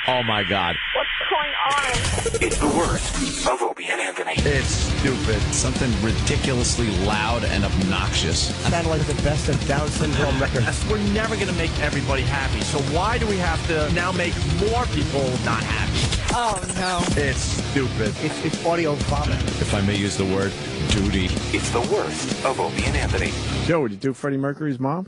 Oh, my God. What's going on? It's the worst of Opie and Anthony. It's stupid. Something ridiculously loud and obnoxious. Sounded like the best of Down syndrome records. We're never going to make everybody happy. So why do we have to now make more people not happy? Oh, no. It's stupid. It's audio vomit. If I may use the word, duty. It's the worst of Opie and Anthony. Joe, would you do Freddie Mercury's mom?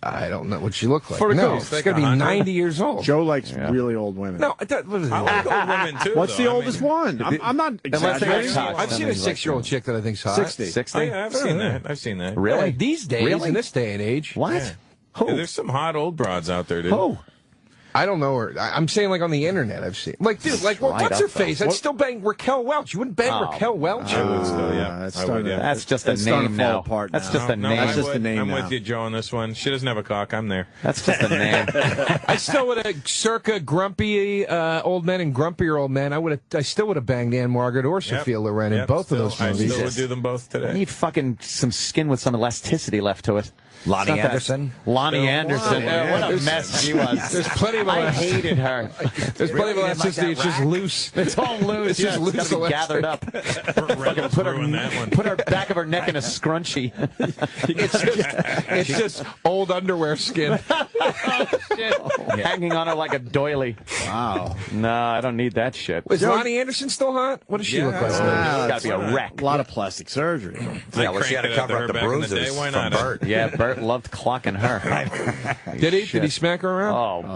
I don't know what she looked like. For the No, ghost, she's going to be 90 years old. Joe likes really old women. No, what is it? I like old women, too. What's though. the oldest one? I'm not exaggerating. I've seen a 6-year-old chick that I think's hot. 60. 60? Oh, yeah, I've seen that. I've seen that. Really? Yeah, these days, Really? in this day and age. What? Yeah. Who? Yeah, there's some hot old broads out there, dude. Who? I don't know her. I'm saying, like, on the internet, I've seen. Like, dude, like, well, Right what's up, her face? I'd still bang Raquel Welch. You wouldn't bang Raquel Welch? I would still, yeah. That's I would, starting yeah. That's just a It's starting name to fall now. apart That's now. just a No, name. That's just I a would. name I'm now. with you, Joe, on this one. She doesn't have a cock. I'm there. That's just a name. I still would have, circa grumpy old men and grumpier old men, I still would have banged Anne Margaret or Sophia Loren in both of those I movies. still would do them both I today. need fucking some skin with some elasticity left to it. Lonnie It's not that- Anderson? Lonnie Anderson. Wow. What a mess she was. There's plenty of I hated her. There's plenty of elasticity. It's just loose. It's all loose. It's just Yeah, loose it's gotta be gathered up. Reynolds ruined that one. Put her back of her neck in a scrunchie. It's just old underwear skin. Hanging on her like a doily. Wow. No, I don't need that shit. Is Lonnie Anderson still hot? What does she look like? She's got to be a wreck. A lot of plastic surgery. Yeah, well, she had to cranked it up cover to up the her back in the bruises day. Why from not? Bert. Yeah, Bert loved clocking her. Did he? Did he smack her around? Oh,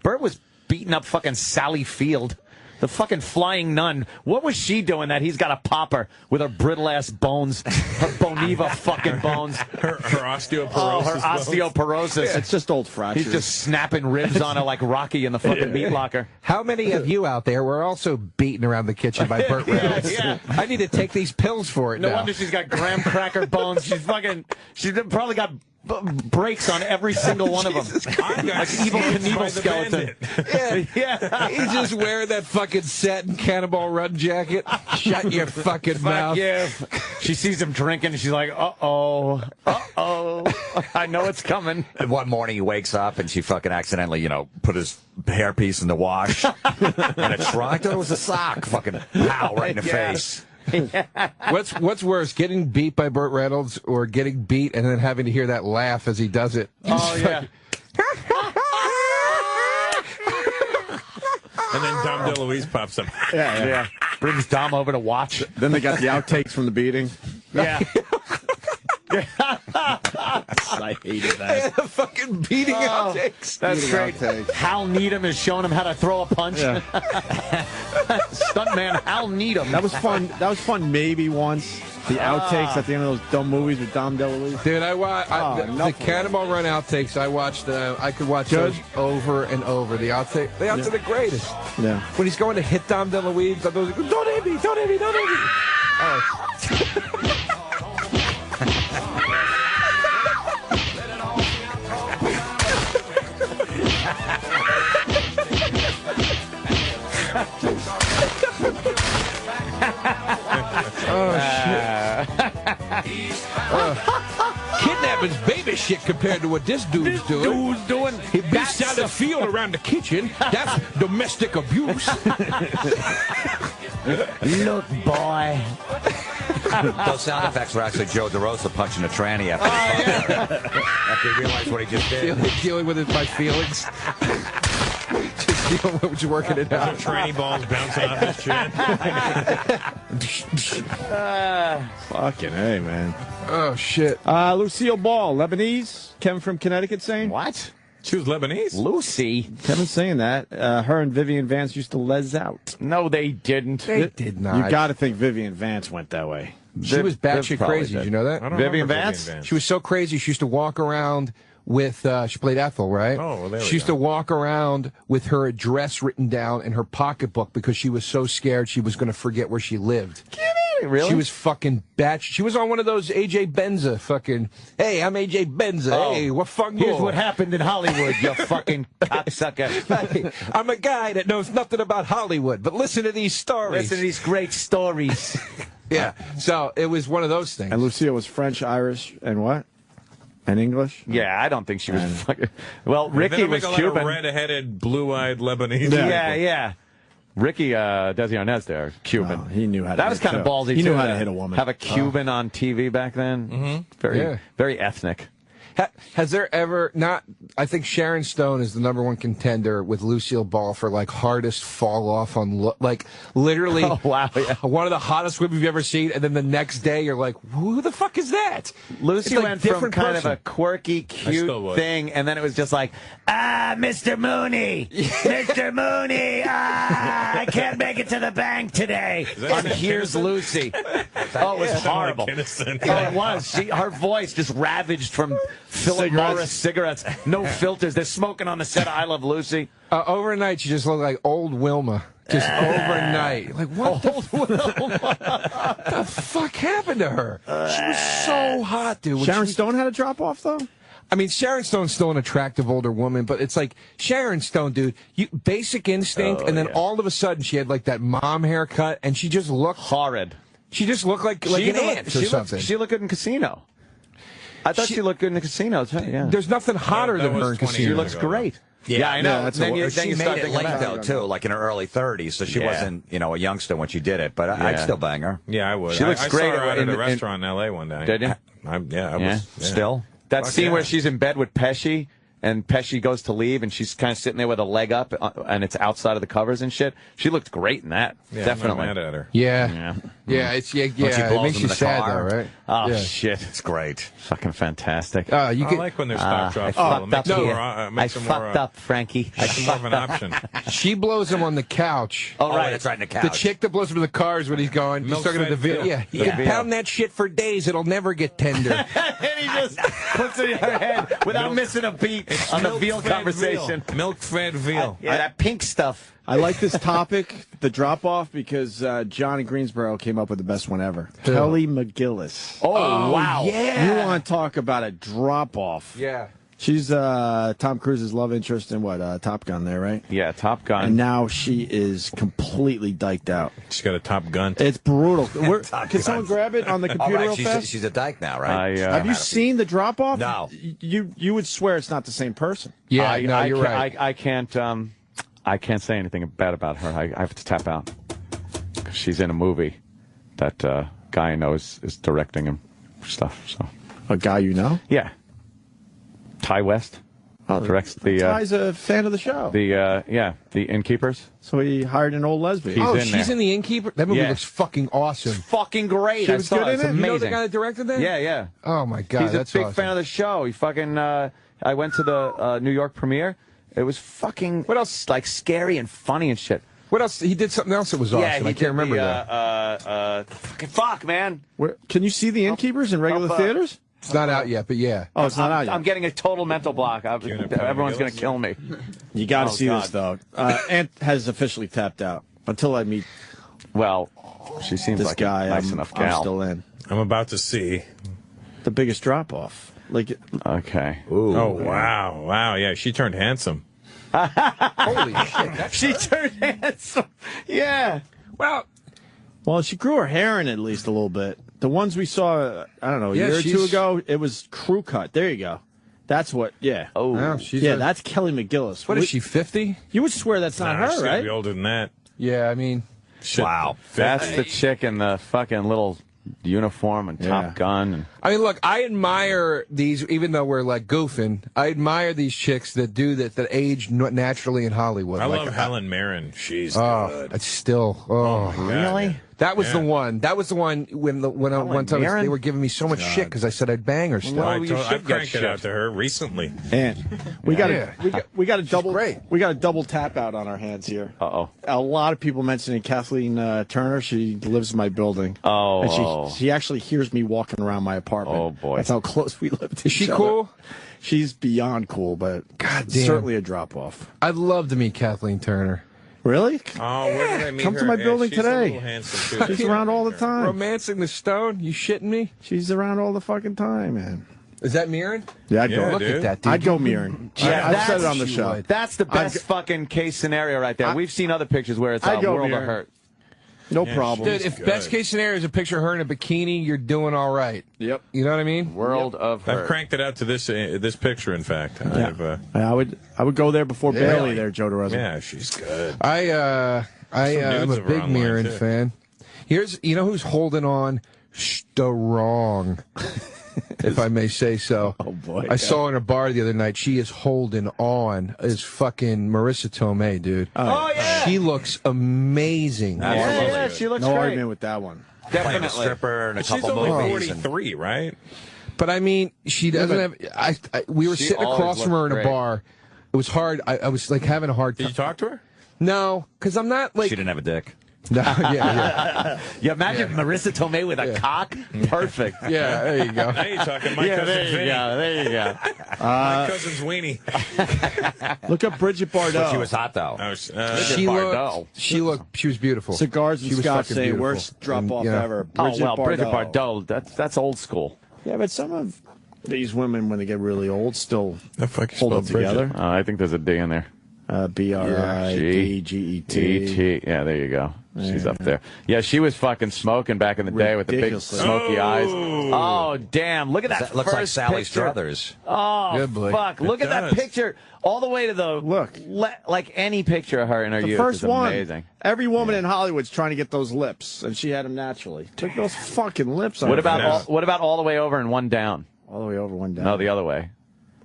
Bert was beating up fucking Sally Field. The fucking flying nun. What was she doing that he's got to pop her with her brittle ass bones, her Boniva fucking bones, Her osteoporosis. oh, her bones. osteoporosis. It's just old fractures. He's just snapping ribs on her like Rocky in the fucking meat locker. How many of you out there were also beaten around the kitchen by Burt Reynolds? Yeah. I need to take these pills for it No now. wonder she's got graham cracker bones. She's probably got breaks on every single one of them. I got Like evil sniped Knievel by the skeleton. bandit. Yeah. He's just wearing that fucking satin Cannonball Run jacket. Shut your fucking Fuck mouth. yeah. She sees him drinking, and she's like, uh-oh, I know it's coming. And one morning he wakes up and she fucking accidentally, put his hairpiece in the wash. And a trunk. I thought it was a sock. Fucking pow, right in the face. What's worse, getting beat by Burt Reynolds or getting beat and then having to hear that laugh as he does it? Oh, yeah. And then Dom DeLuise pops up. Yeah. Brings Dom over to watch. Then they got the outtakes from the beating. Yeah. I hated that. Fucking beating outtakes. That's Beating great. outtakes. Hal Needham is showing him how to throw a punch. Yeah. Stuntman Hal Needham. That was fun. That was fun maybe once. The outtakes at the end of those dumb movies with Dom DeLuise. Dude, the enough of Cannonball Run outtakes, I watched. I could watch Good. those over and over. The outtakes are the greatest. Yeah. When he's going to hit Dom DeLuise, I goes, don't hit me, don't hit me, don't hit me. Kidnapping's baby shit compared to what this dude's doing. He beats down the field around the kitchen. That's domestic abuse. Look, boy. Those sound effects were actually Joe DeRosa punching a tranny after he realized what he just did. Dealing with it by feelings. Just working it out. Tranny balls bouncing off his chin. Fucking hey, man. Oh, shit. Lucille Ball, Lebanese. Kevin from Connecticut saying. What? She was Lebanese. Lucy? Kevin's saying that. Her and Vivian Vance used to les out. No, they didn't. They did not. You got to think Vivian Vance went that way. She was batshit probably crazy. did. Did you know that? I don't Vivian remember Vance? She was so crazy. She used to walk around with, she played Ethel, right? Oh, well, there we She used go. to walk around with her address written down in her pocketbook because she was so scared she was going to forget where she lived. Really? She was fucking batch. She was on one of those AJ Benza fucking, hey, I'm AJ Benza. Oh. Hey, what fuck Here's what happened in Hollywood, you fucking cocksucker. Hey, I'm a guy that knows nothing about Hollywood, but listen to these stories. Listen to these great stories. Yeah. So it was one of those things. And Lucille was French, Irish, and what? And English? Yeah, I don't think she was fucking... Well, They Ricky don't was make a lot of Cuban. red-headed, blue-eyed Lebanese. Yeah. Ricky Desi Arnaz there, Cuban. Oh, he knew how to That was hit, kind of too. ballsy, He too, knew how to to hit a woman. Have a Cuban on TV back then. Mm-hmm. Very ethnic. Has there ever not? I think Sharon Stone is the #1 contender with Lucille Ball for like hardest fall off on like literally. Oh, wow, yeah. One of the hottest women you've ever seen, and then the next day you're like, who the fuck is that? Lucy It's like went from different kind person. of a quirky, cute still would. thing, and then it was just like, Mr. Mooney, Mr. Mooney, I can't make it to the bank today. And here's Lucy. Oh, it was horrible. Innocent. Oh, it was. Her voice just ravaged from Philip Morris cigarettes. No filters. They're smoking on the set of I Love Lucy. Overnight, she just looked like old Wilma. Just overnight. Like, what the fuck happened to her? She was so hot, dude. When Sharon she- Stone had a drop off, though? I mean, Sharon Stone's still an attractive older woman, but it's like Sharon Stone, dude. Basic Instinct, and then all of a sudden she had like that mom haircut, and she just looked horrid. She just looked like an ant or something. She looked good in Casino. I thought she looked good in the Casino. Yeah. There's nothing hotter than her in Casino. She looks great. Yeah, I know. That's then she you start made it thinking late, about though, too, like in her early 30s, so she wasn't, a youngster when she did it, but I'd Yeah. still bang her. Yeah, I would. She looks I great saw her out in- at a in- restaurant in L.A. one day. Did you? I Yeah. was. Still? That Fuck scene yeah. where she's in bed with Pesci, and Pesci goes to leave, and she's kind of sitting there with a leg up, and it's outside of the covers and shit. She looked great in that. Yeah, Definitely. I'm not mad at her. Yeah. Yeah. It's When she it blows makes him you in the sad car. though, right? Oh, Yeah. shit. It's great. Fucking fantastic. You I get, like when their stock drops. I It fucked makes up it here. more, I makes it fucked more, up, Frankie. I makes it more of fucked an up. option. she blows him on the couch. Oh, right. That's right in the couch. The chick that blows him in the car is when he's going. He's talking to the Milk-fed video. veal. Yeah, you Yeah. can pound that shit for days. It'll never get tender. And he just puts it in her head without missing a beat on the veal Milk-fed conversation. Milk-fed veal. Yeah, that pink stuff. I like this topic, the drop off, because John in Greensboro came up with the best one ever. Kelly McGillis. Oh, wow. You want to talk about a drop off? Yeah. She's Tom Cruise's love interest in Top Gun there, right? Yeah, Top Gun. And now she is completely dyked out. She's got a Top Gun. It's brutal. Can someone grab it on the All computer right, real fast? she's a dyke now, right? Have you seen the drop off? No. You would swear it's not the same person. Yeah, no, you're right. I can't say anything bad about her. I have to tap out. 'Cause she's in a movie that guy I know is directing him stuff. So A guy you know? yeah, Ty West directs the Ty's a fan of the show. the Innkeepers. So he hired an old lesbian. He's Oh, in she's there. in The Innkeeper? That movie Yeah. looks fucking awesome. Fucking great. She I was saw good it. in It's it? amazing. You know the guy that directed that? Yeah. Oh, my God. He's a that's big awesome. fan of the show. He fucking. I went to the New York premiere. It was fucking. What else? Like scary and funny and shit. What else? He did something else that was awesome. Yeah, he I can't remember that. that. Fucking fuck, man. Can you see the Innkeepers in regular theaters? It's not out yet, but yeah. Oh, it's not out yet. I'm getting a total mental block. Everyone's going to kill me. You got to Oh, see God. this, though. Ant has officially tapped out. Until I meet Well, she seems this like guy, a nice enough I'm gal. still in. I'm about to see. The biggest drop off. Like, Okay. Oh, wow. Wow, yeah, she turned handsome. Holy shit. She turned handsome. Yeah. well, she grew her hair in at least a little bit. The ones we saw, I don't know, a Yeah, year or two she's- ago, it was crew cut. There you go. That's what. Yeah. Oh. Wow, she's yeah, a- that's Kelly McGillis. What is she, 50? You would swear that's not Nah, she's her, gotta right? be older than that. Yeah, I mean, Shit. Wow. That's the chick in the fucking little uniform and Top Gun. And look, I admire these, even though we're like goofing, I admire these chicks that do that age naturally in Hollywood. I Like, love Helen Mirren. She's Oh, good. it's still. Oh, my God, really? yeah. that was the Yeah. one. That was the one when one time Mirren? they were giving me so much shit because I said I'd bang her still. Well, you should I've get cranked it shit. out to her recently. And we got Yeah. we got a double great. we got a double tap out on our hands here. Uh-oh. A lot of people mentioning Kathleen Turner. She lives in my building. Oh. And she actually hears me walking around my apartment. Oh, boy. That's how close we live to Is she each other. cool? She's beyond cool, but God damn. certainly a drop off. I'd love to meet Kathleen Turner. Really? Oh, where did I meet Come her? to my Yeah, building she's a today. little handsome, too. She's around all the time. Romancing the Stone? You shitting me? She's around all the fucking time, man. Is that Mirren? Yeah, I'd Yeah, go. Look dude. at that, dude. I'd go Mirren. Yeah, I've said it that's- on the show. That's the best fucking case scenario right there. We've seen other pictures where it's I'd a go world of Mirren. hurt. No Yeah, problem. Dude, if best case scenario is a picture of her in a bikini, you're doing all right. Yep. You know what I mean? World of her. I've cranked it out to this picture. In fact, Yeah. I would go there before Bailey there, Joe DeRosa. yeah, she's good. I'm a nudes of her big online, Mirren too. fan. You know who's holding on strong, if I may say so. Oh, boy. I saw her in a bar the other night. She is holding on. Is fucking Marissa Tomei, dude. Oh, yeah. She looks amazing. Yeah, she looks No great. argument with that one. Playing a Definitely. stripper and a She's couple only movies. and- 43, right? But I mean, she doesn't have. We were She sitting always across from her in looked a great. bar. It was hard. I was like having a hard Did time. you talk to her? No, because I'm not like. She didn't have a dick. No, yeah, Yeah, imagine Marissa Tomei with a cock. Perfect. yeah, yeah. There you go. Now you're talking my cousin there you Vinny. go. There you go. My cousin's weenie. Look up Bridget Bardot. But she was hot, though. I was, She Bardot. she was beautiful. Cigars and She was Scotch fucking say beautiful. worst drop off And, yeah. ever. Oh, well, Bridget Bardot, that's old school. Yeah, but some of these women, when they get really old, still the fuck you hold up spelled Bridget? together. I think there's a D in there. BRIDGET. E.T. Yeah, there you go. She's up there. Yeah, she was fucking smoking back in the day with the big Ridiculously. smoky eyes. Oh, damn. Look at that. That looks like first Sally picture. Struthers. Oh, Good boy. fuck. Look at that does. picture. All the way to the. Look. Like any picture of her in her The youth first is amazing. one. Every woman in Hollywood's trying to get those lips, and she had them naturally. Took those fucking lips on What her about face. what about all the way over and one down? all the way over, one down? No, the other way.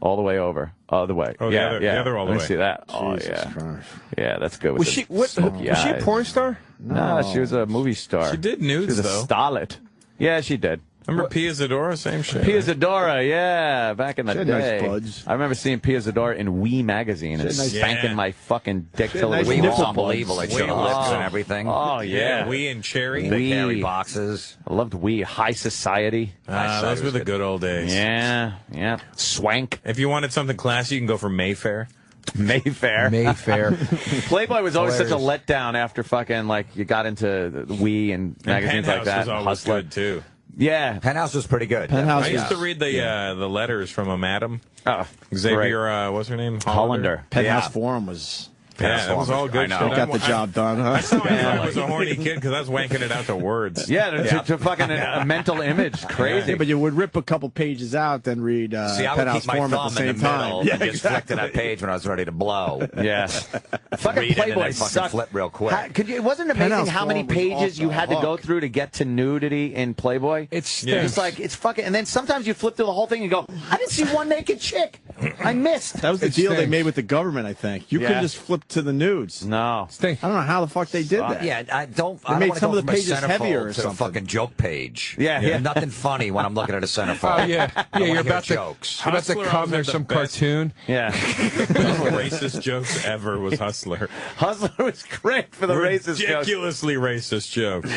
All the way over. Other way. Oh, the yeah, other- yeah. the other all the Let me way. see that. Oh, Jesus yeah. Christ. Yeah, that's good. With Was the she was smoky she a eyes. porn star? No, she was a movie star. She did nudes, She was a though. starlet. Yeah, she did. Remember Pia Zadora? Same shit. Pia Zadora, yeah, back in the She had nice day. buds. I remember seeing Pia Zadora in Wee magazine and had nice- spanking Yeah. my fucking dick She had till it nice was We nipple were long. unbelievable. They showed the Wee. lips and everything. Oh, yeah. We and Cherry. They Wee. carry boxes. I loved Wee. High Society. Those were the good old days. Yeah, yeah. Swank. If you wanted something classy, you can go for Mayfair. Mayfair. Mayfair. Playboy was always such a Hilarious. letdown after fucking, like, you got into the Wee and magazines like Penthouse that. was always Hustler. good, too. Yeah. Penthouse was pretty good. Penthouse I used to was- read the letters from a madam. Oh, Xavier, what's her name? Hollander. Penthouse Yeah. Forum was. Yeah, that was all good. I know. shit. They got the job done, huh? That's how I knew I was a horny kid, because I was wanking it out to words. Yeah, to fucking a mental image. Crazy. Yeah, but you would rip a couple pages out, then read See, I would Penthouse keep my Forum at the thumb in same the time. middle and just flick to that page when I was ready to blow. Yeah. Fucking Read it and Playboy then fucking sucked. flip real quick. It wasn't amazing Penthouse how many Forum was pages off you the had to go hook. through to get to nudity in Playboy? It's Yeah. It's like, it's fucking, and then sometimes you flip through the whole thing and go, I didn't see one naked chick. I missed. That was the It deal they stinks. made with the government, I think. You Yeah. couldn't just flip to the nudes. No. stink. I don't know how the fuck they did that. Yeah, I don't made wanna some go of the from a pages centerfold heavier or to a something. fucking joke page. Yeah, yeah. Nothing funny when I'm looking at a centerfold. Oh yeah, I yeah. wanna You're hear about to jokes. you're about to Hustler come. always There's had some the best. cartoon. Yeah. Racist jokes ever was Hustler. Hustler was great for the racist jokes. Ridiculously racist jokes.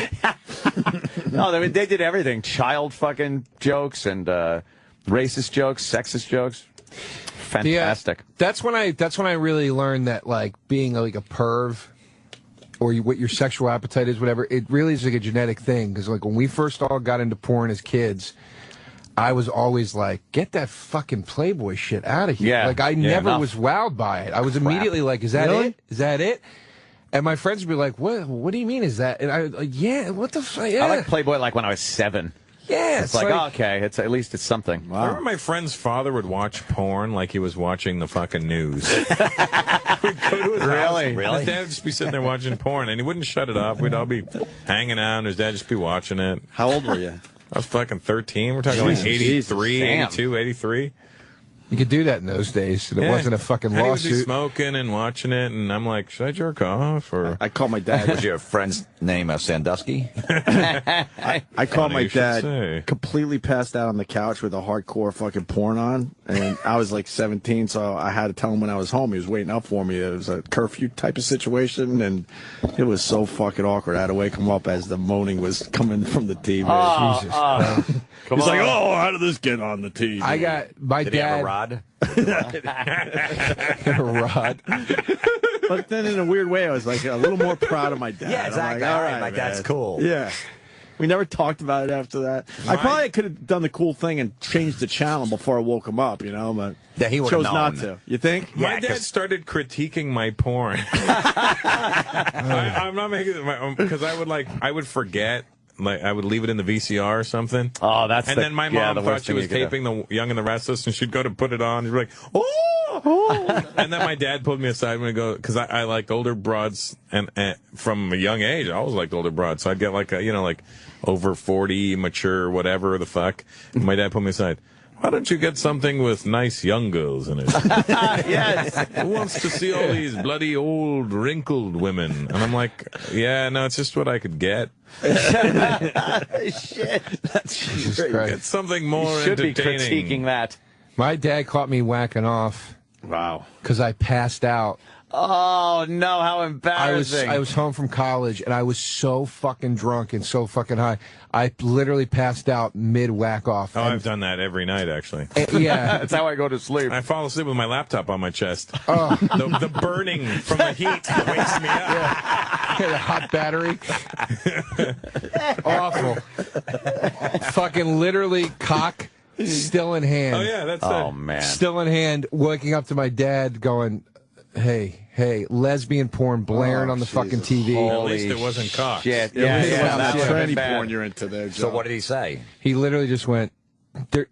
No, they did everything. Child fucking jokes and racist jokes, sexist jokes. Fantastic. That's when I really learned that like being like a perv or what your sexual appetite is, whatever. It really is like a genetic thing because like when we first all got into porn as kids. I was always like, get that fucking Playboy shit out of here. Yeah. Like, I Yeah, never enough. was wowed by it. I was immediately like, is that Really? it? Is that it? And my friends would be like, what do you mean is that? And I was like, yeah, what the fuck? Yeah. I liked Playboy like when I was 7. yeah, It's like, oh, okay, it's at least it's something. I remember my friend's father would watch porn like he was watching the fucking news. We'd go to his Really? house. His dad would just be sitting there watching porn, and he wouldn't shut it off. We'd all be hanging out, and his dad just be watching it. How old were you? I was fucking 13. We're talking like Jesus. 83, Damn. 82, 83. You could do that in those days. It Yeah. wasn't a fucking And he would be lawsuit. smoking and watching it, and I'm like, should I jerk off? Or I called my Was dad. your friend's name I Sandusky? called Funny my you should dad say. completely passed out on the couch with a hardcore fucking porn on. And I was like 17, so I had to tell him when I was home. He was waiting up for me. It was a curfew type of situation, and it was so fucking awkward. I had to wake him up as the moaning was coming from the TV. Jesus. Come He's on. like, oh, how did this get on the TV? I got my Did he have dad. a rod? a rod. But then in a weird way, I was like a little more proud of my dad. Yeah, I'm exactly. like, all All right, right, my dad's man. cool. Yeah. We never talked about it after that. I probably could have done the cool thing and changed the channel before I woke him up, but Yeah, he chose would've not known. to. You think? My dad started critiquing my porn. I'm not making it because I would forget. Like I would leave it in the VCR or something. Oh, that's and then my mom thought she was taping The Young and the Restless, and she'd go to put it on. And she'd be like, "Oh!" And then my dad pulled me aside when I go because I liked older broads, and from a young age, I always liked older broads. So I'd get like like over 40, mature, whatever the fuck. And my dad pulled me aside. Why don't you get something with nice young girls in it? Yes. Who wants to see all these bloody old wrinkled women? And I'm like, yeah, no, it's just what I could get. Shit. Jesus Get Christ. something more You should be entertaining. critiquing that. My dad caught me whacking off. Wow. Because I passed out. Oh, no, how embarrassing. I was home from college, and I was so fucking drunk and so fucking high. I literally passed out mid-whack off. Oh, I've done that every night, actually. Yeah. That's how I go to sleep. I fall asleep with my laptop on my chest. Oh. The burning from the heat wakes me up. Yeah, the hot battery. Awful. Fucking literally cock still in hand. Oh, yeah, that's Oh, it. man. Still in hand, waking up to my dad going, hey, lesbian porn blaring on the fucking TV. At least it wasn't cock. Shit. Yeah, that That would've been tranny bad. porn you're into there, Joe. So what did he say? He literally just went,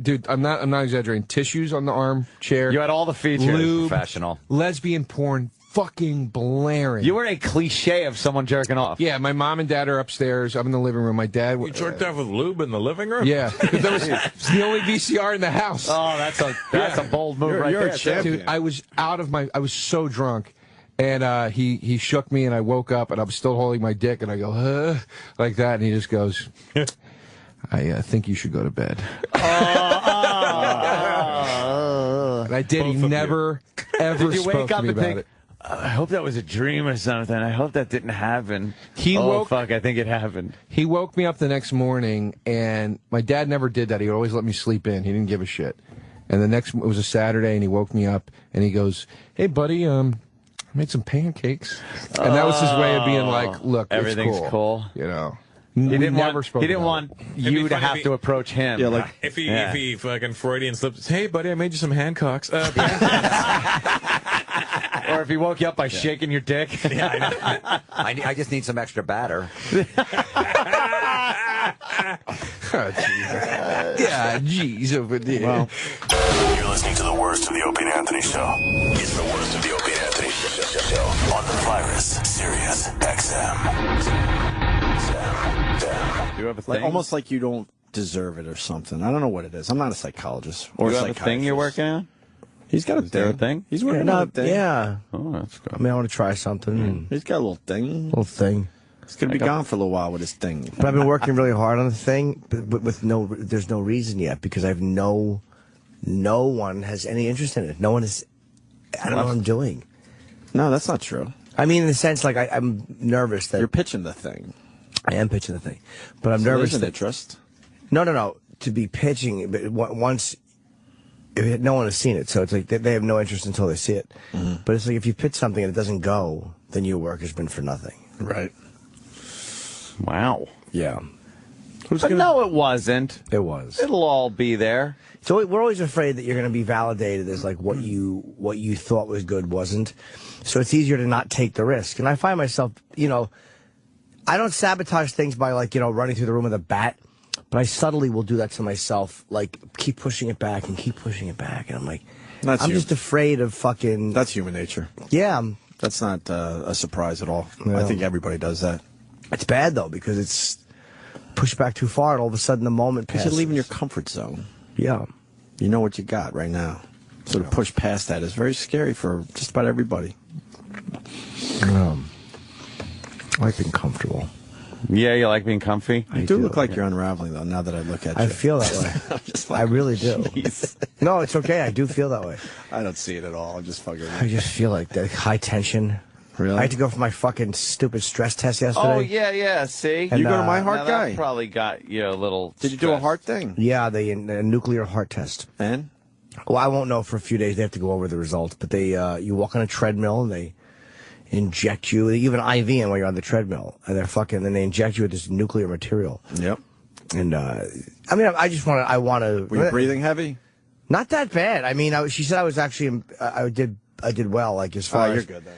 dude, I'm not exaggerating. Tissues on the armchair. You had all the features. Lube, Professional. lesbian porn, fucking blaring. You were a cliche of someone jerking off. Yeah, my mom and dad are upstairs. I'm in the living room. My dad. You jerked off with lube in the living room? Yeah, because it's the only VCR in the house. Oh, that's a bold move right you're a there. champion. Dude, I was I was so drunk. And he shook me, and I woke up, and I'm still holding my dick, and I go, like that, and he just goes, I think you should go to bed. And I did. Both He of never, ever Did you spoke wake to up me and about think, it. I hope that was a dream or something. I hope that didn't happen. He woke- fuck, I think it happened. He woke me up the next morning, and my dad never did that. He would always let me sleep in. He didn't give a shit. And it was a Saturday, and he woke me up, and he goes, hey, buddy, I made some pancakes. And that was his way of being like, look, it's Everything's cool. You know. He didn't never want. spoke He didn't about want it. be you to funny have if to he- approach him. Yeah, like If he fucking Freudian slips, hey, buddy, I made you some Hancocks. Or if he woke you up by shaking your dick. Yeah, I just need some extra batter. Oh, yeah, jeez, over there. Well, You're listening to the worst of the Opie and Anthony Show. It's the worst of the Opie and Anthony Show on the virus, Sirius XM. Do you have a like thing? almost like you don't deserve it or something. I don't know what it is. I'm not a psychologist or you a have a thing you're psychiatrist. working on? He's got a Is there a thing. thing? He's working on a thing. Yeah. Oh, that's good. I mean, I want to try something. And He's got a little thing. little thing. He's gonna be gone for a little while with his thing. But I've been working really hard on the thing, but with there's no reason yet because I've no one has any interest in it. No one is. I don't know what I'm doing. No, that's not true. I mean, in the sense, like I'm nervous that You're pitching the thing. I am pitching the thing, but I'm So nervous there's an that interest. no, to be pitching, but once no one has seen it, so it's like they have no interest until they see it. But it's like if you pitch something and it doesn't go, then your work has been for nothing. Right. Wow. Yeah, But no, it wasn't. it was. It'll all be there. So we're always afraid that you're going to be validated as like what you thought was good wasn't. So it's easier to not take the risk. And I find myself, I don't sabotage things by like, running through the room with a bat, but I subtly will do that to myself, like keep pushing it back and keep pushing it back. And I'm like, I'm just afraid of fucking. That's human nature. Yeah. That's not a surprise at all. Yeah. I think everybody does that. It's bad though, because it's pushed back too far and all of a sudden the moment Because passes. you're leaving your comfort zone. Yeah. You know what you got right now. So to push past that is very scary for just about everybody. I like being comfortable. Yeah, you like being comfy? You do look like you're unraveling, though, now that I look at you. I feel that way. I'm just I really do. No, it's okay. I do feel that way. I don't see it at all. I'm just fucking. I just feel like that high tension. Really? I had to go for my fucking stupid stress test yesterday. Oh, yeah, see? And, You go to my Now heart that guy. probably got you a little Did you do a stressed. heart thing? Yeah, the nuclear heart test. And? Well, I won't know for a few days. They have to go over the results. But they, you walk on a treadmill and inject you, they give an IV in while you're on the treadmill, and then they inject you with this nuclear material. Yep. And I mean, I want to. Were you breathing heavy? Not that bad. I mean, she said I was actually, I did well, like as far as. You're good then.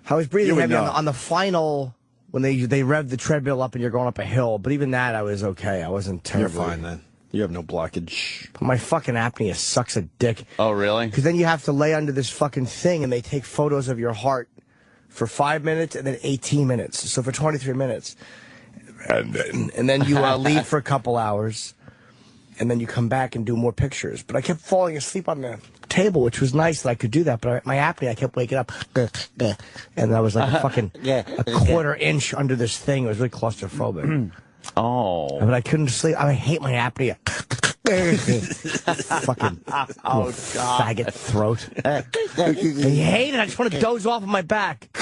I was breathing heavy on the final when they rev the treadmill up and you're going up a hill. But even that, I was okay. I wasn't terrible. You're fine then. You have no blockage. But my fucking apnea sucks a dick. Oh, really? Because then you have to lay under this fucking thing and they take photos of your heart for 5 minutes and then 18 minutes. So for 23 minutes. And then you leave for a couple hours. And then you come back and do more pictures. But I kept falling asleep on the table, which was nice that I could do that. But my apnea, I kept waking up. And I was like a quarter inch under this thing. It was really claustrophobic. Oh. But I couldn't sleep. I hate my apnea. Fucking faggot throat. I hate it. I just want to doze off on my back.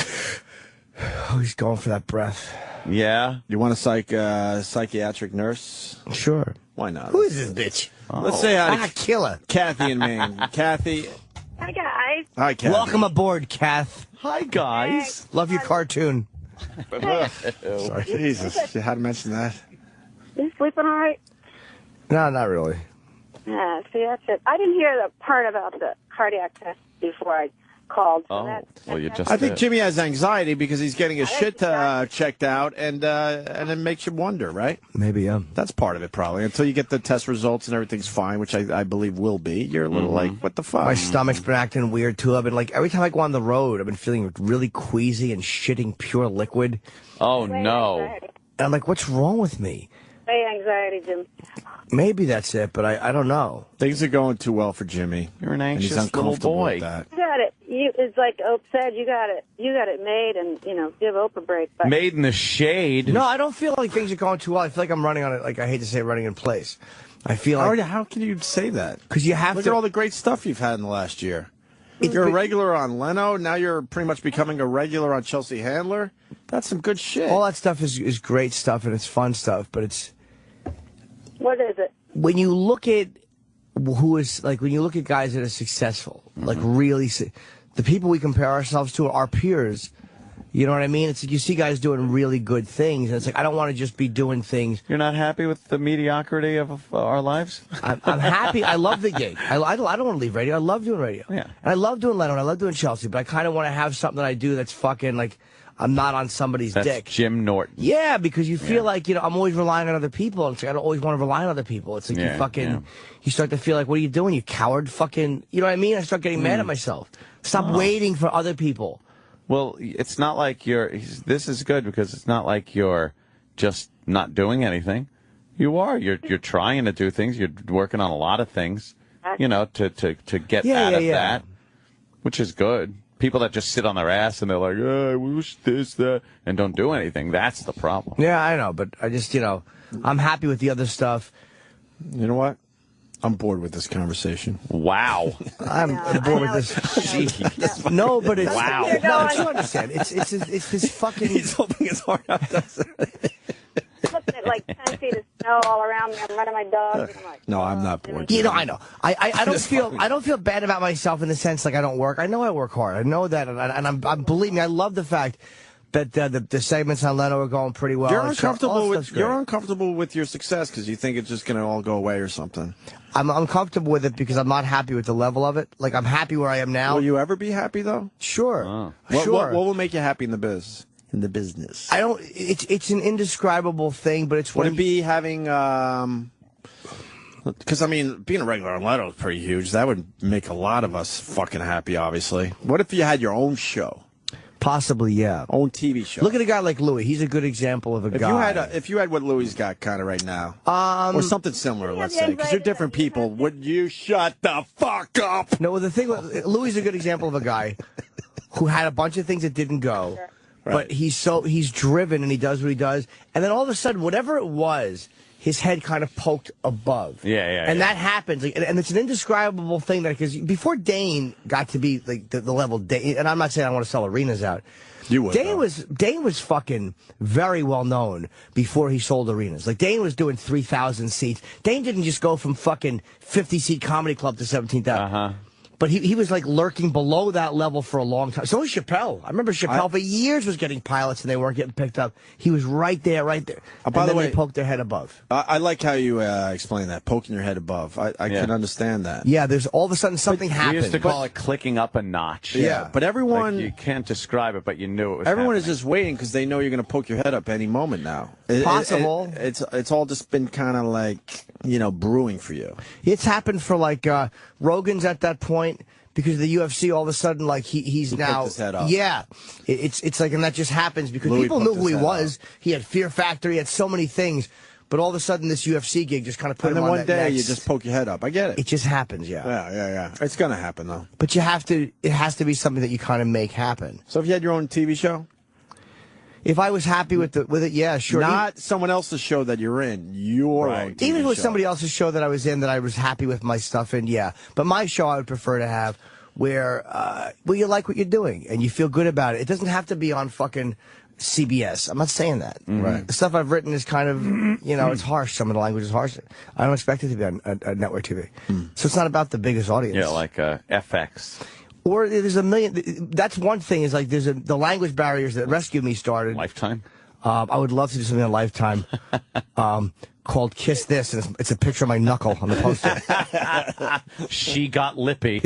Oh, he's going for that breath. Yeah. You want a psychiatric nurse? Sure. Why not? Who is this bitch? Let's say hi to killer. Kathy in Maine. Kathy. Hi, guys. Hi, Kathy. Welcome aboard, Kath. Hi, guys. Love your cartoon. Sorry. Jesus, you had to mention that. You sleeping all right? No, not really. Yeah, see, that's it. I didn't hear the part about the cardiac test before I called. So well, you just. I think Jimmy has anxiety because he's getting his shit checked out, and it makes you wonder, right? Maybe, yeah. That's part of it, probably. Until you get the test results and everything's fine, which I believe will be. You're a little like, what the fuck? My stomach's been acting weird, too. I've been like, every time I go on the road, I've been feeling really queasy and shitting pure liquid. Oh, no. Anxiety. And I'm like, what's wrong with me? Say anxiety, Jim. Maybe that's it, but I don't know. Things are going too well for Jimmy. You're an and anxious he's little uncomfortable boy. with that. You got it. It's like Ope said, you got it made, and give Ope a break. But Made in the shade. No, I don't feel like things are going too well. I feel like I'm running on it. Like I hate to say, running in place. I feel like How can you say that? because you have Look to. at all the great stuff you've had in the last year. You're a regular on Leno. Now you're pretty much becoming a regular on Chelsea Handler. That's some good shit. All that stuff is great stuff and it's fun stuff, but it's what is it? when you look at when you look at guys that are successful, like really, the people we compare ourselves to are our peers. You know what I mean? It's like you see guys doing really good things, and it's like I don't want to just be doing things. You're not happy with the mediocrity of our lives? I'm happy. I love the gig. I don't want to leave radio. I love doing radio. Yeah. And I love doing Leno. And I love doing Chelsea, but I kind of want to have something that I do that's fucking like I'm not on somebody's That's dick. Jim Norton. Yeah, because you feel like, I'm always relying on other people. And it's like, I don't always want to rely on other people. It's like you start to feel like, what are you doing, you coward? Fucking, you know what I mean? I start getting mad at myself. Stop waiting for other people. Well, it's not like this is good because it's not like you're just not doing anything. You are. You're trying to do things. You're working on a lot of things, to get out of that, which is good. People that just sit on their ass and they're like, I wish this, that, and don't do anything. That's the problem. Yeah, I know, but I just, I'm happy with the other stuff. You know what? I'm bored with this conversation. Wow. I'm bored with this. Jeez. No, but it's Wow. No, I don't understand. It's this fucking. He's hoping it's hard out. Looking at like 10 feet of snow all around me. I'm running my dog. And I'm like, No, I'm not bored. I know. I don't feel bad about myself in the sense like I don't work. I know I work hard. I know that, and I'm believe me, I love the fact that the segments on Leno are going pretty well. You're uncomfortable with your success because you think it's just going to all go away or something. I'm uncomfortable with it because I'm not happy with the level of it. Like I'm happy where I am now. Will you ever be happy though? Sure. What Sure. will make you happy in the business? In the business. I don't. It's an indescribable thing, but it's Would it be having? Because I mean, being a regular on Leno is pretty huge. That would make a lot of us fucking happy. Obviously. What if you had your own show? Possibly, yeah. Own TV show. Look at a guy like Louis. He's a good example of a guy. If you had what Louis got kind of right now, or something similar, let's say, because you're different people, would you shut the fuck up? No, the thing with Louis is a good example of a guy who had a bunch of things that didn't go, but he's driven and he does what he does, and then all of a sudden, whatever it was, his head kind of poked above. And that happens. Like, and it's an indescribable thing that, because before Dane got to be like the level, Dane, and I'm not saying I want to sell arenas out. You would. Dane was fucking very well known before he sold arenas. Like Dane was doing 3,000 seats. Dane didn't just go from fucking 50-seat comedy club to 17,000. But he was like lurking below that level for a long time. So was Chappelle. I remember Chappelle for years was getting pilots and they weren't getting picked up. He was right there. By the way, they poked their head above. I like how you explain that, poking your head above. I can understand that. Yeah, there's all of a sudden something happened. We used to call it clicking up a notch. Yeah, but everyone... Like, you can't describe it, but you knew it was Everyone happening. is just waiting because they know you're going to poke your head up any moment now. Possible. It's all just been kind of like, brewing for you. It's happened for like Rogan's at that point. Because of the UFC, all of a sudden, like he's now, his head up. Yeah, it's like, and that just happens because Louis people knew who he head was. He had Fear Factor, he had so many things, but all of a sudden, this UFC gig just kind of put and him then on one day you just poke your head up. I get it. It just happens, yeah. Yeah. It's gonna happen though. But you have to. It has to be something that you kind of make happen. So if you had your own TV show. If I was happy with it, yeah, sure. Not someone else's show that you're in, your own TV Even if it was show. somebody else's show that I was in that I was happy with my stuff in, yeah. But my show I would prefer to have where you like what you're doing and you feel good about it. It doesn't have to be on fucking CBS. I'm not saying that. Right. The stuff I've written is kind of, it's harsh. Some of the language is harsh. I don't expect it to be on a network TV. So it's not about the biggest audience. Yeah, like FX. Or there's a million. That's one thing is like there's the language barriers that Rescue Me started. Lifetime. I would love to do something on Lifetime called Kiss This, and it's a picture of my knuckle on the poster. She Got Lippy,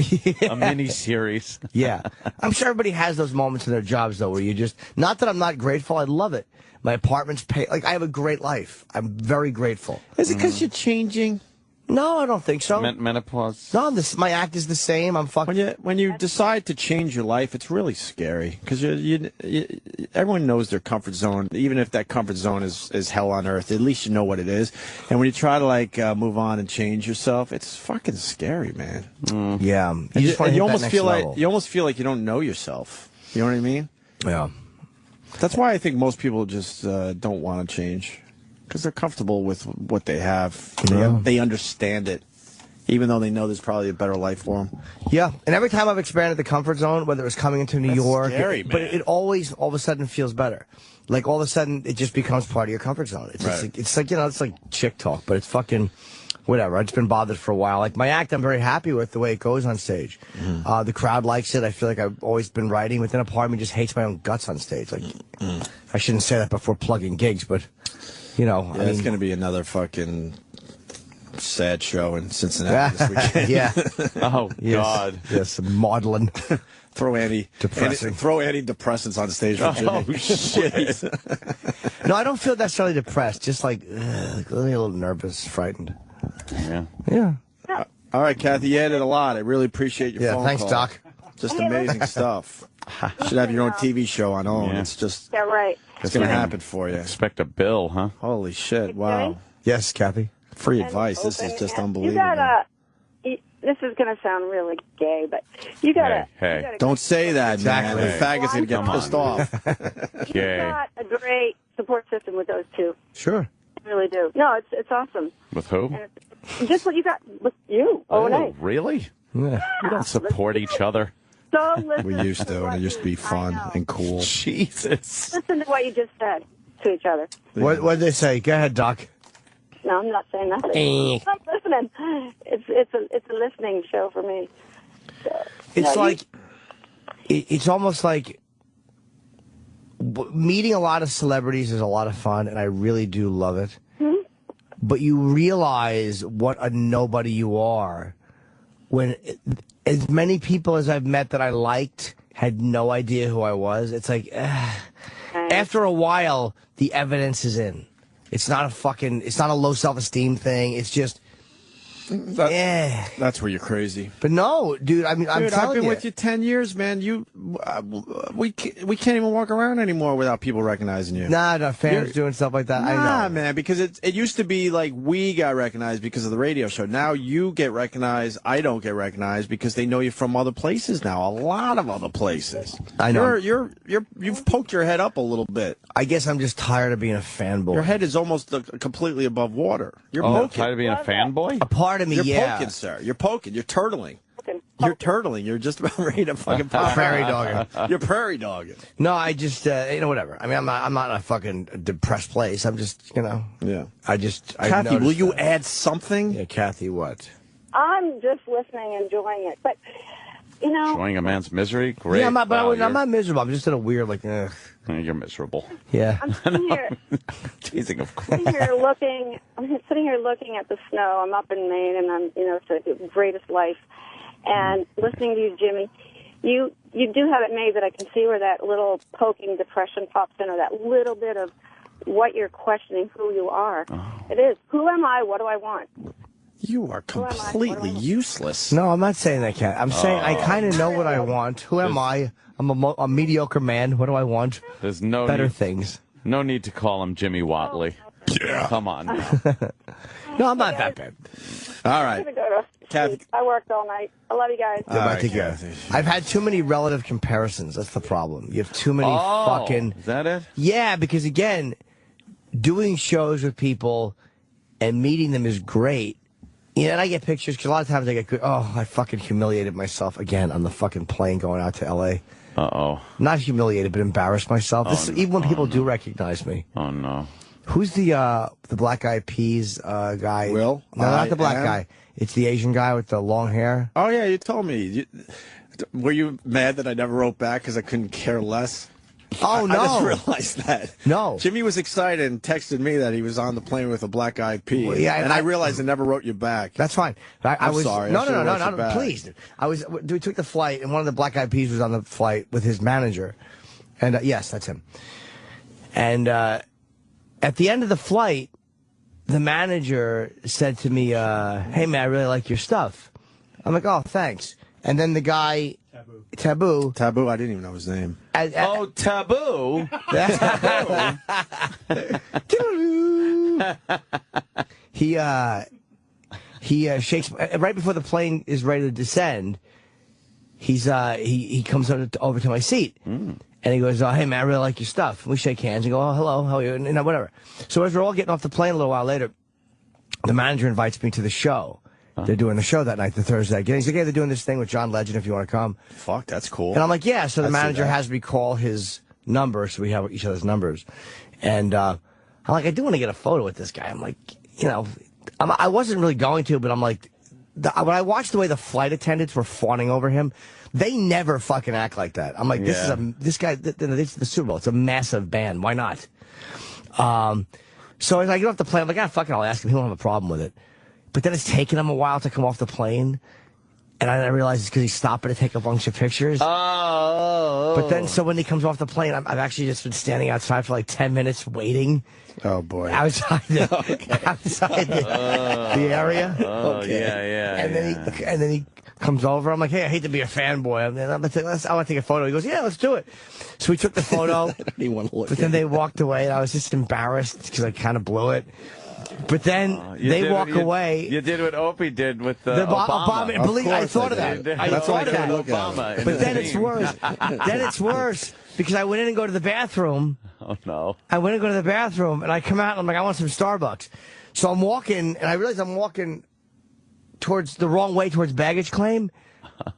a mini-series. Yeah. I'm sure everybody has those moments in their jobs, though, where you just, not that I'm not grateful, I love it. My apartment's paid, like, I have a great life. I'm very grateful. Is it because you're changing? No, I don't think so. Menopause. No, my act is the same. I'm fucking. When you decide to change your life, it's really scary because everyone knows their comfort zone. Even if that comfort zone is hell on earth, at least you know what it is. And when you try to move on and change yourself, it's fucking scary, man. Yeah, you almost feel like you don't know yourself. You know what I mean? Yeah. That's why I think most people just don't want to change. Because they're comfortable with what they have. They understand it, even though they know there's probably a better life for them. Yeah, and every time I've expanded the comfort zone, whether it was coming into New York, scary, but it always, all of a sudden, feels better. Like, all of a sudden, it just becomes part of your comfort zone. It's right. it's like chick talk, but it's fucking whatever. I've just been bothered for a while. Like, my act, I'm very happy with the way it goes on stage. The crowd likes it. I feel like I've always been writing within a part of me just hates my own guts on stage. Like, I shouldn't say that before plugging gigs, but... I mean, it's going to be another fucking sad show in Cincinnati this weekend. Yeah. Oh, God. Yes, maudlin. Throw antidepressants on stage for Jimmy. Oh, shit. No, I don't feel necessarily depressed. Just like, a little nervous, frightened. Yeah. All right, Cathy, you added a lot. I really appreciate your phone thanks, call. Doc. Just amazing stuff. Should have your own TV show on OWN. Yeah. It's just... Yeah, right. It's going to happen for you. Expect a bill, huh? Holy shit, wow. Yes, Cathy. Free advice. This is just unbelievable. You gotta, this is going to sound really gay, but you gotta... Hey. you gotta Don't say that, man. The faggot's going to get pissed off. You've Gay. got a great support system with those two. Sure. You really do. No, it's awesome. With who? And it's just what you got with you, O&A. Really? Yeah. We don't support each other. So listen We used to, and it used to be fun and cool. Jesus. Listen to what you just said to each other. What did they say? Go ahead, Doc. No, I'm not saying nothing. I'm listening. It's a listening show for me. So, It's like, it's almost like meeting a lot of celebrities is a lot of fun, and I really do love it. But you realize what a nobody you are when as many people as I've met that I liked had no idea who I was. It's like, after a while, the evidence is in. It's not a low self-esteem thing. It's just, That's where you're crazy. But no, dude, I mean, I'm telling I've been you. with you 10 years, man. We can't even walk around anymore without people recognizing you. Nah, fans doing stuff like that. I know, man, because it used to be like we got recognized because of the radio show. Now you get recognized. I don't get recognized because they know you from other places now. A lot of other places. I know. You've poked your head up a little bit. I guess I'm just tired of being a fanboy. Your head is almost completely above water. You're poking. Tired of being a fanboy? A part of me, You're poking, sir. You're poking. You're turtling. You're turtling. You're just about ready to fucking pop. Prairie dogging. You're prairie dogging. No, I just, whatever. I mean, I'm not in a fucking depressed place. I'm just, Yeah. Cathy, will you add something? Yeah, Cathy, what? I'm just listening, enjoying it. But You know, Showing a man's misery? Great. Yeah, I'm not, but Wow, I'm not miserable. I'm just in a weird, like, ugh. You're miserable. Yeah. I'm sitting here, Teasing, of course. I'm sitting here looking at the snow. I'm up in Maine, and I'm, it's the greatest life. And listening to you, Jimmy, you do have it made that I can see where that little poking depression pops in, or that little bit of what you're questioning who you are. Oh. It is. Who am I? What do I want? You are completely useless. No, I'm not saying that, Kat. I'm saying I kind of know what I want. Who am I? I'm a mediocre man. What do I want? There's no better things. No need to call him Jimmy Watley. Yeah. Come on now. No, I'm not that bad. All right. Kathy. I worked all night. I love you guys. Goodbye, take care. I've had too many relative comparisons. That's the problem. You have too many fucking... Is that it? Yeah, because again, doing shows with people and meeting them is great. Yeah, and I get pictures, because a lot of times I get, I fucking humiliated myself again on the fucking plane going out to L.A. Uh-oh. Not humiliated, but embarrassed myself. Even when people do recognize me. Oh, no. Who's the Black Eyed Peas guy? Will? No, not the black guy. It's the Asian guy with the long hair. Oh, yeah, you told me. Were you mad that I never wrote back because I couldn't care less? Oh, no. I just realized that. No. Jimmy was excited and texted me that he was on the plane with a Black Eyed Pea. Well, yeah, and I realized I never wrote you back. That's fine. I was sorry. No, please. We took the flight, and one of the Black Eyed Peas was on the flight with his manager. And, yes, that's him. And at the end of the flight, the manager said to me, hey, man, I really like your stuff. I'm like, oh, thanks. And then the guy... Taboo. Taboo, I didn't even know his name. Taboo? He shakes right before the plane is ready to descend. He comes over to my seat and he goes, "Oh, hey man, I really like your stuff." We shake hands and go, "Oh, hello, how are you?" And whatever. So as we're all getting off the plane a little while later, the manager invites me to the show. They're doing the show that night, the Thursday. He's like, "Hey, they're doing this thing with John Legend if you want to come." Fuck, that's cool. And I'm like, "Yeah." So the manager has me call his number, so we have each other's numbers. And I'm like, "I do want to get a photo with this guy." I'm like, I wasn't really going to, but I'm like, when I watched the way the flight attendants were fawning over him, they never fucking act like that. I'm like, this guy, this is the Super Bowl. It's a massive band. Why not? So as I get off the plane, I'm like, fuck it, I'll ask him. He won't have a problem with it. But then it's taken him a while to come off the plane. And I realize it's because he's stopping to take a bunch of pictures. Oh. But then, so when he comes off the plane, I've actually just been standing outside for like 10 minutes waiting. Oh, boy. Outside the area. Oh, yeah. And then he comes over. I'm like, "Hey, I hate to be a fanboy. I want to take a photo." He goes, "Yeah, let's do it." So we took the photo. I don't even want to look. But then they walked away, and I was just embarrassed because I kind of blew it. But then they walk away. You did what Opie did with Obama. Believe I thought of that. That's what I can't look at. But then it's worse. Then it's worse because I went in and go to the bathroom. Oh no! I went and go to the bathroom, and I come out and I'm like, I want some Starbucks. So I'm walking, and I realize I'm walking towards the wrong way towards baggage claim.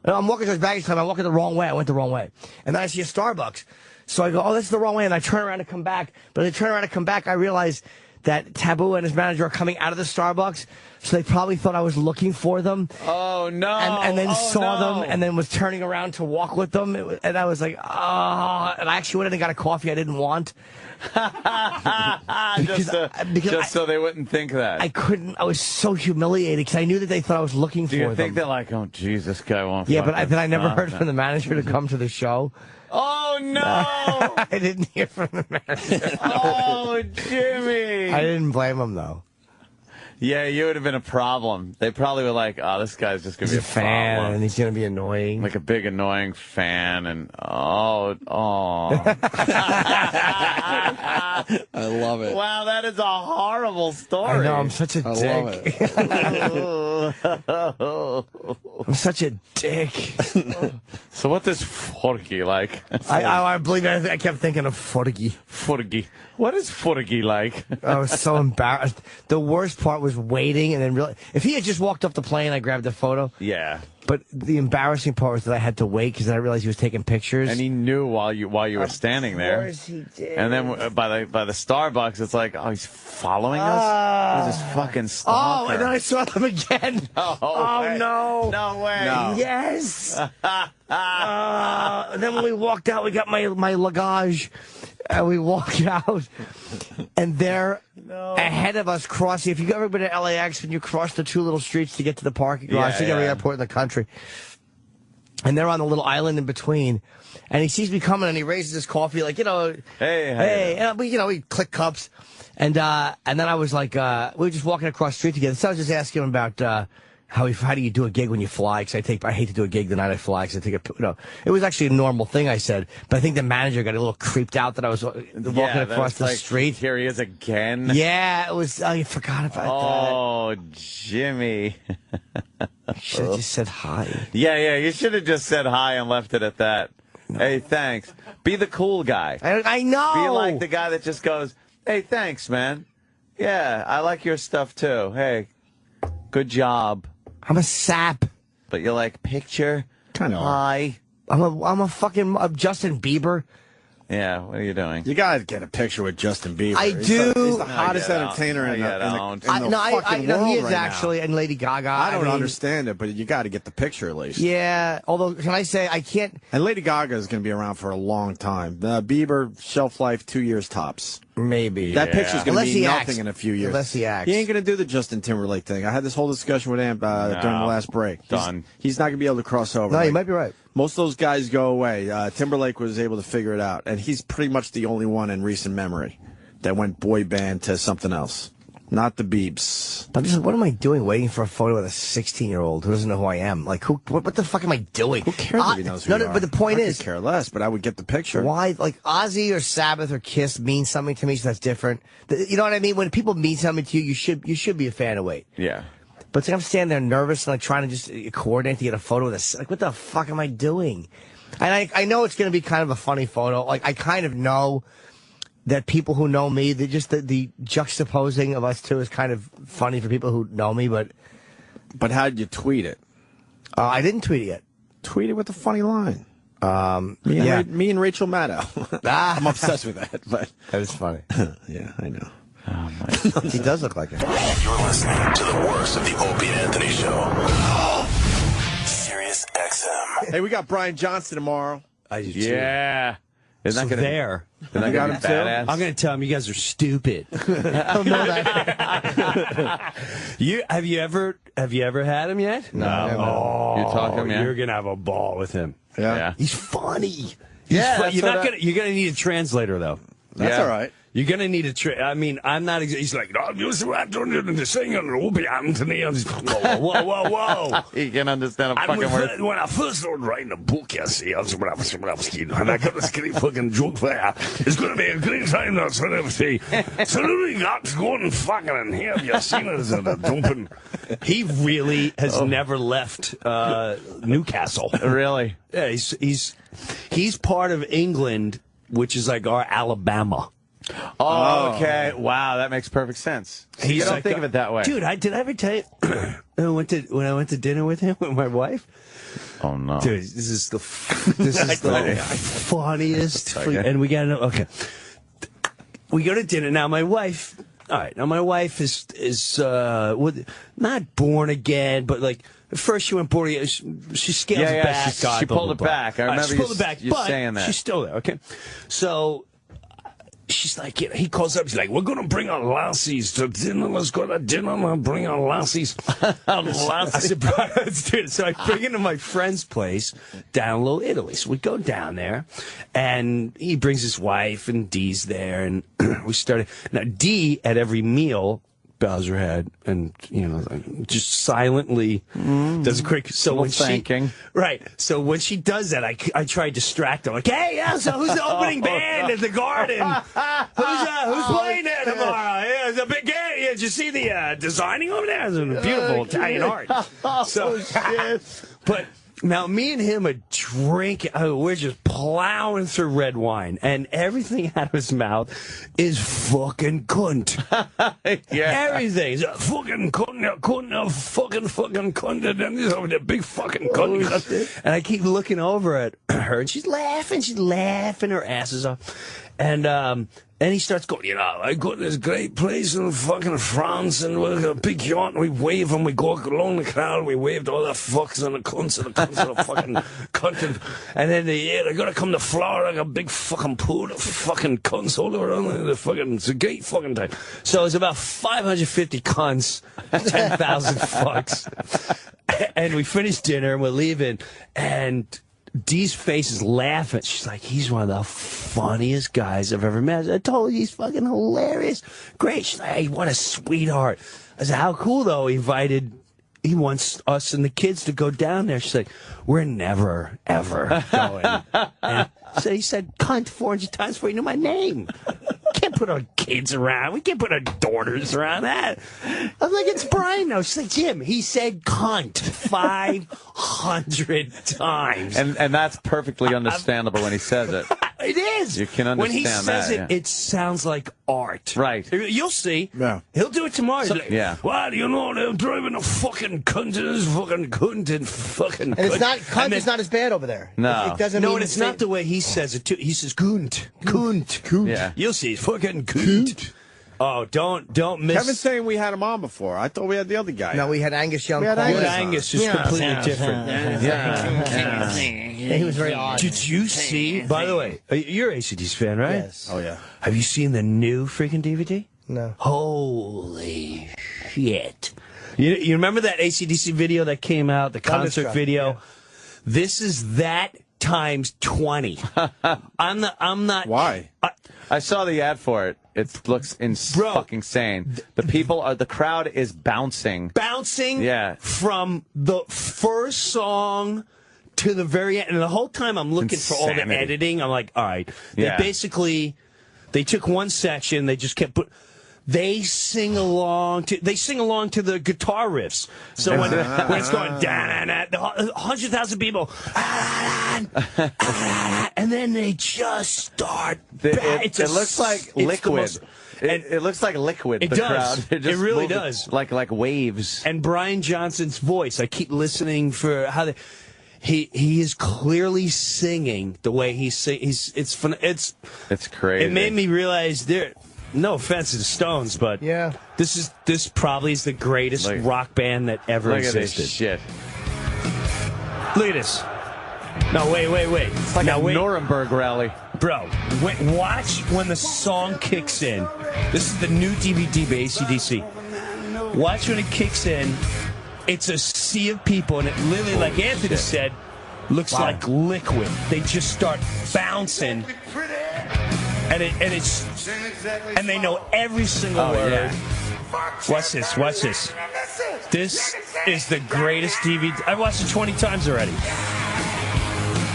I'm walking towards baggage claim. I'm walking the wrong way. I went the wrong way, and then I see a Starbucks. So I go, "Oh, this is the wrong way," and I turn around to come back. But as I turn around to come back, I realize that Taboo and his manager are coming out of the Starbucks, so they probably thought I was looking for them. Oh, no. And then saw them, and then was turning around to walk with them. And I was like, and I actually went in and got a coffee I didn't want. just so they wouldn't think that. I was so humiliated because I knew that they thought I was looking for them. Do you think they're like, "Oh, geez, this guy won't..." Yeah, but I never heard from the manager to come to the show. Oh, no! I didn't hear from the manager. Oh, Jimmy! I didn't blame him, though. Yeah, you would have been a problem. They probably were like, "Oh, this guy's just going to be a fan, problem. And he's going to be annoying." Like a big, annoying fan, and oh. I love it. Wow, that is a horrible story. I know, I'm such a dick. I'm such a dick. So what is Forgy like? I believe I kept thinking of Forgy. Forgy. What is Forgy like? I was so embarrassed. The worst part was waiting and then if he had just walked off the plane, I grabbed the photo. Yeah. But the embarrassing part was that I had to wait because I realized he was taking pictures. And he knew while you were standing there. Of course he did. And then by the Starbucks, it's like, oh, he's following us? He's this fucking stalker. Oh, and then I saw them again. Oh, no. No way. No. Yes. And then when we walked out, we got my luggage. And we walked out, and they're ahead of us crossing. If you've ever been to LAX, when you cross the two little streets to get to the parking garage, to every airport in the country, and they're on the little island in between, and he sees me coming, and he raises his coffee, like, hey, and we click cups, and then I was like, we were just walking across the street together, so I was just asking him about, how do you do a gig when you fly? Because I hate to do a gig the night I fly. Because it was actually a normal thing I said, but I think the manager got a little creeped out that I was walking across the street. Here he is again. Yeah, it was. I forgot about that. Oh, Jimmy. Should have just said hi. Yeah, you should have just said hi and left it at that. No. Hey, thanks. Be the cool guy. I know. Be like the guy that just goes, hey, thanks, man. Yeah, I like your stuff too. Hey, good job. I'm a sap. But you're like, picture? Kind of. Hi. I'm a fucking Justin Bieber. Yeah, what are you doing? You gotta get a picture with Justin Bieber. I do. He's the hottest entertainer in the fucking world he is right actually, now. and Lady Gaga. I don't understand it, but you got to get the picture at least. Yeah, although, can I say, I can't... And Lady Gaga is going to be around for a long time. Bieber, shelf life, 2 years tops. Maybe. That picture's going to be nothing acts. in a few years. Unless he acts. He ain't going to do the Justin Timberlake thing. I had this whole discussion with him during the last break. Done. He's not going to be able to cross over. No, you might be right. Most of those guys go away. Timberlake was able to figure it out, and he's pretty much the only one in recent memory that went boy band to something else. Not the Biebs. I'm just, what am I doing waiting for a photo with a 16-year-old who doesn't know who I am? Like, what the fuck am I doing? Who cares if he knows who you are? But the point is... I could care less, but I would get the picture. Why? Like, Ozzy or Sabbath or Kiss means something to me, so that's different. You know what I mean? When people mean something to you, you should be a fan of Wait. Yeah. But it's like I'm standing there nervous and like trying to just coordinate to get a photo with a... Like, what the fuck am I doing? And I know it's going to be kind of a funny photo. Like, I kind of know... that people who know me, the juxtaposing of us two is kind of funny for people who know me, but... But how did you tweet it? I didn't tweet it yet. Tweet it with a funny line. Me and Rachel Maddow. I'm obsessed with that, but... That is funny. Yeah, I know. Oh, my... He does look like it. You're listening to the worst of the Opie and Anthony Show. Sirius XM. Hey, we got Brian Johnson tomorrow. I do too. Yeah. Isn't that there. Isn't that got him badass? I'm going to tell him you guys are stupid. I don't know that. Have you ever had him yet? No. Oh, You talk him, yeah? You're going to have a ball with him. Yeah. He's funny. Yeah, You're going to need a translator though. That's all right. You're going to need a I mean, I'm not... He's like, oh, you sing Opie Anthony. Whoa. He can understand a fucking word. When I first started writing a book, you see, I was when I was kid, and I got this great fucking joke there. It's going to be a great time now, sort of say. So we got to go and fucking in here. Have you seen it as a dumping? He really has never left Newcastle. Really? Yeah, he's part of England, which is like our Alabama. Oh, okay. Wow, that makes perfect sense. You don't think of it that way. Dude, did I ever tell you when I went to dinner with him with my wife? Oh no. Dude, this is the funniest and we got to okay. We go to dinner now. My wife, all right. Now my wife is not born again, but like at first she went born again. She scales back. She pulled it back. I remember she pulled it back, you saying that. She's still there. Okay, so. She's like, he calls up. He's like, we're going to bring our lassies to dinner. Let's go to dinner and bring our lassies. I said, let's do it. So I bring him to my friend's place down Low Italy. So we go down there, and he brings his wife, and Dee's there, and we started. Now, Dee, at every meal, bows her head and, like, just silently does a quick... So when thanking. Right. So when she does that, I try to distract her. Like, hey, yeah, so who's the opening band at the Garden? Who's playing there tomorrow? Yeah, it's a big game. Yeah, did you see the designing over there? It's a beautiful Italian art. So shit. But Now, me and him are drinking. We're just plowing through red wine, and everything out of his mouth is fucking cunt. Yeah. Everything is fucking cunt, fucking cunt, and then he's over there, big fucking cunt. And I keep looking over at her, and she's laughing her asses off. And he starts going, I go to this great place in fucking France, and we've got a big yacht, and we wave, and we go along the canal, and we wave to all the fucks and the cunts and the cunts and the fucking cunt. And then I gotta come to Florida, I got a big fucking pool of fucking cunts all around the fucking, it's a great fucking time. So it's about 550 cunts, 10,000 fucks. And we finished dinner, and we're leaving, and Dee's face is laughing. She's like, he's one of the funniest guys I've ever met. I told you, he's fucking hilarious. Great. She's like, hey, what a sweetheart. I said, how cool, though. He wants us and the kids to go down there. She's like, we're never, ever going. And so he said, cunt 400 times before you knew my name. Can't put our kids around. We can't put our daughters around that. I was like, it's Brian, though. She's like, Jim, he said cunt 500 times. And that's perfectly understandable when he says it. It is. You can understand that. When he says it, yeah. it sounds like art. Right. You'll see. Yeah. He'll do it tomorrow. He's like, yeah. Well, they're driving a fucking cunt and this fucking cunt and fucking And it's not cunt. It's not as bad over there. No. It doesn't. No, mean and it's not the way he says it too. He says cunt, cunt. Yeah. You'll see, fucking cunt. Oh, don't miss. Kevin's saying we had him on before. I thought we had the other guy. No, we had Angus Young. We had call Angus us. Angus is completely different. Yeah, he was very odd. Did you see? By the way, you're an AC/DC fan, right? Yes. Oh, yeah. Have you seen the new freaking DVD? No. Holy shit! You remember that AC/DC video that came out, the concert Thunderstruck, video? yeah. This is that times 20. I'm not. Why? I saw the ad for it. It looks fucking insane. The crowd is bouncing. Bouncing from the first song to the very end. And the whole time I'm looking for all the editing. I'm like, all right. They took one section, they just kept they sing along to the guitar riffs. So when it's going down, 100,000 people, and then they just start. It looks like liquid. It looks like liquid. It the does. Crowd. It really does. Like waves. And Brian Johnson's voice. I keep listening for how they. He is clearly singing the way he sings. It's crazy. It made me realize no offense to the Stones, but yeah, this probably is the greatest rock band that ever existed. Look at this shit. Look at this. No, wait. It's like a Nuremberg rally. Bro, watch when the song kicks in. This is the new DVD by AC/DC. Watch when it kicks in. It's a sea of people, and it literally, like Anthony said, looks like liquid. They just start bouncing, and they know every single word. Yeah. Watch this. This is the greatest DVD. I've watched it 20 times already.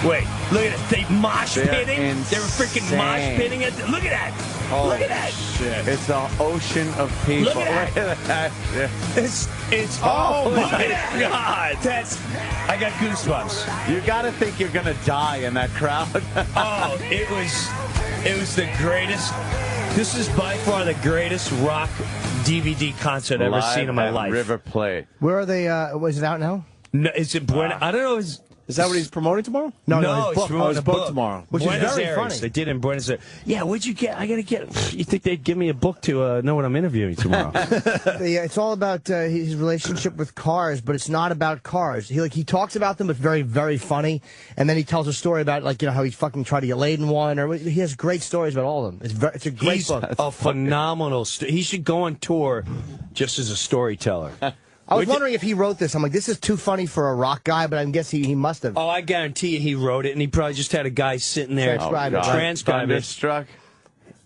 Wait, look at it. They mosh pitting. They were freaking mosh pitting it. Look at that. Look at that. Shit. It's an ocean of people. Look at that. Yeah. It's oh my God. I got goosebumps. You got to think you're going to die in that crowd. Oh, it was the greatest. This is by far the greatest rock DVD concert I've ever seen in my life. River Plate. Where are they? Was it out now? No, is it Buenos? I don't know. Is that what he's promoting tomorrow? No, he's promoting his book tomorrow. Which Buenos is very Aires. funny. They did in Buenos Aires. Yeah, what'd you get? I gotta get. You think they'd give me a book to know what I'm interviewing tomorrow? It's all about his relationship with cars, but it's not about cars. He talks about them, but very, very funny. And then he tells a story about how he fucking tried to get laid in one. Or he has great stories about all of them. It's a great book. A phenomenal. He should go on tour just as a storyteller. I was wondering if he wrote this. I'm like, this is too funny for a rock guy, but I guess he must have. Oh, I guarantee you he wrote it, and he probably just had a guy sitting there transcribe it.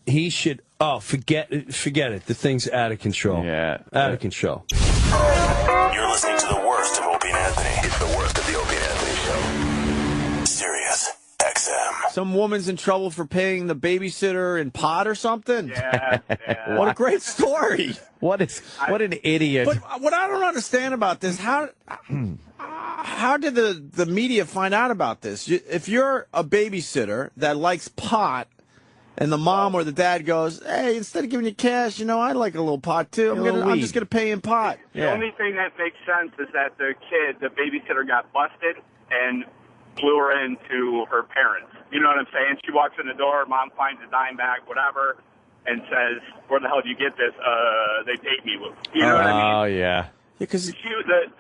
He should. Oh, forget it. The thing's out of control. Yeah, out of control. You're listening to the worst of Opie and Anthony. It's the worst of the Opie and Anthony Show. Sirius XM. Some woman's in trouble for paying the babysitter in pot or something. Yeah. What a great story. What an idiot. But what I don't understand about this, how did the media find out about this? If you're a babysitter that likes pot, and the mom or the dad goes, hey, instead of giving you cash, I'd like a little pot too. I'm just gonna pay in pot. The only thing that makes sense is that the babysitter got busted and blew her into her parents. You know what I'm saying? She walks in the door, mom finds a dime bag, whatever, and says, where the hell did you get this? They paid me. You know what I mean? Oh, yeah. Because the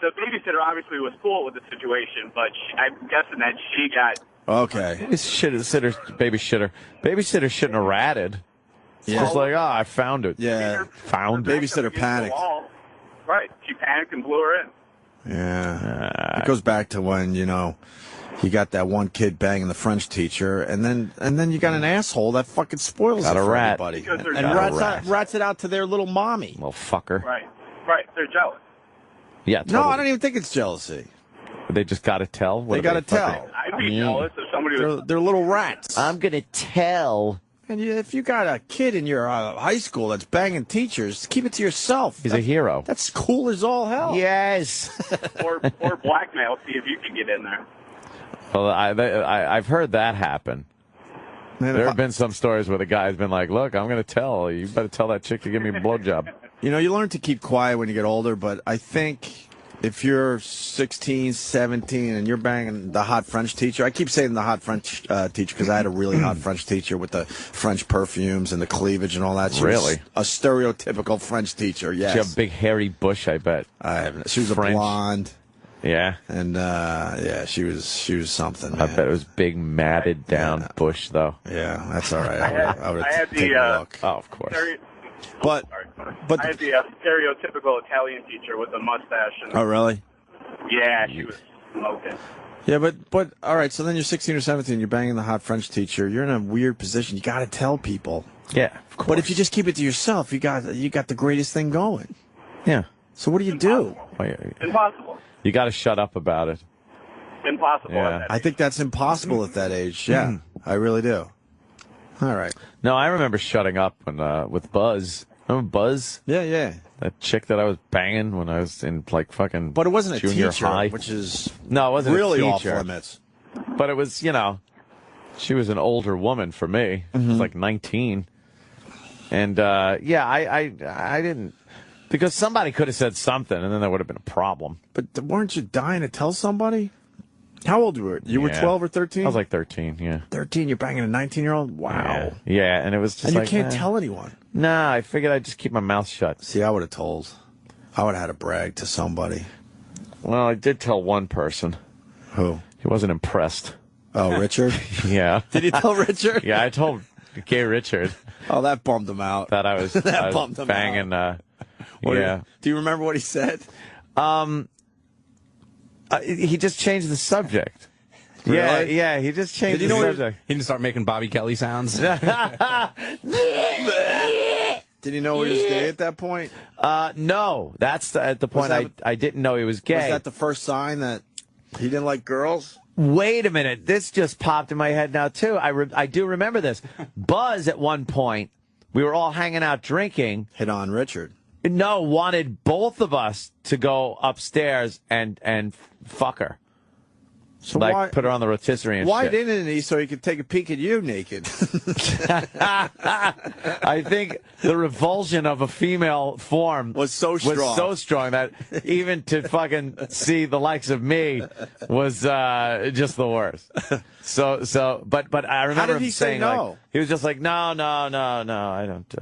babysitter obviously was cool with the situation, but I'm guessing that she got... Okay. Babysitter shouldn't have ratted. Yeah. It's like, I found it. Yeah. Found it. Babysitter panicked. Right. She panicked and blew her in. Yeah. It goes back to when, you got that one kid banging the French teacher, and then you got an asshole that fucking spoils it for everybody. And rats it out to their little mommy. Little fucker. Right. They're jealous. Yeah, totally. No, I don't even think it's jealousy. They just got to tell. They got to tell. I'd be jealous if somebody was... They're little rats. I'm going to tell. And if you got a kid in your high school that's banging teachers, keep it to yourself. He's a hero. That's cool as all hell. Yes. or blackmail, see if you can get in there. Well, I've heard that happen. Man, there have been some stories where the guy's been like, look, I'm going to tell. You better tell that chick to give me a blowjob. You learn to keep quiet when you get older, but I think... If you're 16, 17, and you're banging the hot French teacher, I keep saying the hot French teacher because I had a really hot French teacher with the French perfumes and the cleavage and all that. She was a stereotypical French teacher, yes. She had a big hairy bush, I bet. She was French. A blonde. Yeah. And, she was something, man. I bet it was big, matted down bush, though. Yeah, that's all right. I would have taken a look. Oh, of course. But I had the stereotypical Italian teacher with a mustache. Oh, really? Yeah, she was smoking. Yeah, but all right. So then you're 16 or 17. You're banging the hot French teacher. You're in a weird position. You got to tell people. Yeah, of course. But if you just keep it to yourself, you got the greatest thing going. Yeah. So what do you do? Impossible. You got to shut up about it. Impossible. Yeah. I think that's impossible at that age. Yeah, I really do. All right. No, I remember shutting up when with Buzz. Remember Buzz? Yeah. That chick that I was banging when I was in like But it wasn't a junior teacher, high. which is no, it wasn't really a off teacher. limits. But it was, she was an older woman for me. She was like 19, and I didn't, because somebody could have said something, and then there would have been a problem. But weren't you dying to tell somebody? How old were you? You were 12 or 13? I was like 13, yeah. 13, you're banging a 19-year-old? Wow. Yeah, and it was just and you can't tell anyone. Nah, I figured I'd just keep my mouth shut. See, I would have told. I would have had to brag to somebody. Well, I did tell one person. Who? He wasn't impressed. Oh, Richard? Yeah. Did you tell Richard? Yeah, I told gay Richard. Oh, that bummed him out. That I was, bummed him banging. Out. Yeah. Do you remember what he said? He just changed the subject. Really? Yeah, he just changed the subject. He didn't start making Bobby Kelly sounds. Did he know he was gay at that point? No, that's at the point I didn't know he was gay. Was that the first sign that he didn't like girls? Wait a minute, this just popped in my head now too. I do remember this. Buzz at one point, we were all hanging out drinking. Hit on Richard. No, wanted both of us to go upstairs and fuck her. So like, put her on the rotisserie and why shit. didn't he, so he could take a peek at you naked? I think the revulsion of a female form was so strong that even to fucking see the likes of me was just the worst. But I remember How did him he say saying, no? like, he was just like, no, I don't.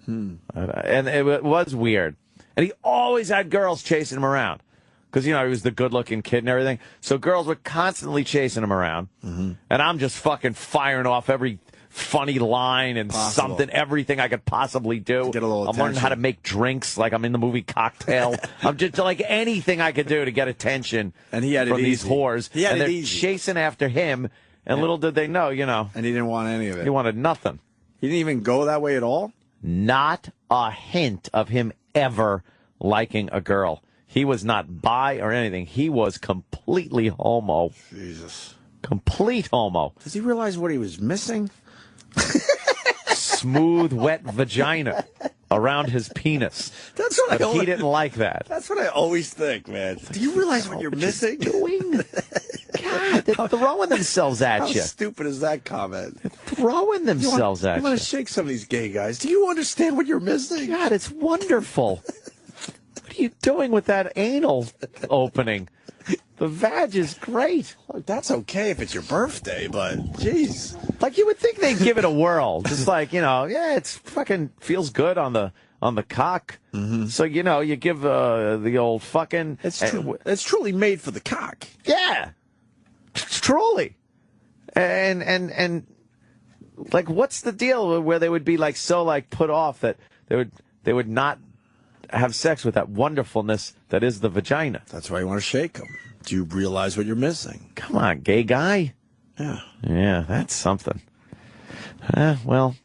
And it was weird. And he always had girls chasing him around. Because, he was the good-looking kid and everything. So girls were constantly chasing him around. Mm-hmm. And I'm just fucking firing off every funny line and everything I could possibly do. Get a little I'm learning how to make drinks like I'm in the movie Cocktail. I'm just like anything I could do to get attention and he had from these easy. whores. He had and it they're easy. chasing after him. And little did they know, And he didn't want any of it. He wanted nothing. He didn't even go that way at all? Not a hint of him ever liking a girl. He was not bi or anything. He was completely homo. Jesus. Complete homo. Does he realize what he was missing? Smooth, wet vagina around his penis. That's what But he didn't like that. That's what I always think, man. Do you realize what you're missing? Doing? God, they're throwing themselves at How you. stupid is that comment? Throwing themselves at you. Want to shake some of these gay guys. Do you understand what you're missing? God, it's wonderful. What are you doing with that anal opening? The vag is great. Look, that's okay if it's your birthday, but jeez. Like you would think they'd give it a whirl. Just like, yeah, it's fucking feels good on the cock. Mm-hmm. So, you give the old fucking... It's truly made for the cock. Yeah. Truly. And like, what's the deal where they would be like so like put off that they would not have sex with that wonderfulness that is the vagina? That's why you want to shake them. Do you realize what you're missing? Come on, gay guy. Yeah. Yeah, that's something. Well,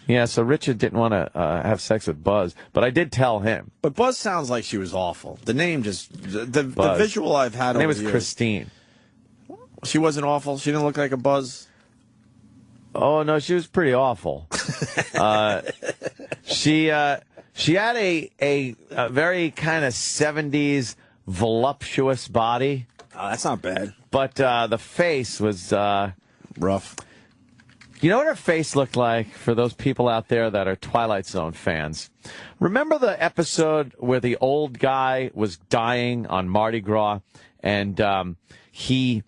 yeah, so Richard didn't want to have sex with Buzz, but I did tell him. But Buzz sounds like she was awful. The name just... The visual I've had Her name over was the years, Christine. She wasn't awful? She didn't look like a Buzz? Oh, no, she was pretty awful. She had a very kind of 70s voluptuous body. Oh, that's not bad. But the face was... rough. You know what her face looked like for those people out there that are Twilight Zone fans? Remember the episode where the old guy was dying on Mardi Gras and he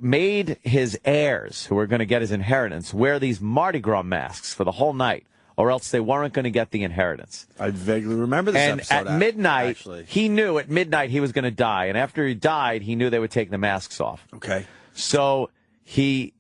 made his heirs, who were going to get his inheritance, wear these Mardi Gras masks for the whole night, or else they weren't going to get the inheritance. I vaguely remember this episode. And at midnight, he knew at midnight he was going to die. And after he died, he knew they would take the masks off. Okay. So he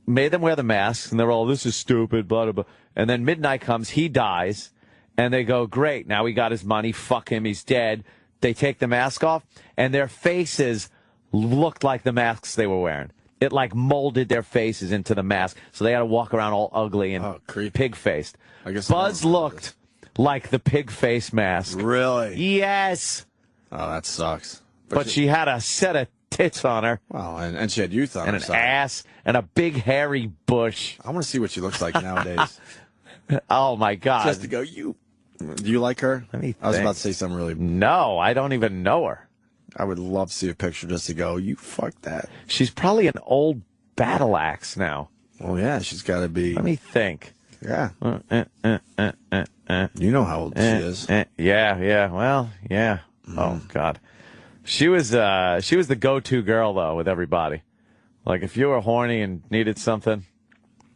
made them wear the masks, and they were all, this is stupid, blah, blah, blah. And then midnight comes, he dies, and they go, great, now he got his money, fuck him, he's dead. They take the mask off, and their faces looked like the masks they were wearing. It like molded their faces into the mask, so they had to walk around all ugly and pig-faced. I guess Buzz looked like the pig-face mask. Really? Yes. Oh, that sucks. But she had a set of tits on her. Wow, and she had youth on her and an ass and a big hairy bush. I want to see what she looks like nowadays. Oh my God! Just to go, do you like her? Let me think. I was about to say something really. No, I don't even know her. I would love to see a picture just to go, you fuck that. She's probably an old battle axe now. Well, yeah, she's got to be. Let me think. Yeah. You know how old she is. Yeah. Well, yeah. Oh God. She was the go-to girl though with everybody. Like if you were horny and needed something,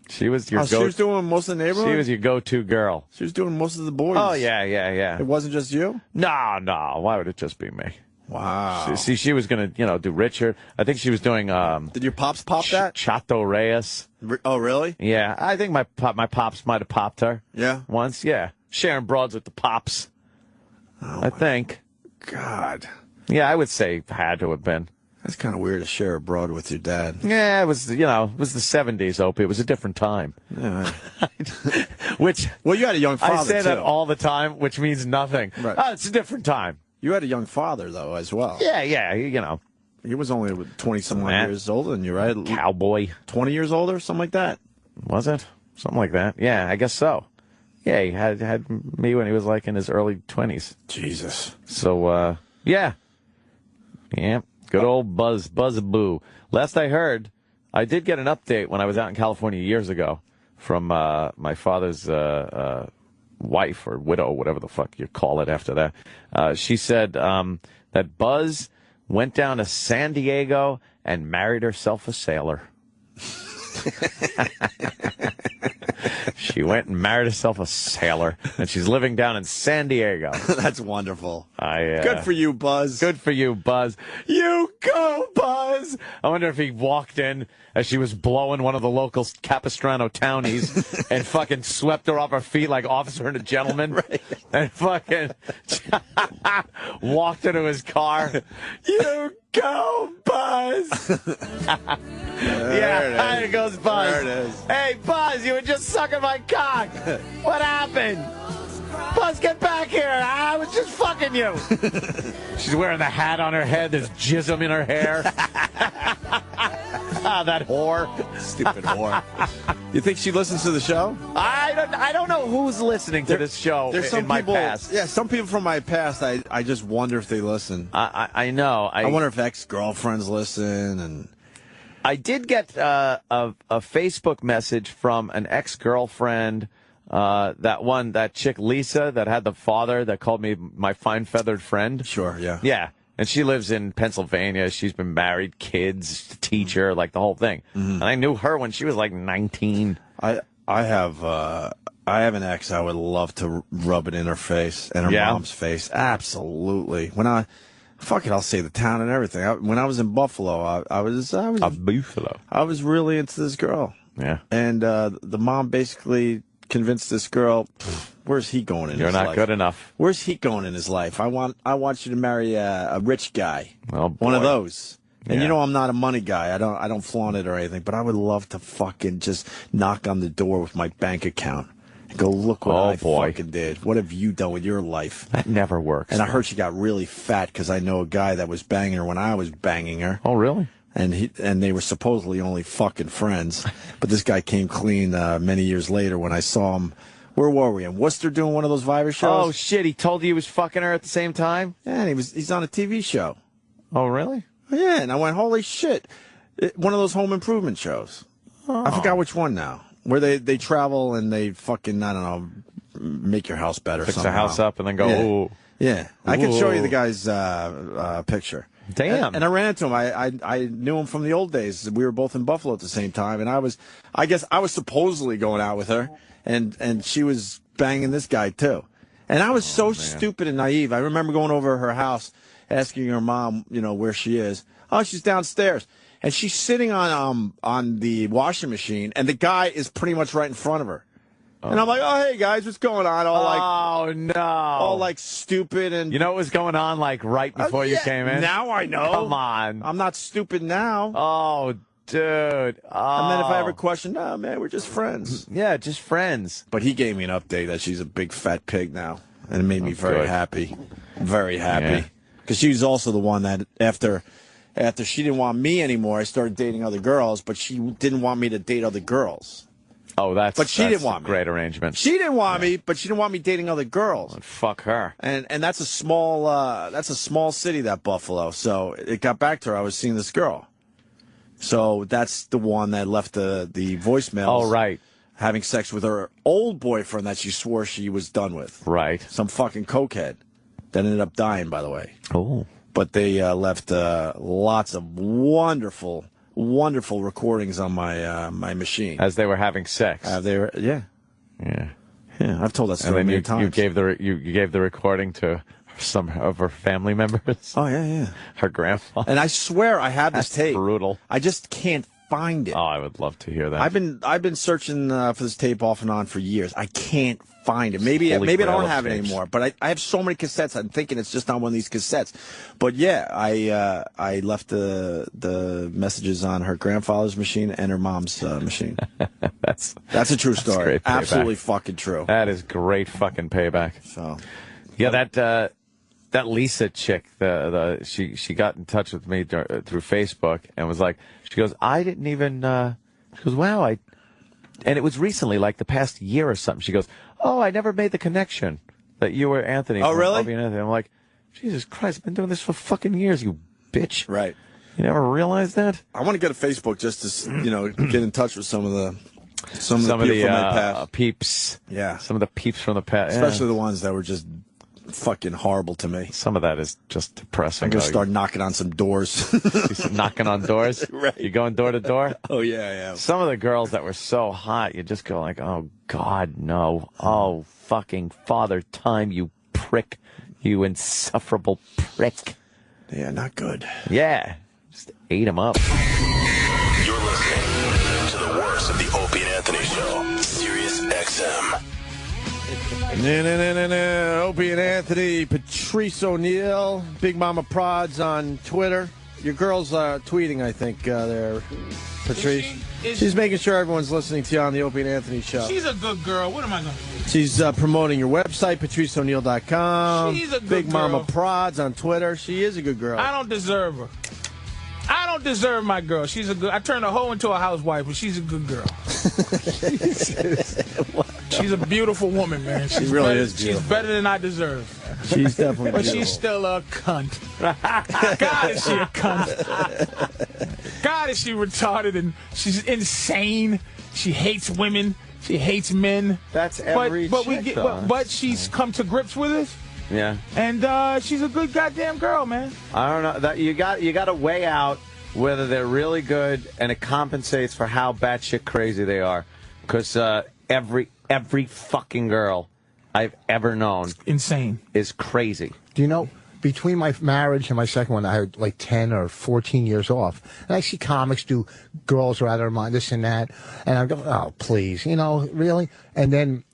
she was your She was doing most of the neighborhood? She was your go-to girl. She was doing most of the boys. Oh yeah. It wasn't just you? No. Why would it just be me? Wow. She was gonna, do Richard. I think she was doing. Did your pops pop that? Chato Reyes. Oh really? Yeah, I think my pops might have popped her. Yeah. Once, yeah. Sharing broads with the pops. Oh, I think. God. Yeah, I would say had to have been. That's kind of weird to share a broad with your dad. Yeah, it was the 70s, Opie. It was a different time. Yeah. Which, well, you had a young father, I say that too. all the time, which means nothing. Right. Oh, it's a different time. You had a young father, though, as well. Yeah, He was only 20-some-odd years older than you, right? Cowboy. 20 years older, something like that. Was it? Something like that. Yeah, I guess so. Yeah, he had me when he was like in his early 20s. Jesus. So, yeah. Yeah. Good old Buzzaboo. Last I heard, I did get an update when I was out in California years ago from my father's wife or widow, whatever the fuck you call it after that. She said that Buzz went down to San Diego and married herself a sailor. She went and married herself a sailor, and she's living down in San Diego. That's wonderful. Good for you, Buzz. Good for you, Buzz. You go, Buzz. I wonder if he walked in as she was blowing one of the local Capistrano townies and fucking swept her off her feet like Officer and a Gentleman. Right. And fucking walked into his car. You go, Buzz. There goes Buzz. There it is. Hey, Buzz, you were just sucking my cock. What happened? Buzz, get back here. I was just fucking you. She's wearing the hat on her head. There's jism in her hair. That whore. Stupid whore. You think she listens to the show? I don't know who's listening to this show There's some in my people, past. Yeah, some people from my past, I just wonder if they listen. I know. I wonder if ex-girlfriends listen. And I did get a Facebook message from an ex-girlfriend, that chick Lisa that had the father that called me my fine-feathered friend. Sure, yeah. Yeah. And she lives in Pennsylvania. She's been married, kids, teacher, like the whole thing. Mm-hmm. And I knew her when she was like 19. I have an ex I would love to rub it in her face and her mom's face. Absolutely. I'll say the town and everything. When I was in Buffalo, I was really into this girl. Yeah. And the mom basically convinced this girl, where's he going in his life? You're not good enough. Where's he going in his life? I want you to marry a rich guy. Oh, boy. One of those. And you know I'm not a money guy. I don't flaunt it or anything, but I would love to fucking just knock on the door with my bank account and go, look what I fucking did. What have you done with your life? That never works. And I heard she got really fat because I know a guy that was banging her when I was banging her. Oh, really? And they were supposedly only fucking friends. But this guy came clean many years later when I saw him. Where were we? In Worcester doing one of those Viber shows? Oh, shit. He told you he was fucking her at the same time? Yeah, and he's on a TV show. Oh, really? Yeah, and I went, holy shit. One of those home improvement shows. Oh. I forgot which one now. Where they travel and they fucking, I don't know, make your house better. Fix somehow. the house up and then go, ooh. Yeah. I can show you the guy's picture. Damn. And I ran into him. I knew him from the old days. We were both in Buffalo at the same time. And I guess I was supposedly going out with her. And she was banging this guy, too. And I was so stupid and naive. I remember going over to her house, asking her mom, where she is. Oh, she's downstairs. And she's sitting on the washing machine, and the guy is pretty much right in front of her. And I'm like, oh, hey, guys, what's going on? All like stupid. And you know what was going on like right before you came in? Now I know. Come on. I'm not stupid now. Oh, dude. Oh. And then if I ever question, no, man, we're just friends. Yeah, just friends. But he gave me an update that she's a big fat pig now. And it made me very happy. Very happy. Because she was also the one that after she didn't want me anymore, I started dating other girls, but she didn't want me to date other girls. Oh, but she didn't want me. Great arrangement. She didn't want me, but she didn't want me dating other girls. Well, fuck her. And that's a small city, that Buffalo. So it got back to her. I was seeing this girl. So that's the one that left the voicemails. Oh, right. Having sex with her old boyfriend that she swore she was done with. Right. Some fucking cokehead that ended up dying, by the way. Oh. But they left lots of wonderful recordings on my machine as they were having sex. Yeah. I've told that story many times. You gave the recording to some of her family members. Oh yeah. Her grandpa. And I swear I have this tape. Brutal. I just can't find it. Oh, I would love to hear that. I've been searching for this tape off and on for years. I can't find it. Maybe I don't have it anymore. But I have so many cassettes. I'm thinking it's just on one of these cassettes. But yeah, I left the messages on her grandfather's machine and her mom's machine. That's a true story. Absolutely fucking true. That is great fucking payback. So yeah, that Lisa chick, she got in touch with me through Facebook and was like, she goes, I didn't even, she goes, wow, and it was recently, like the past year or something. She goes, oh, I never made the connection that you were Anthony. Oh, really? Opie and Anthony. I'm like, Jesus Christ, I've been doing this for fucking years, you bitch. Right. You never realized that? I want to get a Facebook just to, get in touch with some of the people from my past. Peeps. Yeah. Some of the peeps from the past. Especially the ones that were just fucking horrible to me. Some of that is just depressing. I'm going to start knocking on some doors. Knocking on doors? Right. You going door to door? Oh, yeah. Some of the girls that were so hot, you just go like, oh, God, no. Oh, fucking father time, you prick. You insufferable prick. Yeah, not good. Yeah. Just ate him up. You're listening to the worst of the Opie and Anthony Show. Sirius XM. Opie and Anthony, Patrice O'Neill, Big Mama Prods on Twitter. Your girls are tweeting, I think, there. Patrice. She's making sure everyone's listening to you on the Opie and Anthony show. She's a good girl. What am I going to do? She's promoting your website, PatriceO'Neal.com. She's a good Big girl. Mama Prods on Twitter. She is a good girl. I don't deserve her. I don't deserve my girl. She's a good. I turned a hoe into a housewife, but she's a good girl. She's a beautiful woman, man. She really better, is beautiful. She's better than I deserve. She's definitely But beautiful. she's still a cunt. God, is she a cunt. God, is she retarded and she's insane. She hates women. She hates men. That's every chick, though. but she's come to grips with it. Yeah. And she's a good goddamn girl, man. I don't know. That you got to weigh out whether they're really good and it compensates for how batshit crazy they are. Because every fucking girl I've ever known insane is crazy. Do you know, between my marriage and my second one, I had like 10 or 14 years off. And I see comics do girls are out of their mind, this and that. And I go, oh, please, you know, really? And then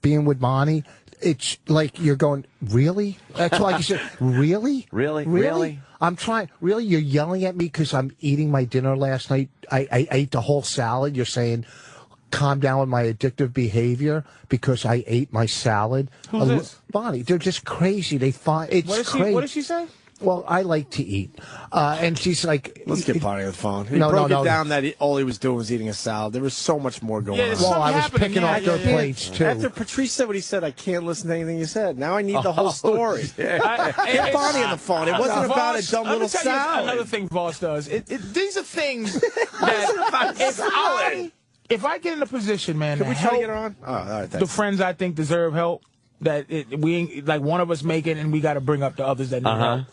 being with Bonnie, it's like you're going, really? That's like you said, really? Really? I'm trying, really? You're yelling at me because I'm eating my dinner last night? I ate the whole salad. You're saying, calm down with my addictive behavior because I ate my salad. Who's this? Bonnie. They're just crazy. They find it's crazy. What did she say? Well, I like to eat, and she's like, let's get Bonnie on the phone. He No, broke no, it no. down that all he was doing was eating a salad. There was so much more going on. well, I was picking off their plates too. After Patrice said what he said, I can't listen to anything you said. Now I need the whole story. Get Bonnie on the phone. It wasn't about a dumb little salad. Another thing Voss does. These are things that if I get in a position, man, Can we to try to help get her on? Oh, all right, the friends I think deserve help, that we ain't, like one of us make it and we got to bring up the others that need help.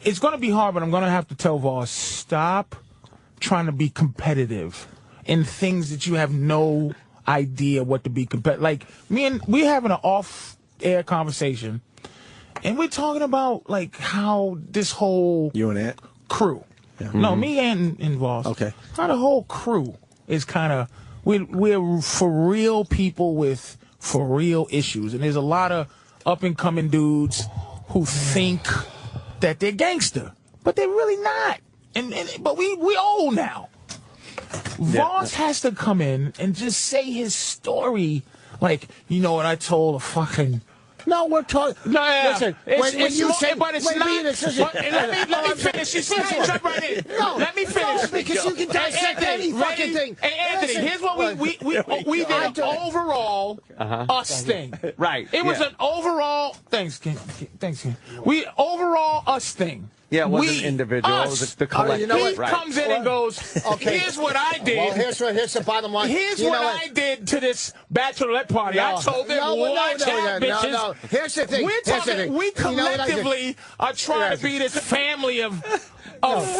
It's going to be hard, but I'm going to have to tell Voss, stop trying to be competitive in things that you have no idea what to be competitive. Like we having an off-air conversation, and we're talking about like how this whole crew. Yeah. No, me and Voss. Okay. How the whole crew is kind of we're for real people with for real issues, and there's a lot of up and coming dudes who think that they're gangster, but they're really not. But we old now. Voss has to come in and just say his story, like, you know what I told a fucking. No, we're talking. No, yeah. Listen, when you say, but it's not. Let me finish. You see, jump right in. No, let me finish. No, because you can dissect any fucking thing. Hey, Anthony, here's what we did an overall us thing. Right. It was an overall. Thanks, Ken. We overall us thing. Yeah, it wasn't individual. It was the collective. You know he comes in and goes, here's what I did. Well, here's the bottom line. Here's what I did to this bachelorette party. I told them, watch out, bitches. No. Here's the thing. We're talking, we collectively are trying to be this family of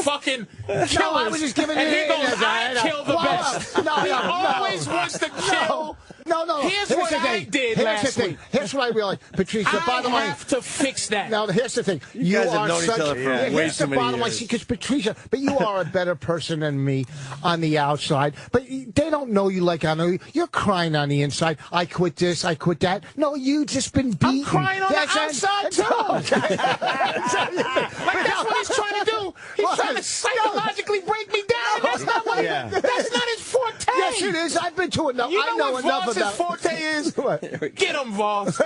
fucking killers. No, I was just giving and you he goes, I kill the best. He always wants to kill. No. Here's what I did last week. Here's what I realized, Patrice. The bottom line. I have to fix that. Now, here's the thing. You guys have known each other for way here's too the many bottom line. years. Because Patricia, but you are a better person than me on the outside. But they don't know you like I know you. You're crying on the inside. I quit this. I quit that. No, you just been beaten. I'm crying on the outside too. Like that's what he's trying to do. He's trying to psychologically break me down. That's not what. That's not his forte. Yes, it is. I've been to enough. You I know know what enough Voss's about forte is? Get him, Voss.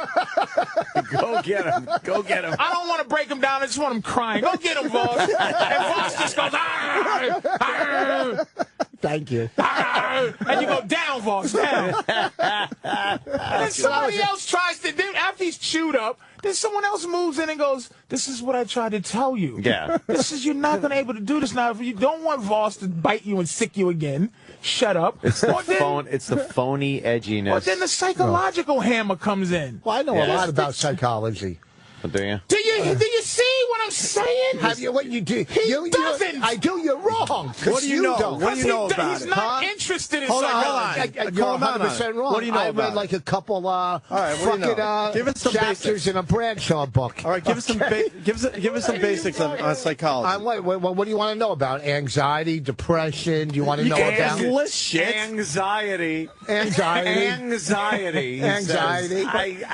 Go get him. Go get him. I don't want to break him down. I just want him crying. Go get him, Voss. And Voss just goes, "Arr, arr." Thank you. And you go down, Voss, down. And then somebody else tries to do, after he's chewed up, then someone else moves in and goes, this is what I tried to tell you. Yeah. You're not going to be able to do this now. If you don't want Voss to bite you and sick you again, shut up. It's the phony edginess. But then the psychological hammer comes in. Well, I know a lot about psychology. Do you? Do you see what I'm saying? Have you? What you do? He doesn't. I do. You're wrong. What do you know? Don't. What do you know about He's it? not interested in Hold on, psychology. You're 100% wrong. What do you know I about read like a couple right, what do you know? fucking Give us some chapters basics. in a Bradshaw book. All right, give us some basics on psychology. What do you want to know about? Anxiety, depression? Do you want to know about list shit? Anxiety. Anxiety. Anxiety. Anxiety.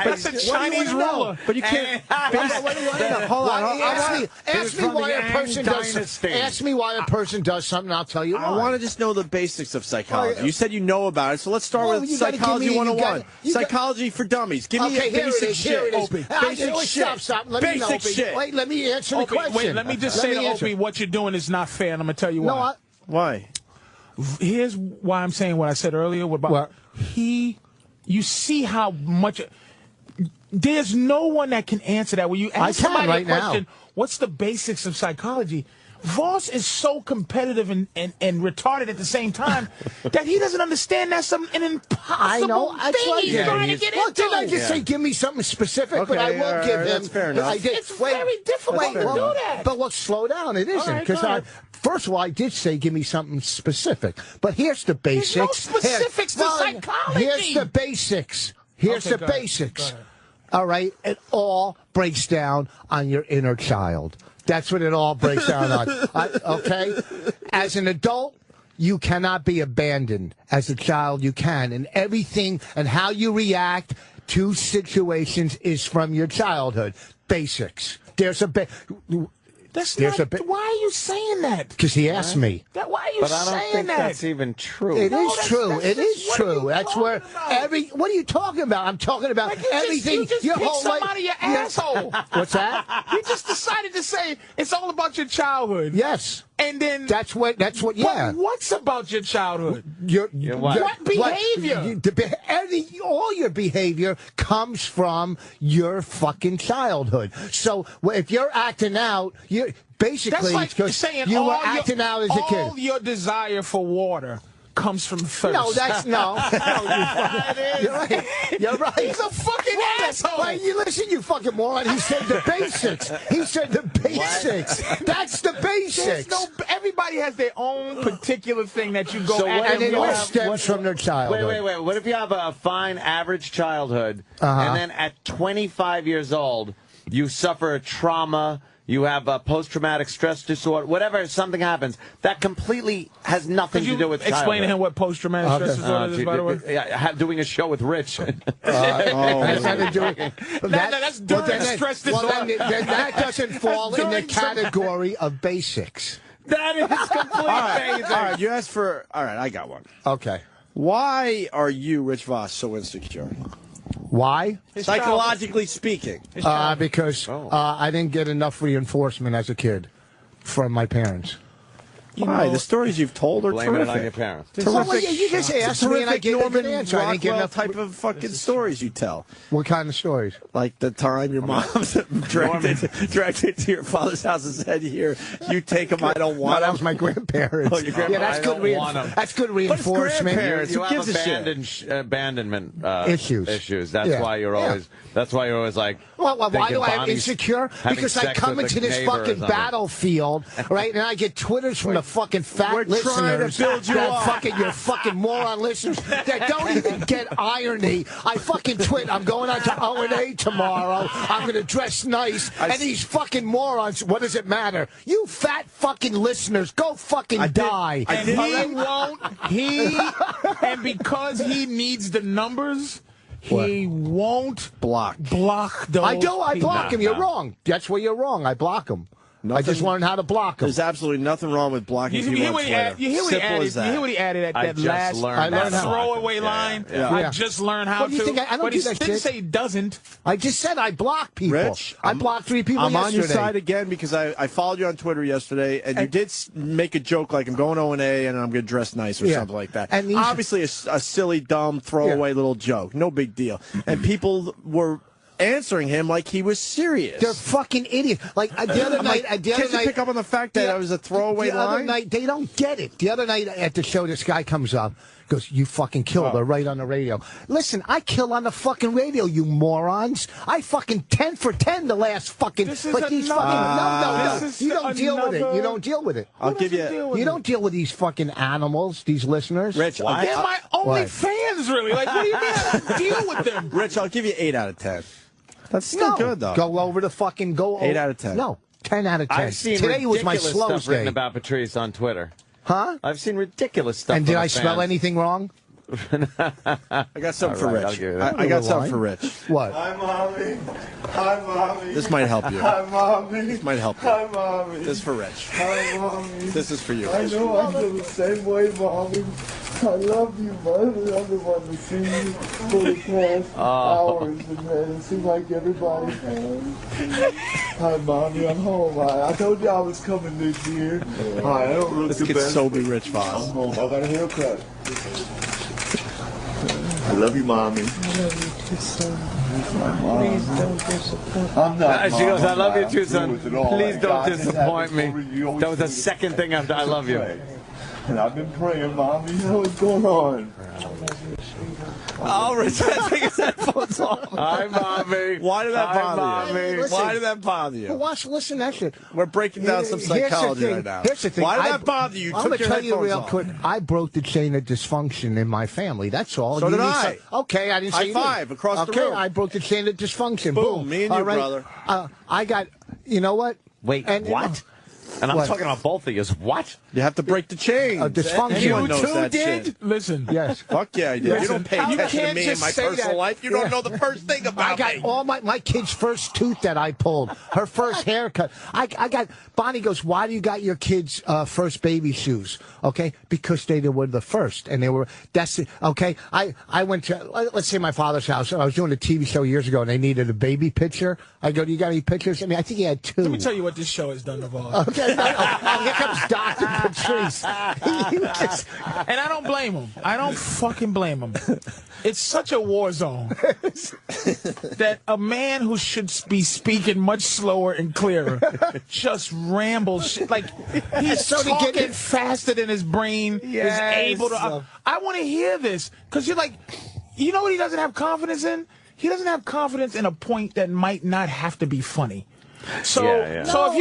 That's a Chinese ruler. But you can't. Hold on. Ask me why a person does. Ask me why a person does something. I'll tell you why. I want to just know the basics of psychology. You said you know about it, so let's start with Psychology 101. Psychology for Dummies. Give me a basic shit. Basic shit. Stop. Let basic me shit. Wait, let me answer the question. Wait, let me just say to Opie, what you're doing is not fair, and I'm going to tell you why. No, Why? Here's why I'm saying what I said earlier. You see how much. There's no one that can answer that. When you ask somebody a question, what's the basics of psychology? Voss is so competitive and retarded at the same time that he doesn't understand that's an impossible thing he's trying to get into. Didn't I just say give me something specific? Okay, but I will give him. That's fair enough. It's very difficult to do that. But look, slow down. It isn't. Because first of all, I did say give me something specific. But here's the basics. There's no specifics to psychology. Here's the basics. Here's the basics. All right? It all breaks down on your inner child. That's what it all breaks down on. Okay? As an adult, you cannot be abandoned. As a child, you can. And everything and how you react to situations is from your childhood. Basics. There's a why are you saying that? Because he asked me. Why are you but I don't saying think that? that's even true. It is true. It is true. That's where what are you talking about? I'm talking about everything. You just your picked whole somebody your asshole. What's that? You just decided to say it's all about your childhood. Yes. And then that's what. Yeah. But what's about your childhood? What behavior? All your behavior comes from your fucking childhood. So if you're acting out, you basically that's like saying you were acting out as a kid. All your desire for water comes from thirst. No, that's no. You're right. He's a fucking asshole. Wait, you listen, you fucking moron. He said the basics. He said the basics. That's the basics. Everybody has their own particular thing that you go at. And it all stems from their childhood. Wait. What if you have a fine, average childhood, and then at 25 years old, you suffer a trauma, you have a post-traumatic stress disorder, whatever, something happens, that completely has nothing to do with childhood. Explain to him what post-traumatic stress disorder is, by the way? Yeah, doing a show with Rich. That's nothing to do with that's during stress disorder. Then that doesn't fall in the category of basics. That is completely All right, you asked for... All right, I got one. Okay. Why are you, Rich Voss, so insecure? Why? Psychologically speaking. Because I didn't get enough reinforcement as a kid from my parents. Why? The stories you've told are Blame terrific. it on your parents. You just asked me and I gave an answer. I didn't get enough type of fucking stories you tell. What kind of stories? Like the time your mom dragged it to your father's house and said, "Here, you take him. I don't want him." That was my grandparents. Oh, your grandparents. Yeah, that's good reinforcement. You have abandonment issues. That's why you're always. That's why you're always like. Well, why do I have insecure? Because I come into this fucking battlefield, right, and I get Twitters from the fucking fat listeners. Trying to build you up. Your fucking moron listeners that don't even get irony. I fucking tweet, I'm going on to O&A tomorrow. I'm going to dress nice. And these fucking morons, what does it matter? You fat fucking listeners, go fucking die. And and because he needs the numbers, he won't block those. I block him. You're wrong. That's where you're wrong. I block him. I just learned how to block them. There's absolutely nothing wrong with blocking people on Twitter. You hear what he added at that last throwaway line? I just learned how to. But he didn't say he doesn't. I just said I block people. Rich, I blocked 3 people yesterday. I'm on your yesterday. side again because I followed you on Twitter yesterday, and you did make a joke like I'm going O&A and I'm going to dress nice or something like that. And obviously a silly, dumb, throwaway little joke. No big deal. And people were answering him like he was serious. They're fucking idiots. Like the other night, can't you pick up on the fact that it was a throwaway line? The other night, they don't get it. The other night at the show, this guy comes up, goes, "You fucking killed her right on the radio." Listen, I kill on the fucking radio, you morons. I fucking 10 for 10 the last fucking. This is like these fucking. No. You don't deal with it. You don't deal with it. I'll give you. You don't deal with these fucking animals, these listeners. Rich, they're my only fans, really. Like, what do you mean I don't deal with them? Rich, I'll give you 8 out of 10. That's still good, though. Go over the fucking 8 out of 10. No, 10 out of 10. I've seen Today was my ridiculous slow stuff day. written about Patrice on Twitter. Huh? I've seen ridiculous stuff. And did from I spell fans. anything wrong? I got something for All right, I'll Rich. give you that. I got something for Rich. What? Hi, Mommy. Hi, Mommy. This might help you. Hi, Mommy. This might help you. Hi, Mommy. This is for Rich. Hi, Mommy. This is for you. I know I feel the same way, Mommy. I love you, Mother. I've been wanting to see you for the past hours, and man, it seems like everybody has. Hi, Mommy. I'm home. I told you I was coming this year. Hi, I don't look This the kid's best. so be Rich Voss. I'm home. I got a haircut. I love you, Mommy. I love you too, son. Please don't disappoint. I'm not. She goes, I love you Mom. too, I'm son. through with it all. Please don't God just disappoint me. happened for you. Always That was the do it. second thing after I love you. And I've been praying, Mommy. What's going on? Oh, Rich, I think his headphones off. Hi, Mommy. Why did that Hi, bother Mommy. you? Why did that bother you? Well, listen, that shit. We're breaking down some psychology right now. Here's the thing. Why did that bother you? I'm Took going to your tell you headphones real off. quick. I broke the chain of dysfunction in my family. That's all. So You did need I. Okay, I didn't say High you did. five across the Okay, room. I broke the chain of dysfunction. Boom, me and you, All right. brother. I got, you know what? Wait, what? And I'm What? talking about both of you. What? You have to break the chain. Dysfunction. Anyone You knows two that did? shit. Listen. Yes. Fuck yeah, I did. Listen, You don't pay you attention to can't me in just my say personal that. life. You don't know the first thing about I got me. all my kid's first tooth that I pulled. Her first haircut. I got. Bonnie goes, why do you got your kids' first baby shoes? Okay, because they were the first, and they were. That's it. Okay. I went to let's say my father's house. I was doing a TV show years ago, and they needed a baby picture. I go, do you got any pictures? I mean, I think he had two. Let me tell you what this show has done to Voss. Okay. Here comes Dr. Patrice. And I don't blame him. I don't fucking blame him. It's such a war zone that a man who should be speaking much slower and clearer just rambles shit. Like, he's talking faster than his brain is able to. I want to hear this because you're like, you know what he doesn't have confidence in? He doesn't have confidence in a point that might not have to be funny. So, so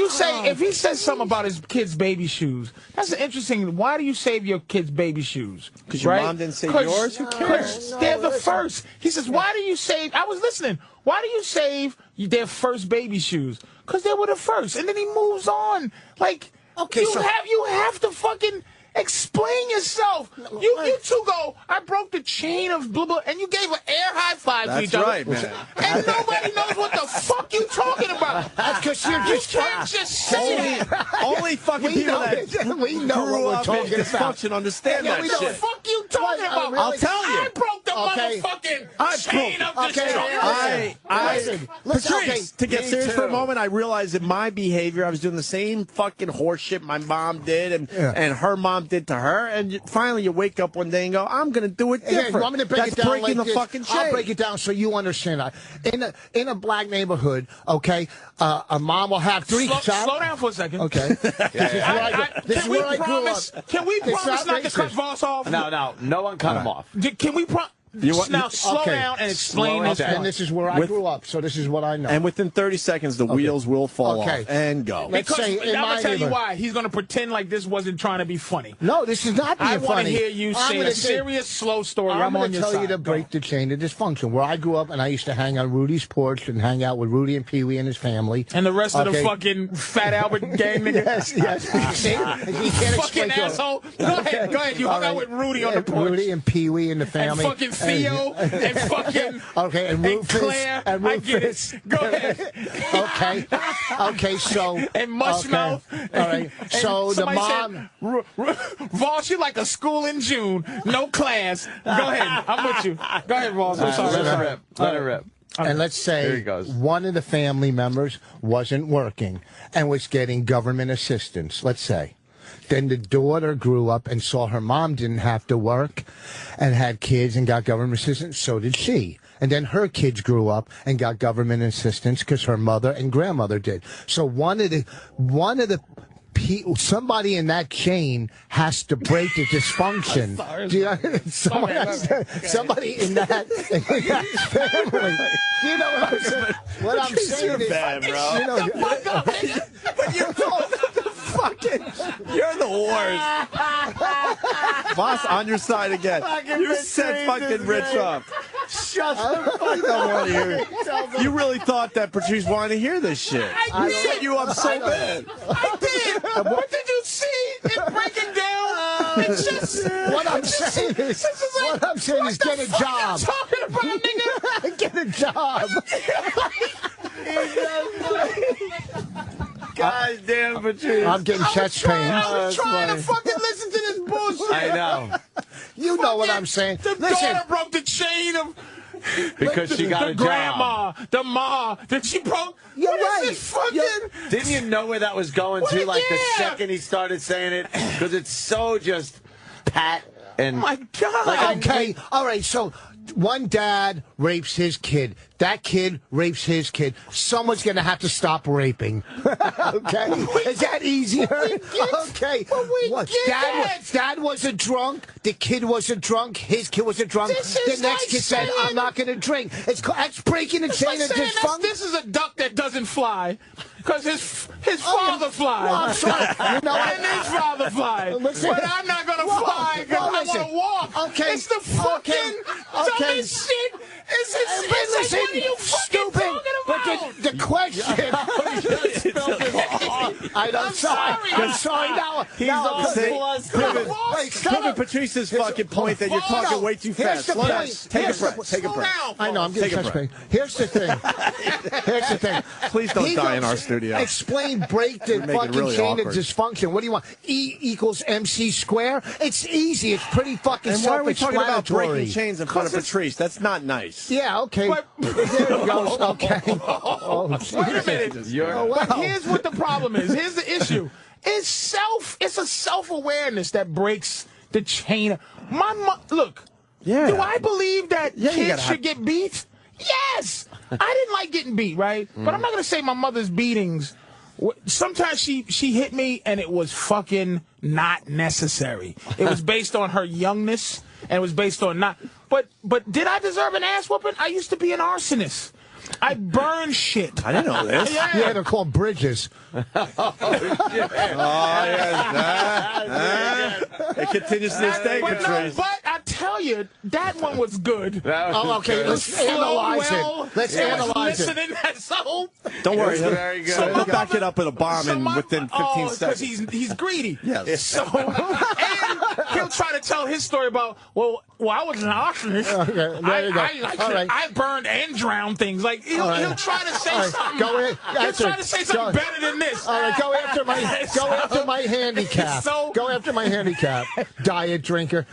if he says something about his kid's baby shoes, that's interesting. Why do you save your kid's baby shoes? Because your mom didn't say yours? Who cares? They're the first. He says, why do you save? I was listening. Why do you save their first baby shoes? Because they were the first. And then he moves on. Like, you have to fucking explain yourself. You two go, I broke the chain of blah, blah, and you gave an air high five to each other. That's right, man. And nobody knows what the fuck you talking about. That's because you can't just say that. Only fucking people that grew up in dysfunction understand that What the shit. fuck you talking about? I'll tell you. I broke the motherfucking chain of destruction. Patrice, to get serious for a moment, I realized that my behavior, I was doing the same fucking horse shit my mom did and her mom did to her, and finally you wake up one day and go, I'm going to do it different. You want me to break That's it down breaking like the this? fucking chain. I'll break it down so you understand. In a black neighborhood, okay, a mom will have three. Slow down for a second. Okay. This is where I grew up. Can we promise not to cut Voss off? No one cut him off. Can we now slow down and explain this? And this is where I grew up, so this is what I know. And within 30 seconds, the wheels will fall off and go. Because I'm going to tell you why. He's going to pretend like this wasn't trying to be funny. No, this is not being funny. I want to hear you say a serious, slow story. I'm on your side. I'm going to tell you to break the chain of dysfunction. Where I grew up, and I used to hang on Rudy's porch and hang out with Rudy and Pee Wee and his family. And the rest of the fucking Fat Albert gang niggas. Yes. See? You can't fucking asshole. Go ahead. You hung out with Rudy on the porch. Rudy and Pee Wee and the family. And fucking Theo. And fucking and Rufus, Claire, I get it. Go ahead. Okay. So and Mushmouth. Okay. All right. So the mom, Voss, you like a school in June, no class. Go ahead. I'm with you. Go ahead, Voss. I'm sorry. Let it rip. And let's say one of the family members wasn't working and was getting government assistance. Let's say. Then the daughter grew up and saw her mom didn't have to work and had kids and got government assistance. So did she. And then her kids grew up and got government assistance because her mother and grandmother did. So one of the somebody in that chain has to break the dysfunction. Somebody in that family. You know what I'm saying? What I'm saying is, bad, bro. But you don't. You're the worst. Boss, on your side again. You set fucking Rich up. Shut the fuck up. You really thought that Patrice wanted to hear this shit. I set you up so bad. I did. What did you see? It breaking down. it's just What I'm saying is get a job. Talking about, nigga. Get a job. God damn, Patrice. I'm getting chest pain. I was trying to fucking listen to this bullshit. I know. You know what I'm saying. The daughter broke the chain of... Because she got the a grandma, the ma, that she broke. You're what right. Is this fucking... Didn't you know where that was going to? Like the second he started saying it, because it's so just pat and. Oh my God. Like, Okay, all right, so one dad rapes his kid. That kid rapes his kid. Someone's going to have to stop raping. Okay? Is that easier? Okay. What? Dad wasn't drunk. The kid wasn't drunk. His kid wasn't drunk. The next kid said, I'm not going to drink. That's breaking the chain of dysfunction. This is a duck that doesn't fly. Because his father flies. Well, I'm sorry. You know what? And his father flies. Listen. But I'm not going to fly because I want to walk. Okay. It's the fucking dumbest shit. It's like, what are you fucking talking about? But the question. I'm sorry. He's proving Patrice's fucking point that you're talking way too fast. Slow down. Take a breath. Take a breath. I know, I'm getting chest pain. Here's the thing. Please don't die in our studio. Explain, break the fucking really chain awkward. of dysfunction. What do you want? E equals MC square? It's easy. It's pretty fucking And why are we talking about self-explanatory. breaking chains in front of Patrice? That's not nice. Yeah, okay. There you go. Okay. Wait a minute. Here's what the problem is. Here's the issue. It's a self-awareness that breaks the chain. Look. Yeah. Do I believe that kids should get beat? Yes. I didn't like getting beat, right? But I'm not going to say my mother's beatings. Sometimes she hit me and it was fucking not necessary. It was based on her youngness and it was based on not. But did I deserve an ass whooping? I used to be an arsonist. I burn shit. I didn't know this. Yeah, they're called bridges. It continues to this day, Patrice. But I tell you, that one was good. Okay, let's analyze it. Let's analyze it. Listening, that's all. Don't worry. Very good. So we'll back it up with a bomb within 15 seconds. Because he's greedy. Yes. So, and he'll try to tell his story about, well, I was an arsonist. Okay, there you go. I burned and drowned things. Like, he'll try to say something. Go ahead. He'll try to say something better than this. All right, go after my handicap. Go after my handicap. Diet drinker.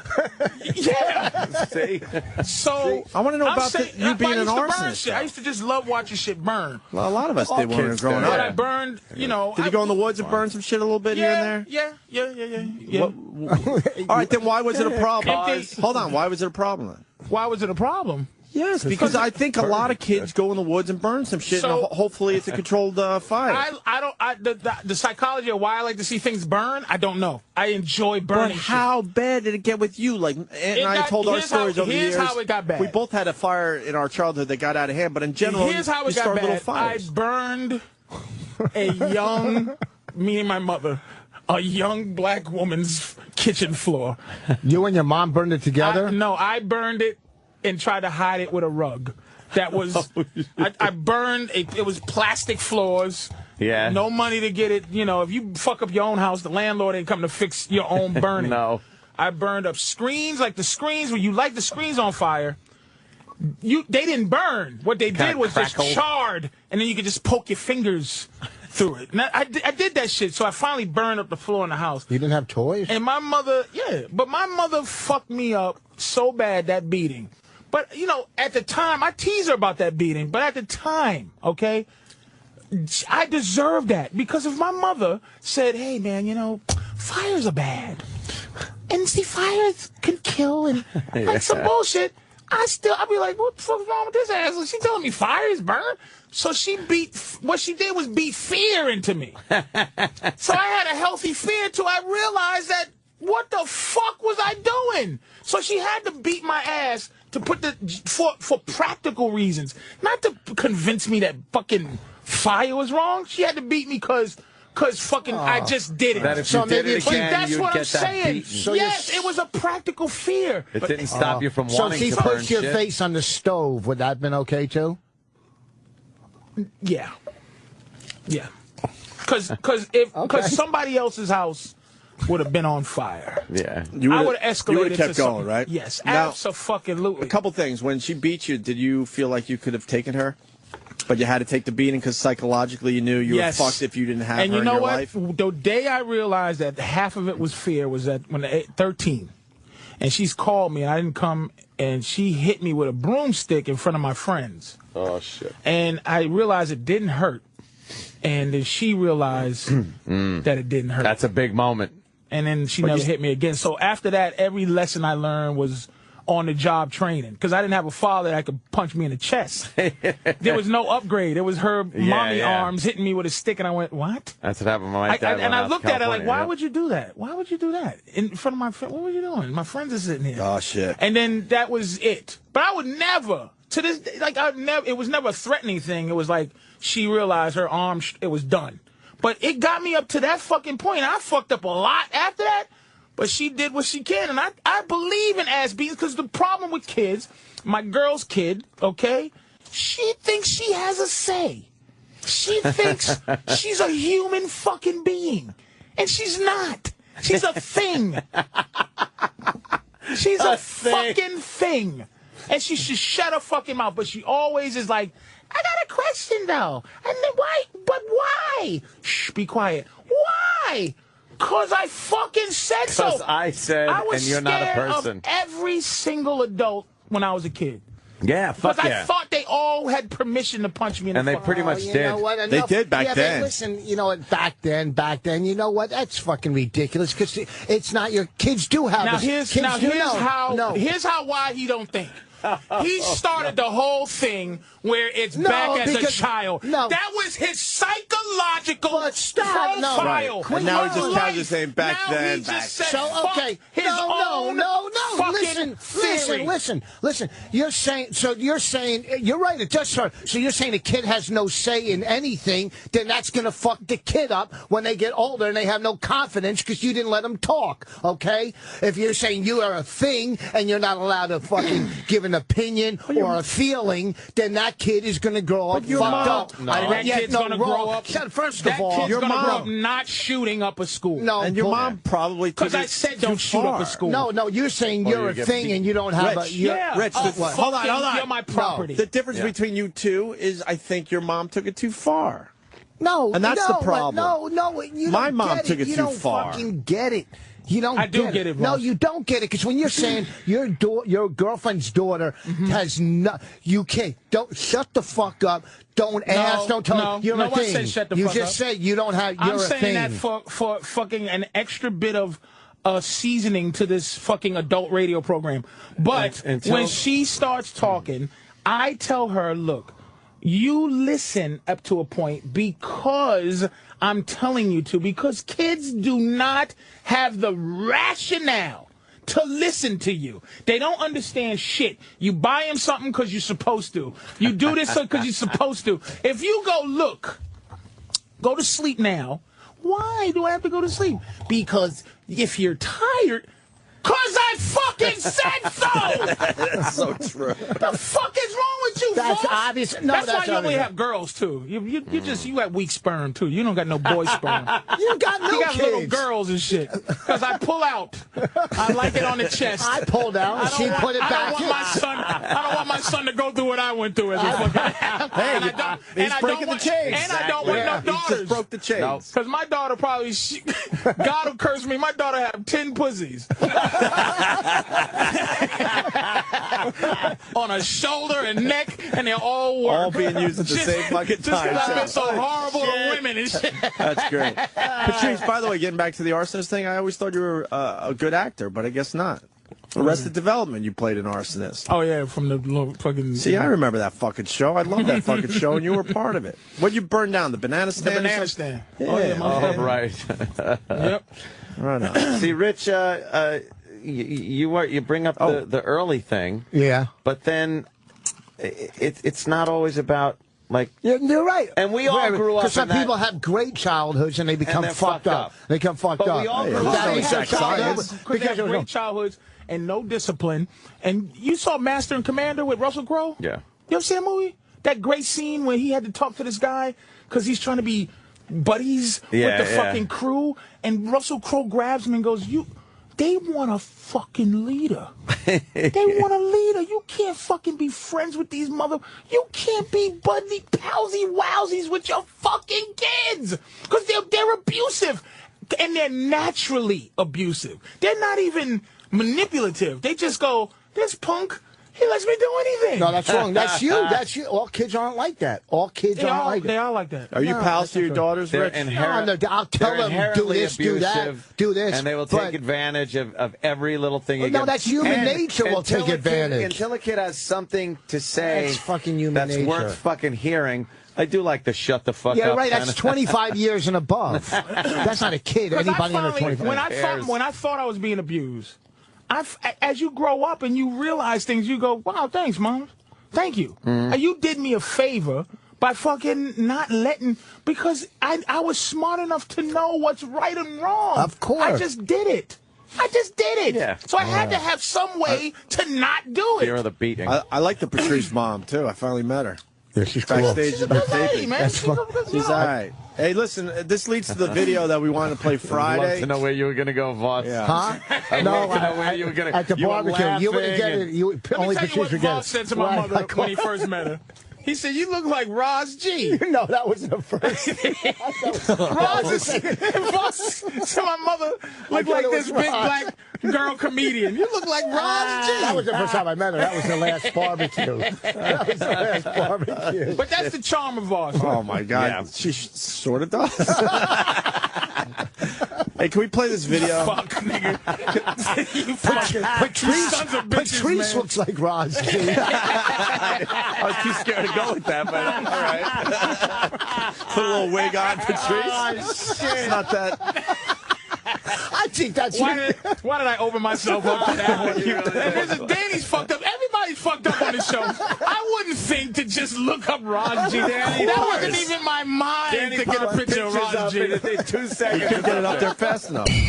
Yeah. See? So I want to know about you being an arsonist. arsonist. I used to just love watching shit burn. Well, a lot of us did when we were growing But up. I burned, Did you go in the woods and burn some shit a little bit here and there? Yeah. All right, then why was it a problem? Empty. Hold on, why was it a problem then? Why was it a problem? Yes, because I think a lot of kids go in the woods and burn some shit, and hopefully it's a controlled fire. The psychology of why I like to see things burn, I don't know. I enjoy burning. But how bad did it get with you? Like, Aunt and I told our stories over the years. Here's how it got bad. We both had a fire in our childhood that got out of hand, but in general, here's how it got started bad. little fires. I burned a young, me and my mother, a young black woman's kitchen floor. You and your mom burned it together? No, I burned it and tried to hide it with a rug. That was, I burned, it was plastic floors. Yeah. No money to get it. You know, if you fuck up your own house, the landlord ain't come to fix your own burning. No. I burned up screens, like the screens, when you light the screens on fire, they didn't burn. What they did was just charred, and then you could just poke your fingers through it. Now, I did that shit, so I finally burned up the floor in the house. You didn't have toys? And my mother, but my mother fucked me up so bad, that beating. But, you know, at the time, I tease her about that beating, but at the time, okay, I deserved that. Because if my mother said, hey, man, you know, fires are bad. And see, fires can kill and like some bullshit. I'd be like, what the fuck's wrong with this ass? She telling me fires burn? So what she did was beat fear into me. So I had a healthy fear till I realized that, what the fuck was I doing? So she had to beat my ass to put for practical reasons, not to convince me that fucking fire was wrong. She had to beat me because fucking I just did it. That if you did it again, that's you'd what get I'm saying. beaten. So yes, it was a practical fear. It didn't stop you from wanting to burn shit. So if she put your face on the stove, would that have been okay too? Yeah. Because somebody else's house would have been on fire. Yeah. I would have escalated. You would have kept to going, something. right? Yes, Now, absolutely. A couple things. When she beat you, did you feel like you could have taken her? But you had to take the beating because psychologically you knew you were fucked if you didn't have her in your life? And you know what? The day I realized that half of it was fear was that when 13. And she's called me and I didn't come, and she hit me with a broomstick in front of my friends. Oh, shit. And I realized it didn't hurt. And then she realized that it didn't hurt. That's a big moment. And then she never hit me again. So after that, every lesson I learned was on-the-job training. Because I didn't have a father that could punch me in the chest. There was no upgrade. It was her mommy arms hitting me with a stick, and I went, what? That's what happened to my dad. And I looked at her like, why would you do that? Why would you do that? In front of my friend? What were you doing? My friends are sitting here. Oh, shit. And then that was it. But I would never, to this day, like, it was never a threatening thing. It was like she realized her arm, it was done. But it got me up to that fucking point. I fucked up a lot after that. But she did what she can, and I believe in ass beatings, because the problem with kids, my girl's kid, okay, she thinks she has a say. She thinks she's a human fucking being, and she's not. She's a thing. She's a fucking thing. And she should shut her fucking mouth, but she always is like, I got a question, though. And then why? But why? Shh, be quiet. Why? Because I fucking said so. Because I said, and you're not a person. Of every single adult when I was a kid. Yeah, fuck because yeah. I thought they all had permission to punch me in the they fucking pretty much you did. know what? They did back then. But listen, you know what? Back then, you know what? That's fucking ridiculous, because it's not your kids do have Now this. here's how why he don't think. He started the whole thing where it's back as a child. No. That was his psychological profile. Right. And now he just casually saying back then. He just said, so okay, his own fucking theory. Listen. You're saying you're right. It does start. So you're saying the kid has no say in anything. Then that's gonna fuck the kid up when they get older and they have no confidence because you didn't let them talk. Okay. If you're saying you are a thing and you're not allowed to fucking give an opinion or a feeling, then that kid is going to grow up fucked up. No. That kid's going to grow up. First of all, that kid's going to grow up not shooting up a school. No, and your mom probably because I said don't shoot up a school. No, you're saying you're a thing and you don't have Rich, a. Rich, hold on. You're my property. The difference between you two is I think your mom took it too far. No, and that's the problem. You my don't mom get took it you too don't far. Fucking get it. You don't. I do get it. No, you don't get it, because when you're saying your girlfriend's daughter has no, you can't. Don't shut the fuck up. Don't ask. Don't tell. You're a thing. I said shut the you fuck just up. said you don't have. You're I'm a saying thing. that for fucking an extra bit of seasoning to this fucking adult radio program. But when she starts talking, I tell her, look, you listen up to a point because I'm telling you to, because kids do not have the rationale to listen to you. They don't understand shit. You buy them something because you're supposed to. You do this because you're supposed to. If you go to sleep now, why do I have to go to sleep? Because if you're tired, because I fucking said so! That's so true. The fuck is wrong with you, That's folks? obvious. No, that's why you only obvious. have girls, too. You have weak sperm, too. You don't got no boy sperm. You got no You got kids. little girls and shit. Because I pull out. I like it on the chest. I pulled out. She put it back I don't want my son to go through what I went through as a fucking... He's breaking the chains. And I don't want no daughters. He just broke the chains. Because my daughter probably... God will curse me. My daughter have 10 pussies. On her shoulder and neck, and they're all work. All being used at the same fucking time. Just because I've been so horrible to women and shit. That's great. Patrice, by the way, getting back to the arsonist thing, I always thought you were a good actor, but I guess not. Arrested Development, you played an arsonist. Oh, yeah, from the little fucking... See, I remember that fucking show. I love that fucking show, and you were part of it. What you burned down? The banana stand? The banana stand. Yeah. Oh, yeah, my right. Yep. Right on. See, Rich, you bring up the early thing. Yeah. But then it's not always about, like... Yeah, you're right. And we all grew up because some people have great childhoods and they become fucked up. They become fucked up. But we all grew up because they have great childhoods and no discipline. And you saw Master and Commander with Russell Crowe? Yeah. You ever see that movie? That great scene where he had to talk to this guy because he's trying to be buddies with the fucking crew, and Russell Crowe grabs him and goes, they want a fucking leader. They want a leader. You can't fucking be friends with these You can't be buddy palsy wowsies with your fucking kids. Because they're abusive. And they're naturally abusive. They're not even manipulative. They just go, this punk, he lets me do anything. No, that's wrong. That's you. That's you. All kids aren't like that. All kids aren't like that. They are like that. Are you pals to your daughters, Rich? I'll tell them, do this, do that, do this. And they will take advantage of every little thing you No, that's human nature will take advantage. Until a kid has something to say that's fucking human nature. That's worth fucking hearing. I do like to shut the fuck up. Yeah, right. That's 25 years and above. That's not a kid. Anybody under 25. When I thought I was being abused, as you grow up and you realize things, you go, wow, thanks, Mom. Thank you. You did me a favor by fucking not letting, because I was smart enough to know what's right and wrong. Of course. I just did it. Yeah. So I had to have some way to not do it. Fear of the beating. I like the Patrice mom, too. I finally met her. Yeah, she's cool. Backstage at the taping. Man. She's all right. Hey, listen, this leads to the video that we wanted to play Friday. I'd love to know where you were going to go, Voss. Yeah. Huh? No, where you were going to. At the barbecue, you wouldn't get it. Only Let me tell you what Voss said to my mother when he first met her. He said, "You look like Roz G." No, that was the first. Voss to my mother looked like this big black girl comedian. You look like Roz G. That was the first time I met her. That was the last barbecue. That was the last barbecue. But that's the charm of Voss. Oh, my God. Yeah. She sort of does. Hey, can we play this video? Fuck, nigga. You fucking sons of bitches, Patrice looks like Roz G. I was too scared to go with that, but all right. Put a little wig on, Patrice. Oh, shit. It's not that. I think that's why did I open myself up to that one? And Danny's fucked up. Everybody's fucked up on the show. I wouldn't think to just look up Ron G. Danny. That wasn't even my mind Danny to get a picture of Ron G. In 2 seconds. You can't get it up there fast enough. You're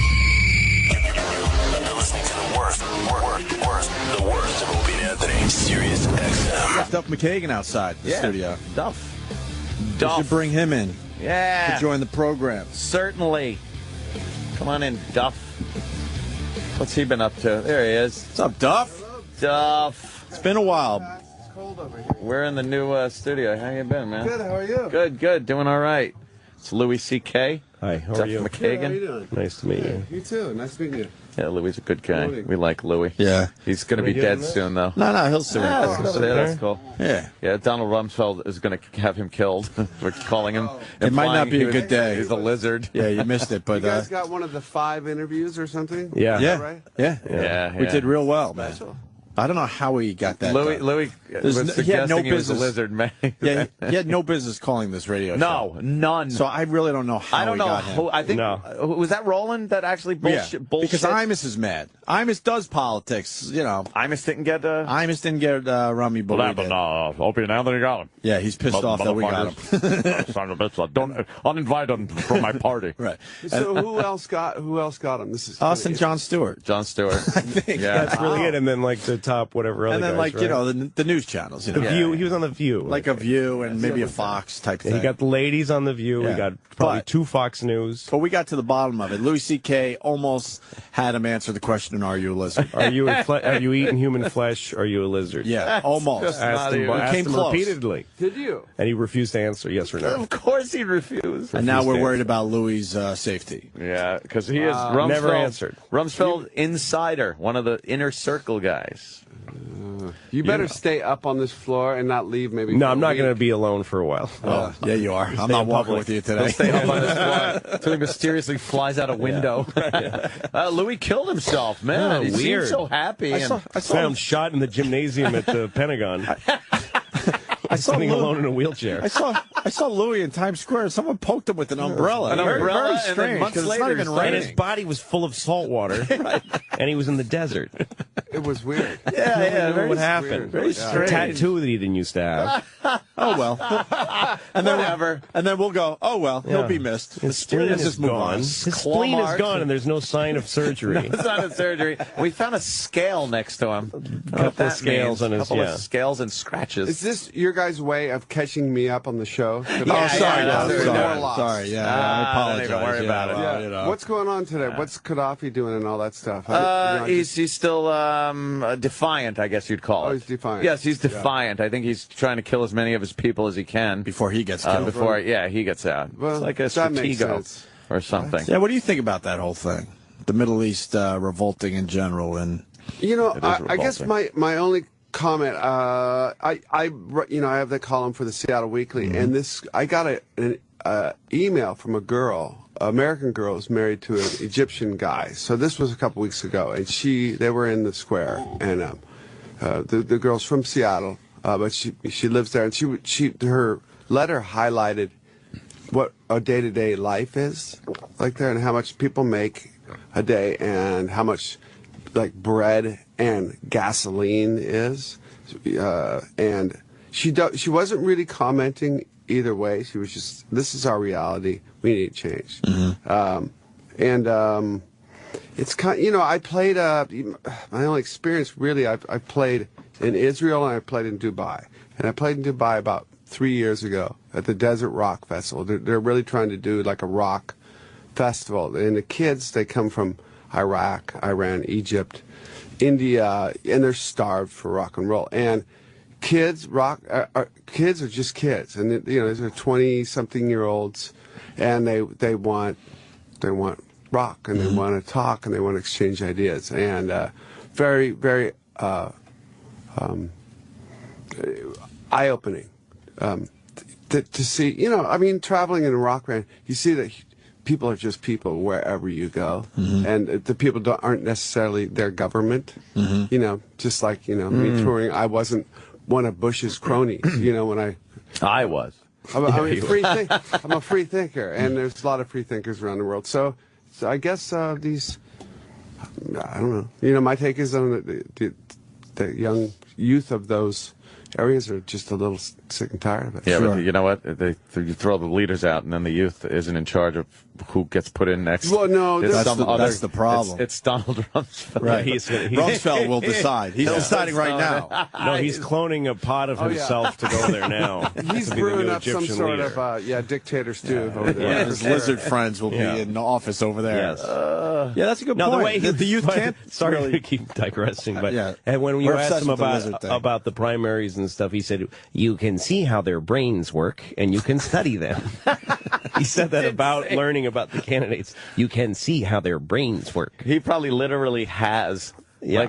listening to the worst of Opie and Anthony. Sirius XM. Got Duff McKagan outside the studio. Duff. We should bring him in. Yeah. To join the program. Certainly. Come on in, Duff. What's he been up to? There he is. What's up, Duff? Duff. It's been a while. It's cold over here. We're in the new studio. How you been, man? Good, how are you? Good. Doing all right. It's Louis C.K. Hi, how Duff are you? McKagan. Good, how are you doing? Nice to meet you. You too. Nice meeting you. Yeah, Louis is a good guy. We like Louis. Yeah. He's going to be dead soon, though. No, he'll soon. That's cool. Yeah. Yeah, Donald Rumsfeld is going to have him killed. We're calling him. It might not be a good day. He's a lizard. Yeah, you missed it, but You guys got one of the 5 interviews or something? Yeah. Is that right? Yeah. We did real well, man. I don't know how we got that. Louis was he had no suggesting he was a business. lizard man. Yeah, he had no business calling this radio show. No, none. So I really don't know how I don't we know got him. who. I think was that Roland that actually bullshit. Because Imus is mad. Imus does politics, you know. Imus didn't get Imus didn't get Rummy, but we did. Opie and Anthony got him. Yeah, he's pissed off that we got him. Son of a bitch! Don't uninvite him from my party. Right. So who else got him? This is Us and Jon Stewart. Jon Stewart. I think. Yeah. That's really it. And then like the top whatever other And then guys, like right? you know the news channels. You know. The View. He was on the View. Like a View and maybe a Fox type thing. He got the ladies on the View. Yeah. We got probably But- 2 Fox News. But we got to the bottom of it. Louis C.K. almost had him answer the question, "Are you a lizard?" Are you eating human flesh? Are you a lizard? Yeah, almost. Asked him close. repeatedly. Did you? And he refused to answer yes or no. Of course he refused. And now we're worried about Louis' safety. Yeah, because he is Rumsfeld. Never answered. Rumsfeld insider, one of the inner circle guys. You better stay up on this floor and not leave maybe. No, I'm not going to be alone for a while. Oh, yeah, you are. I'm not walking with you today. Stay up on this floor until he mysteriously flies out a window. Louis killed himself, man. Oh, he weird. seemed so happy. I saw Found shot in the gymnasium at the Pentagon. I saw Sitting Louis, alone in a wheelchair. I saw Louis in Times Square. Someone poked him with an umbrella. An umbrella, very and then strange months because it's later not even he's And his raining. body was full of salt water, and he was in the desert. It was weird. Yeah, what happened? Very A strange. tattoo that he didn't used to have. Oh well. And then whatever. And then we'll go. Oh well. He'll be missed. His spleen Let's is just move gone. on. His spleen is gone, and there's no sign of surgery. It's not a surgery. We found a scale next to him. Couple of scales on his. Couple of scales and scratches. Is this your guys' way of catching me up on the show? Sorry. Yeah, I apologize. Don't even worry about it. Well, you know. What's going on today? What's Gaddafi doing and all that stuff? He's still defiant, I guess you'd call it. Oh, he's defiant. Yes, he's defiant. I think he's trying to kill as many of his people as he can before he gets killed. He gets out. Well, it's like a that makes stratego sense. or something. Yeah, what do you think about that whole thing? The Middle East revolting in general, and I guess my only comment. I have the column for the Seattle Weekly, and I got an email from a girl. American girl is married to an Egyptian guy. So this was a couple weeks ago, and they were in the square, and the girl's from Seattle, but she lives there, and her letter highlighted what a day-to-day life is like there, and how much people make a day, and how much like bread and gasoline is, and she wasn't really commenting either way. She was just, this is our reality. We need change. It's kind. I played. My only experience really. I played in Israel and I played in Dubai. And I played in Dubai about 3 years ago at the Desert Rock Festival. They're really trying to do like a rock festival. And the kids, they come from Iraq, Iran, Egypt, India, and they're starved for rock and roll. And kids kids are just kids, and these are 20-something-year-olds, and they want rock, and they want to talk, and they want to exchange ideas, and very, very eye-opening to see. Traveling in a rock band, you see that people are just people wherever you go, and the people aren't necessarily their government. Just like me touring, I wasn't one of Bush's cronies, when I was. I'm a free thinker, and there's a lot of free thinkers around the world. So I guess I don't know. My take is on the young youth of those areas are just a little sick and tired of it. Yeah, but you know what? You throw the leaders out, and then the youth isn't in charge of who gets put in next. Well, no, that's the problem. It's Donald Rumsfeld. Right. Rumsfeld will decide. He's deciding right now. No, he's cloning a pot of himself to go there now. He's brewing up some sort of dictator stew over there. Yeah, his lizard friends will be in the office over there. Yes. Yeah, that's a good point. The way the youth can't. Sorry really, to keep digressing, but and when you asked him about the primaries and stuff, he said, "You can see how their brains work, and you can study them." He said that about learning about the candidates. You can see how their brains work. He probably literally has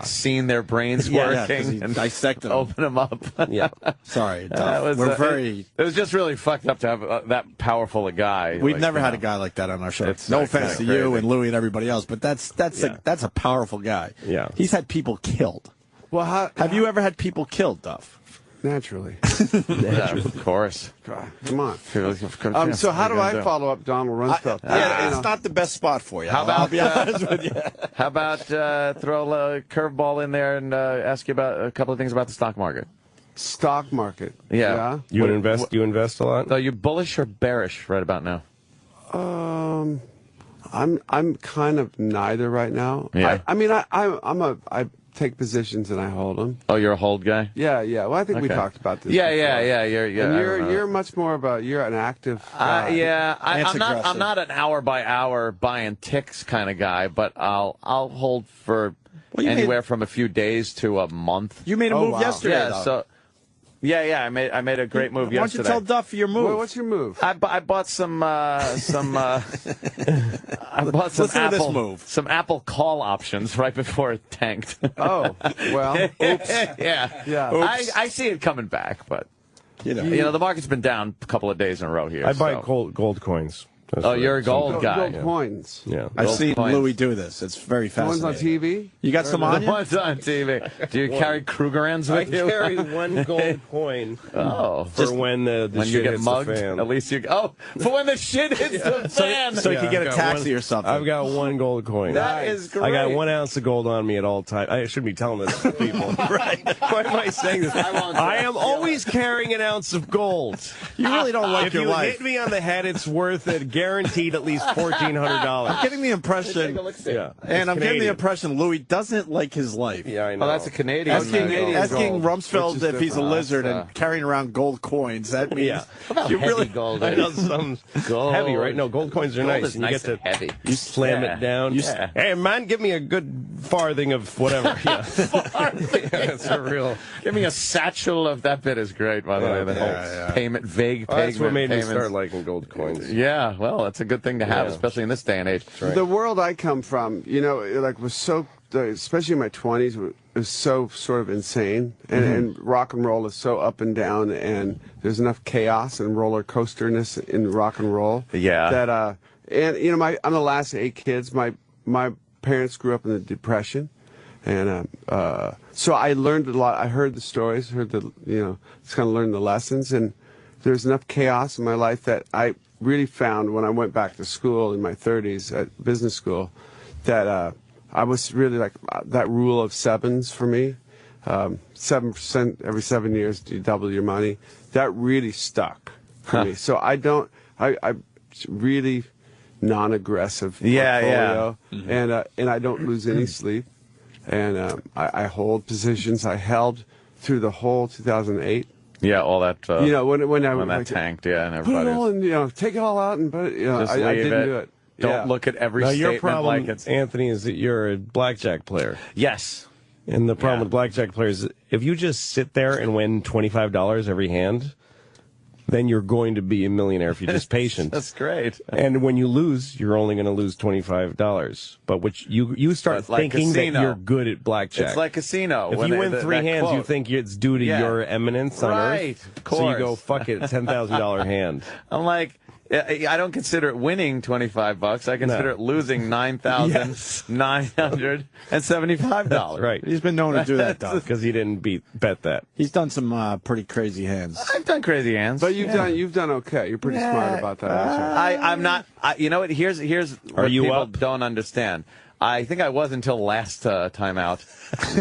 seen their brains working and dissected them. Open them up. Yeah. Sorry, it was just really fucked up to have that powerful a guy. We've never had a guy like that on our show. No offense to you and Louis and everybody else, but that's a powerful guy. Yeah. He's had people killed. Well, have you ever had people killed, Duff? Naturally. Of course. God, come on. So how do I follow up Donald Rumsfeld? It's not the best spot for you. I'll be honest with you. How about throw a curveball in there and ask you about a couple of things about the stock market? Stock market. Yeah. You invest a lot? Are you bullish or bearish right about now? I'm kind of neither right now. Yeah. I take positions and I hold them. Oh, you're a hold guy? Yeah. Well, I think we talked about this. Yeah. You're much more about you're an active guy. I'm not an hour by hour buying ticks kind of guy, but I'll hold for anywhere from a few days to a month. You made a move yesterday. Yeah, I made a great move yesterday. Why don't you tell Duff your move? Well, what's your move? I bought some some Apple call options right before it tanked. Oh, well, oops. Yeah. Oops. I see it coming back, but you know the market's been down a couple of days in a row here. I buy gold coins. Oh, you're a gold guy. Gold coins. Yeah. I've Gold seen coins. Louis do this. It's very The ones fascinating. on TV? You got some on The you? ones on TV. Do you carry Krugerrands with I you? carry one gold coin. For when the when shit you get hits mugged, the fan. at least you. Oh, for when the shit hits the fan. So you can get a I've got taxi one- or something. I've got one gold coin. That is great. I got 1 ounce of gold on me at all times. I shouldn't be telling this to people. Right? Why am I saying this? I am always carrying an ounce of gold. You really don't like if your you life. hit me on the head, it's worth it. Guaranteed at least $1,400. I'm getting the impression, Yeah, and I'm getting the Canadian. impression Louis doesn't like his life. Yeah, I know. Oh, that's a Canadian. Asking Rumsfeld if he's a lizard That's, and carrying around gold coins. That means Yeah. you really gold. I know some Gold. heavy, right? No, gold coins are Gold nice. is and you nice get and to heavy. You slam Yeah. it down. Yeah. Hey, man, give me a good farthing of whatever. Yeah. It's a real. Give me a satchel of that bit is great, by the way. The whole payment, vague Oh, that's what payment made payments. me start liking gold coins. Yeah, well, that's a good thing to have, Yeah. especially in this day and age. Right. The world I come from, was so, especially in my 20s, was so sort of insane. And rock and roll is so up and down, and there's enough chaos and roller coasterness in rock and roll. Yeah. That, I'm the last of 8 kids. My parents grew up in the Depression. And so I learned a lot. I heard the stories, just kind of learned the lessons. And there's enough chaos in my life that I really found when I went back to school in my 30s at business school that I was really like that rule of sevens for me. 7% every 7 years, you double your money. That really stuck for me. So I really non-aggressive portfolio, and I don't lose any sleep. And I hold positions. I held through the whole 2008. Yeah, all that. When that tanked, and put everybody. it all in, take it all out, and but I didn't do it. Don't look at every Now, statement your problem, like it's. Anthony, is that you're a blackjack player. Yes. And the problem with blackjack players is if you just sit there and win $25 every hand, then you're going to be a millionaire if you're just patient. That's great. And when you lose, you're only going to lose $25. But which you start like thinking that casino. you're good at blackjack. It's like casino. If when you win that 3 hands, you quote. think it's due to your eminence on Right, Earth. of course. So you go, fuck it, $10,000 hand. I'm like, I don't consider it winning $25. I consider it losing $9,975. Right. He's been known to do that, Doc. Because he didn't bet that. He's done some pretty crazy hands. I've done crazy hands. But you've done okay. You're pretty smart about that. I'm not. You know what? Here's what you people up? don't understand. I think I was until last time out.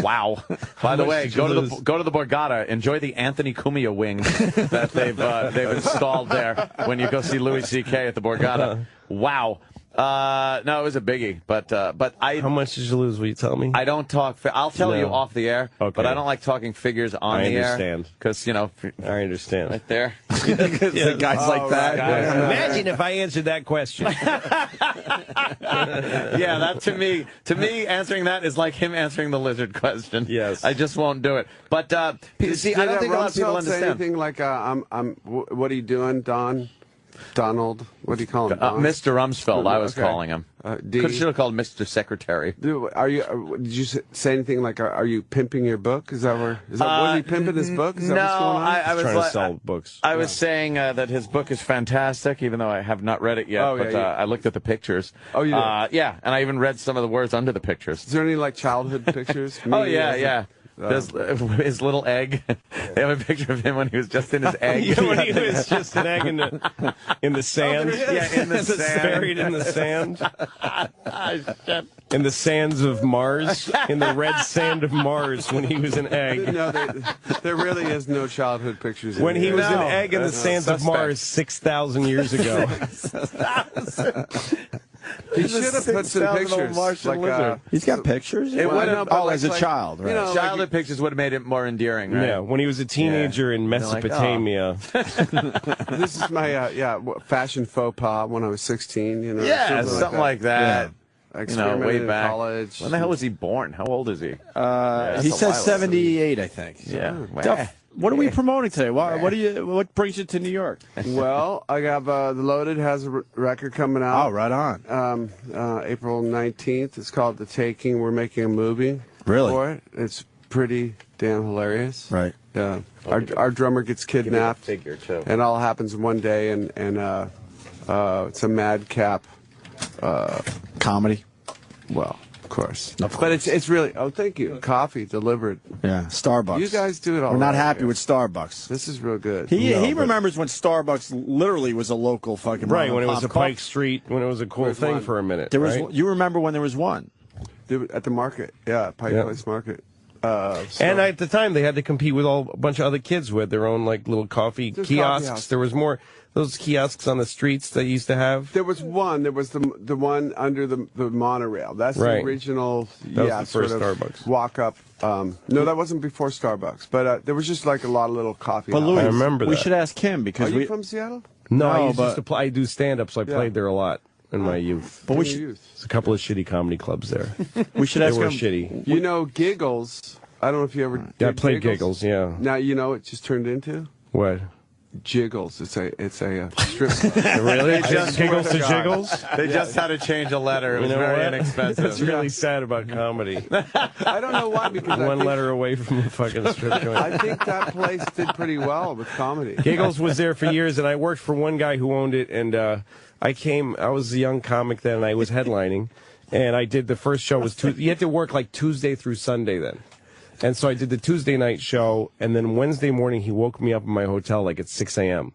Wow! By the way, go to the Borgata. Enjoy the Anthony Cumia wing that they've installed there when you go see Louis C.K. at the Borgata. Wow! No, it was a biggie, but I. How much did you lose? Will you tell me? I don't talk. I'll tell you off the air, Okay. but I don't like talking figures on the air. I understand. Because I understand. right there. Guys like that. Imagine if I answered that question. Yeah, that to me, answering that is like him answering the lizard question. Yes. I just won't do it. But see, I don't think a lot of people Rumsfeld say understand. anything like, what are you doing, Don? Donald? What do you call him? Don? Mr. Rumsfeld, I was Okay. calling him. Should have called Mr. Secretary. Did you say anything like, are you pimping your book? Was he pimping his book? Is that what's going on? I was trying to sell books. I was saying that his book is fantastic, even though I have not read it yet. I looked at the pictures. Oh, you did? Yeah, and I even read some of the words under the pictures. Is there any like childhood pictures? Oh yeah. There's his little egg. They have a picture of him when he was just in his egg. When he was just an egg in the sand. Yeah, in the sand. Buried in the sand. In the sands of Mars. In the red sand of Mars when he was an egg. No, there really is no childhood pictures. When he was No. an egg in the sands of Mars 6,000 years ago. He should have put some pictures. He's got pictures? As a child, right? Childhood pictures would have made it more endearing, right? Yeah, when he was a teenager in Mesopotamia. This is my fashion faux pas when I was 16. Yeah, something like that. Experimented way back. in college. When the hell was he born? How old is he? He says 78, I think. Yeah. Duff, what are we promoting today? What brings you to New York? Well, I got The Loaded has a record coming out. Oh, right on. April 19th. It's called The Taking. We're making a movie for it. It's pretty damn hilarious. Right. Yeah. Our drummer gets kidnapped. Figure too. And it all happens in one day, and It's a madcap comedy. Well, of course. But it's really. Oh, thank you. Coffee delivered. Yeah, Starbucks. You guys do it all. We're not right happy here. with Starbucks. This is real good. He remembers when Starbucks literally was a local fucking Right, when it was a coffee. Pike Street, when it was a cool thing for a minute. There was. right? You remember when there was one? At the market, Pike Place Market. And at the time, they had to compete with a bunch of other kids who had their own like little coffee There's kiosks. coffee house. There was more those kiosks on the streets they used to have. There was one. There was the one under the monorail. That's Right. the original. That was the first sort of Starbucks. Walk up. No, that wasn't before Starbucks. But there was just like a lot of little coffee. But Louis, I remember we that. should ask him because Are we. you from Seattle? No, I No, used to play. I do stand-up, so I played there a lot in my youth. But we In should. your youth. There's a couple of shitty comedy clubs there. We should They ask were him. shitty. You know, Giggles. I don't know if you ever. Yeah, I did played Giggles. Yeah. Now you know it just turned into What? Jiggles. It's a strip. Really? just- Giggles to God. Jiggles? They just had to change a letter. It was You know very what? inexpensive. That's really sad about comedy. I don't know why because One letter away from the fucking strip joint. I think that place did pretty well with comedy. Giggles was there for years, and I worked for one guy who owned it, and I was a young comic then, and I was headlining, and I did the first show was you had to work like Tuesday through Sunday then. And so I did the Tuesday night show, and then Wednesday morning he woke me up in my hotel like at 6 a.m.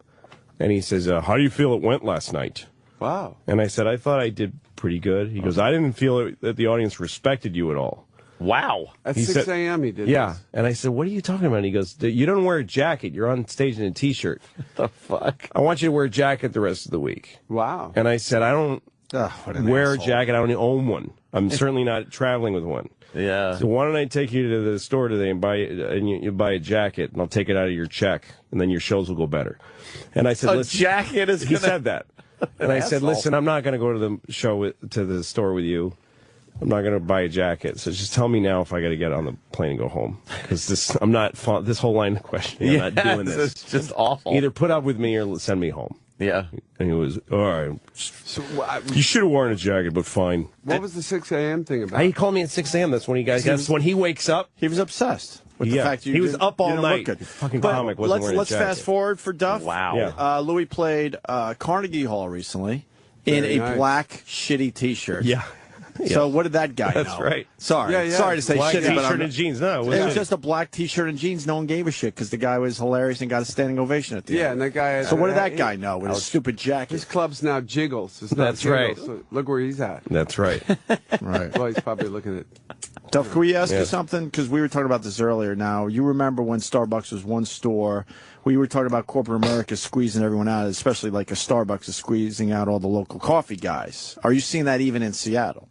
And he says, how do you feel it went last night? Wow. And I said, I thought I did pretty good. He goes, I didn't feel that the audience respected you at all. Wow. At He 6 said- a.m. he did. Yeah. This. And I said, what are you talking about? And he goes, you don't wear a jacket. You're on stage in a T-shirt. The fuck? I want you to wear a jacket the rest of the week. Wow. And I said, I don't What an wear asshole. a jacket. I don't own one. I'm certainly not traveling with one. Yeah. So why don't I take you to the store today and you buy a jacket, and I'll take it out of your check, and then your shows will go better. And I said, A listen, jacket is he gonna- said that. And I said, asshole. listen, I'm not going to go to the show to the store with you. I'm not going to buy a jacket. So just tell me now if I got to get on the plane and go home. Because this whole line of questioning, I'm not doing this. It's just awful. Either put up with me or send me home. Yeah. And he was, all right. So, You should have worn a jacket, but fine. what was the 6 a.m. thing about? He called me at 6 a.m. That's when when he wakes up. He was obsessed with the Yeah. fact you He was didn't- up all you didn't look night. good. Fucking But comic wasn't wearing a let's jacket. fast forward for Duff. Wow. Yeah. Louis played Carnegie Hall recently in Very a nice. black shitty T-shirt. Yeah. So what did that guy That's know? right. Sorry. Yeah, yeah. Sorry to say Black shitty, but T-shirt I'm, and jeans. No, it was just a black T-shirt and jeans. No one gave a shit because the guy was hilarious and got a standing ovation at the Yeah, end. and that guy. So what did that guy know with his stupid jacket? His club's now Jiggles. It's not That's Jiggles. right. So look where he's at. That's right. Right. Well, he's probably looking at. Duff, can we ask Yeah. you something? Because we were talking about this earlier. Now, you remember when Starbucks was one store. We were talking about corporate America squeezing everyone out, especially like a Starbucks is squeezing out all the local coffee guys. Are you seeing that even in Seattle?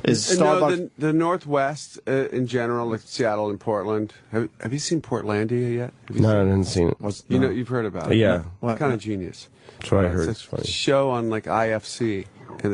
Is Starbucks... No, the Northwest in general, like Seattle and Portland. Have you seen Portlandia yet? Have you No, seen I didn't see it. You know, you've heard about it. Yeah. It's kind of genius. That's what I heard. It's It's a funny. show on like IFC, and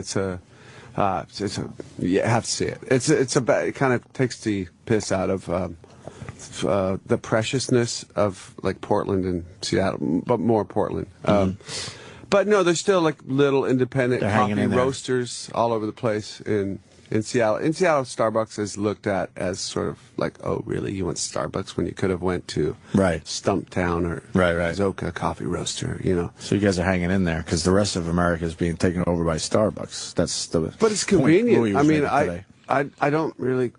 you have to see it. It kind of takes the piss out of the preciousness of like Portland and Seattle, but more Portland. But no, there's still like little independent They're hanging coffee in there. roasters all over the place in Seattle. In Seattle, Starbucks is looked at as sort of like, oh, really? You went to Starbucks when you could have went to Stumptown or Zoka Coffee Roaster, you know? So you guys are hanging in there because the rest of America is being taken over by Starbucks. That's the. But it's point convenient. Louis I was mean, making today. I don't really.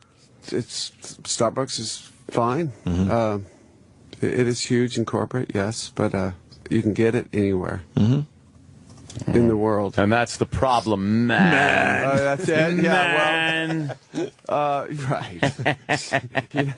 Starbucks is fine. Mm-hmm. It is huge and corporate, yes, but you can get it anywhere. Mm-hmm. In the world. And that's the problem, man. That's it. Man. Yeah, well, right. You know,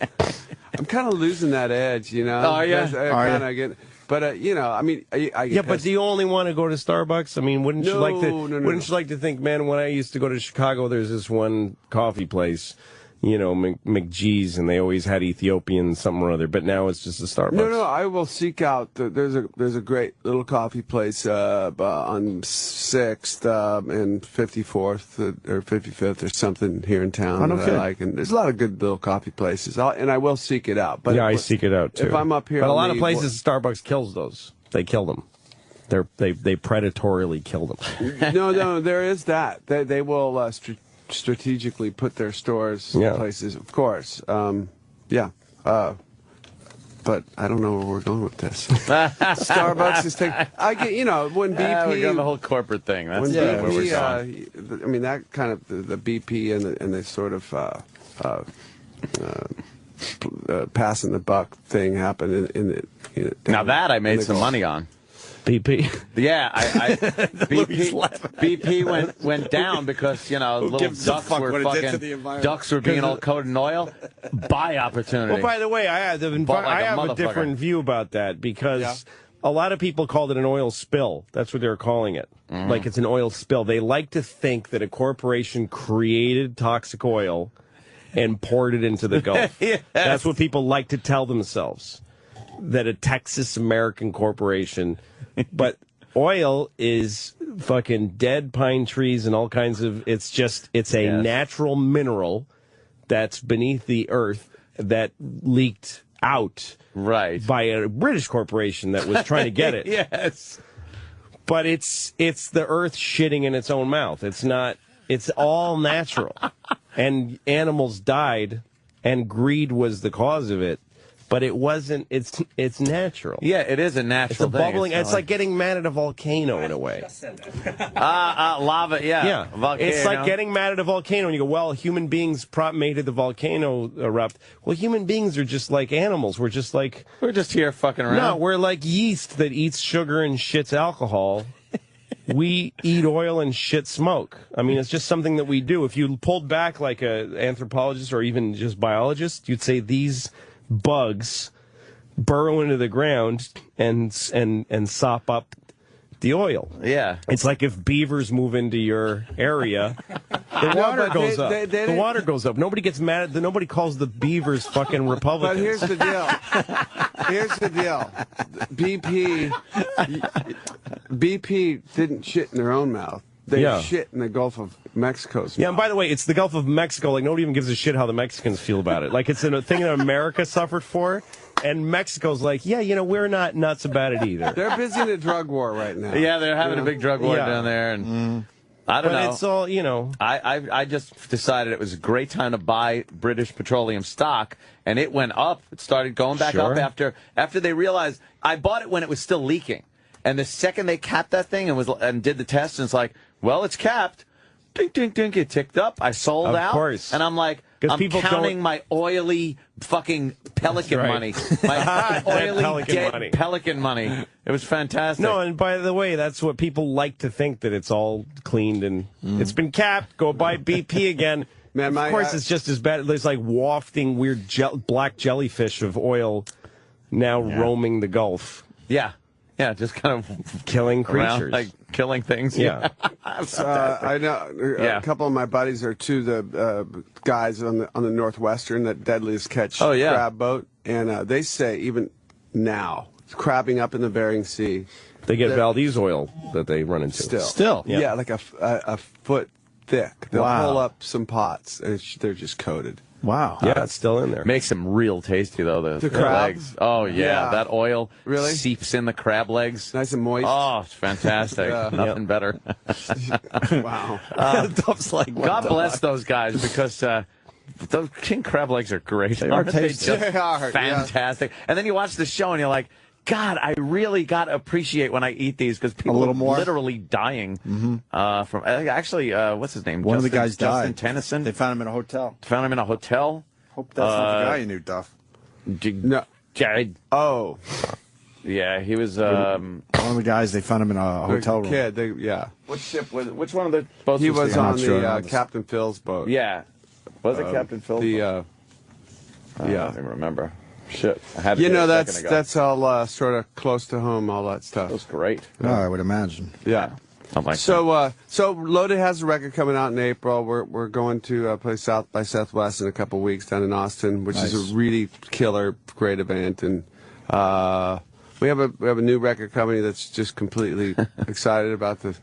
I'm kind of losing that edge, you know. Oh, yeah? Kind of get, but you know, I mean, I Yeah, but do you only want to go to Starbucks? I mean, wouldn't you like to? No. Wouldn't you like to think, man? When I used to go to Chicago, there's this one coffee place, you know, McGee's, and they always had Ethiopian something or other. But now it's just a Starbucks. No, I will seek out. There's a great little coffee place on 6th and 54th or 55th or something here in town. Oh, no that I kidding. like, and there's a lot of good little coffee places, and I will seek it out. But yeah, I seek it out too. If I'm up here, but a on lot of the- places, Starbucks kills those. They kill them. They predatorily kill them. no, there is that. They will strategically put their stores in places, of course. Yeah. but I don't know where we're going with this. Starbucks is taking. I get, when BP. We got the whole corporate thing. That's when where we're going. I mean, that kind of the BP and the sort of passing the buck thing happened in the. Now that I made some money on. BP. Yeah, BP went down because little ducks were being all coated in oil. Buy opportunity. Well, by the way, I have a different view about that because a lot of people called it an oil spill. That's what they were calling it. Like it's an oil spill. They like to think that a corporation created toxic oil and poured it into the Gulf. Yes. That's what people like to tell themselves. That a Texas American corporation, but oil is fucking dead pine trees and all kinds of, it's a natural mineral that's beneath the earth that leaked out by a British corporation that was trying to get it. Yes. But it's the earth shitting in its own mouth. It's all natural. And animals died and greed was the cause of it. But it wasn't. It's natural. Yeah, it is a natural thing. Bubbling. It's like getting mad at a volcano in a way. Lava. Yeah. Volcano. It's like getting mad at a volcano, and you go, "Well, human beings made the volcano erupt." Well, human beings are just like animals. We're just here fucking around. No, we're like yeast that eats sugar and shits alcohol. We eat oil and shit smoke. I mean, it's just something that we do. If you pulled back like an anthropologist or even just biologist, you'd say these bugs burrow into the ground and sop up the oil. Yeah. It's like if beavers move into your area, the water goes up. The water goes up. Nobody gets mad at nobody calls the beavers fucking Republicans. But here's the deal. BP didn't shit in their own mouth. They shit in the Gulf of Mexico's mouth. Yeah, and by the way, it's the Gulf of Mexico. Like, nobody even gives a shit how the Mexicans feel about it. Like, it's a thing that America suffered for, and Mexico's like, we're not nuts about it either. They're busy in a drug war right now. Yeah, they're having a big drug war down there, and I don't know. But it's all, I just decided it was a great time to buy British petroleum stock, and it went up. It started going back up after they realized. I bought it when it was still leaking. And the second they capped that thing and did the test, and it's like, well, it's capped. Ding, ding, ding. It ticked up. I sold out. Of course. And I'm like, I'm counting my oily fucking pelican money. My oily dead pelican money. It was fantastic. No, and by the way, that's what people like to think, that it's all cleaned and it's been capped. Go buy BP again. Man, of course, it's just as bad. There's like wafting weird black jellyfish of oil now roaming the Gulf. Yeah. Yeah, just kind of killing creatures, like killing things. Yeah, I know a couple of my buddies are the guys on the Northwestern, that Deadliest Catch crab boat, and they say even now, crabbing up in the Bering Sea, they get Valdez oil that they run into. Still, yeah, like a foot thick. They'll pull up some pots, and they're just coated. Wow. Yeah, it's still in there. Makes them real tasty, though, the crab legs. Oh, yeah. That oil seeps in the crab legs. Nice and moist. Oh, it's fantastic. Nothing better. Wow. Duff's like, God bless those guys, because those king crab legs are great. They are tasty. They are fantastic. Yeah. And then you watch the show, and you're like, God, I really got to appreciate when I eat these, because people are literally dying from. Actually, what's his name? One of the guys died. Justin Tennyson. They found him in a hotel. Found him in a hotel. Hope that's not the guy you knew, Duff. No, Jared. Oh, yeah, he was. One of the guys, they found him in a hotel room. Kid, Which ship was? Which one of the boats? He was on the Captain Phil's boat. Yeah, was it Captain Phil's? I don't even remember. Shit, I had that's all sort of close to home. All that stuff. That was great. Oh, I would imagine. Yeah. So Loaded has a record coming out in April. We're going to play South by Southwest in a couple of weeks down in Austin, which is a really killer, great event, and we have a new record company that's just completely excited about the.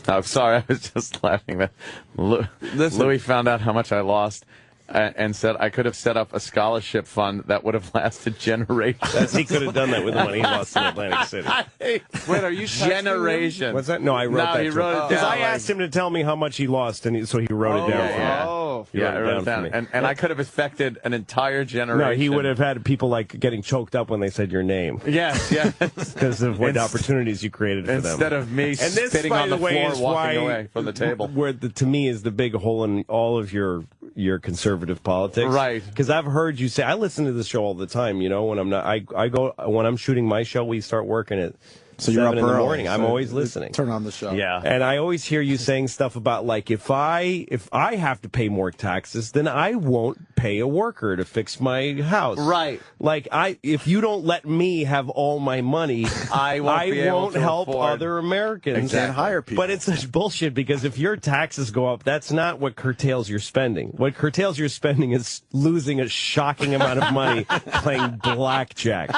I'm sorry, I was just laughing that Louis found out how much I lost. And said I could have set up a scholarship fund that would have lasted generations. He could have done that with the money he lost in Atlantic City. Wait, are you generations? What's that? No, I wrote that. He wrote it down. Because I asked him to tell me how much he lost, and so he wrote it down for me. Oh, myself. You Yeah, I wrote it for me. down. And I could have affected an entire generation. No, he would have had people like getting choked up when they said your name. Yes, yes. Because of what opportunities you created for them. Instead of me and this, spitting by on the way, floor, is walking why, away from the table. Where to me is the big hole in all of your conservative politics. Right. Because I've heard you say, I listen to the show all the time, you know, when I'm not, I go, when I'm shooting my show, we start working at So you're up 7 in the early, morning. I'm so always listening. Turn on the show. Yeah. And I always hear you saying stuff about like if I have to pay more taxes, then I won't pay a worker to fix my house. Right. Like if you don't let me have all my money, I won't help afford. other Americans. Exactly. And hire people. But it's such bullshit because if your taxes go up, that's not what curtails your spending. What curtails your spending is losing a shocking amount of money playing blackjack.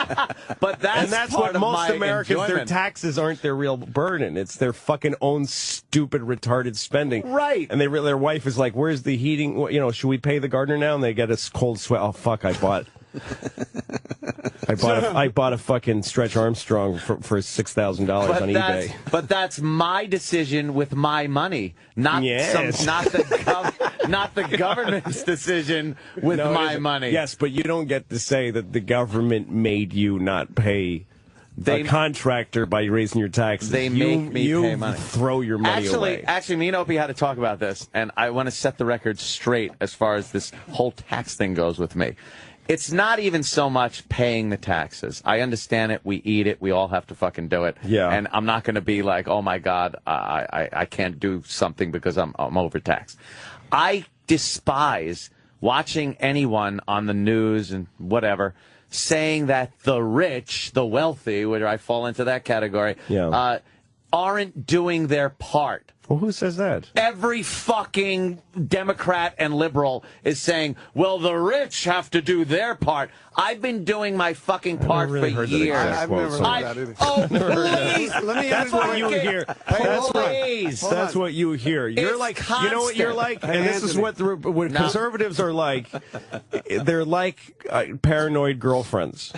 But that's part what of most my Americans, their enjoyment. taxes aren't their real burden. It's their fucking own stupid, retarded spending. Right. And their wife is like, where's the heating? You know, should we pay the gardener now? And they get a cold sweat. Oh, fuck, I bought a fucking Stretch Armstrong for $6,000 on eBay. But that's my decision with my money, not not the government's decision with my money. Yes, but you don't get to say that the government made you not pay a contractor by raising your taxes. They make me pay money. Throw your money away. Actually, me and Opie had to talk about this, and I want to set the record straight as far as this whole tax thing goes with me. It's not even so much paying the taxes. I understand it. We eat it. We all have to fucking do it. Yeah. And I'm not going to be like, oh, my God, I can't do something because I'm overtaxed. I despise watching anyone on the news and whatever saying that the rich, the wealthy, where I fall into that category, aren't doing their part. Well, who says that? Every fucking Democrat and liberal is saying, well, the rich have to do their part. I've been doing my fucking part for years. I've never heard that either. Oh, please. Let me That's what you hear. That's what you hear. You're It's like, constant. you know what you're like? And this is what conservatives are like. They're like paranoid girlfriends.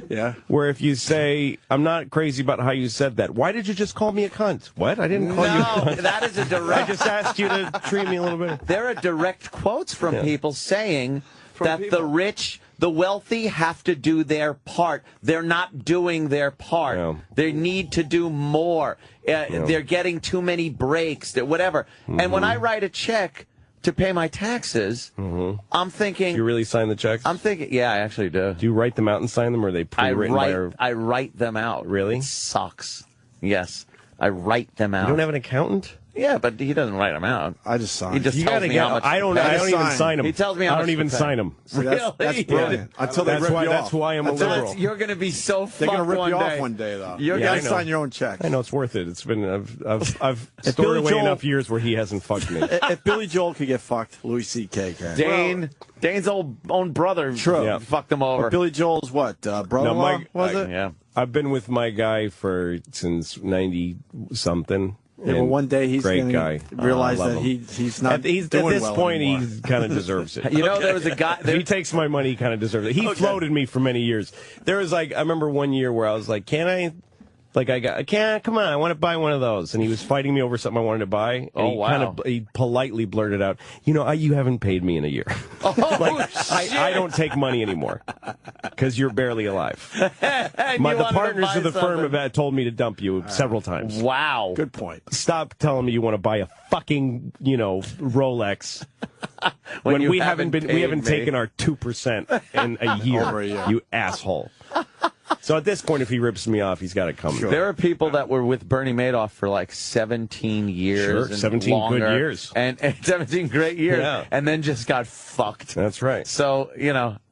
Yeah. Where if you say, I'm not crazy about how you said that. Why did you just call me a cunt? What? I didn't call you a cunt. That is a direct. I just asked you to treat me a little bit. There are direct quotes from people saying the rich, the wealthy have to do their part. They're not doing their part. Yeah. They need to do more. They're getting too many breaks, whatever. And when I write a check to pay my taxes, I'm thinking... You really sign the checks? I'm thinking, yeah, I actually do. Do you write them out and sign them, or are they pre-written I write them out. Really? It sucks. Yes. I write them out. You don't have an accountant? Yeah, but he doesn't write them out. I just sign. He just tells me how much. I don't even sign them. He tells me how much I don't even to pay. sign them. See, that's brilliant. Until they rip you off. That's why I'm a liberal. You're going to be so fucked They're going to rip one you day. off one day, though. You're You going got to sign your own checks. I know it's worth it. It's been I've stored away enough years where he hasn't fucked me. If Billy Joel could get fucked, Louis C.K. can. Dane's own brother fucked him over. But Billy Joel's what? Brother-in-law, was it? Yeah. I've been with my guy since 90-something. Yeah, well, one day he's going to realize that he's not doing at this well point, anymore. he kind of deserves it. You know, there was a guy... If he takes my money, he kind of deserves it. He floated me for many years. There was I remember one year where I was like, come on, I want to buy one of those. And he was fighting me over something I wanted to buy. And he politely blurted out, you haven't paid me in a year. I don't take money anymore because you're barely alive. The partners of the firm have told me to dump you several times. Wow. Good point. Stop telling me you want to buy a fucking, Rolex when we haven't taken our 2% in a year. Over a year. You asshole. So at this point, if he rips me off, he's got to come. Sure. There are people that were with Bernie Madoff for like 17 years. Sure, and 17 longer, good years. And 17 great years. And then just got fucked. That's right. So,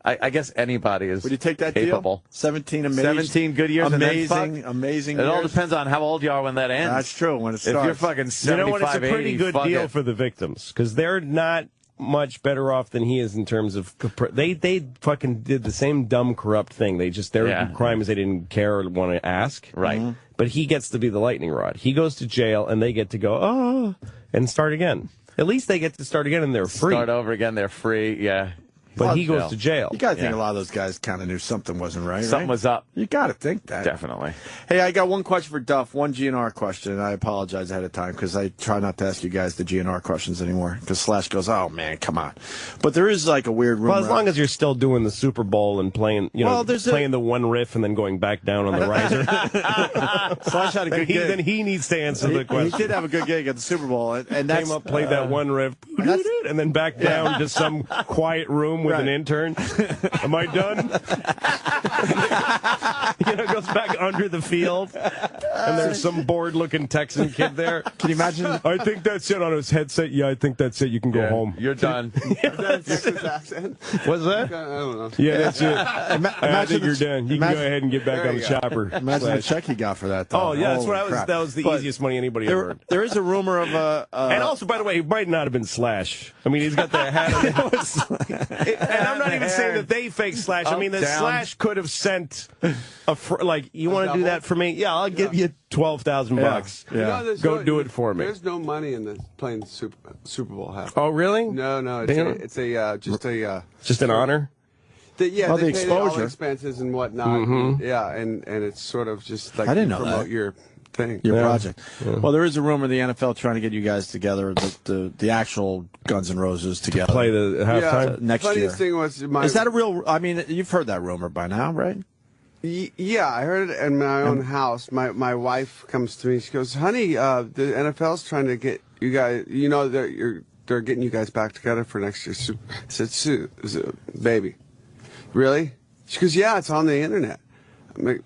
I guess anybody is Would you take that capable. deal? 17 amazing. 17 good years Amazing It all years. depends on how old you are when that ends. That's true, when it starts. If you're fucking 75, it's a pretty 80, good deal for the victims because they're not much better off than he is in terms of they fucking did the same dumb corrupt thing. Their crime is they didn't care or want to ask. Right. Mm-hmm. But he gets to be the lightning rod. He goes to jail and they get to go and start again. At least they get to start again and they're free. Start over again, they're free. Yeah. But he goes to jail. You gotta think a lot of those guys kind of knew something wasn't right. Something was up. You gotta think that. Definitely. Hey, I got one question for Duff, one GNR question, and I apologize ahead of time because I try not to ask you guys the GNR questions anymore because Slash goes, oh man, come on. But there is like a weird rumor. Well, as long as you're still doing the Super Bowl and playing, playing the one riff and then going back down on the riser. Slash had a good gig. Then he needs to answer the question. He did have a good gig at the Super Bowl, and that's, came up, played that one riff, and then back down to some quiet room with an intern. Am I done? Goes back under the field, and there's some bored-looking Texan kid there. Can you imagine? I think that's it on his headset. Yeah, I think that's it. You can go home. You're done. What's that? I don't know. Yeah, that's it. I think you're done. You can go ahead and get back on the chopper. Imagine the check he got for that. Though. Oh yeah, that's what I was. Crap. That was the easiest money anybody ever earned. There is a rumor of a. And also, by the way, it might not have been Slash. I mean, he's got the hat on. And I'm not even saying that they fake Slash. I mean, the Slash could have sent you want to do that for me? Yeah, I'll give you $12,000. Yeah. Go do it for me. There's no money in the playing the Super Bowl hat. Oh, really? No. It's just an honor. They the pay all exposure. expenses and whatnot. Mm-hmm. And it's sort of just like I didn't know promote that. your thing. Your project. Yeah. Well, there is a rumor the NFL trying to get you guys together, the actual Guns N' Roses together. Play the halftime next year. Funniest thing was is that a real? I mean, you've heard that rumor by now, right? Yeah, I heard it in my own house. My wife comes to me. She goes, "Honey, the NFL's trying to get you guys. They're getting you guys back together for next year." I said, "Baby, really?" She goes, "Yeah, it's on the internet." I'm like,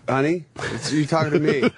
honey, you talking to me.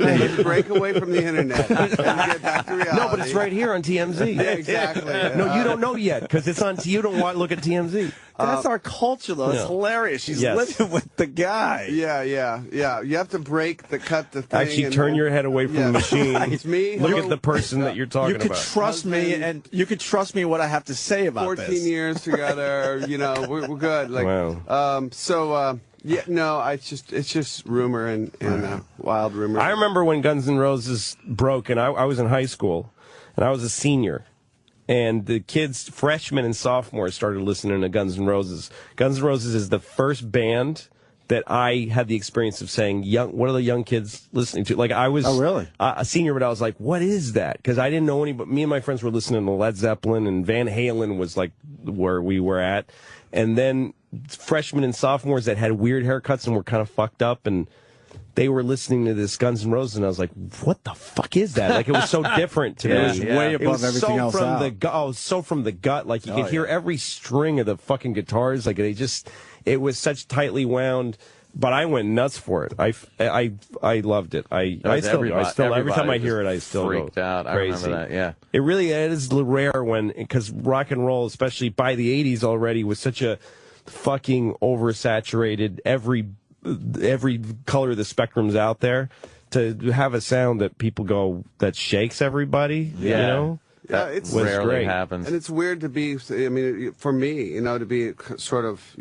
Break away from the internet and get back to reality. No, but it's right here on TMZ. Yeah, exactly. No, you don't know yet because it's on. You don't want to look at TMZ. That's our culture, though. It's hilarious. She's living with the guy. Yeah. You have to cut the thing. Actually, turn your head away from the machine. It's me. Look at the person that you're talking about. You could trust me, and you could trust me what I have to say about 14 years together. We're good. Like, wow. Yeah, no, it's just rumor and wild rumor. I remember when Guns N' Roses broke, and I was in high school, and I was a senior, and the kids, freshmen and sophomores, started listening to Guns N' Roses. Guns N' Roses is the first band that I had the experience of saying, what are the young kids listening to? Like, I was a senior, but I was like, what is that? Because I didn't know any, but me and my friends were listening to Led Zeppelin, and Van Halen was like where we were at. And then freshmen and sophomores that had weird haircuts and were kind of fucked up, and they were listening to this Guns N' Roses, and I was like, what the fuck is that? Like, it was so different to me. It was way above everything else out. So from the gut. Like, you could hear every string of the fucking guitars. Like, it was such tightly wound. But I went nuts for it. I loved it. I still every time I hear it, I still freaked out. Crazy. I remember that. Yeah, it really is rare because rock and roll, especially by the '80s already, was such a fucking oversaturated. Every color of the spectrum's out there. To have a sound that people go that shakes everybody. Yeah. You know? Yeah, it's rarely great. happens, and it's weird to be. I mean, for me, to be sort of,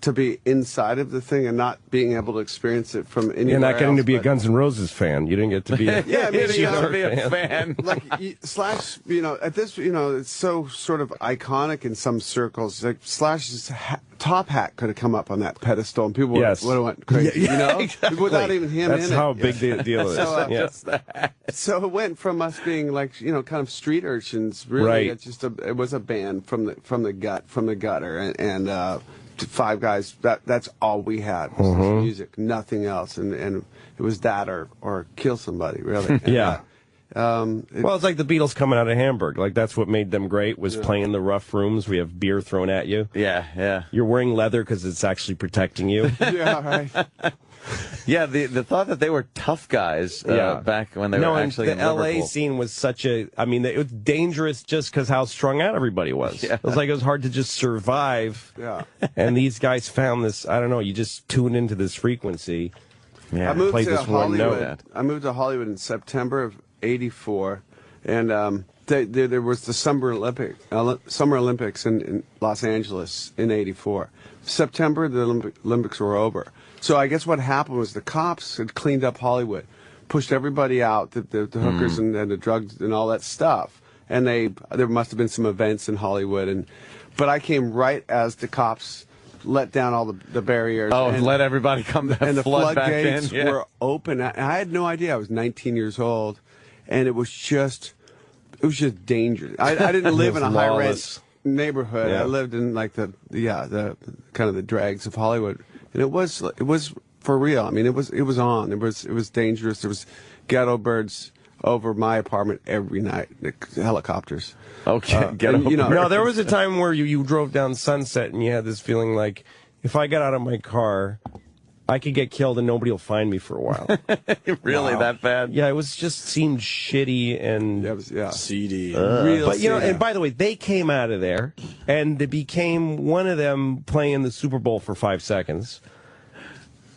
to be inside of the thing and not being able to experience it from anywhere. You're not getting else, to be a Guns N' Roses fan. You didn't get to be. Yeah, maybe you to be a fan. Like Slash, at this, it's so sort of iconic in some circles. Like Slash's top hat could have come up on that pedestal, and people would have went crazy. Exactly. Without even him in it. That's how big the deal is. So it went from us being like kind of street urchins. Really, right. It was a band from the gutter, and 5 guys. That's all we had was music, nothing else, and it was that or kill somebody, really. Yeah. Well, it's like the Beatles coming out of Hamburg. Like, that's what made them great, was playing the rough rooms. We have beer thrown at you. Yeah. You're wearing leather because it's actually protecting you. Yeah, right. Yeah, the thought that they were tough guys back when they were actually in Liverpool. The LA scene was it was dangerous just because how strung out everybody was. Yeah. It was like it was hard to just survive. Yeah. And these guys found this, I don't know, you just tune into this frequency. Yeah. I moved to Hollywood. I moved to Hollywood in September of '84, and there was the Summer Olympics in Los Angeles in '84. September, the Olympics were over. So I guess what happened was the cops had cleaned up Hollywood, pushed everybody out, the hookers and the drugs and all that stuff. and there must have been some events in Hollywood, but I came right as the cops let down all the barriers. Oh, and let everybody come back, and the floodgates were open. I had no idea. I was 19 years old, and it was just dangerous. I didn't live in a high rent neighborhood. Yeah. I lived in like the kind of the dregs of Hollywood, and it was for real. I mean, it was on. It was dangerous. There was ghetto birds over my apartment every night. Helicopters. Okay, No, there was a time where you drove down Sunset and you had this feeling like, if I got out of my car, I could get killed and nobody will find me for a while. Really, that bad? Yeah, it seemed shitty and seedy. But and by the way, they came out of there and it became one of them playing the Super Bowl for 5 seconds.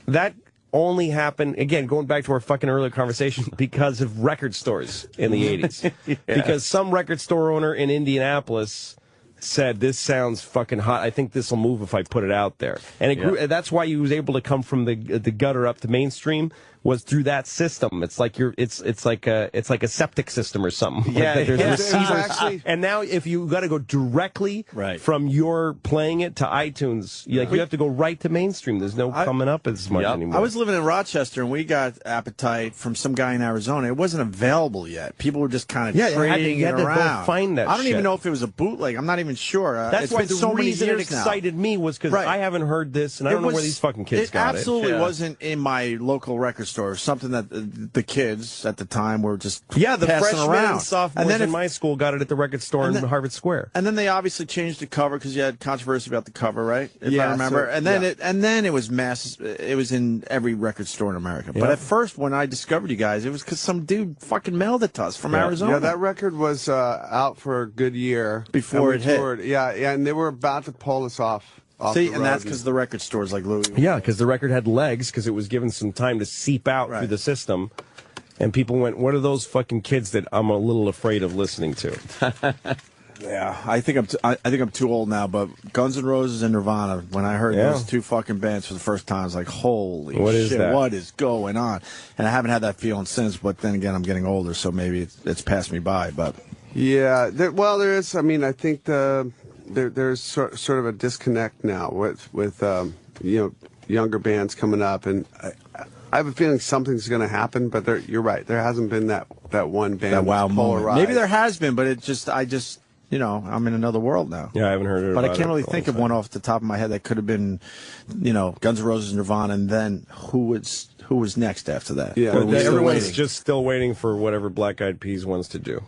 That only happened, again, going back to our fucking earlier conversation, because of record stores in the 80s. Yeah. Because some record store owner in Indianapolis said, this sounds fucking hot. I think this will move if I put it out there. And it grew, that's why he was able to come from the gutter up to mainstream, was through that system. It's like it's like a septic system or something. Yeah, like there's receivers. Exactly. And now if you got to go directly from your playing it to iTunes, you have to go right to mainstream. There's no coming up as much anymore. I was living in Rochester, and we got Appetite from some guy in Arizona. It wasn't available yet. People were just kind of trading you it had to around. go find that I don't shit. even know if it was a bootleg. I'm not even sure. That's it's why been the so many reason it years now. excited me was because I haven't heard this, and I don't know where these fucking kids got it. It absolutely wasn't in my local record store. Something that the kids at the time were just the passing freshmen around. and sophomores in my school got it at the record store in Harvard Square. And then they obviously changed the cover because you had controversy about the cover, right? If Yeah, I remember. so- and then it was mass. It was in every record store in America. Yeah. But at first, when I discovered you guys, it was because some dude fucking mailed it to us from Arizona. Yeah, that record was out for a good year Before and it hit. toured. Yeah, and they were about to pull us off. See, the and road. that's because the record stores like Louis. Yeah, because the record had legs, because it was given some time to seep out through the system. And people went, what are those fucking kids that I'm a little afraid of listening to? Yeah, I think I'm too old now, but Guns N' Roses and Nirvana, when I heard those two fucking bands for the first time, I was like, holy shit, what is going on? And I haven't had that feeling since, but then again, I'm getting older, so maybe it's passed me by, but... Yeah, there is. I mean, I think there's sort of a disconnect now with younger bands coming up, and I have a feeling something's going to happen. But you're right. There hasn't been that one band that wow moment. polarized. Maybe there has been, but I just I'm in another world now. Yeah, I haven't heard it. But I can't really think of one off the top of my head that could have been, Guns N' Roses, Nirvana, and then who was next after that? Yeah, everyone's just still waiting for whatever Black Eyed Peas wants to do.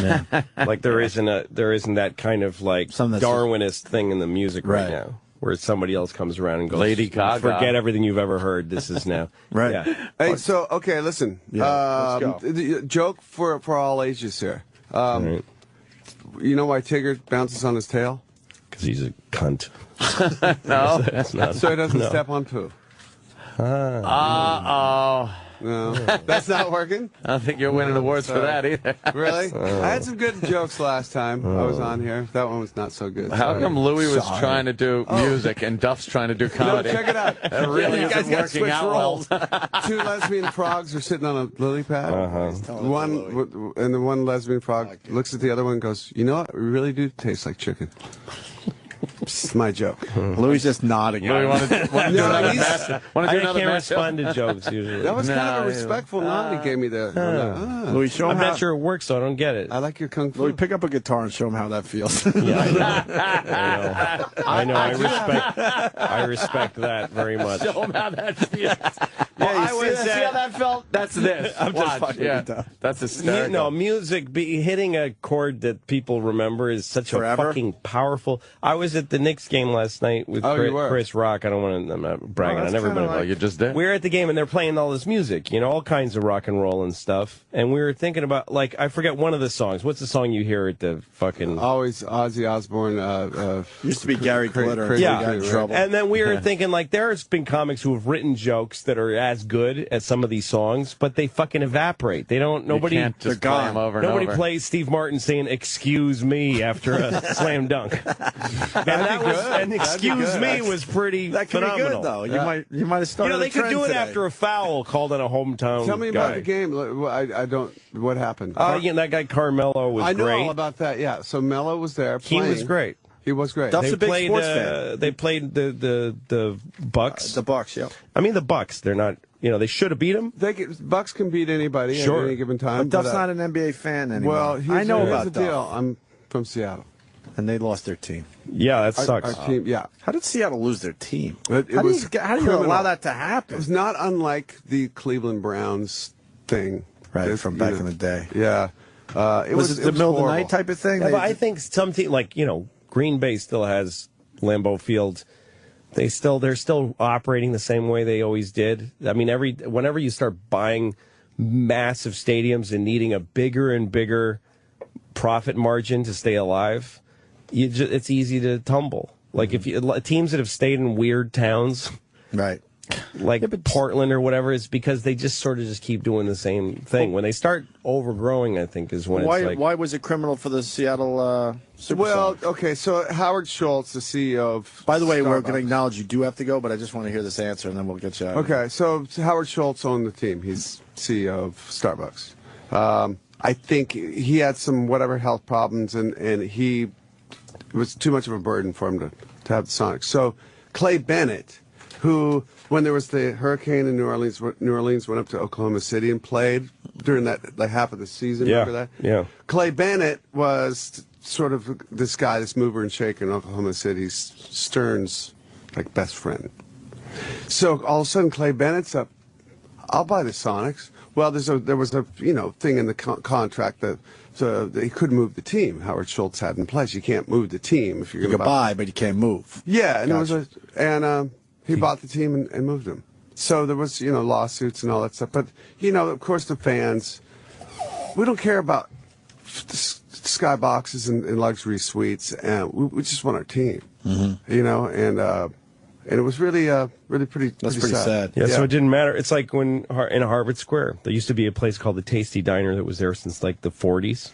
Yeah. Like there isn't that kind of like Darwinist thing in the music right now, where somebody else comes around and goes, Lady Gaga. Forget everything you've ever heard. This is now. Right. Yeah. Hey, so okay, listen. Yeah, let's go. The joke for all ages here. Right. You know why Tigger bounces on his tail? Because he's a cunt. No, that's not. So he doesn't step on poo. No, that's not working. I don't think you're winning awards for that either. Really? I had some good jokes last time I was on here. That one was not so good. How come Louis was trying to do music and Duff's trying to do comedy? No, check it out. That really you guys isn't got working switched out roles. well. Two lesbian frogs are sitting on a lily pad. And the one lesbian frog looks at the other one and goes, "You know what? We really do taste like chicken." It's my joke. Louis just nodding. Louis want to do another match? I can't respond to jokes usually. That was kind of a respectful nod he gave me there. Louis, show him I'm not sure it works, so I don't get it. I like your kung fu. Louis, pick up a guitar and show him how that feels. Yeah, I know. I respect that very much. Show him how that feels. See how that felt? That's this. I'm just Watch. fucking That's hysterical. Music, hitting a chord that people remember is such Forever? a fucking powerful. I was at the Knicks game last night with Chris Rock. I'm not bragging. I've never been. You just did. We were at the game and they're playing all this music, all kinds of rock and roll and stuff. And we were thinking about, like, I forget one of the songs. What's the song you hear at the fucking? Always Ozzy Osbourne. Used to be Gary Glitter. Crazy Yeah. Guy, right? Trouble. And then we were thinking, like, there's been comics who have written jokes that are as good as some of these songs, but they fucking evaporate. They don't. Nobody. You can't just play them over and Nobody over. plays Steve Martin saying "Excuse me" after a slam dunk. And "Excuse me" was pretty That could phenomenal. be good though. You might have started. They could do it after a foul called on a hometown. Tell me guy. about the game. I don't. What happened? That guy Carmelo was I know great. all about that. Yeah. So Melo was there. He was great. He was great. Duff's a big played, sports fan. They played the Bucks. The Bucks, yeah. I mean, the Bucks. They're not. They should have beat them. Bucks can beat anybody at any given time. But Duff's not an NBA fan anymore. Well, I know about the Duff. deal. I'm from Seattle, and they lost their team. Yeah, that sucks. Our team, yeah. How did Seattle lose their team? How do you allow that to happen? It was not unlike the Cleveland Browns thing, right? From back in the day. Yeah. It was the middle of the night type of thing. Yeah, but I think some team Green Bay still has Lambeau Field. They're still operating the same way they always did. I mean, whenever you start buying massive stadiums and needing a bigger and bigger profit margin to stay alive, it's easy to tumble. Like teams that have stayed in weird towns, right? Like Portland or whatever, it's because they just sort of just keep doing the same thing. When they start overgrowing, I think is when it's like. Why was it criminal for the Seattle Supersonics? Well, okay, so Howard Schultz, the CEO of By the way, we're Starbucks. going to acknowledge you do have to go, but I just want to hear this answer, and then we'll get you out. Okay, so Howard Schultz owned the team. He's CEO of Starbucks. I think he had some whatever health problems, and it was too much of a burden for him to have the Sonics. So Clay Bennett, who, when there was the hurricane in New Orleans went up to Oklahoma City and played during that half of the season. Yeah, remember that? yeah. Clay Bennett was sort of this guy, this mover and shaker in Oklahoma City, Stern's best friend. So all of a sudden, Clay Bennett's up. I'll buy the Sonics. Well, there was a thing in the contract that he couldn't move the team. Howard Schultz had in place. You can't move the team if you're going to buy, but you can't move. Yeah, and Gotcha. He bought the team and moved him. So there was lawsuits and all that stuff. But of course, the fans, we don't care about skyboxes and luxury suites, and we just want our team. Mm-hmm. And it was really pretty. That's pretty sad. Yeah, so it didn't matter. It's like when in Harvard Square, there used to be a place called the Tasty Diner that was there since the 40s,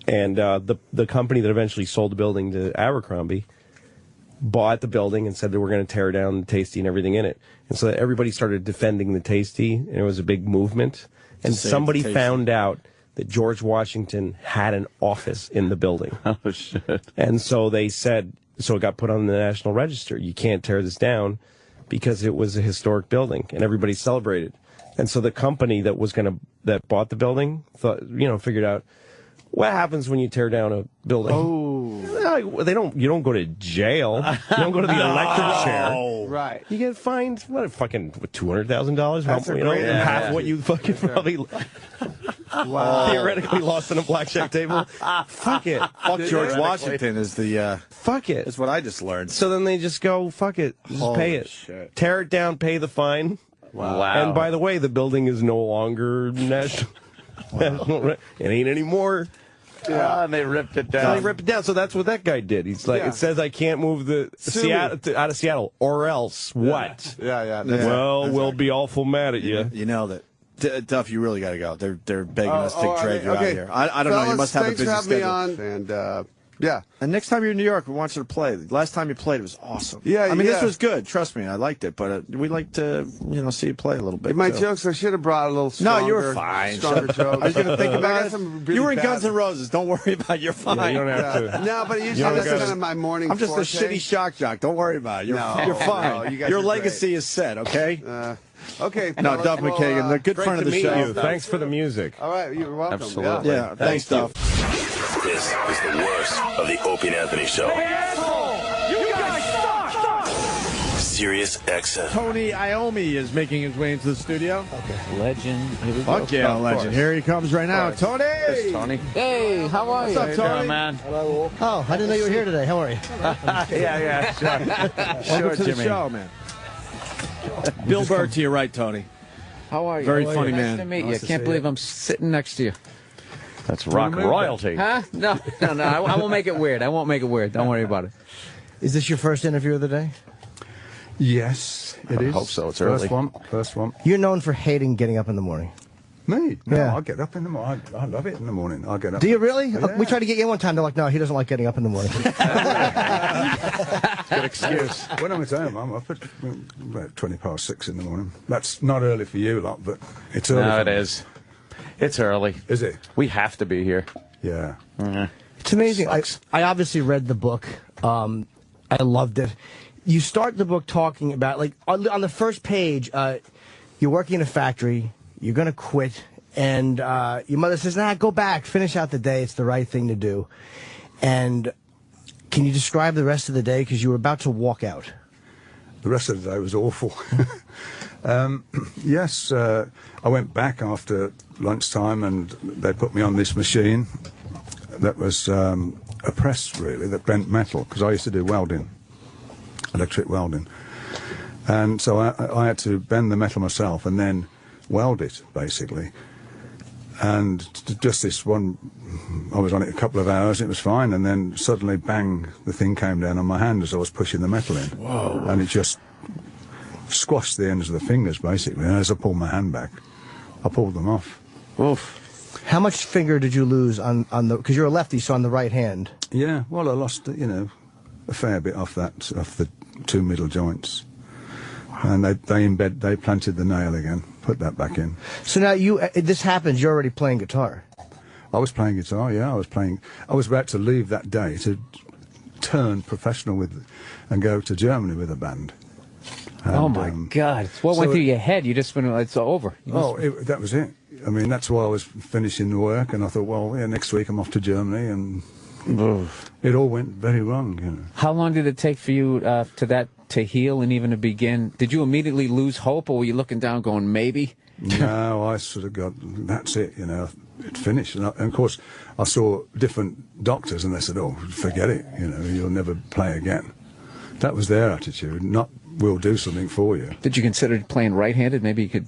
and the company that eventually sold the building to Abercrombie bought the building and said they were going to tear down the Tasty and everything in it, and so everybody started defending the Tasty, and it was a big movement. And somebody found out that George Washington had an office in the building. Oh shit! And so they said. So it got put on the National Register. You can't tear this down because it was a historic building, and everybody celebrated. And so the company that bought the building figured out what happens when you tear down a building. Oh, you don't go to jail. You don't go to the electric chair. Right. You get fined $200,000. That's a great half idea. what you fucking probably theoretically lost on a blackjack table. Fuck it. Fuck George Washington is the. Fuck it. That's what I just learned. So then they just go, fuck it, just pay it. Shit. Tear it down, pay the fine. Wow. And by the way, the building is no longer national. It ain't anymore. Yeah, and they ripped it So down. they ripped it down. So that's what that guy did. He's like, Yeah. it says I can't move the out of Seattle, or else what? Yeah. Well, we'll be awful mad at you. You know that. Duff, you really got to go. They're begging us to drag you out okay. here. I don't know. You Fellas, must have a thanks busy for having schedule. me on, and yeah. And next time you're in New York, we want you to play. Last time you played, it was awesome. Yeah, I mean, this yeah. was good. Trust me, I liked it. But we'd like to, see you play a little bit. My too. jokes, I should have brought a little stronger. No, you were fine. Stronger jokes. I was going to think I got about some it. really You were in bad- Guns N' Roses. Don't worry about it. You're fine. Yeah, you don't have to. No, but usually don't that's gotta- kind of my morning I'm just a forte. shitty shock jock. Don't worry about it. You're No, fine. no, you guys Your are legacy is set, okay? Okay. No, fellas, Duff well, McKagan, they're good Great friend to of the meet show. you. Thanks for the music. All right, you're welcome. Absolutely. Yeah, thanks, Duff. This is the worst of the Opie and Anthony Show. You guys suck! Sirius XM. Tony Iommi is making his way into the studio. Okay, legend. Here we Fuck go. yeah, Of legend. course. Here he comes right now. Tony! Tony. Hey, how are What's you? up, Tony? man? Hello. Oh, I didn't know you were here today. How are you? Yeah, sure. Welcome to the show, man. Bill Burr to your right, Tony. How are you? Very How are funny you? man. Nice to meet you. Nice to Can't see believe you. I'm sitting next to you. That's rock royalty. Huh? No. I won't make it weird. I won't make it weird. Don't worry about it. Is this your first interview of the day? Yes, it is. I hope so. It's early. First one. You're known for hating getting up in the morning. Me? No, Yeah. I get up in the morning. I love it in the morning. I get up. Do you really? Yeah. We tried to get you in one time. They're like, no, he doesn't like getting up in the morning. Good excuse. When I'm at home, I'm up at about 6:20 in the morning. That's not early for you lot, but it's early. No, for it me. is. It's early. Is it? We have to be here. Yeah. It's amazing. I obviously read the book. I loved it. You start the book talking about, like, on the first page, you're working in a factory, you're going to quit, and your mother says, nah, go back, finish out the day, it's the right thing to do. And can you describe the rest of the day? Because you were about to walk out. The rest of the day was awful. Yes, I went back after lunchtime and they put me on this machine that was a press, really, that bent metal, because I used to do welding, electric welding. And so I had to bend the metal myself and then weld it, basically. And just this one, I was on it a couple of hours, it was fine, and then suddenly, bang, the thing came down on my hand as I was pushing the metal in. Whoa. And it just squashed the ends of the fingers, basically. And as I pulled my hand back, I pulled them off. Oof. How much finger did you lose on the, because you're a lefty, so on the right hand? Yeah, well, I lost, a fair bit off the two middle joints. And they planted the nail again, put that back in. So now this happens, you're already playing guitar. I was playing guitar, yeah, I was about to leave that day to turn professional and go to Germany with a band. And, oh my God! What went through your head? You just went, it's over. That was it. I mean, that's why I was finishing the work, and I thought, well, yeah, next week I'm off to Germany, and it all went very wrong. How long did it take for you to heal and even to begin? Did you immediately lose hope, or were you looking down, going maybe? No, I sort of got, that's it. It finished, and of course, I saw different doctors, and they said, "Oh, forget it. You'll never play again." That was their attitude, not we'll do something for you. Did you consider playing right-handed? Maybe you could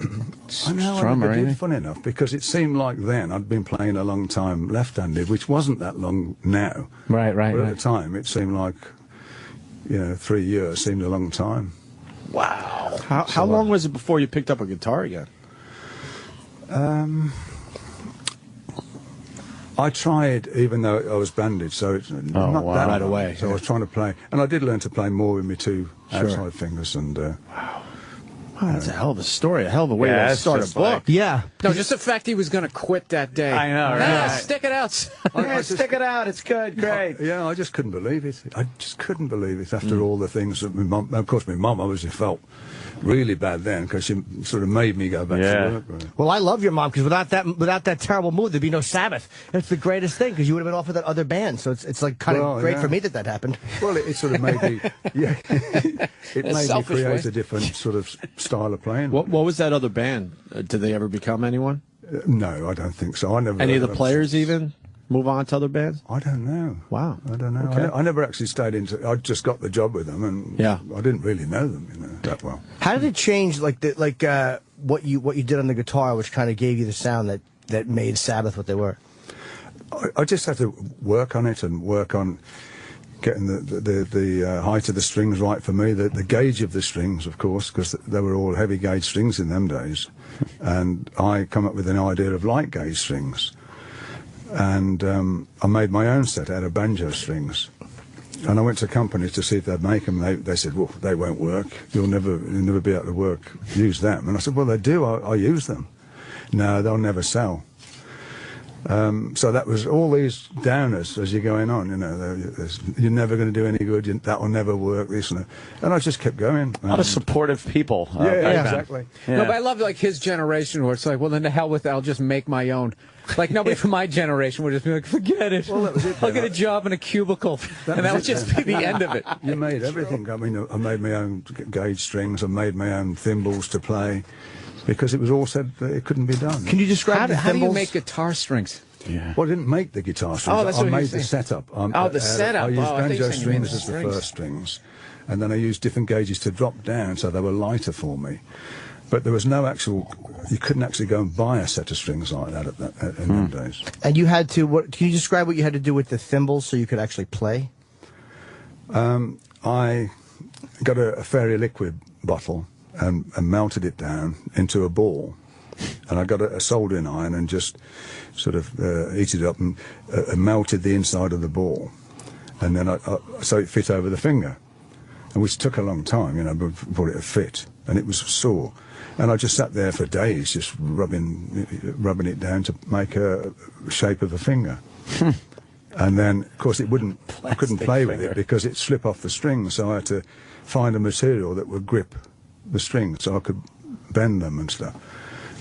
strum or anything? Funny enough, because it seemed like then I'd been playing a long time left-handed, which wasn't that long now. Right. But at the time, it seemed like, 3 years seemed a long time. Wow. How long was it before you picked up a guitar again? I tried, even though I was bandaged, so it's not that right away. So I was trying to play, and I did learn to play more with my two outside fingers. And wow, that's a hell of a story, a hell of a way to start a book. Yeah. No, just the fact he was going to quit that day. I know, right? Stick it out. Stick it out. It's good. Great. I just couldn't believe it. I just couldn't believe it after all the things that my mum. Of course, my mum obviously felt really bad then because she sort of made me go back to work. Well, I love your mom because without that terrible move, there'd be no Sabbath. It's the greatest thing because you would have been off with that other band. So it's like kind of great for me that happened. Well, it sort of made me, it made me create a different sort of style of playing. What was that other band? Did they ever become anyone? No, I don't think so. I never. Any of the players even move on to other bands? I don't know. Wow. I don't know. Okay. I never actually stayed into. I just got the job with them, and I didn't really know them, that well. How did it change, what you did on the guitar, which kind of gave you the sound that made Sabbath what they were? I just had to work on it and work on getting the height of the strings right for me, the gauge of the strings, of course, because they were all heavy gauge strings in them days, and I come up with an idea of light gauge strings. And I made my own set out of banjo strings. And I went to companies to see if they'd make them. They said, well, they won't work. You'll never be able to use them. And I said, well, they do. I use them. No, they'll never sell. So that was all these downers as you're going on. You're never going to do any good. That will never work. This and that. And I just kept going. A lot of supportive people. Exactly. Yeah. No, but I love his generation where it's like, well, then to hell with it. I'll just make my own. Like nobody from my generation would just be like, forget it. Well, that was it. I'll get a job in a cubicle, and that would just be the end of it. You made everything. I mean, I made my own gauge strings. I made my own thimbles to play, because it was all said that it couldn't be done. Can you describe how do you make guitar strings? Yeah. Well, I didn't make the guitar strings. Oh, that's what I made the setup. The setup. I used banjo strings as the first strings, and then I used different gauges to drop down so they were lighter for me. But there was no you couldn't actually go and buy a set of strings like that in them days. And you had to, can you describe what you had to do with the thimbles so you could actually play? I got a fairy liquid bottle and melted it down into a ball. And I got a soldering iron and just sort of heated it up and melted the inside of the ball. And then so it fit over the finger. And which took a long time, you know, before it fit. And it was sore. And I just sat there for days just rubbing it down to make a shape of a finger. And then, of course, I couldn't play with it because it'd slip off the string, so I had to find a material that would grip the strings so I could bend them and stuff.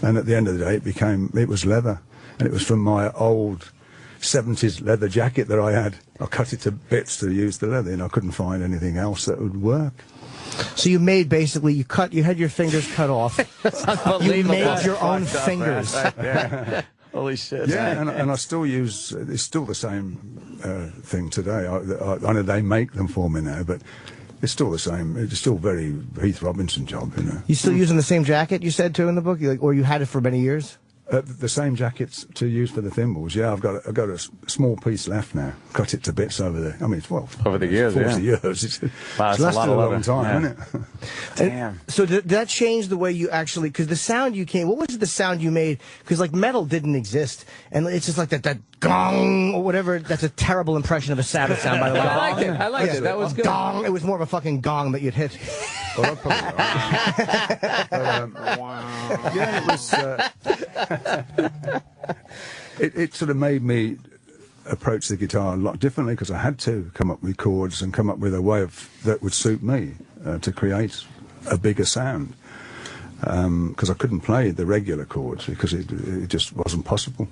And at the end of the day, it was leather. And it was from my old 70s leather jacket that I had. I cut it to bits to use the leather, and I couldn't find anything else that would work. So you made basically, you had your fingers cut off. That's unbelievable. You made your own fingers. Right. Holy shit. Yeah, and I still use, it's still the same thing today. I know they make them for me now, but it's still the same. It's still very Heath Robinson job, you know. You still using the same jacket you said too in the book? Or you had it for many years? The same jackets to use for the thimbles. Yeah, I've got a small piece left now. Cut it to bits over there. I mean, it's over the years, 40 years. It's lasted a long time, hasn't it? Damn. So did that change the way you actually? Because the sound you came. What was the sound you made? Because like metal didn't exist, and it's just like that gong or whatever. That's a terrible impression of a Sabbath sound, by the way. I liked it. That was good. Gong. It was more of a fucking gong that you'd hit. Well, yeah, it was. It sort of made me approach the guitar a lot differently because I had to come up with chords and come up with a way that would suit me to create a bigger sound. Because I couldn't play the regular chords because it just wasn't possible.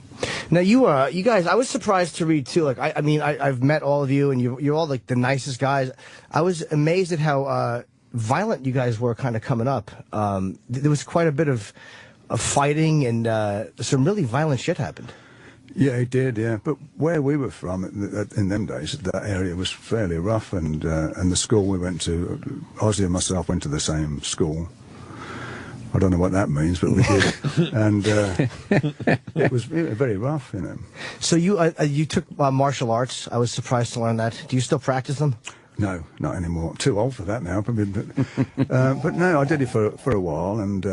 Now you guys, I was surprised to read too. Like I mean, I've met all of you, and you're all like the nicest guys. I was amazed at how violent you guys were kind of coming up. There was quite a bit of fighting and some really violent shit happened. Yeah, it did, yeah. But where we were from in them days, that area was fairly rough, and the school we went to, Ozzy and myself went to the same school. I don't know what that means, but we did. And it was very rough, you know. So you took martial arts. I was surprised to learn that. Do you still practice them? No, not anymore. Too old for that now, probably. But no, I did it for a while, and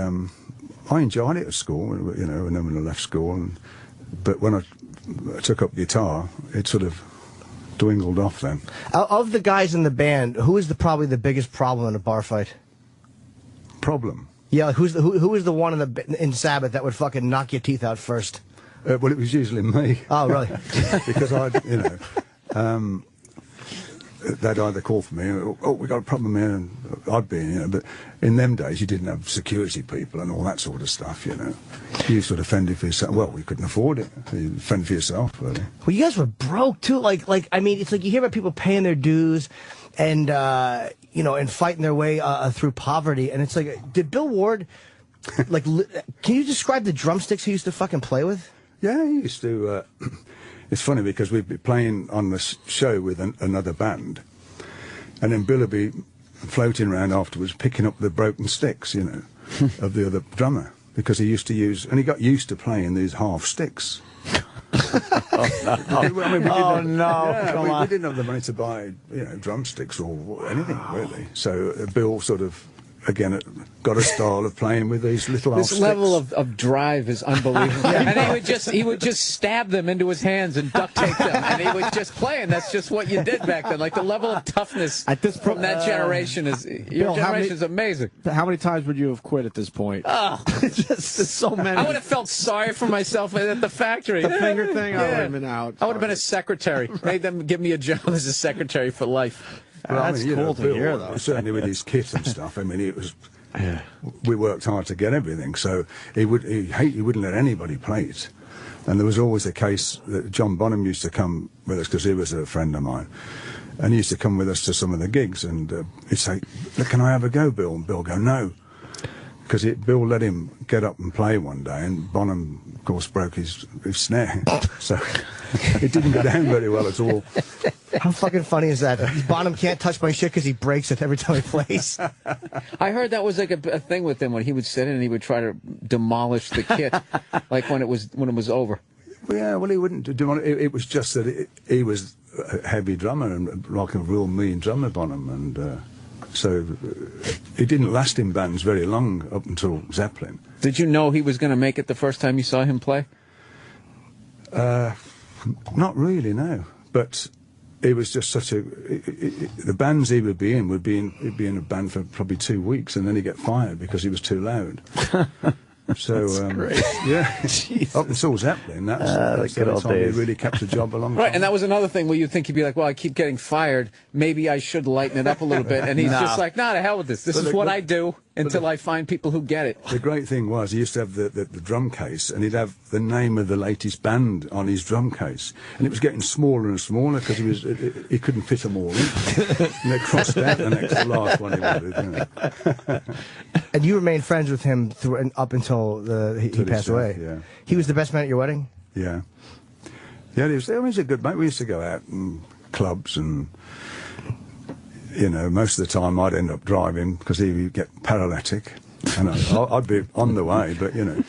I enjoyed it at school, you know, and then when I left school. But when I took up guitar, it sort of dwindled off then. Of the guys in the band, who is probably the biggest problem in a bar fight? Problem? Yeah, who was the one in Sabbath that would fucking knock your teeth out first? Well, it was usually me. Oh, really? Because you know, they'd either call for me, oh, we got a problem here, and I'd be, you know. But in them days, you didn't have security people and all that sort of stuff, you know. You sort of fended for yourself. Well, we couldn't afford it. You fend for yourself, really. Well, you guys were broke too. Like I mean, it's like you hear about people paying their dues, and you know, and fighting their way through poverty. And it's like, did Bill Ward, like, can you describe the drumsticks he used to fucking play with? Yeah, he used to. It's funny because we'd be playing on the show with another band, and then Bill would be floating around afterwards picking up the broken sticks, you know, of the other drummer, because he used to use, and he got used to playing these half sticks. Oh no! We didn't have the money to buy, you know, drumsticks or anything really. So Bill sort of, again, got a style of playing with these little half sticks. This level of drive is unbelievable. And he would just stab them into his hands and duct tape them, and he would just play, and that's just what you did back then. Like the level of toughness from that generation your generation is amazing. How many times would you have quit at this point? Oh, just so many. I would have felt sorry for myself at the factory. The finger thing, I would have been out. I would have been a secretary. Made them give me a job as a secretary for life. Well, that's cool to hear, though. Certainly with his kit and stuff. I mean, it was. Yeah. We worked hard to get everything, so he wouldn't let anybody play it. And there was always a case that John Bonham used to come with us because he was a friend of mine, and he used to come with us to some of the gigs, and he'd say, "Look, can I have a go, Bill?" And Bill would go, "No," because Bill let him get up and play one day, and Bonham, of course, broke his snare, so it didn't go down very well at all. How fucking funny is that? Bonham can't touch my shit because he breaks it every time he plays. I heard that was like a thing with him when he would sit in and he would try to demolish the kit, like when it was over. Yeah, well, he wouldn't do it. It was just that he was a heavy drummer and like a real mean drummer, Bonham, and So he didn't last in bands very long up until Zeppelin. Did you know he was going to make it the first time you saw him play? Not really, no. But it was just such a... the bands he would be in he'd be in a band for probably 2 weeks, and then he'd get fired because he was too loud. So, yeah, up until Zeppelin, that's the only time he really kept a job a long time. Right, and that was another thing where you'd think he'd be like, well, I keep getting fired, maybe I should lighten it up a little bit. And he's just like, nah, to hell with this. This is what I do until I find people who get it. The great thing was he used to have the drum case, and he'd have the name of the latest band on his drum case. And it was getting smaller and smaller because he couldn't fit them all in. And they crossed out the last one he wanted. You know. And you remained friends with him up until he passed away. Yeah. He was the best man at your wedding? Yeah. Yeah, he was a good mate. We used to go out in clubs and... You know, most of the time I'd end up driving because he would get paralytic. And I'd be on the way, but, you know.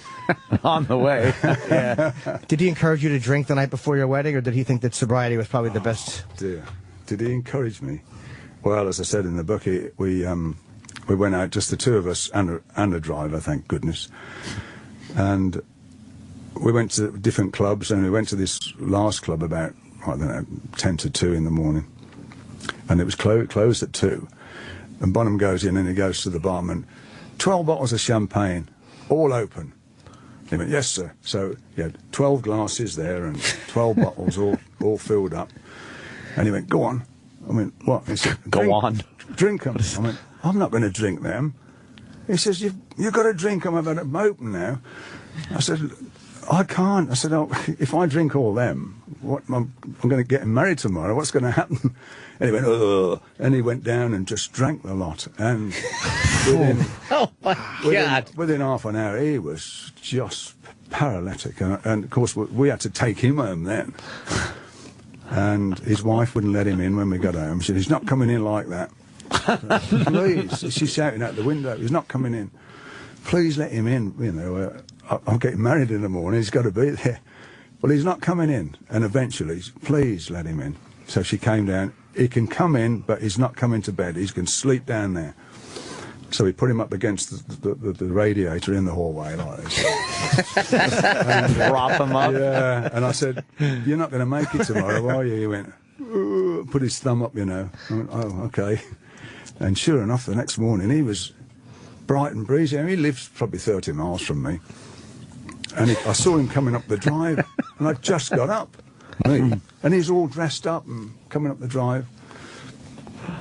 On the way. Yeah. Did he encourage you to drink the night before your wedding, or did he think that sobriety was probably the best? Dear. Did he encourage me? Well, as I said in the book, we went out, just the two of us and a driver, thank goodness. And we went to different clubs, and we went to this last club about, I don't know, 10 to 2 in the morning. And it was closed at 2. And Bonham goes in and he goes to the barman, 12 bottles of champagne, all open. He went, yes, sir. So he had 12 glasses there and 12 bottles all filled up. And he went, go on. I went, what? He said, go on. Drink them. I went, I'm not going to drink them. He says, you've got to drink them. I've had them open now. I said, I can't. I said, oh, if I drink all them, I'm going to get married tomorrow. What's going to happen? And he went, ugh. And he went down and just drank the lot. And within half an hour, he was just paralytic. And of course, we had to take him home then. And his wife wouldn't let him in when we got home. She said, he's not coming in like that. Please. She's shouting out the window, he's not coming in. Please let him in. You know, I'm getting married in the morning. He's got to be there. Well, he's not coming in. And eventually, please let him in. So she came down. He can come in, but he's not coming to bed. He's going to sleep down there. So we put him up against the radiator in the hallway like this. And prop him up. Yeah. And I said, you're not going to make it tomorrow, are you? He went, put his thumb up, you know. I went, oh, okay. And sure enough, the next morning, he was bright and breezy. I mean, he lives probably 30 miles from me. And I saw him coming up the drive, and I just got up. And he's all dressed up and coming up the drive.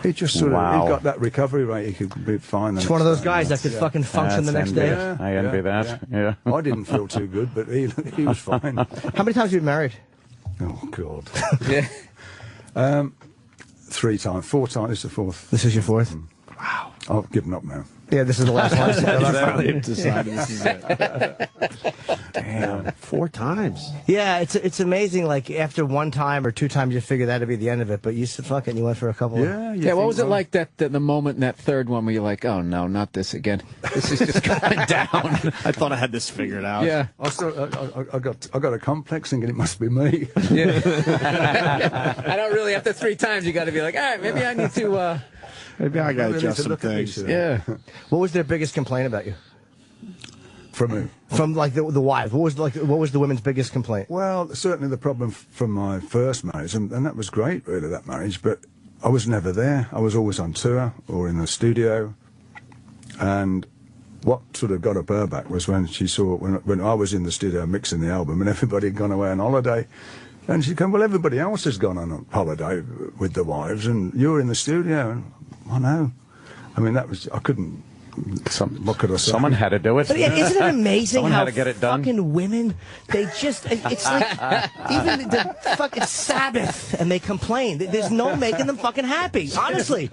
He just sort of, he got that recovery rate, he could be fine. It's one of those guys that could fucking function the next day. Yeah, I envy that. Yeah. I didn't feel too good, but he was fine. How many times have you been married? Oh, God. Yeah. 3 times, 4 times. This is the 4th. This is your 4th? Wow. I've given up now. Yeah, this is the last one. Finally decided this is it. Damn, 4 times. Yeah, it's amazing. Like after 1 time or 2 times, you figure that'd be the end of it. But you said fuck it, and you went for a couple. Yeah. What was it like the moment in that 3rd one where you're like, oh no, not this again? This is just going down. I thought I had this figured out. Yeah. I got a complex thinking it must be me. Yeah. I don't really. After 3 times, you got to be like, all right, maybe I need to. Maybe I got to adjust some things. Yeah. What was their biggest complaint about you? From who? From like the wives. What was the women's biggest complaint? Well, certainly the problem from my first marriage, and that was great, really, that marriage. But I was never there. I was always on tour or in the studio. And what sort of got up her back was when she saw when I was in the studio mixing the album, and everybody had gone away on holiday. And she'd come, well, everybody else has gone on a holiday with the wives, and you're in the studio. And I know. I mean, that was, I couldn't, what could I say? Someone had to do it. But isn't it amazing Someone how had to get it done. fucking women, they just, it's like, even the fucking Sabbath, and they complain. There's no making them fucking happy, honestly.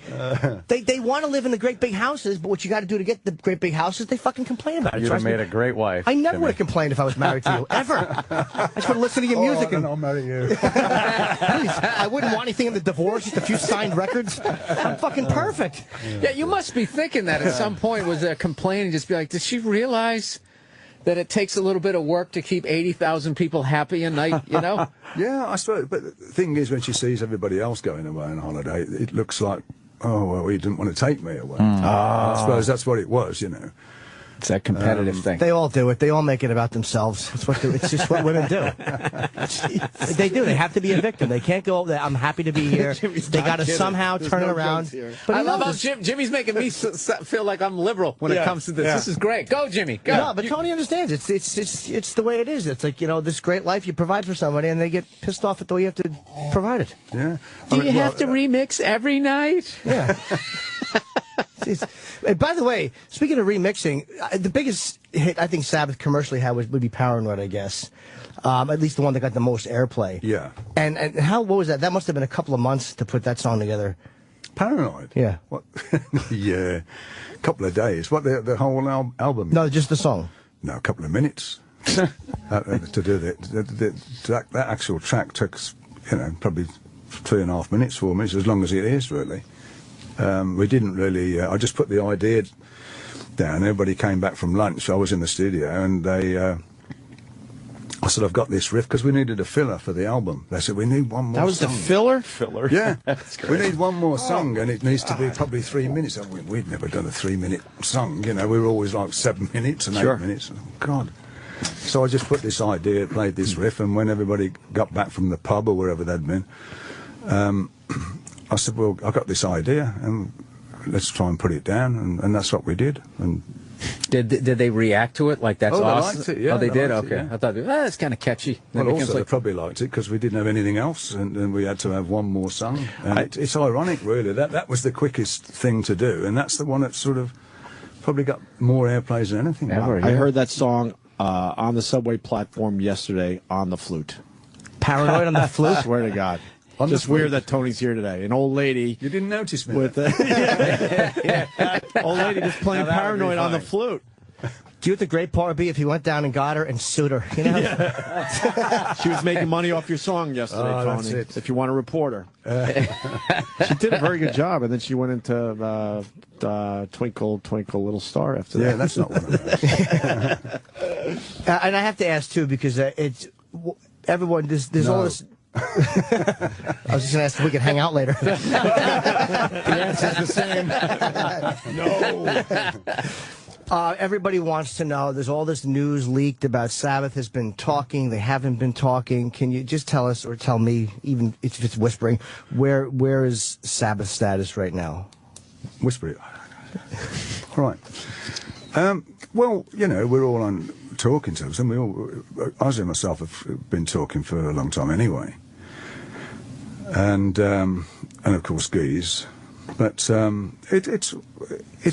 They want to live in the great big houses, but what you got to do to get the great big houses, they fucking complain about it. You'd have made a great wife. I never would have complained if I was married to you, ever. I just want to listen to your music. And I'll marry you. Please, I wouldn't want anything in the divorce, just a few signed records. I'm fucking perfect. Yeah, you must be thinking that at some point. Was a complaint and just be like, did she realize that it takes a little bit of work to keep 80,000 people happy a night, you know? Yeah, I suppose. But the thing is, when she sees everybody else going away on holiday, it looks like oh, well, he didn't want to take me away. I suppose that's what it was, you know. It's that competitive thing. They all do it. They all make it about themselves. It's just what women do. They do. They have to be a victim. They can't go, I'm happy to be here. They got to somehow turn it around. But I love how Jimmy's making me feel like I'm liberal when it comes to this. This is great. Go, Jimmy. Go. No, but Tony understands. It's the way it is. It's like, you know, this great life you provide for somebody, and they get pissed off at the way you have to provide it. Yeah. Do you have to remix every night? Yeah. And by the way, speaking of remixing, the biggest hit I think Sabbath commercially had would be Paranoid, I guess. At least the one that got the most airplay. Yeah. And what was that? That must have been a couple of months to put that song together. Paranoid? Yeah. What? Yeah. A couple of days. What, the whole album? No, just the song. No, a couple of minutes. To do that actual track took, you know, probably 3.5 minutes, 4 minutes, as long as it is, really. We didn't really, I just put the idea down. Everybody came back from lunch. I was in the studio, and I said, I've got this riff, because we needed a filler for the album. They said, we need one more song. That was the filler? Filler. Yeah. That's great. We need one more song, and it needs to be probably 3 minutes. We'd never done a 3-minute song, you know. We were always like 7 minutes and 8 minutes. Oh, God. So I just put this idea, played this riff, and when everybody got back from the pub or wherever they'd been, I said, well, I got this idea, and let's try and put it down, and that's what we did. And did they react to it? Like, that's awesome? They liked it, yeah. Oh, they did? Liked Okay. it, yeah. I thought, that's kind of catchy. Well, also, they probably liked it because we didn't have anything else, and we had to have one more song. And it's ironic, really. That was the quickest thing to do, and that's the one that sort of probably got more airplays than anything. Ever, I heard that song on the subway platform yesterday on the flute. Paranoid on the flute? I swear to God. Just weird that Tony's here today. An old lady. You didn't notice me. With old lady just playing Paranoid on the flute. Do you know what the great part would be if he went down and got her and sued her? You know? She was making money off your song yesterday, Tony. That's it. If you want to report her. She did a very good job, and then she went into Twinkle, Twinkle, Little Star after that. Yeah, that's not one of those. And I have to ask, too, because it's everyone, there's all this... I was just going to ask if we could hang out later. The answer's the same. No. Everybody wants to know, there's all this news leaked about Sabbath has been talking, they haven't been talking. Can you just tell us, or tell me, even if it's whispering, where is Sabbath's status right now? Whispering. All right. Well, you know, we're all on talking terms, and Ozzy and myself have been talking for a long time anyway. And of course, Geese. But it's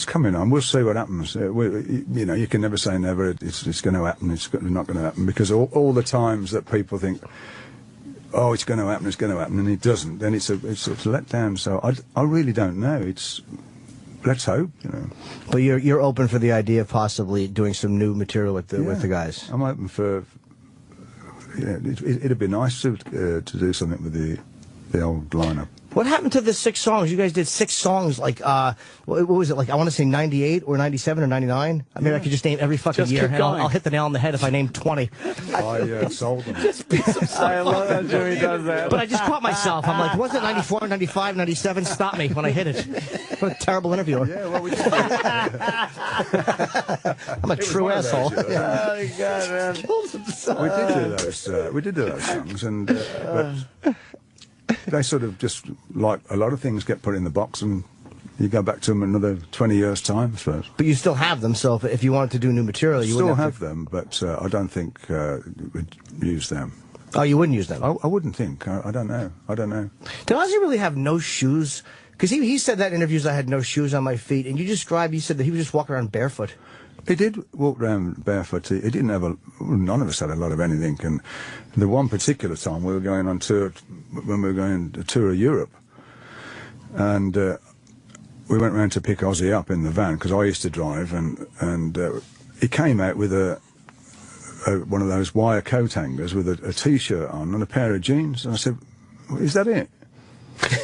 coming on. We'll see what happens. You know, you can never say never. It's going to happen. It's not going to happen, because all the times that people think, oh, it's going to happen, and it doesn't, then it's a letdown. So I really don't know. Let's hope, you know. But you're open for the idea of possibly doing some new material with the guys. I'm open for. Yeah, it'd be nice to do something with the old lineup. What happened to the 6 songs? You guys did 6 songs, like, what was it, like, I want to say 98 or 97 or 99? I mean, I could just name every fucking year, and I'll hit the nail on the head if I name 20. I sold them. Just be some I love that Jimmy does that. But I just caught myself. I'm like, was it 94, 95, 97? Stop me when I hit it. What a terrible interviewer. Yeah, well, we did I'm a true asshole. Oh, my God, man. We did do those songs, and but they sort of just, like a lot of things, get put in the box, and you go back to them another 20 years' time, I suppose. But you still have them, so if you wanted to do new material, you still wouldn't have them, but I don't think we'd use them. Oh, you wouldn't use them? I wouldn't think. I don't know. Did Ozzy really have no shoes? Because he said that in interviews, I had no shoes on my feet, and you said that he was just walking around barefoot. He did walk around barefoot. He didn't have none of us had a lot of anything. And the one particular time we were going on tour, when we were going to tour of Europe, and we went round to pick Ozzy up in the van, because I used to drive, and he came out with one of those wire coat hangers with a T-shirt on and a pair of jeans. And I said, is that it?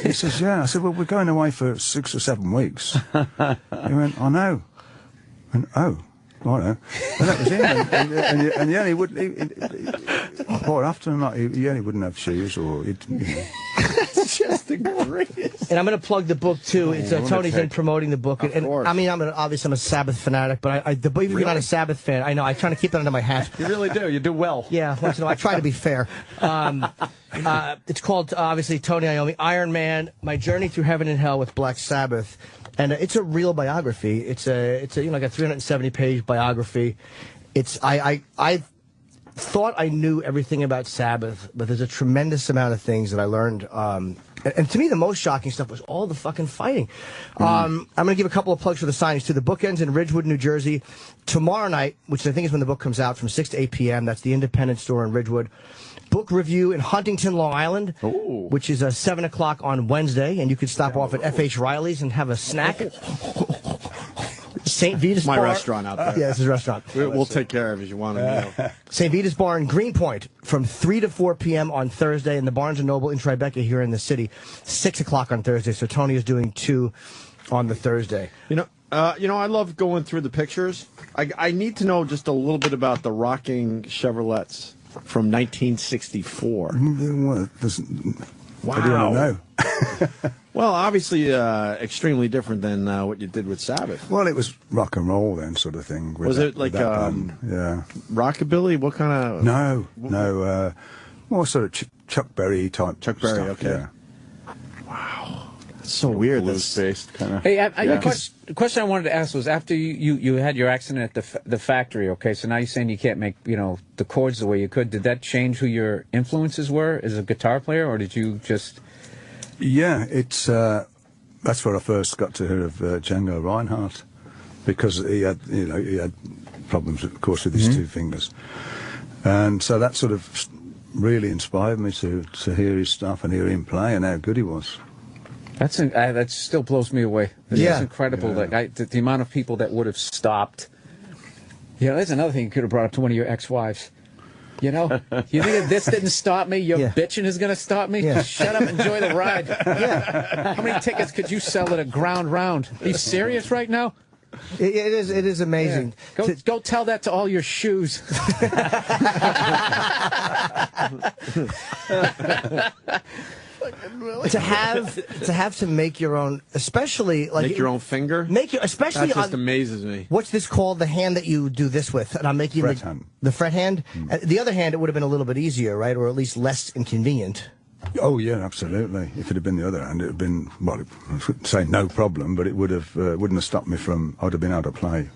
He says, yeah. I said, well, we're going away for 6 or 7 weeks. He went, I know. And oh, righto. And that was him. And yeah, he wouldn't. Quite often, like, he wouldn't have shoes, or just the greatest. And I'm going to plug the book too. It's Tony's in promoting the book, and course. I mean, I'm a Sabbath fanatic, but even if you're not a Sabbath fan, I know I'm trying to keep that under my hat. You really do. You do well. Yeah, once in a while. I try to be fair. It's called obviously Tony Iommi, Iron Man: My Journey Through Heaven and Hell with Black Sabbath, and it's a real biography. It's a like a 370-page biography. I thought I knew everything about Sabbath, but there's a tremendous amount of things that I learned. And to me, the most shocking stuff was all the fucking fighting. I'm going to give a couple of plugs for the signings, too. The book ends in Ridgewood, New Jersey. Tomorrow night, which I think is when the book comes out, from 6 to 8 p.m., that's the Independent Store in Ridgewood. Book review in Huntington, Long Island, which is 7 o'clock on Wednesday, and you could stop off at F.H. Riley's and have a snack. St. Vita's My Bar. restaurant out there. Yeah, it's his restaurant. We'll take care of it if you want to know. St. Vita's Bar in Greenpoint from 3 to 4 p.m. on Thursday, and the Barnes & Noble in Tribeca here in the city, 6 o'clock on Thursday. So Tony is doing 2 on the Thursday. You know, I love going through the pictures. I need to know just a little bit about the rocking Chevrolets from 1964. Wow. I don't know. Well, obviously, extremely different than what you did with Sabbath. Well, it was rock and roll then, sort of thing. Was it like yeah, rockabilly? What kind of? No, more sort of Chuck Berry type. Chuck Berry, stuff, okay. Yeah. Wow, that's so weird. Blues-based kind of. Hey, the question I wanted to ask was, after you had your accident at the factory, okay, so now you're saying you can't make, the chords the way you could. Did that change who your influences were as a guitar player, or did you just... Yeah, it's that's where I first got to hear of Django Reinhardt, because he had problems, of course, with his 2 fingers, and so that sort of really inspired me to hear his stuff and hear him play and how good he was. That still blows me away. It's incredible. Yeah. Like the amount of people that would have stopped. Yeah, that's another thing you could have brought up to one of your ex-wives. You think if this didn't stop me, your bitching is going to stop me? Yeah. Shut up, enjoy the ride. Yeah. How many tickets could you sell at a ground round? Are you serious right now? It is amazing. Yeah. Go tell that to all your shoes. to have to make your own, especially like make your own finger. Especially that just amazes me. What's this called? The hand that you do this with, and I'm making the fret hand. The other hand, it would have been a little bit easier, right, or at least less inconvenient. Oh yeah, absolutely. If it had been the other hand, it would have been, well, I wouldn't say no problem, but it would have wouldn't have stopped me from. I'd have been able to play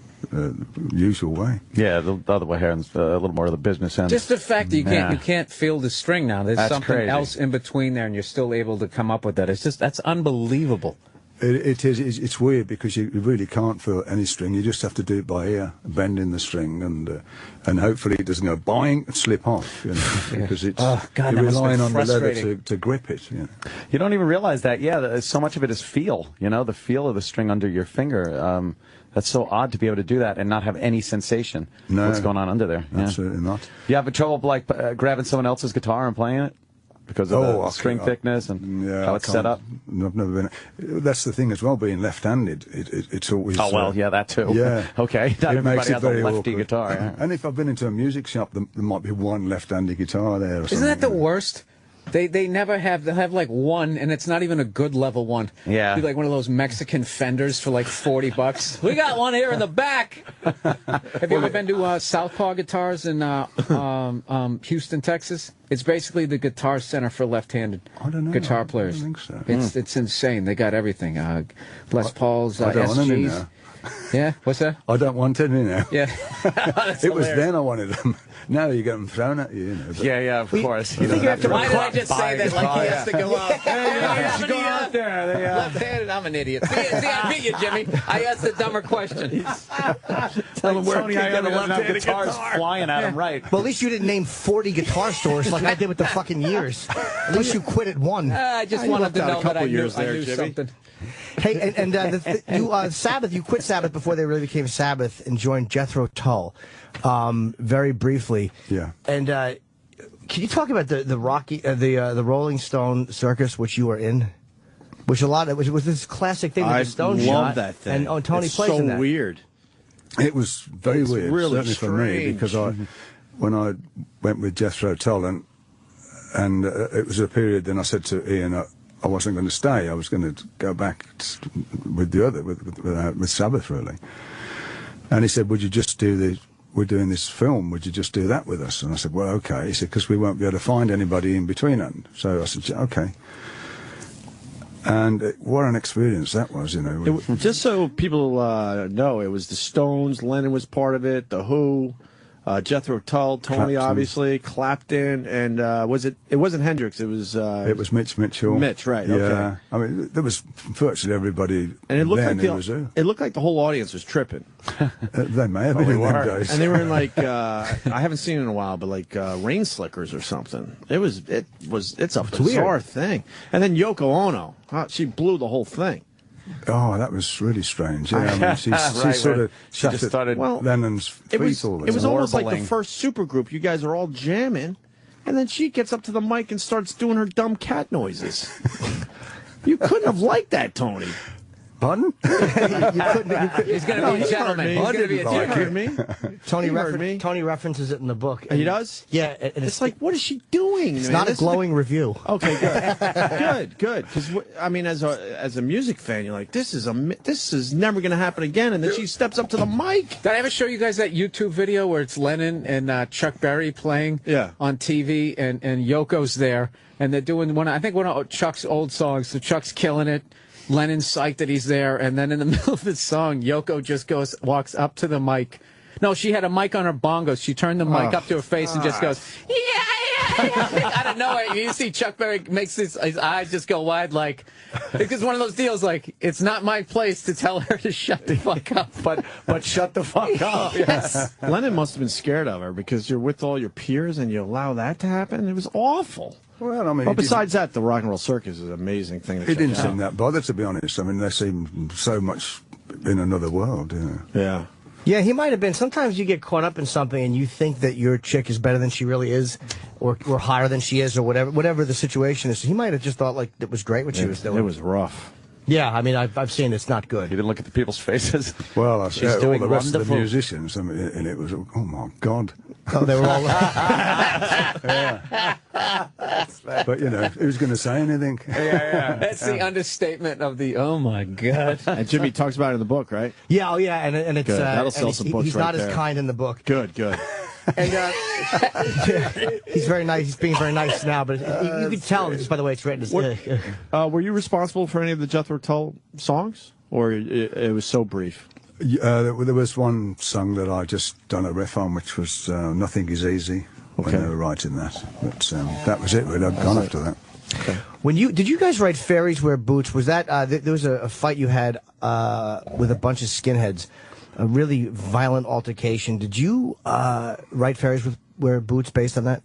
usual way. Yeah, the other way hand's a little more of the business end. Just the fact that you can't feel the string now. There's something else in between there, and you're still able to come up with that. That's unbelievable. It is. It's weird because you really can't feel any string. You just have to do it by ear, bending the string, and hopefully it doesn't go boing and slip off. Because it's God, you're relying on the leather to grip it. You don't even realize that. Yeah, so much of it is feel. The feel of the string under your finger. That's so odd to be able to do that and not have any sensation. No, what's going on under there? Absolutely not. You have trouble grabbing someone else's guitar and playing it? Because of the string thickness and how it's set up? I've never been. That's the thing as well, being left-handed. It's always... Oh, well, yeah, that too. Yeah. Okay, not everybody has a lefty awkward. guitar. Yeah. And if I've been into a music shop, there might be one left-handed guitar there or something. Isn't that the worst? They never have. They'll have like one, and it's not even a good level one. Yeah. It'll be like one of those Mexican Fenders for like $40. We got one here in the back. Have you ever been to Southpaw Guitars in Houston, Texas? It's basically the Guitar Center for left-handed guitar players. I don't think so. It's insane. They got everything. Les Pauls, I don't want any SGs. now. Yeah, what's that? I don't want any now. Yeah. It was then I wanted them. Now you get them thrown at you. Yeah, of course. Why did I just say that like he has to go out? Hey, go out there. Left-handed, I'm an idiot. See, I beat you, Jimmy. I asked a dumber question. Tell him where Tony Iommi doesn't have guitars flying at him, right? Well, at least you didn't name 40 guitar stores like I did with the fucking years. At least you quit at one. I just wanted to know that I knew something. Hey, and Sabbath, you quit Sabbath before they really became Sabbath and joined Jethro Tull, very briefly. Yeah. And can you talk about the Rolling Stone Circus, which you were in? Which was this classic thing that the Stones shot. I love that thing. And Tony it's plays in that. so weird. It was very weird, really certainly for me, because when I went with Jethro Tull, and it was a period, then I said to Ian, I wasn't going to stay. I was going to go back with the other, with Sabbath, really. And he said, would you just do the, we're doing this film, would you just do that with us? And I said, well, okay. He said, because we won't be able to find anybody in between it. So I said, okay. And what an experience that was, you know. Just so people know, it was the Stones, Lennon was part of it, The Who, Jethro Tull, Tony, Clapton. Obviously, Clapton, and it wasn't Hendrix, it was Mitch Mitchell. Mitch, right? Yeah, Okay. I mean, there was virtually everybody. And it looked then like it looked like the whole audience was tripping. They may have been in them days. And they were in like I haven't seen it in a while, but like rain slickers or something. It's a bizarre thing. And then Yoko Ono, she blew the whole thing. Oh, that was really strange. Yeah, I mean, she sort of just started Lennon's feet all the It was time. almost like the first supergroup. You guys are all jamming, and then she gets up to the mic and starts doing her dumb cat noises. You couldn't have liked that, Tony. Pardon? He's going to be a gentleman. He's going to be a gentleman. Tony references it in the book. He does? Yeah. And it's like, what is she doing? It's not a glowing review. Okay, good. good. Because, I mean, as a music fan, you're like, this is never going to happen again. And then she steps up to the mic. Did I ever show you guys that YouTube video where it's Lennon and Chuck Berry playing on TV and Yoko's there? And they're doing one of Chuck's old songs. So Chuck's killing it. Lennon's psyched that he's there, and then in the middle of the song, Yoko just walks up to the mic. No, she had a mic on her bongos. She turned the mic up to her face and just goes, yeah. Out of nowhere, you see Chuck Berry makes his eyes just go wide, like, it's one of those deals, like, it's not my place to tell her to shut the fuck up, but shut the fuck up. Yes. Lennon must have been scared of her because you're with all your peers and you allow that to happen. It was awful. Well, I mean, but besides that, the Rock and Roll Circus is an amazing thing. He didn't seem that bothered, to be honest. I mean, they seemed so much in another world. Yeah. Yeah, he might have been. Sometimes you get caught up in something and you think that your chick is better than she really is, or higher than she is, or whatever the situation is. He might have just thought like it was great what she was doing. It was rough. Yeah, I mean, I've seen it's not good. You didn't look at the people's faces. Well, She's all doing the rest of the wonderful. musicians, I mean, and it was, oh my God. Oh, they were all. But you know, who's going to say anything? That's the understatement of the. Oh my God. And Jimmy talks about it in the book, right? Yeah, and it's that'll sell some books. He's right not there. as kind in the book. Good. And he's very nice. He's being very nice now, but you can tell just by the way it's written. Were you responsible for any of the Jethro Tull songs, or it was so brief? There was one song that I just done a riff on, which was "Nothing Is Easy" when they were writing that. But that was it. Really, I'd gone after that. Okay. Did you guys write Fairies Wear Boots? Was that there was a fight you had with a bunch of skinheads? A really violent altercation. Did you write Fairies Wear Boots based on that?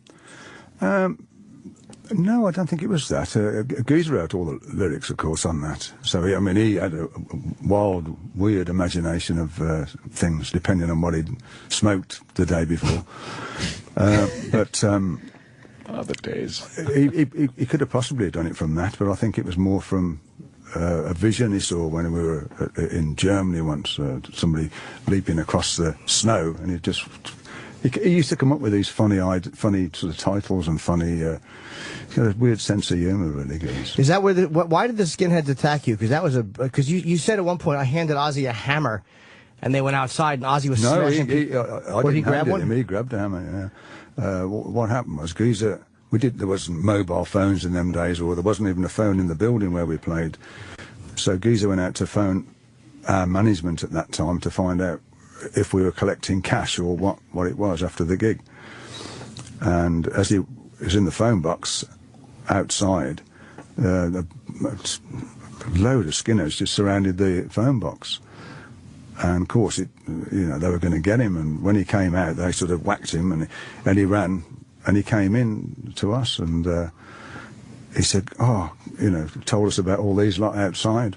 No, I don't think it was that. Geezer wrote all the lyrics, of course, on that. So, I mean, he had a wild, weird imagination of things, depending on what he'd smoked the day before. Other days. He could have possibly done it from that, but I think it was more from a vision he saw when we were in Germany once, somebody leaping across the snow, and he used to come up with these funny sort of titles and funny, he's got a weird sense of humour, really. Is that why did the skinheads attack you? Because because you said at one point I handed Ozzy a hammer, and they went outside and Ozzy was smashing. I didn't hand it him. He grabbed a hammer. Yeah. What happened was Geezer. There wasn't mobile phones in them days, or there wasn't even a phone in the building where we played. So Geezer went out to phone our management at that time to find out if we were collecting cash or what it was after the gig. And as he was in the phone box outside, a load of skinheads just surrounded the phone box. And of course, they were going to get him. And when he came out, they sort of whacked him, and he ran. And he came in to us, and he said, told us about all these lot outside.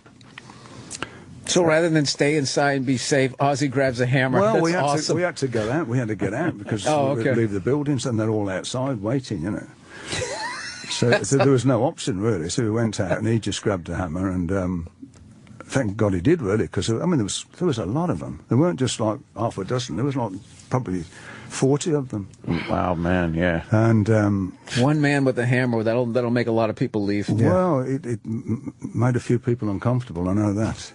So rather than stay inside and be safe, Ozzy grabs a hammer. Well, That's awesome. we had to go out. We had to get out because we'd leave the buildings, and they're all outside waiting, So there was no option, really. So we went out, and he just grabbed a hammer, and thank God he did, really, because, I mean, there was a lot of them. There weren't just like half a dozen. There was like probably 40 of them. Wow, man, yeah. And one man with a hammer, that'll make a lot of people leave. Well, it made a few people uncomfortable, I know that.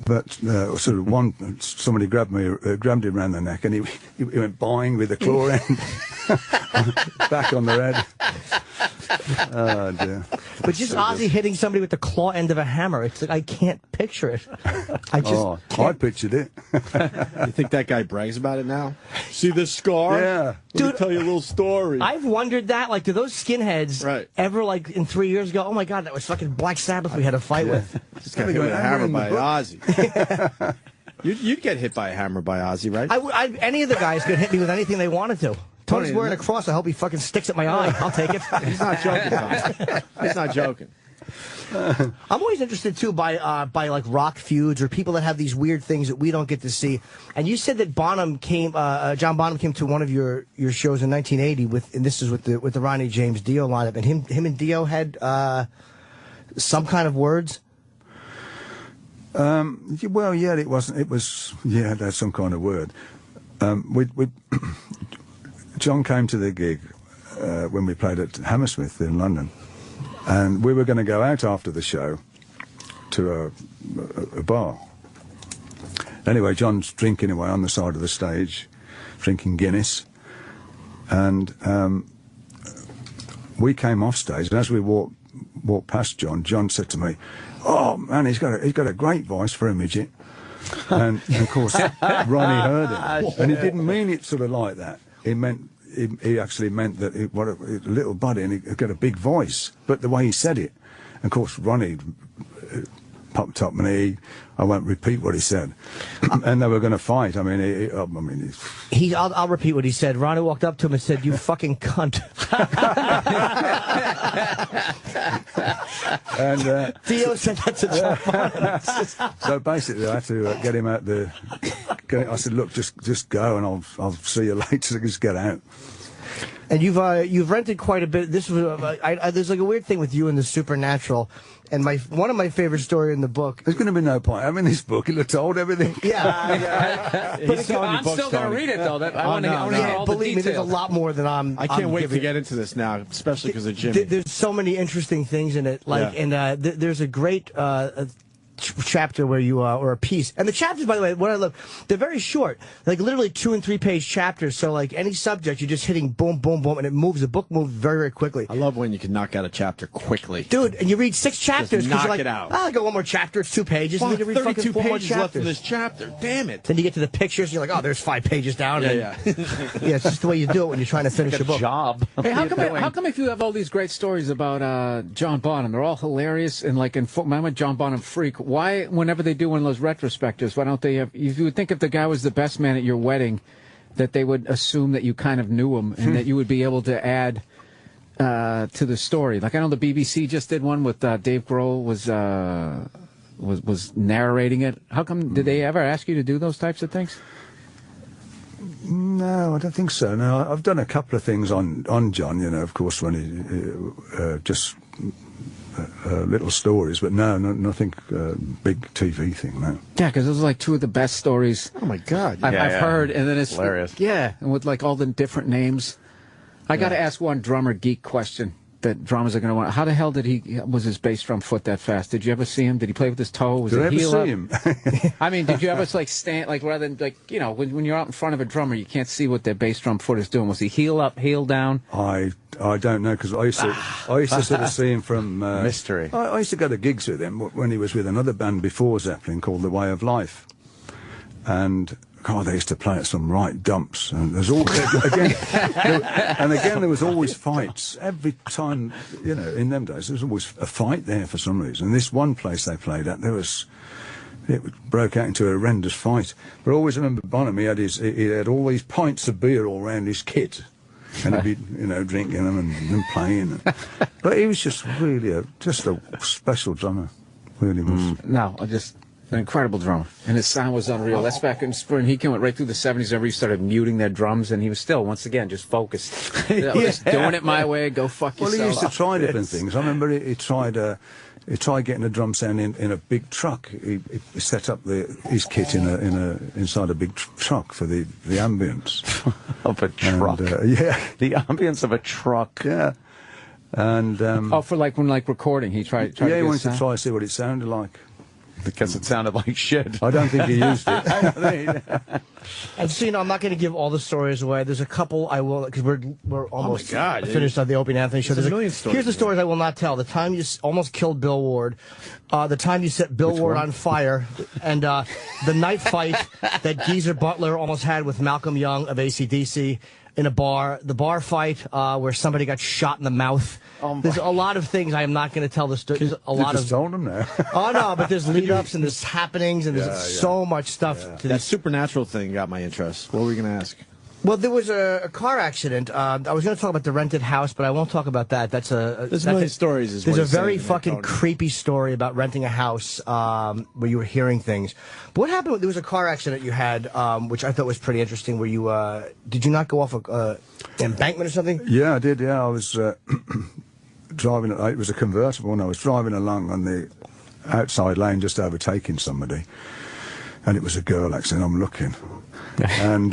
But sort of somebody grabbed him around the neck, and he went boing with the claw end back on the head. Oh dear! But just Ozzy hitting somebody with the claw end of a hammer, it's like I can't picture it. I pictured it. You think that guy brags about it now? See this scar? Yeah. Let me tell you a little story. I've wondered that, like, do those skinheads ever, like, in 3 years ago, oh my God, that was fucking Black Sabbath we had a fight with. Just got hit with a hammer by Ozzy. You'd get hit by a hammer by Ozzy, right? Any of the guys could hit me with anything they wanted to. Tony's wearing a cross. I hope he fucking sticks at my eye. I'll take it. He's not joking, Tom. He's not joking. I'm always interested too by like rock feuds or people that have these weird things that we don't get to see. And you said that John Bonham came to one of your shows in 1980 and this is with the Ronnie James Dio lineup, and him and Dio had some kind of words. Well, yeah, it was that's some kind of word. John came to the gig when we played at Hammersmith in London, and we were going to go out after the show to a bar. Anyway, John's drinking away on the side of the stage, drinking Guinness, and we came off stage, and as we walked past John said to me, "Oh man, he's got a great voice for a midget." And of course, Ronnie heard it, and he didn't mean it sort of like that. He actually meant that what a little buddy, and he got a big voice. But the way he said it, and of course, Ronnie popped up, and I won't repeat what he said. And they were going to fight. I mean, I'll repeat what he said. Ronnie walked up to him and said, "You fucking cunt." And Dio said that to John. So basically, I had to get him out the. I said, "Look, just go, and I'll see you later. Just get out." And you've rented quite a bit. This was there's like a weird thing with you and the supernatural. And one of my favorite stories in the book. There's going to be no point having this book. It'll have told everything. Yeah. But I'm still going to read it though. I want to hear all the believe me, there's a lot more than I can't wait to get into this now, especially because of Jimmy. There's so many interesting things in it. And there's a great chapter where you or a piece, and the chapters, by the way, what I love, they're very short, like literally 2- and 3-page chapters. So like any subject, you're just hitting boom, boom, boom, and it moves. The book moves very, very quickly. I love when you can knock out a chapter quickly, dude. And you read 6 chapters. Just knock you're like, it out. I got one more chapter. It's 2 pages. Fuck, and you read 32 fucking 4 pages more left in this chapter. Damn it! Then you get to the pictures, and you're like, oh, there's 5 pages down. Yeah. It's just the way you do it when you're trying to finish a book. Job. Hey, how come if you have all these great stories about John Bonham, they're all hilarious and like I'm a John Bonham freak. Why, whenever they do one of those retrospectives, why don't they have? You would think if the guy was the best man at your wedding, that they would assume that you kind of knew him and that you would be able to add to the story. Like I know the BBC just did one with Dave Grohl was narrating it. How come? Did they ever ask you to do those types of things? No, I don't think so. No, I've done a couple of things on John. You know, of course, when he just. Little stories, but nothing big TV thing, no. Yeah, because those are like 2 of the best stories. Oh my God! I've heard, and then it's hilarious. Yeah, and with like all the different names. I got to ask one drummer geek question that drummers are going to want. How the hell was his bass drum foot that fast? Did you ever see him? Did he play with his toe? Was did it I ever heel see up? him? I mean, did you ever like stand like rather than like when you're out in front of a drummer, you can't see what their bass drum foot is doing. Was he heel up, heel down? I don't know because I used to sort of see him from mystery. I used to go to gigs with him when he was with another band before Zeppelin called The Way of Life, and God, they used to play at some right dumps, and there's always again there was always fights every time. You know, in them days there was always a fight there for some reason. And this one place they played at, it broke out into a horrendous fight. But I always remember Bonham. He had all these pints of beer all around his kit, and he'd be drinking them and playing. But he was just really just a special drummer. Really was. No, I just. An incredible drummer, and his sound was unreal. That's back in spring. He came right through the 70s. Everybody started muting their drums, and he was still, once again, just focused. Just doing it my way. Go fuck yourself. Well, he used to try different things. I remember he tried getting a drum sound in a big truck. He set up his kit inside a big truck for the ambience of a truck. And, yeah, the ambience of a truck. Yeah, and for when recording, he tried. Yeah, he wanted to try to see what it sounded like. Because it sounded like shit. I don't think he used it. And so, I'm not going to give all the stories away. There's a couple I will, because we're almost finished on the Opie and Anthony show. There's a million stories. Here's the stories I will not tell. The time you almost killed Bill Ward, the time you set Bill Ward on fire, and the night fight that Geezer Butler almost had with Malcolm Young of AC/DC in a bar, the bar fight where somebody got shot in the mouth. There's a lot of things I am not going to tell the story. There's a lot of told them now. Oh no, but there's lead-ups and there's happenings and there's so much stuff. Yeah. To That supernatural thing got my interest. What were we going to ask? Well, there was a car accident. I was going to talk about the rented house, but I won't talk about that. There's a million stories. There's a very fucking creepy story about renting a house where you were hearing things. But what happened? There was a car accident you had, which I thought was pretty interesting. Where you did you not go off an embankment or something? Yeah, I did. Yeah, I was driving. It was a convertible, and I was driving along on the outside lane, just overtaking somebody, and it was a girl accident. I'm looking. And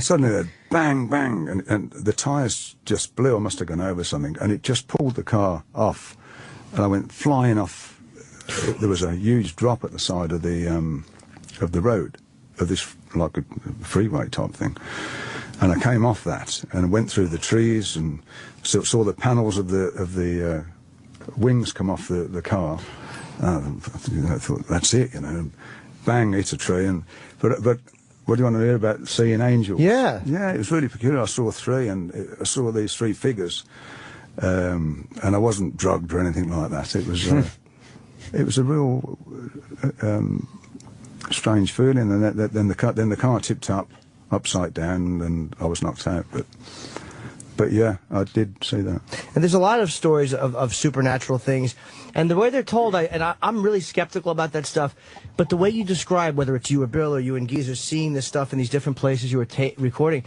suddenly that bang, bang, and the tyres just blew. I must have gone over something, and it just pulled the car off, and I went flying off. There was a huge drop at the side of the road, of this like a freeway type thing, and I came off that and went through the trees and saw the panels of the wings come off the car. I thought that's it, bang, hit a tree, but. What do you want to hear about seeing angels? Yeah. Yeah, it was really peculiar. I saw three, and I saw these three figures, and I wasn't drugged or anything like that. It was a real strange feeling, and then the car tipped up upside down, and I was knocked out. But yeah, I did see that. And there's a lot of stories of supernatural things, and the way they're told, I'm really skeptical about that stuff. But the way you describe, whether it's you or Bill or you and Geezer seeing this stuff in these different places you were recording,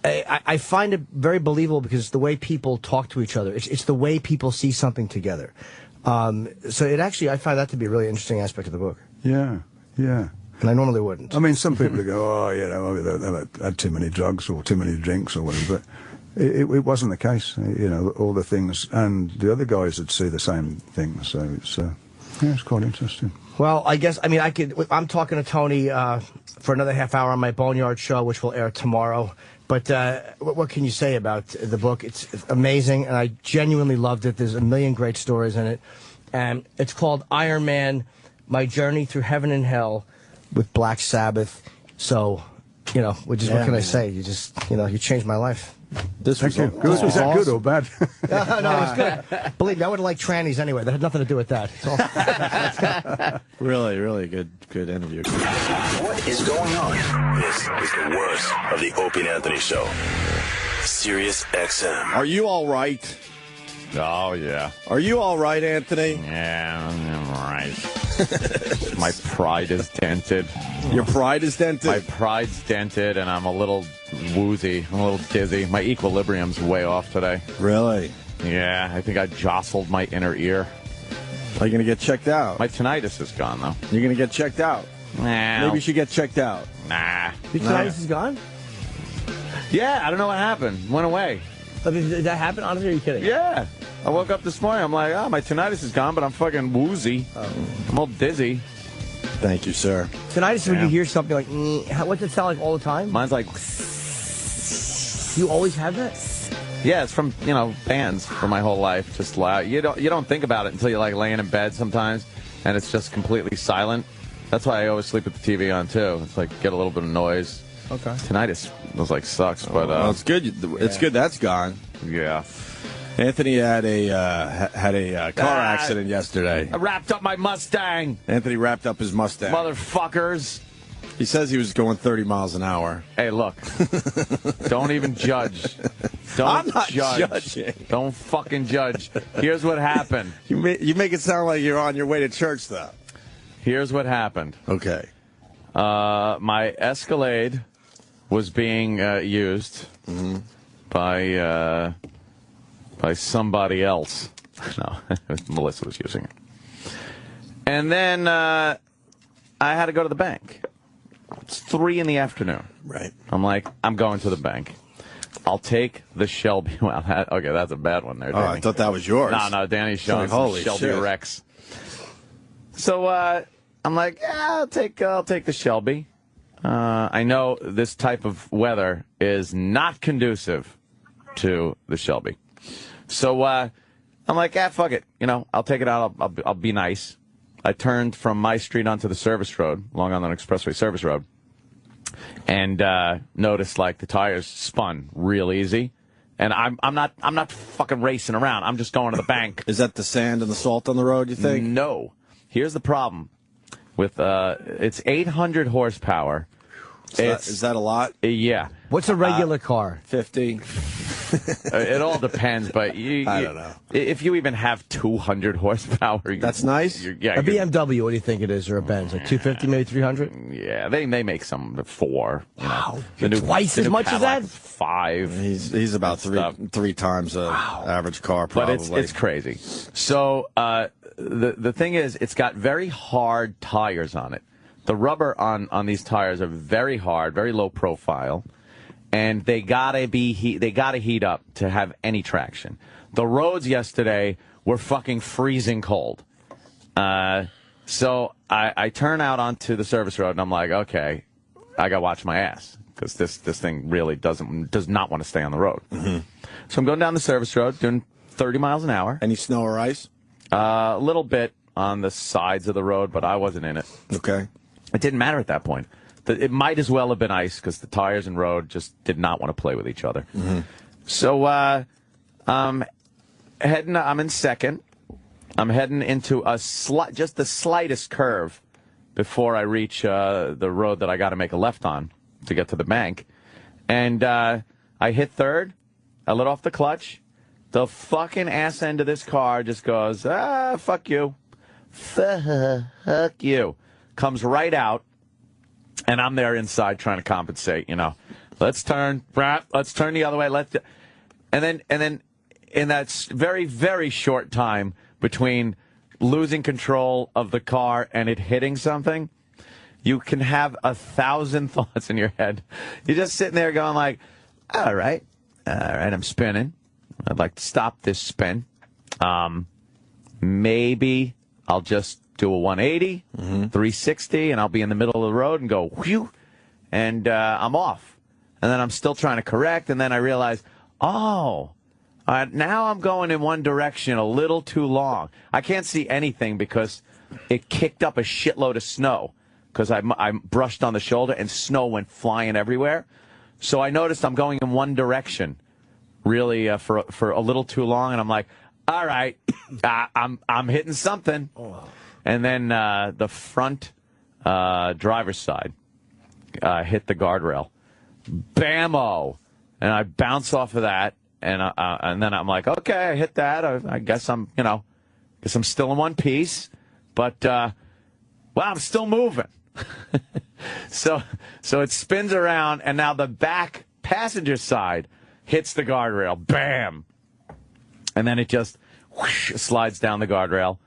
I find it very believable because it's the way people talk to each other. It's the way people see something together. So I find that to be a really interesting aspect of the book. Yeah, yeah. And I normally wouldn't. I mean, some people go, they've had too many drugs or too many drinks or whatever, but it wasn't the case. All the things, and the other guys would see the same things. So it's quite interesting. Well, I'm talking to Tony for another half hour on my Boneyard show, which will air tomorrow. But what can you say about the book? It's amazing, and I genuinely loved it. There's a million great stories in it. And it's called Iron Man, My Journey Through Heaven and Hell with Black Sabbath. So, what can I say? You just, you changed my life. Was that good or bad? No, it was good. Believe me, I would have liked trannies anyway. That had nothing to do with that. Really, really good interview. What is going on? This is the worst of the Opie and Anthony Show. Sirius XM. Are you all right? Oh, yeah. Are you all right, Anthony? Yeah, I'm all right. My pride is dented. Your pride is dented? My pride's dented, and I'm a little woozy. I'm a little dizzy. My equilibrium's way off today. Really? Yeah, I think I jostled my inner ear. Are you going to get checked out? My tinnitus is gone, though. You're going to get checked out? Nah. Maybe you should get checked out. Nah. Your tinnitus is gone? Yeah, I don't know what happened. Went away. Did that happen? Honestly, are you kidding? Yeah. I woke up this morning. I'm like, my tinnitus is gone, but I'm fucking woozy. I'm all dizzy. Thank you, sir. Tinnitus when you hear something like, what's it sound like all the time? Mine's like... You always have that? Yeah, it's from, bands for my whole life. Just loud. You don't think about it until you're like laying in bed sometimes, and it's just completely silent. That's why I always sleep with the TV on, too. It's like, get a little bit of noise. Okay. Tinnitus was like sucks, but it's good. It's good that's gone. Yeah. Anthony had a car accident yesterday. I wrapped up my Mustang. Anthony wrapped up his Mustang. Motherfuckers. He says he was going 30 miles an hour. Hey, look. Don't even judge. I'm not judging. Don't fucking judge. Here's what happened. You make it sound like you're on your way to church, though. Here's what happened. Okay. My Escalade was being used by somebody else. No, Melissa was using it. And then I had to go to the bank. It's 3 in the afternoon. Right. I'm like, I'm going to the bank. I'll take the Shelby. Well, okay, that's a bad one there, Danny. Oh, I thought that was yours. No, Danny's showing Holy Shelby shit. Rex. So I'm like, yeah, I'll take the Shelby. I know this type of weather is not conducive to the Shelby. So I'm like, fuck it. I'll take it out. I'll be nice. I turned from my street onto the service road, Long Island Expressway service road, and noticed like the tires spun real easy. And I'm not fucking racing around. I'm just going to the bank. Is that the sand and the salt on the road, you think? No. Here's the problem with it's 800 horsepower. Is that a lot? Yeah. What's a regular car? 50. It all depends, but I don't know. If you even have 200 horsepower, that's nice. A BMW, what do you think it is, or a Benz? Like 250, maybe 300? Yeah, they make some 4. Wow, twice as much as that? 5. He's about three times the average car, probably. But it's crazy. So the thing is, it's got very hard tires on it. The rubber on these tires are very hard, very low profile. And they gotta heat up to have any traction. The roads yesterday were fucking freezing cold. So I turn out onto the service road and I'm like, okay, I gotta watch my ass because this thing really does not want to stay on the road. Mm-hmm. So I'm going down the service road doing 30 miles an hour. Any snow or ice? A little bit on the sides of the road, but I wasn't in it. Okay. It didn't matter at that point. It might as well have been ice because the tires and road just did not want to play with each other. Mm-hmm. So I'm in second. I'm heading into just the slightest curve before I reach the road that I got to make a left on to get to the bank. And I hit third. I let off the clutch. The fucking ass end of this car just goes, fuck you. Fuck you. Comes right out. And I'm there inside trying to compensate, Let's turn the other way. And then in that very, very short time between losing control of the car and it hitting something, you can have 1,000 thoughts in your head. You're just sitting there going like, all right, I'm spinning. I'd like to stop this spin. Maybe I'll just do a 180, 360, and I'll be in the middle of the road and go, whew, and I'm off. And then I'm still trying to correct, and then I realize, now I'm going in one direction a little too long. I can't see anything because it kicked up a shitload of snow because I brushed on the shoulder, and snow went flying everywhere. So I noticed I'm going in one direction really for a little too long, and I'm like, all right, I'm hitting something. And then the front driver's side hit the guardrail. Bammo! And I bounce off of that, and then I'm like, okay, I hit that. I guess I'm still in one piece, but I'm still moving. So it spins around, and now the back passenger side hits the guardrail. Bam! And then it just slides down the guardrail.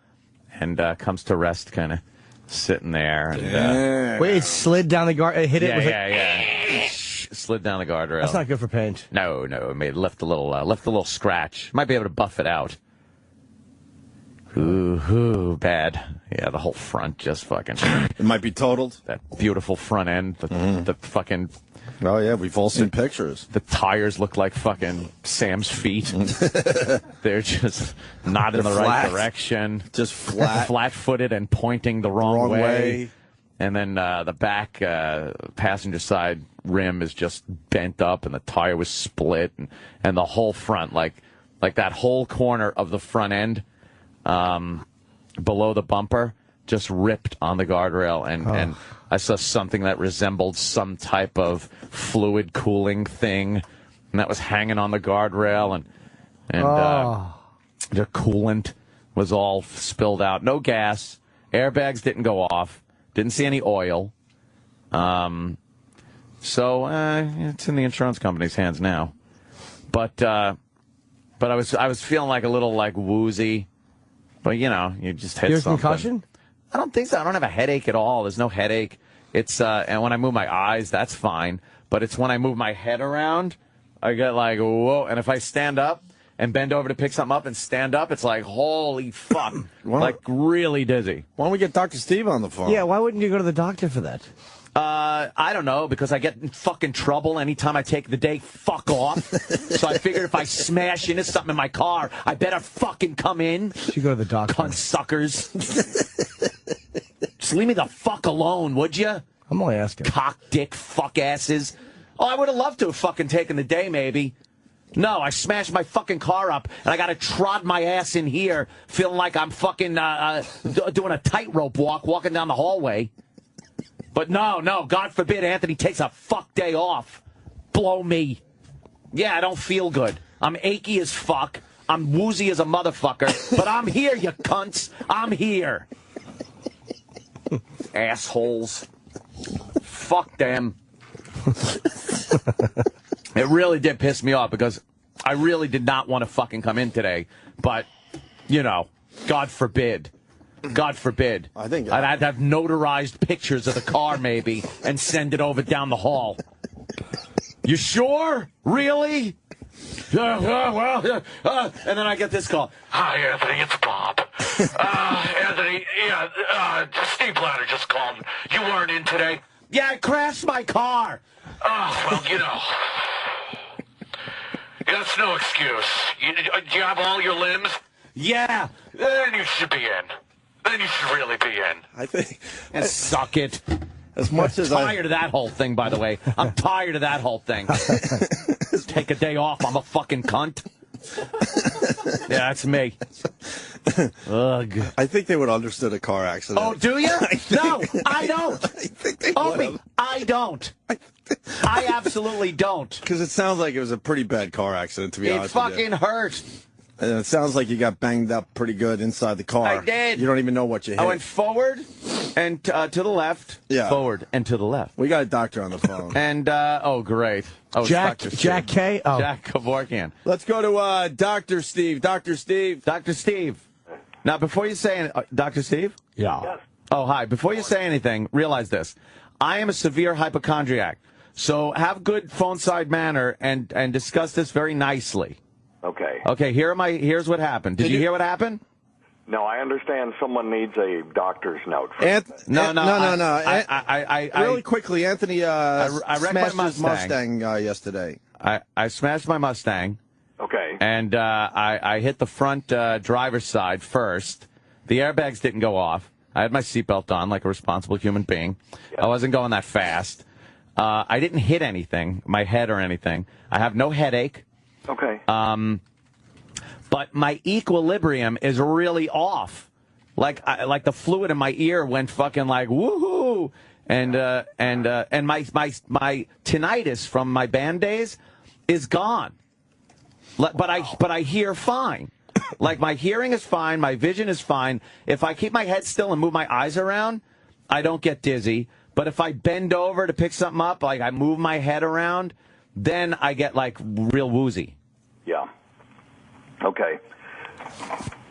And comes to rest, kind of sitting there. And, wait, it slid down the guard. It hit it. Yeah. Slid down the guardrail. That's not good for paint. No. It left a little scratch. Might be able to buff it out. Ooh, bad. Yeah, the whole front just fucking. It might be totaled. That beautiful front end. The fucking. Oh, yeah, we've all seen pictures. The tires look like fucking Sam's feet. They're just not in the right direction. Just flat. Flat-footed and pointing the wrong way. And then the back passenger side rim is just bent up, and the tire was split. And the whole front, like that whole corner of the front end below the bumper, just ripped on the guardrail, and I saw something that resembled some type of fluid cooling thing, and that was hanging on the guardrail, and the coolant was all spilled out. No gas. Airbags didn't go off. Didn't see any oil. So it's in the insurance company's hands now. But I was feeling like a little like woozy. But you know, you just hit something. Concussion? I don't think so. I don't have a headache at all. There's no headache. It's and when I move my eyes, that's fine. But it's when I move my head around, I get like whoa. And if I stand up and bend over to pick something up and stand up, it's like holy fuck, like really dizzy. Why don't we get Dr. Steve on the phone? Yeah, why wouldn't you go to the doctor for that? I don't know, because I get in fucking trouble anytime I take the day fuck off. So I figured if I smash into something in my car, I better fucking come in. You go to the doctor. Cunt suckers. Just leave me the fuck alone, would you? I'm only asking. Cock dick fuck asses. Oh, I would have loved to have fucking taken the day, maybe. No, I smashed my fucking car up, and I got to trot my ass in here, feeling like I'm fucking doing a tightrope walking down the hallway. But no, God forbid Anthony takes a fuck day off. Blow me. Yeah, I don't feel good. I'm achy as fuck. I'm woozy as a motherfucker. But I'm here, you cunts. I'm here. Assholes. Fuck them. It really did piss me off because I really did not want to fucking come in today. But, you know, God forbid. God forbid. I think I'd have notarized pictures of the car, maybe, and send it over down the hall. You sure? Really? And then I get this call. Hi, Anthony. It's Bob. Anthony, Steve Blatter just called. You weren't in today? Yeah, I crashed my car. Oh, well, you know. That's no excuse. Do you have all your limbs? Yeah. Then you should be in. Then you should really be in. I think. And suck it. As much as I'm tired of that whole thing, by the way. I'm tired of that whole thing. Take a day off. I'm a fucking cunt. Yeah, that's me. Ugh. I think they would have understood a car accident. Oh, do you? No, I don't. I think they Opie, I don't. I absolutely don't. Because it sounds like it was a pretty bad car accident, to be honest with you. with you. It fucking hurt. And it sounds like you got banged up pretty good inside the car. I did. You don't even know what you hit. I went forward and to the left. Yeah. Forward and to the left. We got a doctor on the phone. And, oh, great. Oh, Jack K? Oh. Jack Kevorkian. Let's go to Dr. Steve. Dr. Steve. Dr. Steve. Now, before you say Dr. Steve? Yeah. Yes. Oh, hi. Before you say anything, realize this. I am a severe hypochondriac. So have good phone side manner and discuss this very nicely. Okay. Okay, here's what happened. Did you hear what happened? No, I understand someone needs a doctor's note. No. I really quickly, Anthony I wrecked my smashed his Mustang yesterday. I smashed my Mustang. Okay. And I hit the front driver's side first. The airbags didn't go off. I had my seatbelt on like a responsible human being. Yep. I wasn't going that fast. I didn't hit anything, my head or anything. I have no headache. Okay. But my equilibrium is really off. Like the fluid in my ear went fucking like woohoo, and my tinnitus from my band days is gone. But I hear fine. Like my hearing is fine, my vision is fine. If I keep my head still and move my eyes around, I don't get dizzy. But if I bend over to pick something up, like I move my head around, then I get like real woozy. Yeah. Okay.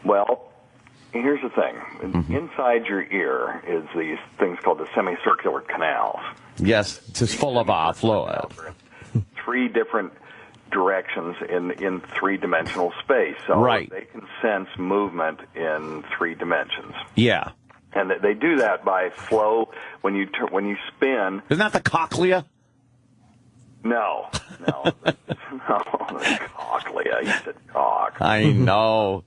Well, here's the thing. Inside your ear is these things called the semicircular canals. Yes, it's just full of fluid. 3 different directions in 3-dimensional space. So right. They can sense movement in 3 dimensions. Yeah. And they do that by flow. When you spin. Isn't that the cochlea? No, the cochlea. You said cock. I know.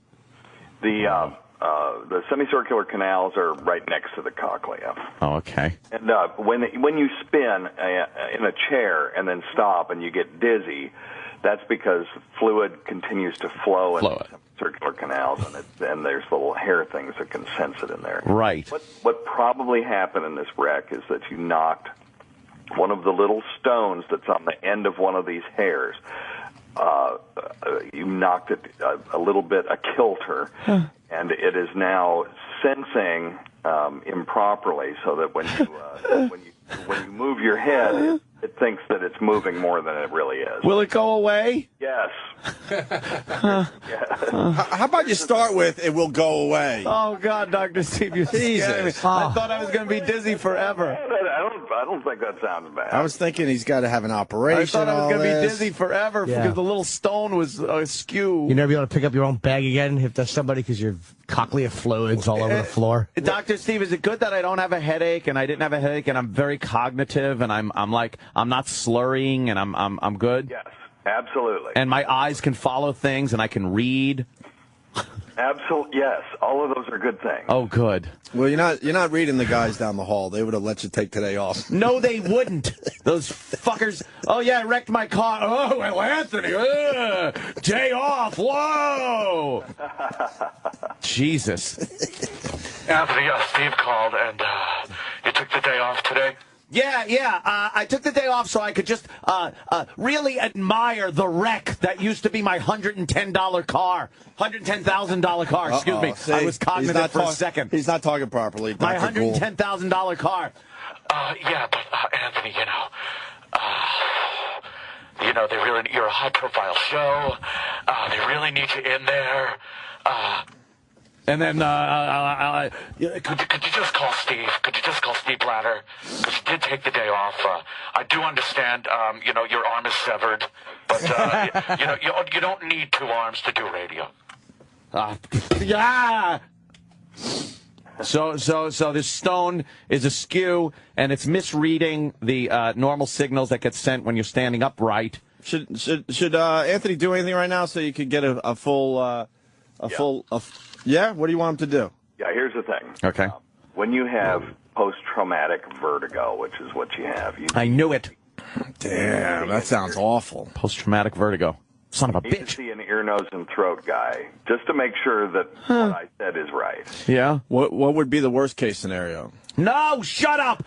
The semicircular canals are right next to the cochlea. Oh, okay. And when you spin in a chair and then stop and you get dizzy, that's because fluid continues to flow in the circular canals, and there's little hair things that can sense it in there. Right. What probably happened in this wreck is that you knocked one of the little stones that's on the end of one of these hairs. You knocked it a little bit a kilter, and it is now sensing improperly, so that when you move your head, it thinks that it's moving more than it really is. Will it go away? Yes. How about you start with "it will go away"? Oh God, Dr. Steve, you scared me. I thought I was going to be dizzy forever. I don't think that sounds bad. I was thinking he's got to have an operation. I thought I was going to be dizzy forever because the little stone was askew. You never be able to pick up your own bag again if there's somebody because your cochlea fluids all over the floor. Dr. Steve, is it good that I don't have a headache and I didn't have a headache and I'm very cognitive and I'm not slurring and I'm good? Yes, absolutely. And my eyes can follow things and I can read. Absolutely, yes. All of those are good things. Oh, good. Well, you're not reading the guys down the hall. They would have let you take today off. No, they wouldn't. Those fuckers. Oh, yeah, I wrecked my car. Oh, well, Anthony, day off. Whoa. Jesus. Anthony, Steve called, and you took the day off today? Yeah. I took the day off so I could just really admire the wreck that used to be my $110 car. $110,000 car, excuse me. See, I was cognitive for a second. He's not talking properly. My $110,000 car. Yeah, but Anthony, you're a high-profile show. They really need you in there. And then, could you just call Steve? Could you just call Steve Blatter? Because he did take the day off. I do understand, your arm is severed, but you don't need two arms to do radio. Yeah. So this stone is askew, and it's misreading the normal signals that get sent when you're standing upright. Should Anthony do anything right now so you could get a full Yeah? What do you want him to do? Yeah, here's the thing. Okay. When you have post-traumatic vertigo, which is what you have. I knew it. Damn, that sounds awful. Post-traumatic vertigo. Son of a You need bitch. to see an ear, nose, and throat guy, just to make sure that what I said is right. Yeah? What would be the worst-case scenario? No, shut up!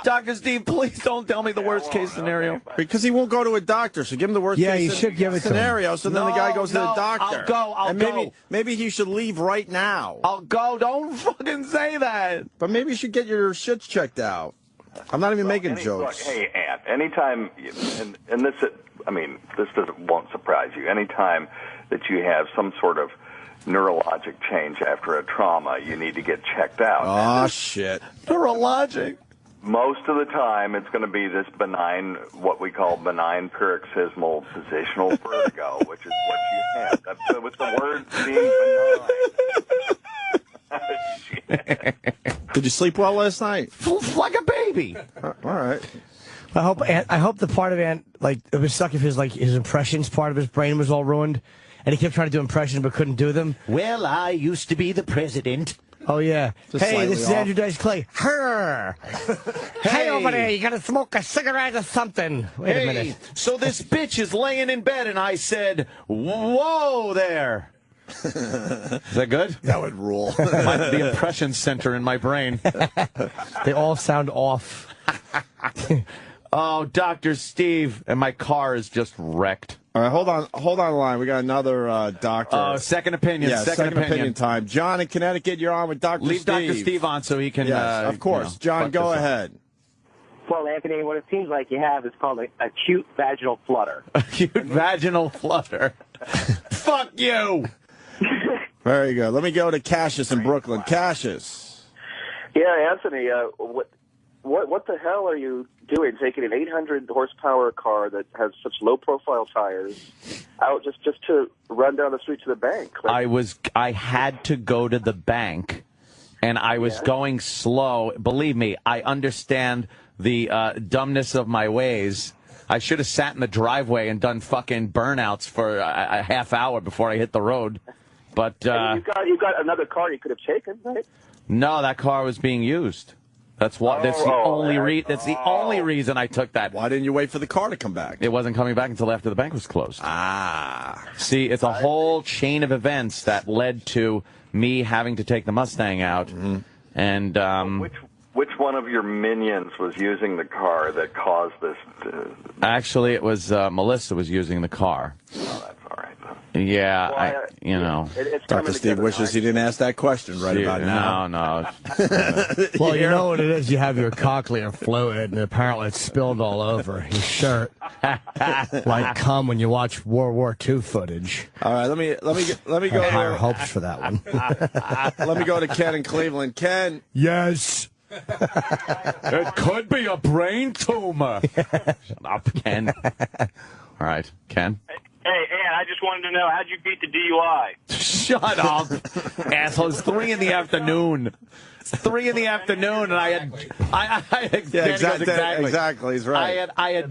Dr. Steve, please don't tell me the worst-case scenario. Because he won't go to a doctor, so give him the worst-case you should give it to him. scenario, so then the guy goes to the doctor. I'll go. Maybe he should leave right now. I'll go. Don't fucking say that. But maybe you should get your shits checked out. I'm not even making jokes. Look, hey, Aunt, anytime, and this, won't surprise you, anytime that you have some sort of neurologic change after a trauma, you need to get checked out. Oh, shit. Neurologic. Most of the time, it's going to be this benign, what we call benign paroxysmal positional vertigo, which is what you have. That's with the word being benign. Did you sleep well last night? Like a baby. All right. I hope the part of Ant, like, it was stuck if his impressions part of his brain was all ruined, and he kept trying to do impressions but couldn't do them. Well, I used to be the president. Oh, yeah. Just hey, this is off. Andrew Dice Clay. Her. Hey, over there, you gotta smoke a cigarette or something. Wait a minute. So this bitch is laying in bed, and I said, whoa there. Is that good? That would rule. The impression center in my brain. They all sound off. Oh, Dr. Steve, and my car is just wrecked. All right, hold on the line. We got another doctor. Second opinion. Yeah, second opinion time. John in Connecticut, you're on with Dr. Leave Steve. Dr. Steve on so he can. Yes, of course. John, go ahead. Well, Anthony, what it seems like you have is called an acute vaginal flutter. Acute vaginal flutter. Fuck you. Very good. Let me go to Cassius in Brooklyn. Cassius. Yeah, Anthony, what the hell are you doing taking an 800 horsepower car that has such low profile tires out just to run down the street to the bank? I had to go to the bank, and I was going slow. Believe me, I understand the dumbness of my ways. I should have sat in the driveway and done fucking burnouts for a half hour before I hit the road. But you've got another car you could have taken, right? No, that car was being used. That's why. That's the only reason I took that. Why didn't you wait for the car to come back? It wasn't coming back until after the bank was closed. See, it's a whole chain of events that led to me having to take the Mustang out. Mm-hmm. And which one of your minions was using the car that caused this? Actually, it was Melissa was using the car. Oh, that's all right. Yeah, you know. Dr. Steve wishes he didn't ask that question right about now. No. Well, you know what it is? You have your cochlear fluid, and apparently it's spilled all over his shirt. Like cum when you watch World War II footage. All right, let me go. Higher hopes for that one. Let me go to Ken in Cleveland. Ken. Yes. It could be a brain tumor. Shut up, Ken. All right, Ken. Hey, Ann, I just wanted to know, how'd you beat the DUI? Shut up, asshole. It's 3 in the afternoon. It's 3 in the afternoon, and I had exactly. He's right. I had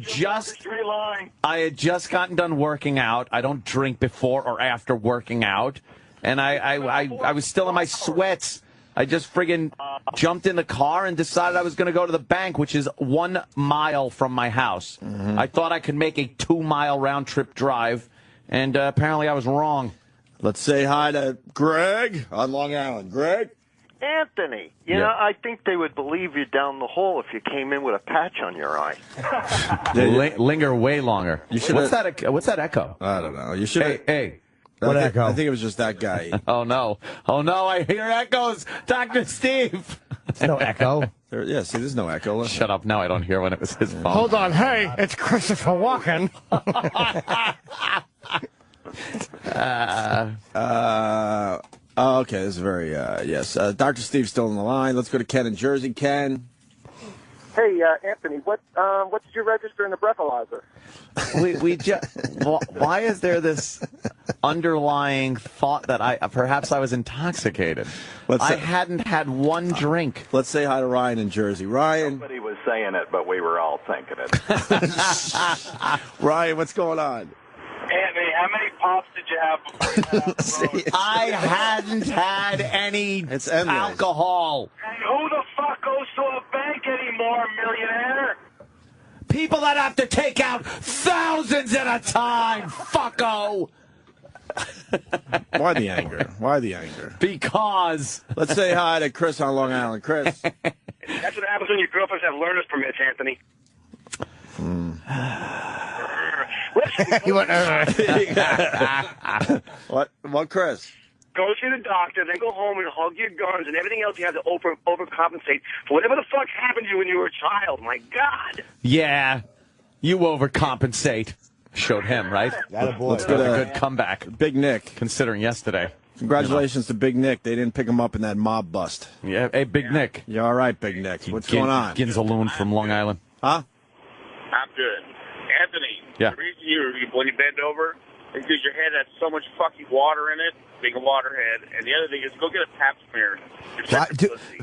just gotten done working out. I don't drink before or after working out, and I was still in my sweats. I just friggin' jumped in the car and decided I was going to go to the bank, which is 1 mile from my house. Mm-hmm. I thought I could make a 2-mile round-trip drive, and apparently I was wrong. Let's say hi to Greg on Long Island. Greg? Anthony, you know, I think they would believe you down the hall if you came in with a patch on your eye. Linger way longer. What's that echo? I don't know. You should. Hey. What echo? I think it was just that guy. Oh, no, I hear echoes. Dr. Steve. There's no echo. See, there's no echo. Listen. Shut up. Now I don't hear when it was his phone. Hold on. Hey, it's Christopher Walken. Okay, this is very, yes. Dr. Steve's still on the line. Let's go to Ken in Jersey. Ken. Hey, Anthony, what did you register in the breathalyzer? Why is there this underlying thought that perhaps I was intoxicated? I hadn't had one drink. Let's say hi to Ryan in Jersey. Ryan. Somebody was saying it, but we were all thinking it. Ryan, what's going on? Anthony, how many pops did you have before you had I hadn't had any alcohol. And who the fuck goes to a bank anymore, millionaire? People that have to take out thousands at a time, fucko. Why the anger? Because. Let's say hi to Chris on Long Island. Chris. That's what happens when your girlfriends have learner's permits, Anthony. What, Chris? Go see the doctor, then go home and hug your guns and everything else you have to overcompensate for whatever the fuck happened to you when you were a child. My God. Yeah, you overcompensate. Showed him, right? Let's get a good comeback. Big Nick. Considering yesterday. Congratulations to Big Nick. They didn't pick him up in that mob bust. Yeah, hey, Big Nick. You all right, Big Nick? What's going on? Ginzaloon from Long Island. Huh? I'm good. Anthony, yeah. The reason when you bend over is because your head has so much fucking water in it, being a waterhead. And the other thing is go get a pap smear.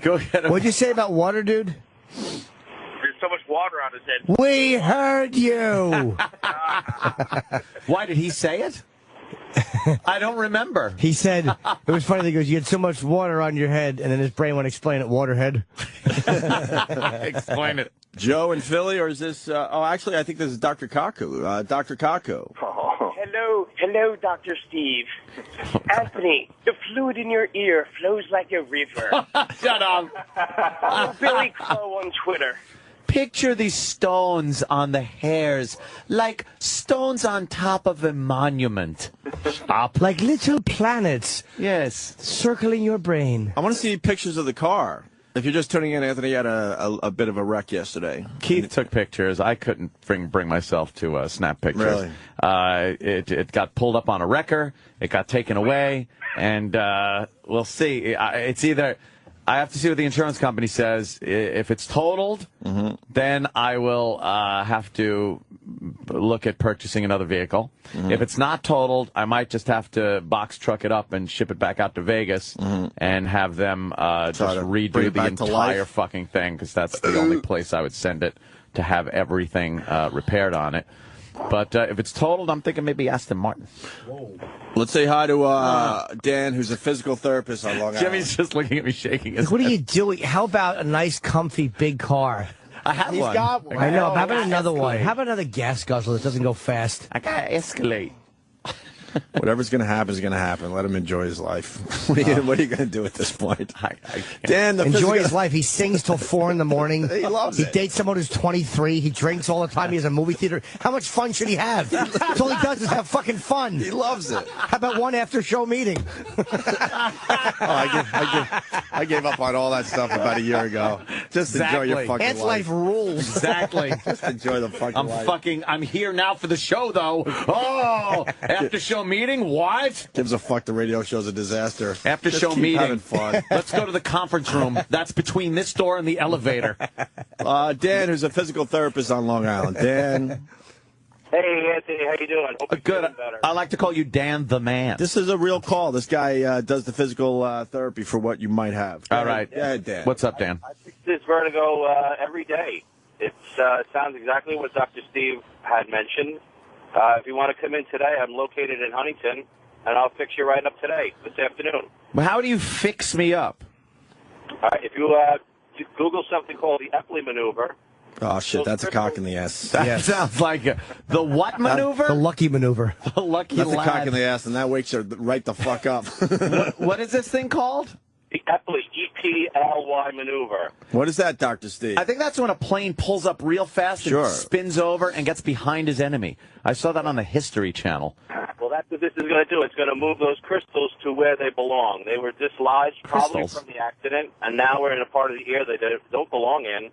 Go get What'd you say about water, dude? There's so much water on his head. We heard you. Why did he say it? I don't remember. He said, it was funny, he goes, you had so much water on your head, and then his brain went, explain it, waterhead. Explain it. Joe in Philly, or is this, actually, I think this is Dr. Kaku. Dr. Kaku. Hello, Dr. Steve. Anthony, the fluid in your ear flows like a river. Shut up. Follow Billy Crow on Twitter. Picture these stones on the hairs, like stones on top of a monument. Up like little planets. Yes. Circling your brain. I want to see pictures of the car. If you're just tuning in, Anthony had a bit of a wreck yesterday. Keith took pictures. I couldn't bring myself to snap pictures. Really? It got pulled up on a wrecker. It got taken away, and we'll see. It's either I have to see what the insurance company says. If it's totaled, then I will have to look at purchasing another vehicle. If it's not totaled, I might just have to box truck it up and ship it back out to Vegas and have them just redo the entire fucking thing, because that's the only place I would send it to have everything repaired on it. But if it's totaled, I'm thinking maybe Aston Martin. Whoa. Let's say hi to Dan, who's a physical therapist on Long Island. Jimmy's just looking at me shaking his What head. are you doing? How about a nice, comfy, big car? I have one. He's got one. I know. How about another one? How about another gas guzzler that doesn't go fast? I got to escalate. Whatever's going to happen is going to happen. Let him enjoy his life. What are you going to do at this point? Dan, enjoy his life. He sings till 4 in the morning. He loves it. He dates someone who's 23. He drinks all the time. He has a movie theater. How much fun should he have? That's all he does is have fucking fun. He loves it. How about one after-show meeting? I gave up on all that stuff about a year ago. Just enjoy your fucking Ant's life. life rules. Exactly. Just enjoy the fucking life. I'm here now for the show, though. Oh, after-show meeting? What? Gives a fuck. The radio show's a disaster. After-show Just keep meeting. having fun. Let's go to the conference room. That's between this door and the elevator. Dan, who's a physical therapist on Long Island. Dan. Hey, Anthony, how you doing? Hope you're Good. feeling better. I like to call you Dan the Man. This is a real call. This guy does the physical therapy for what you might have. All right. Yeah, Dan. What's up, Dan? I fix this vertigo every day. It sounds exactly what Dr. Steve had mentioned. If you want to come in today, I'm located in Huntington, and I'll fix you right up today, this afternoon. But how do you fix me up? All right, if you Google something called the Epley maneuver. Oh, shit, that's a cock in the ass. That sounds like the what maneuver? The lucky maneuver. The lucky That's lad. a cock in the ass, and that wakes her right the fuck up. What is this thing called? The Epley, E-P-L-Y maneuver. What is that, Dr. Steve? I think that's when a plane pulls up real fast and spins over and gets behind his enemy. I saw that on the History Channel. Well, that's what this is going to do. It's going to move those crystals to where they belong. They were dislodged probably from the accident, and now we're in a part of the ear they don't belong in,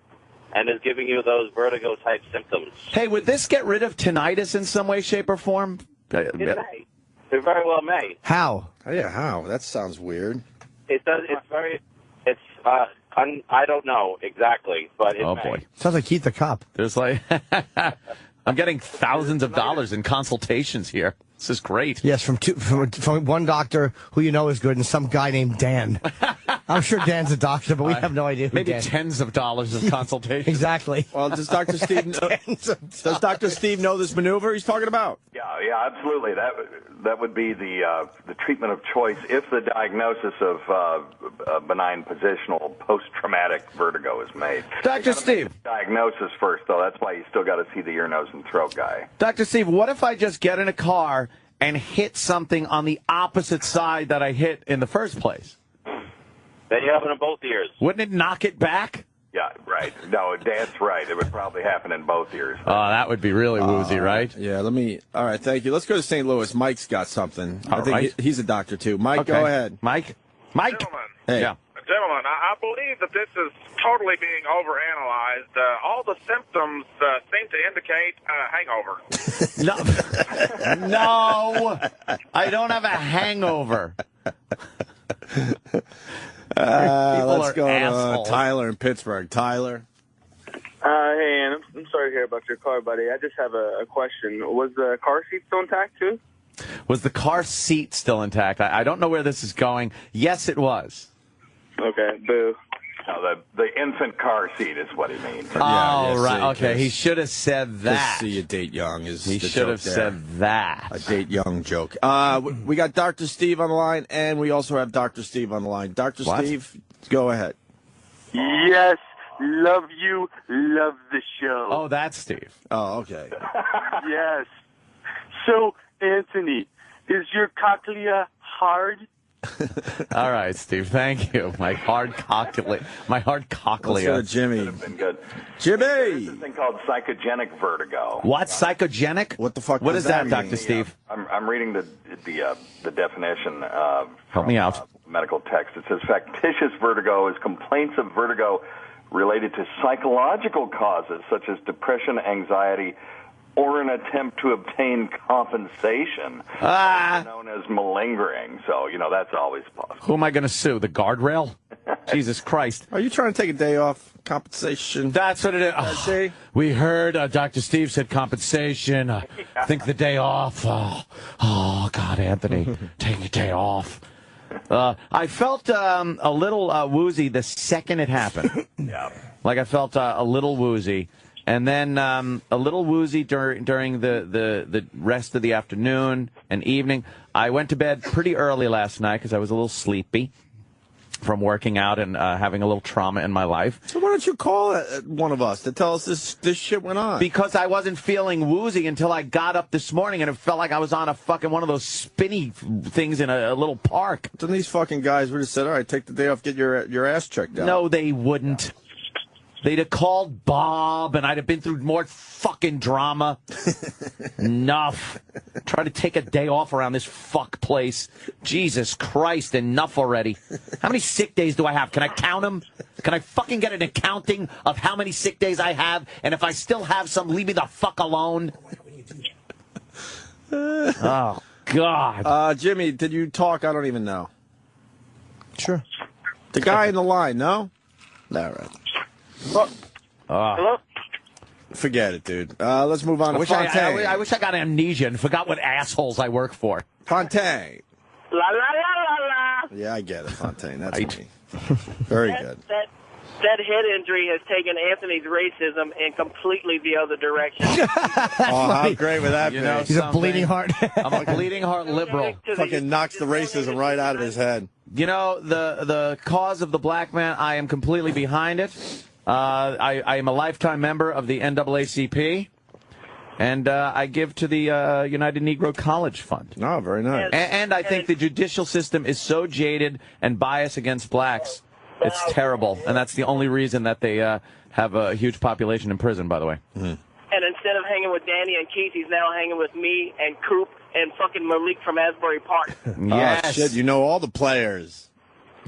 and is giving you those vertigo-type symptoms. Hey, would this get rid of tinnitus in some way, shape, or form? It may. It very well may. How? Yeah, how? That sounds weird. It does. It's very. It's. I don't know exactly, but it may. Boy. Sounds like Keith the Cop. There's like, I'm getting thousands of dollars in consultations here. This is great. Yes, from one doctor who you know is good and some guy named Dan. I'm sure Dan's a doctor, but we have no idea who Maybe Dan is. tens of dollars of consultation. Exactly. Well, does Dr. Steve know this maneuver he's talking about? Yeah, absolutely. That would be the treatment of choice if the diagnosis of benign positional post-traumatic vertigo is made. Dr. Steve. Diagnosis first, though. That's why you still got to see the ear, nose, and throat guy. Dr. Steve, what if I just get in a car and hit something on the opposite side that I hit in the first place? Then you have it in both ears. Wouldn't it knock it back? Yeah, right. No, Dan's right. It would probably happen in both ears. Oh, that would be really woozy, right? Yeah, all right, thank you. Let's go to St. Louis. Mike's got something. All I think right. he's a doctor, too. Mike, Okay. go ahead. Mike? Gentlemen. Hey. Yeah. Gentlemen, I believe that this is totally being overanalyzed. All the symptoms seem to indicate hangover. No, I don't have a hangover. Let's go assholes. to Tyler in Pittsburgh. Tyler. Hey, Ann, I'm sorry to hear about your car, buddy. I just have a question. Was the car seat still intact, too? Was the car seat still intact? I don't know where this is going. Yes, it was. Okay, boo. No, the infant car seat is what he means. Oh, right. Okay, he should have said that. Just see you date young is He the should joke have there. said that. A date young joke. We got Dr. Steve on the line, and we also have Dr. Steve on the line. Dr. What? Steve, go ahead. Yes, love you, love the show. Oh, that's Steve. Oh, okay. Yes. So, Anthony, is your cochlea hard? All right, Steve. Thank you. My hard cochlea. Let's go to Jimmy. Been good. Jimmy! There's this thing called psychogenic vertigo. What? Psychogenic? What the fuck What does is that, mean? Dr. Steve? I'm reading the definition. Help me out. Medical text. It says factitious vertigo is complaints of vertigo related to psychological causes such as depression, anxiety, or an attempt to obtain compensation, known as malingering. So, that's always possible. Who am I going to sue? The guardrail? Jesus Christ. Are you trying to take a day off? Compensation? That's what it is. Oh, we heard Dr. Steve said compensation. Think the day off. Oh, God, Anthony, take a day off. I felt a little woozy the second it happened. Yeah. Like I felt a little woozy. And then a little woozy during the rest of the afternoon and evening. I went to bed pretty early last night because I was a little sleepy. from working out and having a little trauma in my life. So why don't you call one of us to tell us this shit went on? Because I wasn't feeling woozy until I got up this morning, and it felt like I was on a fucking one of those spinny things in a little park. Then these fucking guys would have said, all right, take the day off, get your ass checked out. No, they wouldn't. They'd have called Bob, and I'd have been through more fucking drama. Enough. Try to take a day off around this fuck place. Jesus Christ, enough already. How many sick days do I have? Can I count them? Can I fucking get an accounting of how many sick days I have? And if I still have some, leave me the fuck alone. Oh, God. Jimmy, did you talk? I don't even know. Sure. The guy in the line, no? All right. Hello? Forget it, dude. Let's move on to Fontaine. I wish I got amnesia and forgot what assholes I work for. Fontaine. La la la la la. Yeah, I get it, Fontaine. That's me. Very good. That head injury has taken Anthony's racism in completely the other direction. How great would that be? He's a bleeding heart. I'm a bleeding heart liberal. Fucking knocks the racism right out of his head. You know, the cause of the black man, I am completely behind it. I am a lifetime member of the NAACP, and I give to the United Negro College Fund. Oh, very nice. And I think the judicial system is so jaded and biased against blacks. It's terrible, and that's the only reason that they have a huge population in prison, by the way. And instead of hanging with Danny and Keith, he's now hanging with me and Coop and fucking Malik from Asbury Park. Yes. Oh, shit, you know all the players.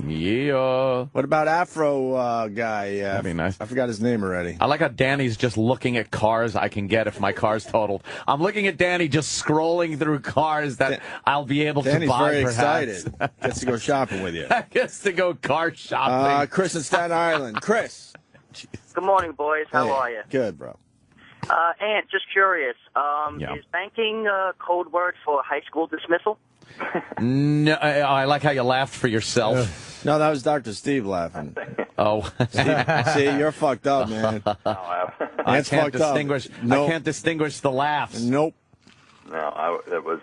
Yeah. What about Afro guy? That'd be nice. I forgot his name already. I like how Danny's just looking at cars I can get if my car's totaled. I'm looking at Danny just scrolling through cars that I'll be able to buy, very perhaps. excited. Gets to go shopping with you. Gets to go car shopping. Chris in Staten Island. Chris. Good morning, boys. How are you? Good, bro. Ant, just curious. Is banking a code word for high school dismissal? No, I like how you laughed for yourself. No, that was Dr. Steve laughing. Oh, Steve, see, you're fucked up, man. I can't distinguish. I can't distinguish the laughs. Nope. No, it was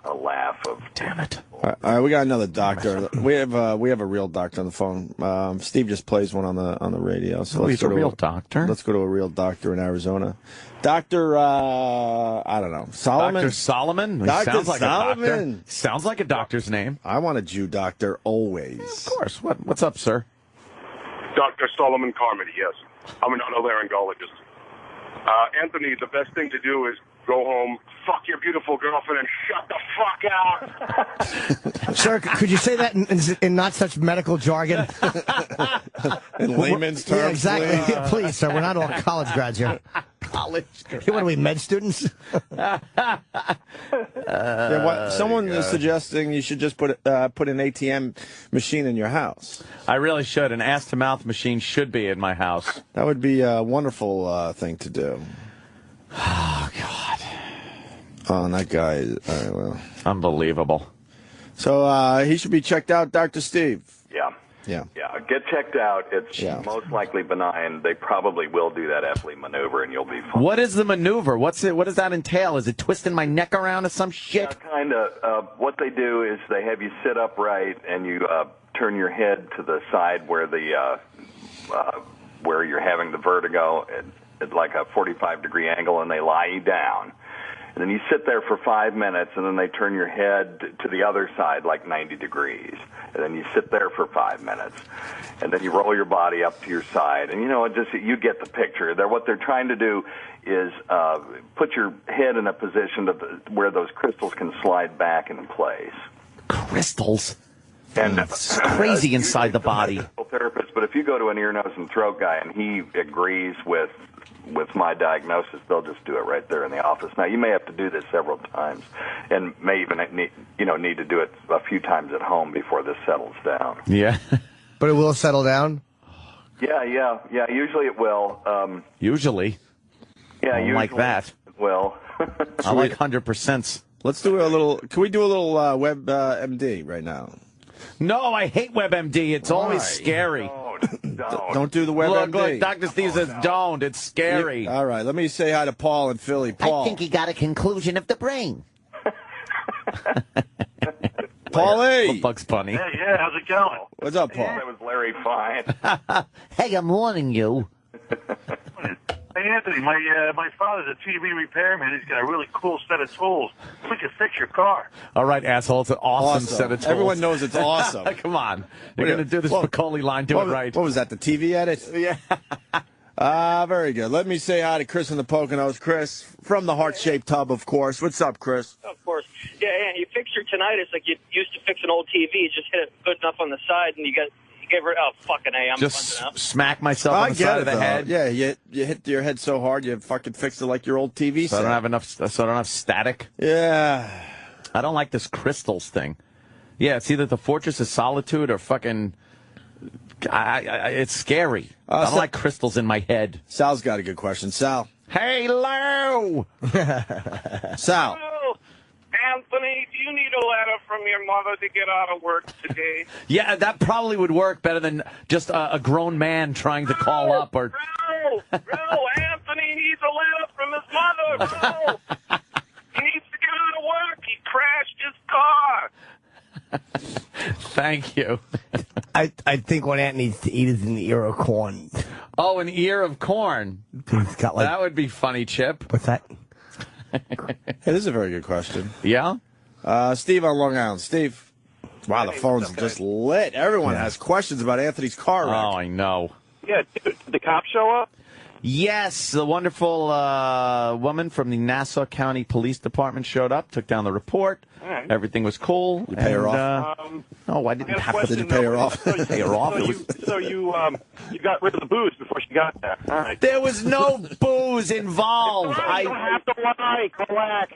a laugh of. Damn it! All right, we got another doctor. We have a real doctor on the phone. Steve just plays one on the radio. So he's a real doctor. Let's go to a real doctor in Arizona. Doctor, I don't know, Solomon. Dr. Solomon. Dr. Sounds like Solomon. a doctor. Sounds like a doctor's name. I want a Jew doctor always. Of course. What's up, sir? Dr. Solomon Carmody, yes. I'm an otolaryngologist. Anthony, the best thing to do is go home, fuck your beautiful girlfriend, and shut the fuck out. Sir, could you say that in not such medical jargon? In layman's terms, yeah, exactly. Please, sir. We're not all college grads here. College grads. What are we, med students? Someone is suggesting you should just put an ATM machine in your house. I really should. An ass-to-mouth machine should be in my house. That would be a wonderful thing to do. Oh, God. Oh, and that guy, well. Unbelievable. So he should be checked out, Dr. Steve. Yeah. Get checked out. It's most likely benign. They probably will do that Epley maneuver, and you'll be fine. What is the maneuver? What does that entail? Is it twisting my neck around or some shit? Yeah, kind of. What they do is they have you sit upright, and you turn your head to the side where where you're having the vertigo at like a 45-degree angle, and they lie you down. And then you sit there for 5 minutes, and then they turn your head to the other side like 90 degrees. And then you sit there for 5 minutes. And then you roll your body up to your side. And, you get the picture. What they're trying to do is put your head in a position where those crystals can slide back into place. Crystals? And it's crazy inside the body. Therapist, but if you go to an ear, nose, and throat guy and he agrees with my diagnosis, they'll just do it right there in the office. Now, you may have to do this several times, and may even need to do it a few times at home before this settles down. Yeah, but it will settle down. Yeah. Usually it will. Usually. Yeah, usually like that. It will. I like 100%. Let's do a little. Can we do a little WebMD right now? No, I hate WebMD. It's always scary. Don't do the WebMD. Look, Dr. Steve says don't. It's scary. All right, let me say hi to Paul in Philly. Paul. I think he got a conclusion of the brain. Paulie. Bugs Bunny. Hey, yeah, how's it going? What's up, Paul? That was Larry Fine. Hey, good morning, you. Hey, Anthony, my father's a TV repairman. He's got a really cool set of tools. We can fix your car. All right, asshole. It's an awesome set of tools. Everyone knows it's awesome. Come on. You're going to do this Macaulay line. Do it right. What was that, the TV edit? Yeah. Very good. Let me say hi to Chris in the Poconos. Chris, from the heart-shaped tub, of course. What's up, Chris? Of course. Yeah, and you fix your tinnitus like you used to fix an old TV. You just hit it good enough on the side, and you give her, oh, fucking A, I'm just up. smack myself on the side of the head. Yeah, you hit your head so hard you fucking fixed it like your old TV so set. I don't have static. Yeah. I don't like this crystals thing. Yeah, it's either the Fortress of Solitude or fucking... it's scary. I don't like crystals in my head. Sal's got a good question. Sal. Hey, Lou! Sal. Hello, Anthony, do you need a letter from your mother to get out of work today? Yeah, that probably would work better than just a grown man trying to call up. Or Anthony needs a letter from his mother, bro. He needs to get out of work. He crashed his car. Thank you. I think what Ant needs to eat is an ear of corn. Oh, an ear of corn. He's got like, that would be funny, Chip. What's that? Hey, this is a very good question. Yeah? Steve on Long Island. Steve. Wow, the phone's just lit. Everyone has questions about Anthony's car wreck. Oh, I know. Yeah, did the cops show up? Yes, the wonderful woman from the Nassau County Police Department showed up, took down the report. Right. Everything was cool. You pay her off? No, I didn't have to. Did you pay her off? Pay her off. So you got rid of the booze before she got there. All right. There was no booze involved. You don't have to lie. Relax.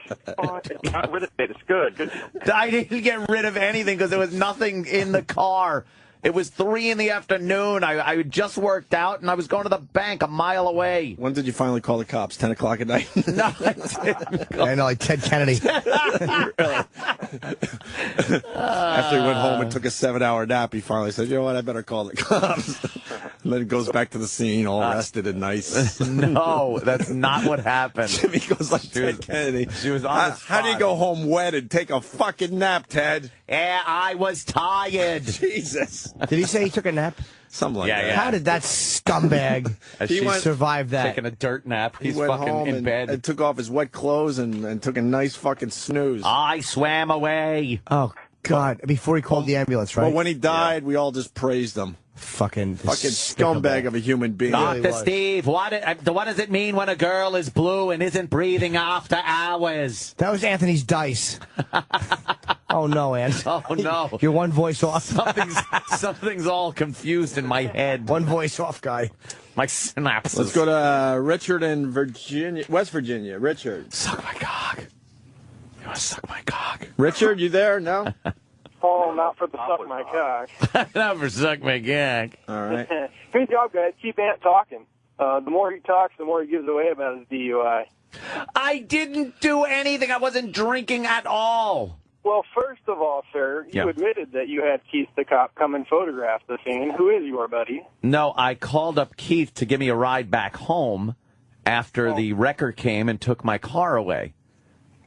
You got rid of it. It's good. I didn't get rid of anything because there was nothing in the car. It was 3 in the afternoon. I had just worked out, and I was going to the bank a mile away. When did you finally call the cops? 10 o'clock at night? No, I didn't. I know, like Ted Kennedy. After he went home and took a 7-hour nap, he finally said, you know what, I better call the cops. And then he goes back to the scene all rested and nice. No, that's not what happened. Jimmy goes like Ted Kennedy. She was on the spot. How do you go home wet and take a fucking nap, Ted? Yeah, I was tired. Jesus. Did he say he took a nap? Something like that. Yeah. How did that scumbag survive that? Taking a dirt nap. He's went fucking home in bed. And took off his wet clothes and took a nice fucking snooze. I swam away. Oh, God. Before he called the ambulance, right? But when he died, we all just praised him. Fucking scumbag of a human being. Dr. Steve, what does it mean when a girl is blue and isn't breathing after hours? That was Anthony's dice. Oh, no, Ant. Oh, no. You're one voice off. Something's all confused in my head. One voice off, guy. My synapses. Let's go to Richard in West Virginia. Richard. Suck my cock. You want to suck my cock? Richard, you there? No? Oh, not for the suck my cock. Not for suck my cock. All right. Good job, guys. Keep Ant talking. The more he talks, the more he gives away about his DUI. I didn't do anything. I wasn't drinking at all. Well, first of all, sir, you admitted that you had Keith the cop come and photograph the scene. Who is your buddy? No, I called up Keith to give me a ride back home after the wrecker came and took my car away.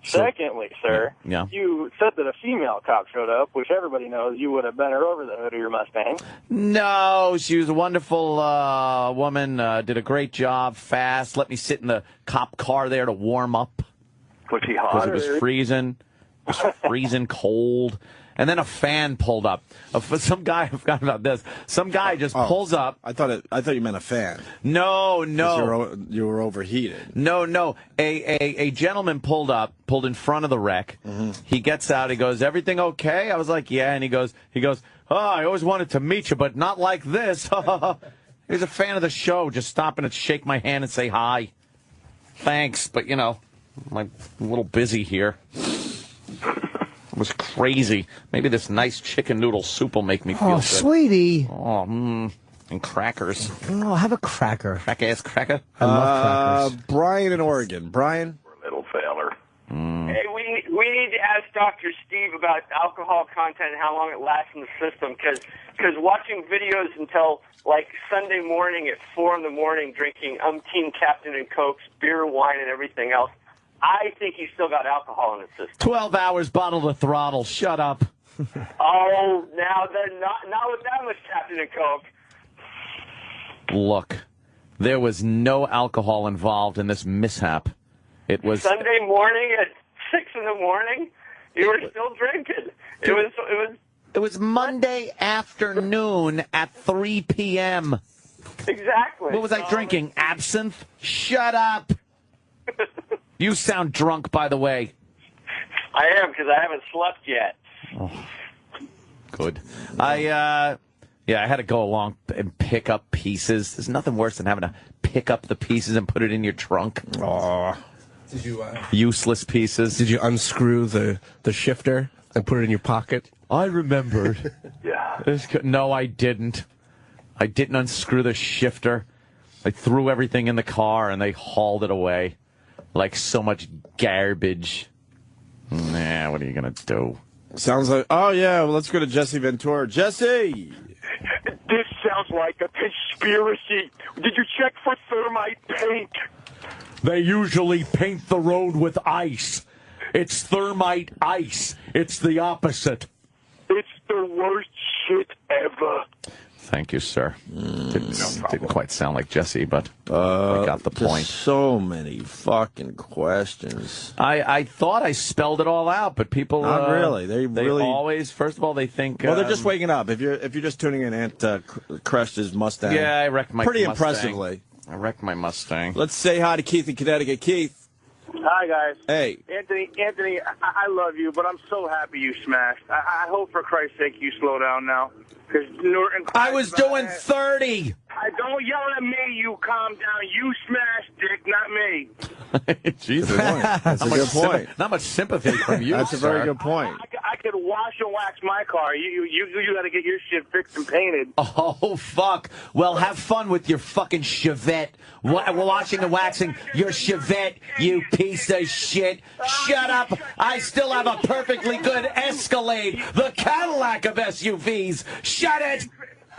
Secondly, sir, Yeah. you said that a female cop showed up, which everybody knows you would have bent her over the hood of your Mustang. No, she was a wonderful woman, did a great job, fast, let me sit in the cop car there to warm up. Was he hot? Because it was freezing. It was freezing cold. And then a fan pulled up. Some guy, I forgot about this. Some guy just pulls up. I thought you meant a fan. No. You were overheated. No. A gentleman pulled in front of the wreck. Mm-hmm. He gets out. He goes, "Everything okay?" I was like, "Yeah." And he goes, "Oh, I always wanted to meet you, but not like this." He's a fan of the show, just stopping to shake my hand and say hi. Thanks, but I'm a little busy here. It was crazy. Maybe this nice chicken noodle soup will make me feel good. Oh, sweetie. Oh, and crackers. Oh, have a cracker. Crack-ass cracker. I love crackers. Brian in Oregon. Brian? Little sailor. Hey, we need to ask Dr. Steve about alcohol content and how long it lasts in the system, because watching videos until, like, Sunday morning at 4 in the morning, drinking umpteen Captain and Cokes, beer, wine, and everything else, I think he's still got alcohol in his system. 12 hours bottle to throttle. Shut up. Oh, now they're not with that much Captain and Coke. Look, there was no alcohol involved in this mishap. It was Sunday morning at 6 in the morning. You were still drinking. It was Monday afternoon at 3 p.m. Exactly. What was I drinking? Absinthe? Shut up. You sound drunk, by the way. I am, because I haven't slept yet. Oh, good. I had to go along and pick up pieces. There's nothing worse than having to pick up the pieces and put it in your trunk. Aw. Did you useless pieces? Did you unscrew the shifter and put it in your pocket? I remembered. Yeah. No, I didn't. I didn't unscrew the shifter. I threw everything in the car and they hauled it away like so much garbage. Nah, what are you gonna do? Sounds like, oh yeah, well, let's go to Jesse Ventura. Jesse! This sounds like a conspiracy. Did you check for thermite paint? They usually paint the road with ice. It's thermite ice. It's the opposite. It's the worst shit ever. Thank you, sir. Didn't quite sound like Jesse, but I got the point. So many fucking questions. I thought I spelled it all out, but people not really. They really always. First of all, they think. Well, they're just waking up. If you're just tuning in, Ant crushed his Mustang. Yeah, I wrecked my pretty Mustang. impressively. I wrecked my Mustang. Let's say hi to Keith in Connecticut. Keith. Hi, guys. Hey. Anthony, I love you, but I'm so happy you smashed. I hope, for Christ's sake, you slow down now. Because Norton. I was doing 30. Don't yell at me. You calm down. You smashed, Dick, not me. Jesus. That's a good point. Not much sympathy from you. That's a very good point. I could wash and wax my car. You got to get your shit fixed and painted. Oh, fuck. Well, have fun with your fucking Chevette. Washing and waxing your Chevette, you piece of shit. Shut up. I still have a perfectly good Escalade, the Cadillac of SUVs. Shut it.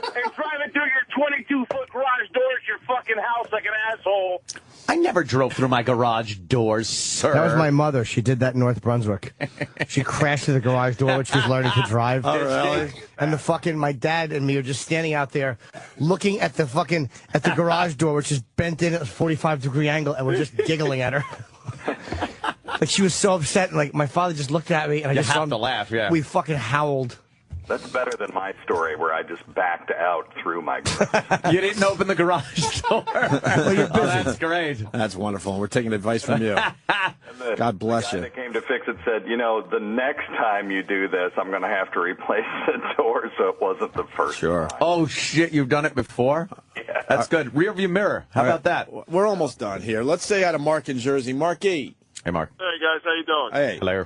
And driving through your 22-foot garage doors, your fucking house like an asshole. I never drove through my garage doors, sir. That was my mother. She did that in North Brunswick. She crashed through the garage door when she was learning to drive. Oh, really? And my dad and me are just standing out there looking at the garage door, which is bent in at a 45-degree angle, and we're just giggling at her. Like, she was so upset, and like my father just looked at me, and I just have to laugh, yeah. We fucking howled. That's better than my story where I just backed out through my garage. You didn't open the garage door. Well, you're busy. Oh, that's great. That's wonderful. We're taking advice from you. God bless the guy you. that came to fix it said, the next time you do this, I'm going to have to replace the door, so it wasn't the first time. Oh, shit, you've done it before? Yeah. That's good. Rear view mirror. How about that? We're almost done here. Let's say hi to Mark in Jersey. Marky. Hey, Mark. Hey, guys. How you doing? Hey. Hello.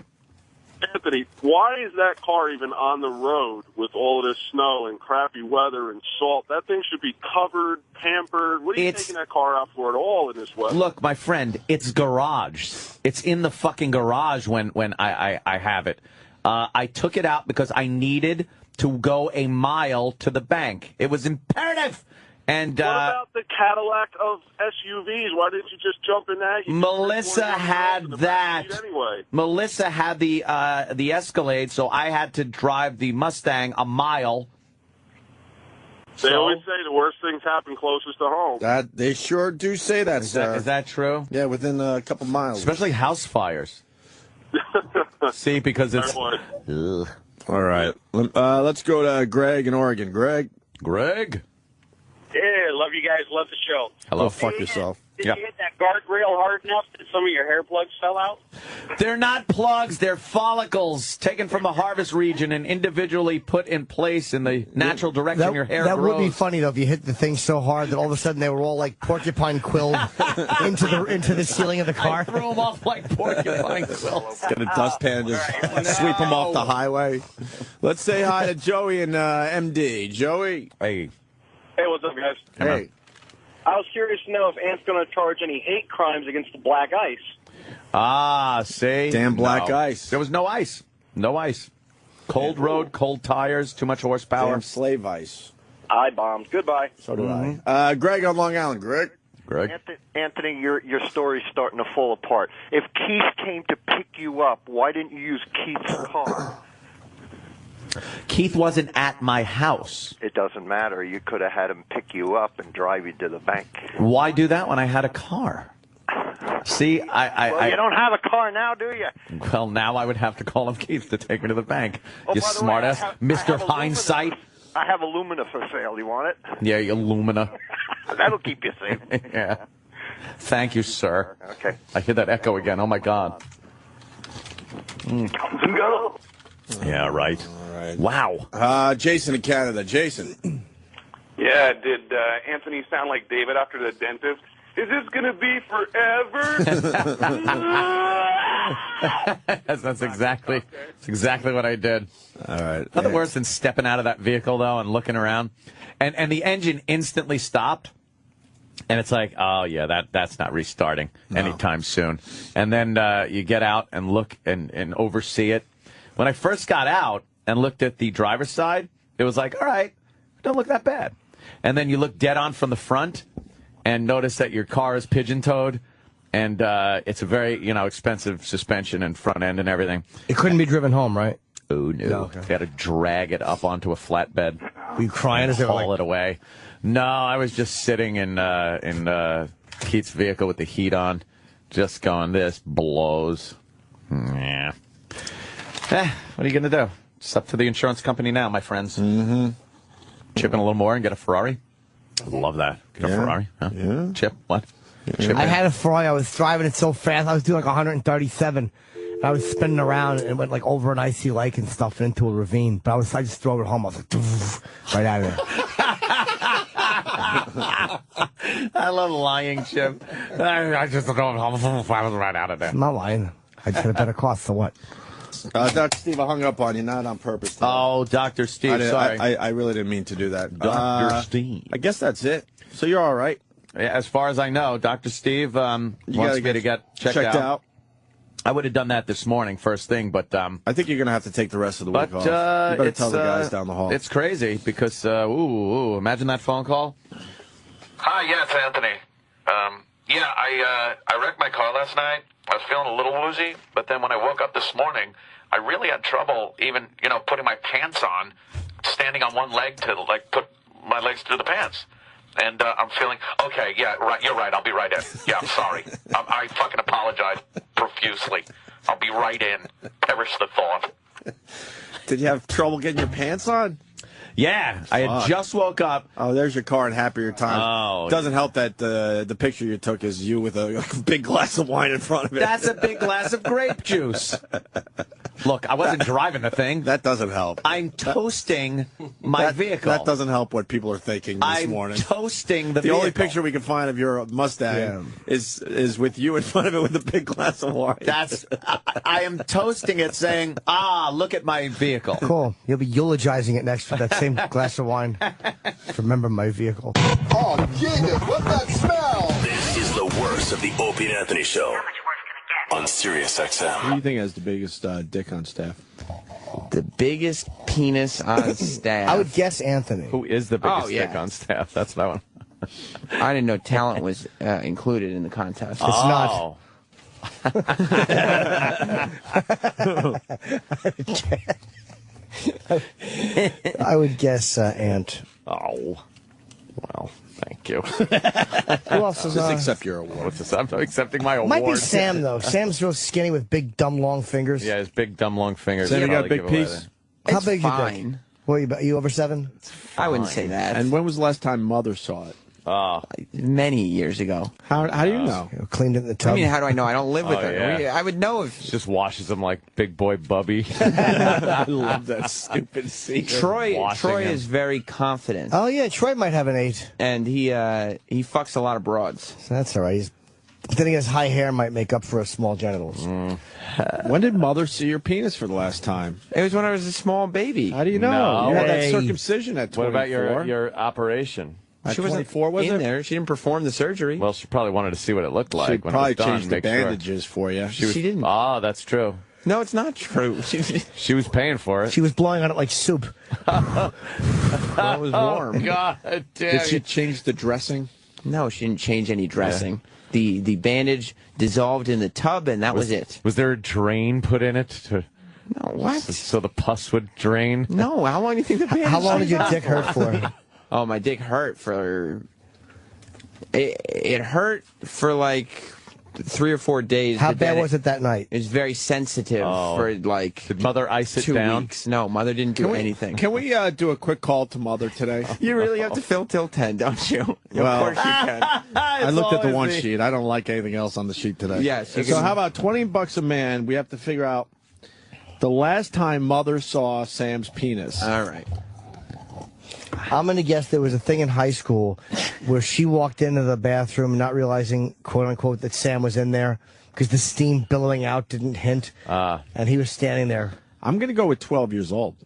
Anthony, why is that car even on the road with all of this snow and crappy weather and salt? That thing should be covered, pampered. What are you taking that car out for at all in this weather? Look, my friend, it's garage. It's in the fucking garage when I have it. I took it out because I needed to go a mile to the bank. It was imperative. And what about the Cadillac of SUVs? Why didn't you just jump in that? Melissa had that. Anyway. Melissa had the Escalade, so I had to drive the Mustang a mile. They always say the worst things happen closest to home. That they sure do say that, sir. Is that true? Yeah, within a couple miles. Especially house fires. See, because it's... All right. Let's go to Greg in Oregon. Greg? Yeah, love you guys. Love the show. Hello. Oh, fuck yourself. Did you hit that guardrail hard enough that some of your hair plugs fell out? They're not plugs. They're follicles taken from the harvest region and individually put in place in the natural direction your hair That grows. would be funny, though, if you hit the thing so hard that all of a sudden they were all like porcupine quilled into the ceiling of the car. I threw them off like porcupine quills. Get a dustpan, just sweep them off the highway. Let's say hi to Joey and MD. Joey. Hey. Hey, what's up, guys? Hey. I was curious to know if Ant's going to charge any hate crimes against the black ice. Ah, see? Damn black ice. There was no ice. No ice. Cold road, cold tires, too much horsepower. Damn slave ice. I bombed. Goodbye. So did I. Greg on Long Island. Greg? Anthony, your story's starting to fall apart. If Keith came to pick you up, why didn't you use Keith's car? Keith wasn't at my house. It doesn't matter. You could have had him pick you up and drive you to the bank. Why do that when I had a car? See, Well, you don't have a car now, do you? Well, now I would have to call him Keith to take me to the bank. Oh, You by the way, smartass, I Mr. have Hindsight. I have Illumina for sale. You want it? Yeah, you Lumina. That'll keep you safe. Yeah. Thank you, sir. Okay. I hear that echo again. Oh, my God. Go. Yeah, right. All right. Wow. Jason in Canada. Jason. Yeah, did Anthony sound like David after the dentist? Is this going to be forever? That's exactly what I did. All right. Nothing worse than stepping out of that vehicle, though, and looking around. And the engine instantly stopped. And it's like, oh, yeah, that's not restarting anytime soon. And then you get out and look and oversee it. When I first got out and looked at the driver's side, it was like, all right, don't look that bad. And then you look dead on from the front and notice that your car is pigeon-toed. And it's a very, expensive suspension and front end and everything. It couldn't be driven home, right? Oh, no. Okay. They had to drag it up onto a flatbed. Were you crying as they were haul like... it away? No, I was just sitting in Keith's vehicle with the heat on, just going, this blows. Yeah. What are you going to do? It's up to the insurance company now, my friends. Mm-hmm. Chip in a little more and get a Ferrari? I love that. Get a Ferrari? Huh? Yeah. Chip, what? Yeah. Chip I had a Ferrari. I was driving it so fast. I was doing like 137. And I was spinning around and it went like over an icy lake and stuff and into a ravine. But I just drove it home. I was like, right out of there. I love lying, Chip. I just drove home. I was right out of there. I'm not lying. I just had a better car, so what? Dr. Steve, I hung up on you, not on purpose. Oh, Dr. Steve, sorry. I really didn't mean to do that. Dr. Steve. I guess that's it. So you're all right. Yeah, as far as I know, Dr. Steve wants me to get checked out. I would have done that this morning, first thing, but... I think you're going to have to take the rest of the week off. You better tell the guys down the hall. It's crazy because, imagine that phone call. Hi, yeah, it's Anthony. I wrecked my car last night. I was feeling a little woozy, but then when I woke up this morning, I really had trouble even, putting my pants on, standing on one leg to, put my legs through the pants. And I'm feeling, okay, yeah, right, you're right, I'll be right in. Yeah, I'm sorry. I fucking apologize profusely. I'll be right in. Perish the thought. Did you have trouble getting your pants on? Yeah, I had just woke up. Oh, there's your car in happier time. Oh, doesn't help that the picture you took is you with a big glass of wine in front of it. That's a big glass of grape juice. Look, I wasn't driving the thing. That doesn't help. I'm toasting my vehicle. That doesn't help what people are thinking this morning. I'm toasting the vehicle. vehicle. Only picture we can find of your Mustang is with you in front of it with a big glass of wine. I am toasting it saying, look at my vehicle. Cool. You'll be eulogizing it next with that same glass of wine. Remember my vehicle. Oh, yeah, what's that smell? This is the worst of the Opie and Anthony Show on Sirius XM. Who do you think has the biggest dick on staff? The biggest penis on staff. I would guess Anthony. Who is the biggest dick on staff? That's that one. I didn't know talent was included in the contest. It's not. I would guess Ant. Oh, well, thank you. Who else is Just accept your award. I'm accepting my award. Might be Sam, though. Sam's real skinny with big, dumb, long fingers. Yeah, his big, dumb, long fingers. Sam, you got a big piece? How It's big fine. you think? What, are you over 7? I wouldn't say that. And when was the last time Mother saw it? Many years ago. How do you know? Cleaned it in the tub. I mean, how do I know? I don't live with her. Yeah. I would know if... She just washes him like big boy Bubby. I love that stupid scene. Troy him. is very confident. Oh, yeah, Troy might have an 8. And he fucks a lot of broads. So that's all right. Then his high hair might make up for his small genitals. When did Mother see your penis for the last time? It was when I was a small baby. How do you know? No. You had that circumcision at 24. What about your operation? She wasn't 24, was in it? there. She didn't perform the surgery. Well, she probably wanted to see what it looked like. She when probably it was done, changed the make sure. bandages for you. She didn't. Oh, that's true. No, it's not true. She was paying for it. She was blowing on it like soup. Well, it was warm. Oh, God damn. Did she change the dressing? No, she didn't change any dressing. The bandage dissolved in the tub, and that was it. Was there a drain put in it? No, what? So the pus would drain? No, how long do you think the bandage How long did your was dick for? hurt for? Oh, my dick hurt for... It hurt for like 3 or 4 days. How bad was it that night? It was very sensitive for like... Did Mother ice it 2 down? weeks. No, Mother didn't do anything. Can we do a quick call to Mother today? You really have to fill till 10, don't you? Well, of course you can. I looked at the one sheet. I don't like anything else on the sheet today. Yes. So how about $20 a man? We have to figure out the last time Mother saw Sam's penis. All right. I'm going to guess there was a thing in high school where she walked into the bathroom not realizing, quote unquote, that Sam was in there because the steam billowing out didn't hint. And he was standing there. I'm going to go with 12 years old.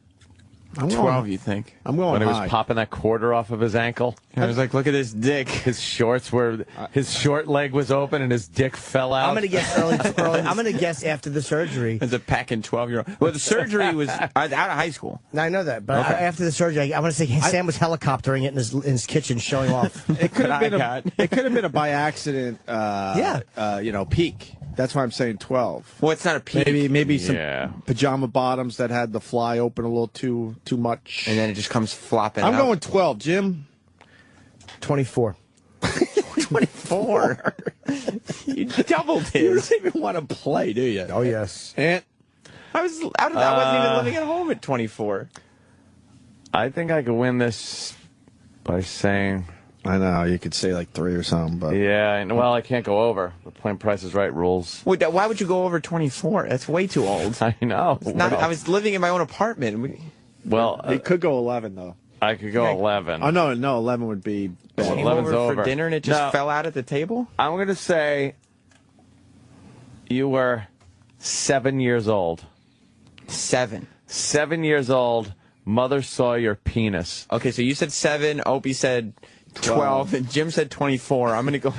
12, you think? I'm going When he high. was popping that quarter off of his ankle. I was like, look at this dick. His shorts were, his short leg was open and his dick fell out. I'm going to guess early. I'm going to guess after the surgery. As a packing 12-year-old. Well, the surgery was out of high school. I know that, but after the surgery, I want to say Sam was helicoptering it in his kitchen, showing off. It could have been a by accident. Peak. That's why I'm saying 12. Well, it's not a peak. Maybe some pajama bottoms that had the fly open a little too much, and then it just comes flopping. I'm out. going 12, Jim. 24. 24. You doubled his. You don't even want to play, do you? Oh yes. And I wasn't even living at home at 24. I think I could win this by saying... I know, you could say like 3 or something, but... Yeah, well, I can't go over. The playing Price is Right rules. Wait, why would you go over 24? That's way too old. I know. I was living in my own apartment. Well... it could go 11, though. I could go 11. Oh, no, 11 would be... Came 11's over for dinner and it just fell out at the table? I'm going to say you were 7 years old. 7. 7 years old. Mother saw your penis. Okay, so you said 7. Opie said 12. And Jim said 24. I'm going to go...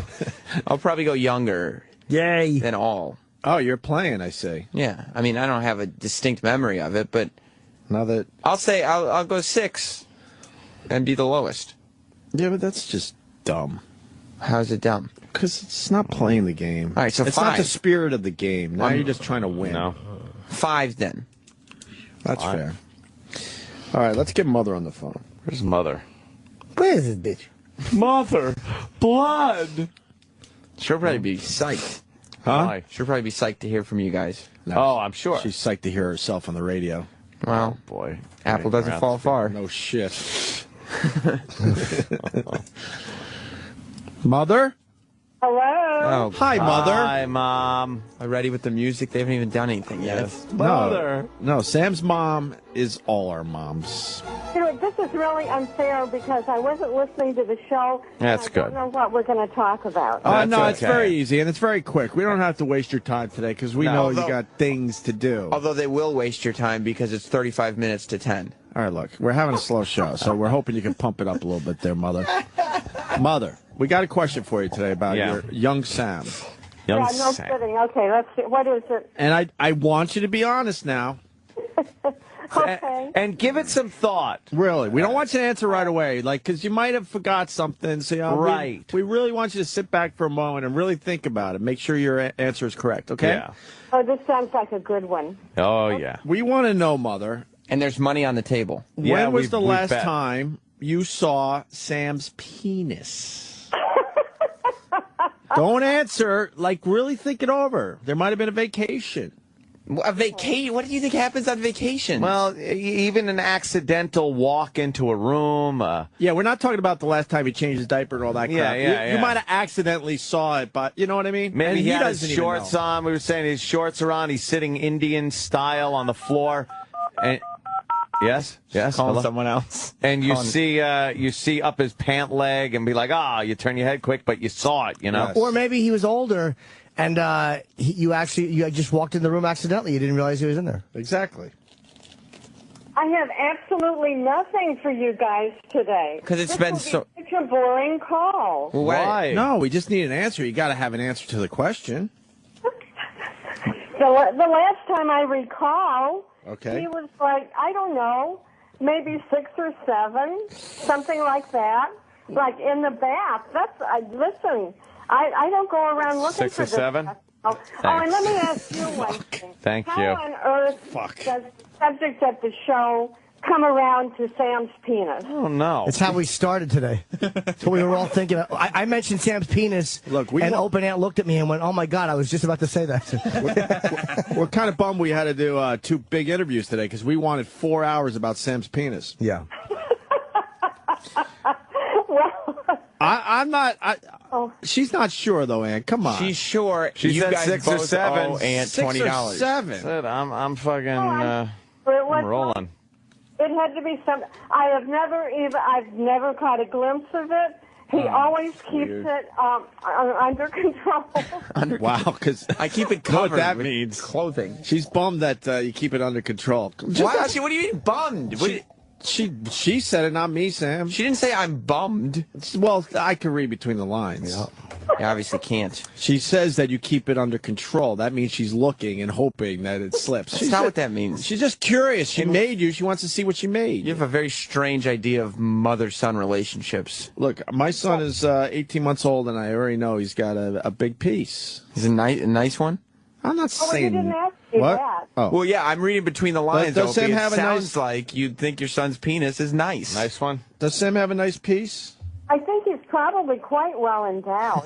I'll probably go younger. Yay. Than all. Oh, you're playing, I see. Yeah. I mean, I don't have a distinct memory of it, but... Now that... I'll go 6 and be the lowest. Yeah, but that's just dumb. How's it dumb? Because it's not playing the game. All right, so it's 5. not the spirit of the game. Now you're just trying to win. No. 5 then. That's fair. All right, let's get Mother on the phone. Where's Mother? Where is this bitch? Mother! Blood! She'll probably be psyched. Huh? Why? She'll probably be psyched to hear from you guys. No, oh, I'm sure. She's psyched to hear herself on the radio. Well, oh, boy. Apple doesn't fall far. No shit. Mother? Hello? Oh, hi, Mother. Hi, Mom. Ready with the music? They haven't even done anything yet. Mother. No, Sam's mom is all our moms. You know, this is really unfair because I wasn't listening to the show. That's I good. don't know what we're going to talk about. Oh, no, That's it's okay. very easy, and it's very quick. We don't have to waste your time today because we know you got things to do. Although they will waste your time because it's 35 minutes to 10. All right, look, we're having a slow show, so we're hoping you can pump it up a little bit there, Mother. Mother, we got a question for you today about your young Sam. Yeah, no kidding. Okay, let's see. What is it? And I want you to be honest now. Okay. And give it some thought. Really, we don't want you to answer right away, like, because you might have forgot something. So, right. We really want you to sit back for a moment and really think about it. Make sure your answer is correct, okay? Yeah. Oh, this sounds like a good one. Oh, yeah. We want to know, Mother. And there's money on the table. When was the last time you saw Sam's penis? Don't answer. Like, really think it over. There might have been a vacation. A vacation? What do you think happens on vacation? Well, even an accidental walk into a room. Yeah, we're not talking about the last time he changed his diaper and all that crap. Yeah, You might have accidentally saw it, but you know what I mean? Maybe And he had his doesn't even shorts know. on. We were saying his shorts are on. He's sitting Indian style on the floor. And yes. Calling hello? someone else. And you see up his pant leg and be like, you turn your head quick, but you saw it, you know? Yes. Or maybe he was older and you just walked in the room accidentally. You didn't realize he was in there. Exactly. I have absolutely nothing for you guys today. 'Cause it's been such a boring call. Well, why? No, we just need an answer. You got to have an answer to the question. The last time I recall, Okay. he was like, I don't know, maybe 6 or 7, something like that. Like in the bath. Listen, I don't go around looking 6 for or this 7? stuff. and let me ask you one thing. Thank How you. on earth does the subject of the show come around to Sam's penis? Oh, no. It's how we started today. So we were all thinking. I mentioned Sam's penis. Look, and Open Ant looked at me and went, "Oh my God, I was just about to say that." We're kind of bummed we had to do 2 big interviews today because we wanted 4 hours about Sam's penis. Yeah. I'm not. She's not sure though, Ann. Come on. She's sure. She you said guys 6 or both 7. owe Aunt $6 or $20. $7. I'm fucking. I'm rolling. It had to be some. I've never caught a glimpse of it. He always keeps it under control. Wow, because I keep it covered. What that with means? Clothing. She's bummed that you keep it under control. Why? What do you mean bummed? She said it, not me, Sam. She didn't say I'm bummed. Well, I can read between the lines. Yeah. You obviously can't. She says that you keep it under control. That means she's looking and hoping that it slips. That's not what that means. She's just curious. She made you. She wants to see what you made. You have a very strange idea of mother-son relationships. Look, my son is 18 months old, and I already know he's got a big piece. He's a nice one? I'm not saying... you didn't ask me what? that. Oh. Well, yeah, I'm reading between the lines. Does Sam Opie. have it a sounds nice... like you'd think your son's penis is nice. Nice one. Does Sam have a nice piece? I think he's probably quite well endowed.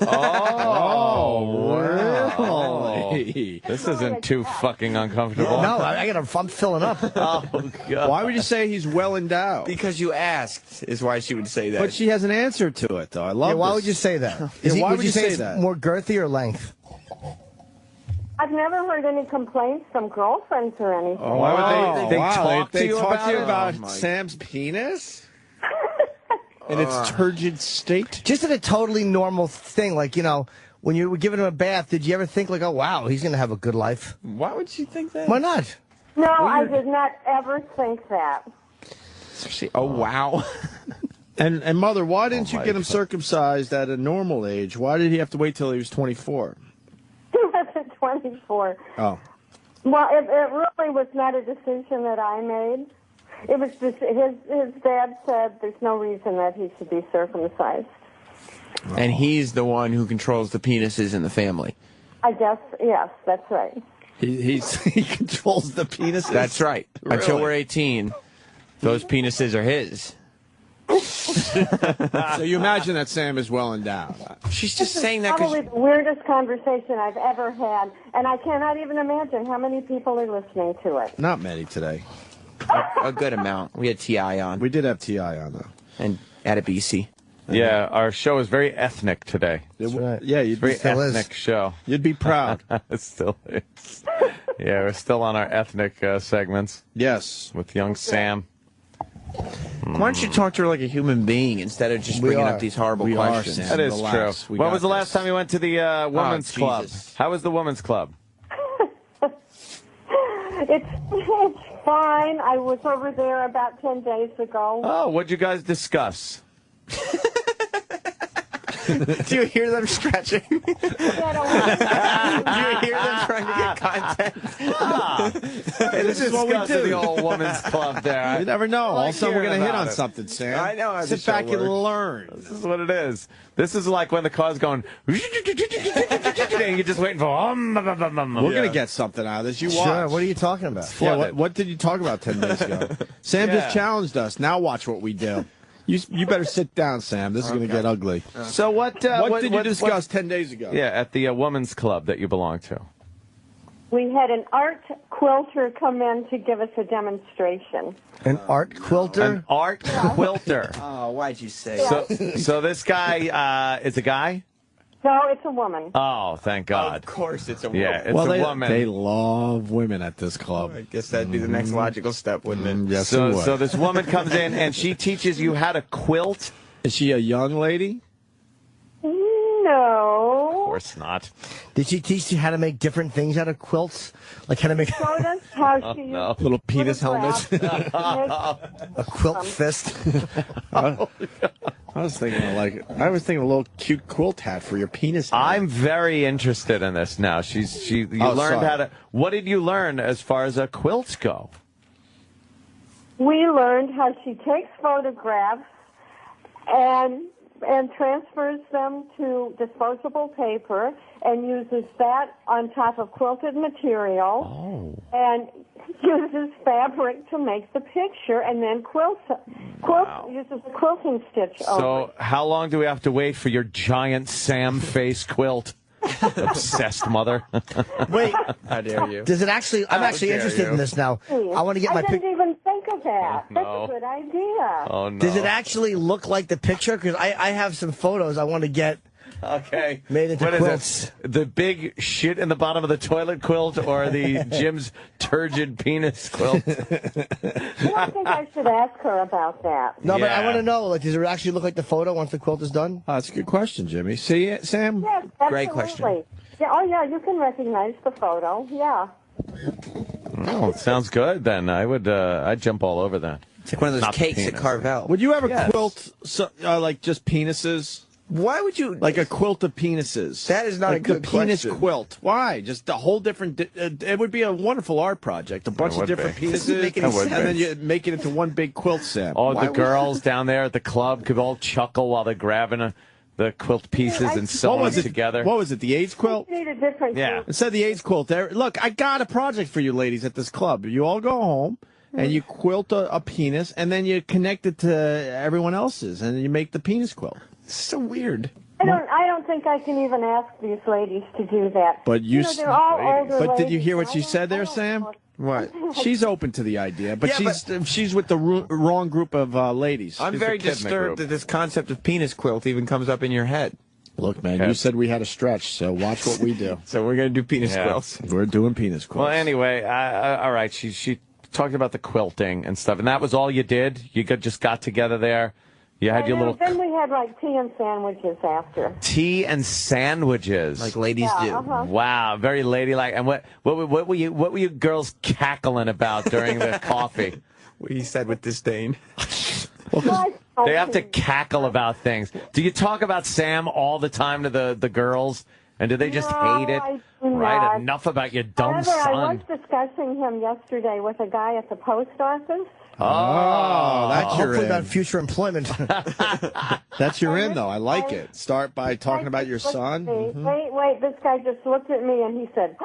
Really? This isn't too fucking uncomfortable. No, I'm filling up. Oh, God. Why would you say he's well endowed? Because you asked is why she would say that. But she has an answer to it, though. I love why this. would you say that? Why would you say it's that? more girthy or length? I've never heard any complaints from girlfriends or anything. Oh, Why would they talk they to you talk to you about about Sam's penis? In its turgid state? Just in a totally normal thing, like, when you were giving him a bath, did you ever think, like, oh, wow, he's going to have a good life? Why would you think that? Why not? No, I did not ever think that. Oh, wow. And Mother, why didn't you get him circumcised at a normal age? Why did he have to wait till he was 24? He wasn't 24. Oh. Well, it really was not a decision that I made. It was just his dad said there's no reason that he should be circumcised. And he's the one who controls the penises in the family. I guess, yes, that's right. He controls the penises? That's right. Really? Until we're 18, those penises are his. So you imagine that Sam is well endowed. She's just saying This that is probably the weirdest conversation I've ever had, and I cannot even imagine how many people are listening to it. Not many today. A good amount. We had T.I. on. We did have T.I. on, though. And Adebisi. Yeah, our show is very ethnic today. That's right. Yeah, you'd Very be still ethnic is. show. You'd be proud. It still is. Yeah, we're still on our ethnic segments. Yes. With young Sam. Why don't you talk to her like a human being insteed of just bringing up these horrible questions? That is true. When was the last time you went to the women's club? Jesus. How was the women's club? It's fine. I was over there about 10 days ago. Oh, what'd you guys discuss? Do you hear them stretching? Do you hear them trying to get content? Hey, this is what we do. The old women's club there. You never know. All of a sudden, we're going to hit on it. something, Sam. I know how Sit this show back and works. learn. This is what it is. This is like when the car's going, and you're just waiting for. We're going to get something out of this. You watch. Sure, what are you talking about? Yeah, what did you talk about 10 days ago? Sam just challenged us. Now watch what we do. You better sit down, Sam. This is going to get ugly. So what did you discuss 10 days ago? Yeah, at the women's club that you belong to. We had an art quilter come in to give us a demonstration. An art quilter? An art quilter. Oh, why'd you say So this guy is a guy? No, it's a woman. Oh, thank God. Of course it's a woman. Yeah, it's a woman. They love women at this club. I guess that'd be the next logical step, wouldn't it? Yes, so, it would. so this woman comes in and she teaches you how to quilt? Is she a young lady? No. Of course not. Did she teach you how to make different things out of quilts? Like how to make Showed us how she no. Little penis helmet. a quilt fist? I was thinking a little cute quilt hat for your penis. I'm very interested in this now. You learned how to. What did you learn as far as quilts go? We learned how she takes photographs and and transfers them to disposable paper and uses that on top of quilted material and uses fabric to make the picture and then uses a quilting stitch over So how long do we have to wait for your giant Sam face quilt? Obsessed mother. Wait, how dare you? Does it actually? I'm actually interested in this now. I want to get my I didn't even think of that. no. That's a good idea. Oh, no. Does it actually look like the picture? Because I have some photos I want to get. Okay. Made into What quilts. is it? The big shit in the bottom of the toilet quilt or the Jim's turgid penis quilt? I don't think I should ask her about that. No, but I Yeah. want to know, like, does it actually look like the photo once the quilt is done? That's a good question, Jimmy. See it, Sam? Yes, Great absolutely. question. Yeah, oh, yeah, you can recognize the photo. Yeah. Oh, it sounds good then. I'd jump all over that. It's like one of those Not the cakes that penis. carve out. Would you ever Yes. quilt like just penises? Why would you? Like a quilt of penises. That is not like a good the penis question. quilt. Why? Just a whole different. It would be a wonderful art project. A bunch of would different be. penises, make any and then you make it into one big quilt, Sam. Oh, Why the would- girls down there at the club could all chuckle while they're grabbing the quilt pieces and sewing them together. What was it? The AIDS quilt? You need a different Yeah. It said the AIDS quilt there. Look, I got a project for you ladies at this club. You all go home and you quilt a penis, and then you connect it to everyone else's, and you make the penis quilt. It's so weird. I don't think I can even ask these ladies to do that. But they're all older But did you ladies, hear what and she I don't- said I there, don't Sam? know. What? She's open to the idea, but Yeah, she's with the wrong group of ladies. I'm She's very the kid in the disturbed group. that this concept of penis quilt even comes up in your head. Look, man, you said we had a stretch, so watch what we do. So we're gonna do penis Yeah. quilts. We're doing penis quilts. Well, anyway, all right. She talked about the quilting and stuff, and that was all you did. You just got together there. You had your little Then we had like tea and sandwiches after. tea and sandwiches, Like ladies Yeah, do. uh-huh. Wow, very ladylike. And what were you girls cackling about during the coffee? What he said with disdain. They have to cackle about things. Do you talk about Sam all the time to the girls? And do they just hate it? I do Right? not. Enough about your dumb However, I son. was discussing him yesterday with a guy at the post office. Oh, that's your Hopefully in. about future employment. That's your in, though. I like it. Start by talking about your son. Wait, this guy just looked at me and he said,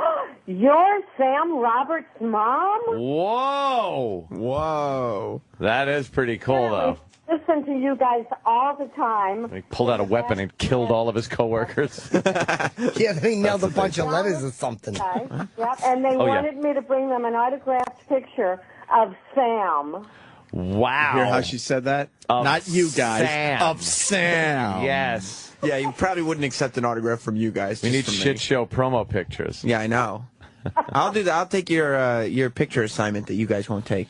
"You're Sam Roberts' mom?" Whoa! Whoa. That is pretty cool, though. Listen to you guys all the time. He pulled out a weapon and killed all of his coworkers. Yeah, they nailed a bunch of letters or something. Yep, and they Oh, yeah. wanted me to bring them an autographed picture of Sam. Wow. Hear how she said that? Of Not you guys. Sam. Of Sam. Yes. Yeah, you probably wouldn't accept an autograph from you guys. We just need from shit me. show promo pictures. Yeah, I know. I'll do that. I'll take your picture assignment that you guys won't take.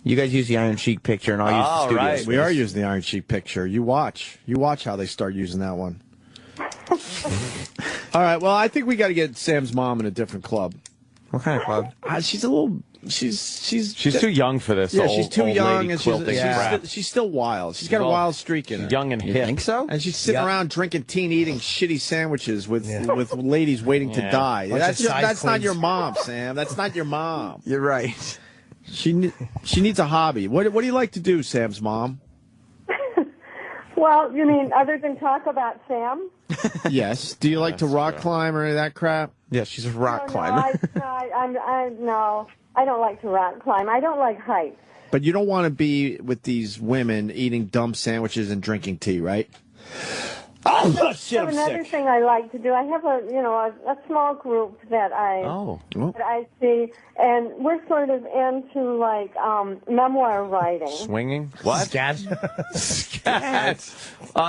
You guys use the Iron Sheik picture, and I'll use the studio space. We are using the Iron Sheik picture. You watch. You watch how they start using that one. All right. Well, I think we got to get Sam's mom in a different club. What kind of club? She's a little. She's too young for this. Yeah, old, she's too old young, lady and quilting crap. she's still wild. She's got a all- wild streak in her. Young and You hip. think so? And she's sitting Yep. around drinking tea and eating shitty sandwiches with ladies waiting to Yeah. die. Bunch of side That's not queens. your mom, Sam. That's not your mom. You're right. She needs a hobby. What do you like to do, Sam's mom? Well, you mean other than talk about Sam? Yes. Do you like to rock climb or any of that crap? Yeah, she's a rock No, climber. no, I don't like to rock climb. I don't like heights. But you don't want to be with these women eating dumb sandwiches and drinking tea, right? Oh, shit, So I'm another sick. thing I like to do, I have a small group that I see, and we're sort of into like memoir writing. Swinging? What? Scat. Scat.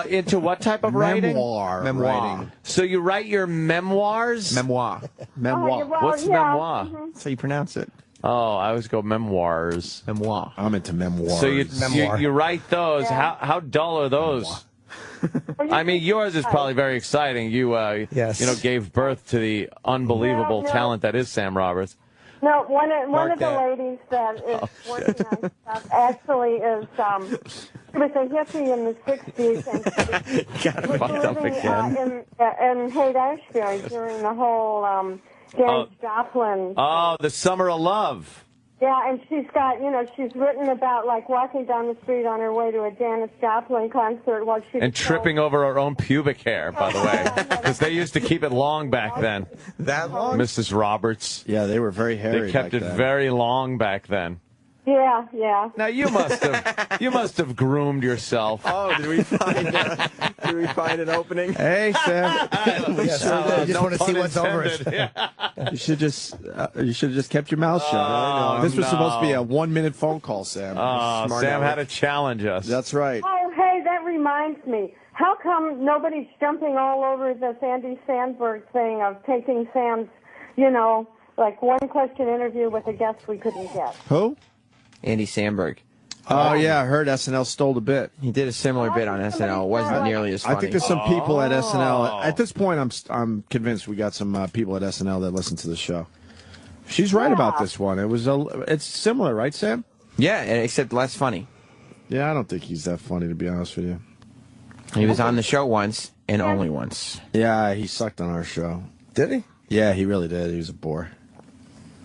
Into what type of writing? Memoir writing. So you write your memoirs? Memoir. Memoir. What's memoir? That's how you pronounce it. Oh, I always go memoirs. Memoir. I'm into memoirs. So you Memoir. write those. Yeah. How dull are those? I mean, yours is probably very exciting. You Yes. gave birth to the unbelievable No. talent that is Sam Roberts. No, one of the that. ladies that is working on stuff actually is she was a hippie in the 60s and she was fucked up living again. in Haight-Ashbury during the whole James Joplin. Oh, the Summer of Love. Yeah, and she's got, she's written about, like, walking down the street on her way to a Janis Joplin concert while she And tripping over her own pubic hair, by the way, because they used to keep it long back then. That long? Mrs. Roberts. Yeah, they were very hairy. They kept it very long back then. Yeah, yeah. Now you must have groomed yourself. Oh, did we find an opening? Hey, Sam. Yes, I just want to see what's over it. Yeah. You should have just kept your mouth shut. This was supposed to be a 1-minute phone call, Sam. Sam had to challenge us. That's right. Oh, hey, that reminds me. How come nobody's jumping all over this Andy Sandberg thing of taking Sam's, like one-question interview with a guest we couldn't get? Who? Andy Samberg. Oh, yeah, I heard SNL stole the bit. He did a similar bit on SNL. It wasn't nearly as funny. I think there's some people at SNL. At this point, I'm convinced we got some people at SNL that listen to the show. She's right about this one. It's similar, right, Sam? Yeah, except less funny. Yeah, I don't think he's that funny, to be honest with you. He was on the show once, and only once. Yeah, he sucked on our show. Did he? Yeah, he really did. He was a bore.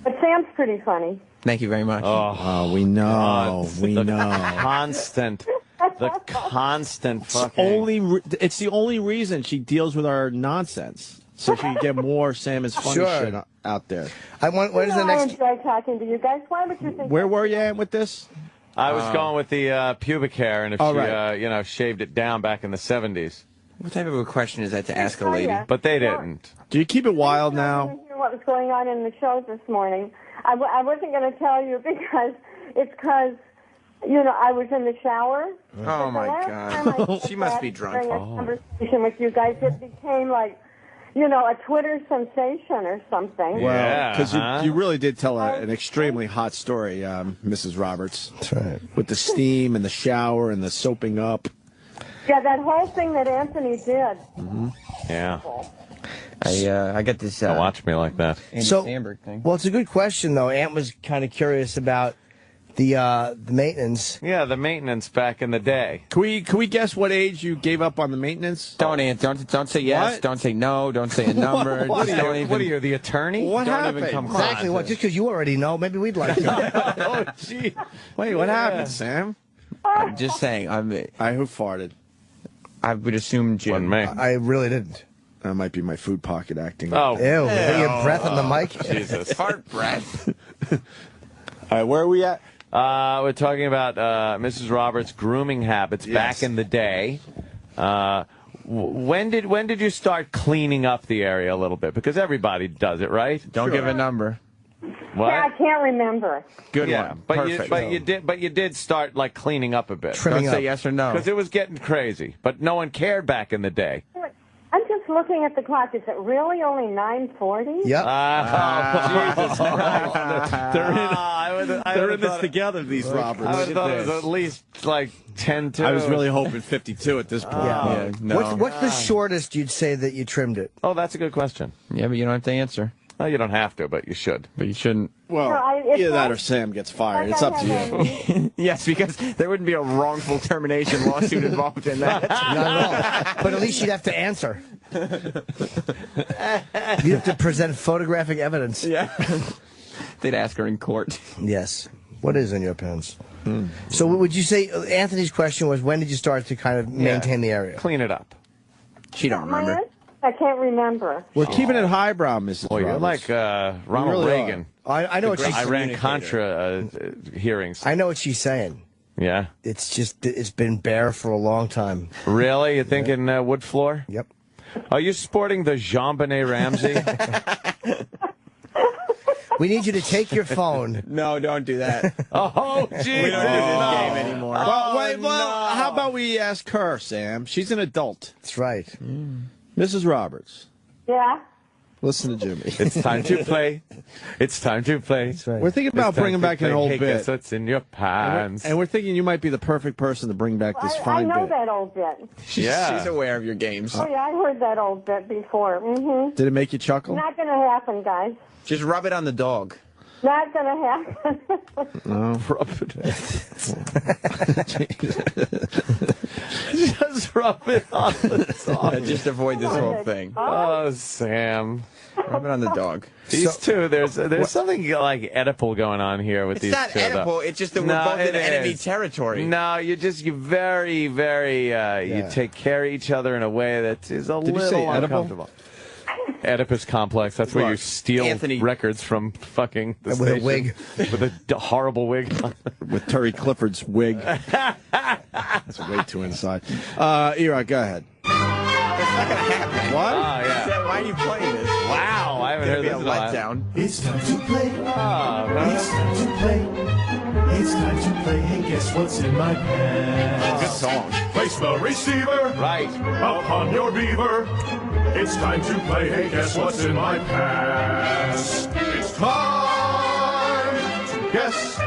But Sam's pretty funny. Thank you very much. Oh, we know. We know. The constant fucking. It's the only reason she deals with our nonsense. So she can get more Sam is funny shit out there. What is the next? I enjoy talking to you guys. Why would you think? Where were you at with this? I was going with the pubic hair, and if she, shaved it down back in the 70s. What type of a question is that to ask a lady? But they didn't. Do you keep it wild now? I didn't hear what was going on in the show this morning. I wasn't going to tell you because I was in the shower. Oh, my God. She must be drunk. During a conversation with you guys, it became like, a Twitter sensation or something. Well, because you really did tell an extremely hot story, Mrs. Roberts. That's right. With the steam and the shower and the soaping up. Yeah, that whole thing that Anthony did. Mm-hmm. Yeah. I got this. Don't watch me like that. Andy Samberg thing. Well, it's a good question, though. Ant was kind of curious about the maintenance. Yeah, the maintenance back in the day. Can we guess what age you gave up on the maintenance? Don't say yes. What? Don't say no. Don't say a number. What are you, the attorney? What don't happened? Even come Exactly. What? Just because you already know, maybe we'd like to. Oh, gee. Wait, what happened, Sam? I'm just saying. Who farted? I would assume Jim. I really didn't. That might be my food pocket acting. Oh, ew! Your breath on the mic. Jesus, fart breath. All right, where are we at? We're talking about Mrs. Roberts' grooming habits back in the day. When did you start cleaning up the area a little bit? Because everybody does it, right? Don't give a number. What? Yeah, I can't remember. Good one. But you did start like cleaning up a bit. Don't say yes or no. Because it was getting crazy. But no one cared back in the day. I'm just looking at the clock. Is it really only 9:40? Yep. Jesus Christ. They're in this together, these Roberts. I thought it was at least like 10-2. I was really hoping 52 at this point. Yeah. No. What's the shortest you'd say that you trimmed it? Oh, that's a good question. Yeah, but you don't have to answer. Well, you don't have to, but you should. But you shouldn't. Well, either that or Sam gets fired. It's up to you. Yes, because there wouldn't be a wrongful termination lawsuit involved in that. Not at all. But at least you'd have to answer. You'd have to present photographic evidence. Yeah. They'd ask her in court. Yes. What is in your pants? So would you say, Anthony's question was, when did you start to kind of maintain the area? Clean it up. She don't remember. I can't remember. We're keeping it highbrow, Mrs. Boy, you're Roberts. like Ronald Reagan. I know what she's saying. Iran-Contra hearings. I know what she's saying. Yeah? It's been bare for a long time. Really? You're thinking wood floor? Yep. Are you sporting the Jean-Benet Ramsey? We need you to take your phone. No, don't do that. Oh, Jesus. We don't do this game anymore. How about we ask her, Sam? She's an adult. That's right. Mrs. Roberts. Yeah? Listen to Jimmy. It's time to play. It's time to play. That's right. We're thinking about bringing back an old bit. bit. What's in your pants? And we're thinking you might be the perfect person to bring back this I fine know bit. that old bit. She's aware of your games. Oh, yeah, I heard that old bit before. Mm-hmm. Did it make you chuckle? Not going to happen, guys. Just rub it on the dog. Not going to happen. No. Just rub it on the dog. Just avoid this whole thing. Oh, Sam. Rub it on the dog. These two, there's something like Oedipal going on here with It's these not two. though. Oedipal, it's just that we're both in enemy territory. No, you very, very, you take care of each other in a way that is a little uncomfortable. Oedipus complex. That's where you steal records from fucking the with station. a wig, with a horrible wig, with Terry Clifford's wig. That's way too inside. Era, go ahead. That's not gonna happen. What? Oh, yeah. Why are you playing this? Wow, I haven't heard this in a while. letdown. It's time to play. Oh, It's time to play. It's time to play. Hey, guess what's in my pants? Good song. Place the receiver right upon your beaver. It's time to play. Hey, guess what's in my pants? It's time to guess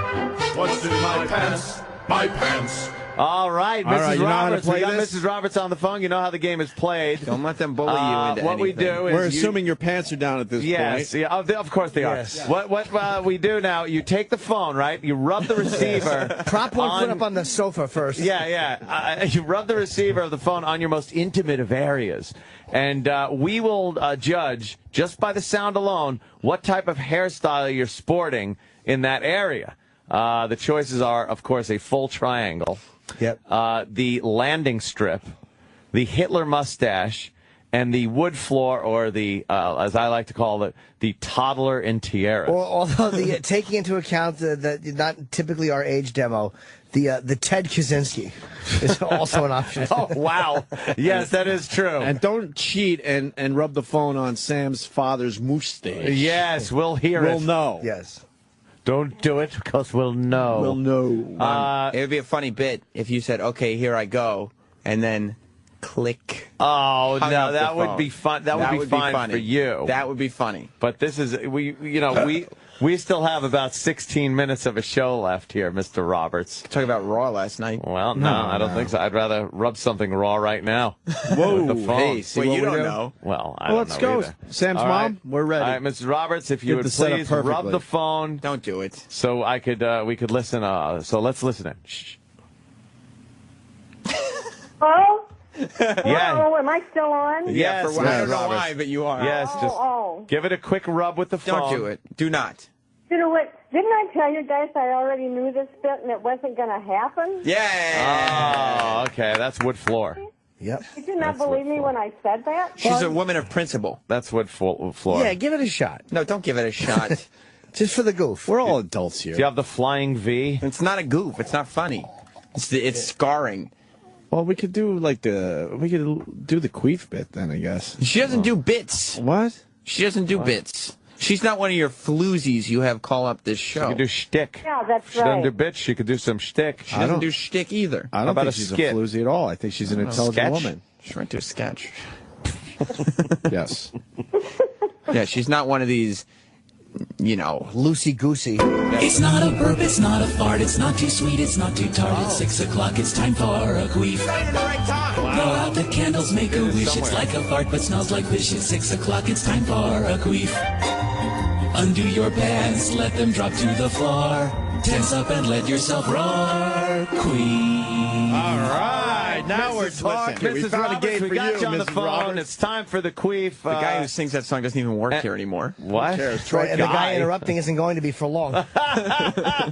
what's in my pants. My pants. All right, All right, Mrs. you know how to Roberts. play We got this? Mrs. Roberts on the phone. You know how the game is played. Don't let them bully you into what we anything. do is We're assuming your pants are down at this yes, point. yeah, of course they are. Yes. What we do now? You take the phone, right? You rub the receiver. Prop one foot up on the sofa first. Yeah. You rub the receiver of the phone on your most intimate of areas, and we will judge just by the sound alone what type of hairstyle you're sporting in that area. The choices are, of course, a full triangle. Yep. The landing strip, the Hitler mustache, and the wood floor, or the, as I like to call it, the toddler in tiara. Although taking into account the not typically our age demo, the Ted Kaczynski is also an option. Oh, wow. Yes, that is true. And don't cheat and rub the phone on Sam's father's mustache. Yes, we'll hear it. We'll know. Yes. Don't do it, because we'll know. We'll know. It would be a funny bit if you said, "Okay, here I go," and then click. Oh, hung no, up the that would phone. be fun. That would be fine funny. for you. That would be funny. But this is, we still have about 16 minutes of a show left here, Mr. Roberts. Talking about Raw last night. Well, no, I don't think so. I'd rather rub something raw right now. Whoa. With the phone. Hey, see Well, what you we don't do? know. Well, I Well, don't let's know go. either. Sam's All mom, right. we're ready. All right, Mrs. Roberts, if you Get would the setup please rub perfectly. the phone. Don't do it. So I could, we could listen. So let's listen in. Shh. Oh? Yeah. Oh, am I still on? Yes, I Mrs. don't know Roberts. why, but you are. Yes, just Oh. give it a quick rub with the phone. Don't do it. Do not. You know what? Didn't I tell you guys I already knew this bit and it wasn't going to happen? Yeah. Oh, okay. That's wood floor. Yep. Did you not believe me when I said that? She's a woman of principle. That's wood floor. Yeah, give it a shot. No, don't give it a shot. Just for the goof. We're all adults here. Do you have the flying V? It's not a goof. It's not funny. It's scarring. Well, we could do we could do the queef bit then, I guess. She doesn't do bits. What? She doesn't do bits. She's not one of your floozies you have call up this show. She could do shtick. Yeah, that's She doesn't right. do bits. She could do some shtick. She doesn't do shtick either. I How don't about think a she's skit? a floozy at all. I think she's an intelligent sketch? woman. She went to a sketch. Yes. Yeah, she's not one of these, loosey-goosey. It's not a burp, it's not a fart, it's not too sweet, it's not too tart. It's 6 o'clock, it's time for a queef. Blow out the candles, make a wish. It's like a fart, but smells like fish. It's 6 o'clock, it's time for a queef. Undo your pants, let them drop to the floor. Tense up and let yourself roar. Queef. All right, now we're talking. We Mrs. found a Roberts, gate we for got you, you on the Mrs. phone. Roberts. It's time for the queef. The guy who sings that song doesn't even work here anymore. What? Troy, And the guy interrupting isn't going to be for long.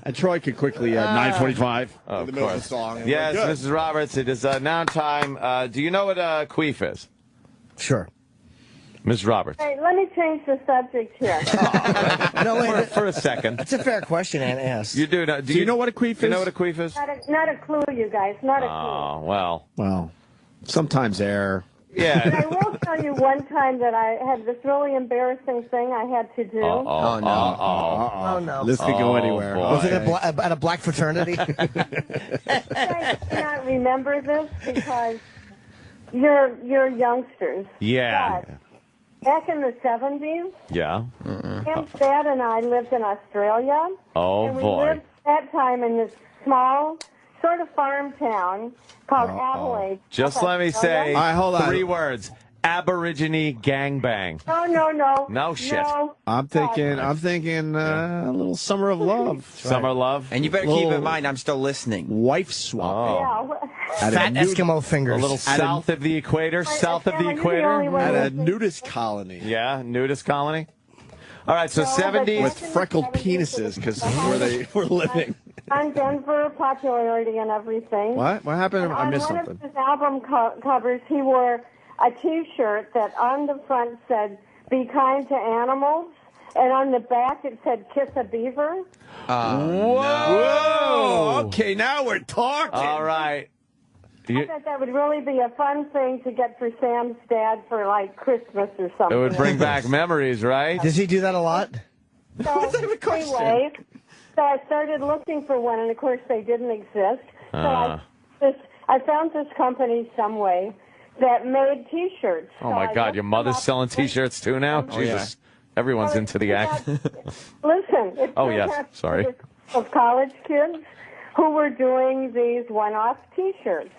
and Troy could quickly 9:45 in the middle of the song. and Yes, we're good. Mrs. Roberts, it is now time. Do you know what a queef is? Sure. Ms. Roberts. Hey, let me change the subject here. No, wait. For a second. That's a fair question, Ann asked. You do know. Do you know what a queef is? Do you know what a queef is? Not a clue, you guys. Not a clue. Oh, well. Well, sometimes air. But Yeah. I will tell you one time that I had this really embarrassing thing I had to do. Oh, no. Oh, no. This could go anywhere. boy. Was it at a black fraternity? You guys cannot remember this because you're youngsters. Yeah. But back in the 70s, Yeah. Sam's dad and I lived in Australia. Oh, and we boy. lived that time in this small sort of farm town called Adelaide. Just South let me Australia. say All right, hold on. 3 words. Aborigine gangbang. No. No shit. No. I'm thinking a little Summer of Love. Summer Love. And you better keep in mind, I'm still listening. Wife swap. Yeah. Fat Eskimo fingers. A little south of the equator. South of the you're the equator. only one At a listening. nudist colony. Yeah, nudist colony. All right, so 70s. With freckled penises, because where they were living. On Denver popularity and everything. What? What happened? I missed on one something. of his album covers, he wore a T-shirt that on the front said, "Be kind to animals," and on the back it said, "Kiss a beaver." Whoa! Okay, now we're talking. All right. I thought that would really be a fun thing to get for Sam's dad for, like, Christmas or something. It would bring back memories, right? Does he do that a lot? So, anyway, so I started looking for one, and of course they didn't exist. So I found this company some way that made T-shirts. Oh, my God. Your mother's selling T-shirts, too, now? Jesus. Everyone's into the act. Listen. It's Oh, yes. Sorry. Of college kids who were doing these one-off T-shirts.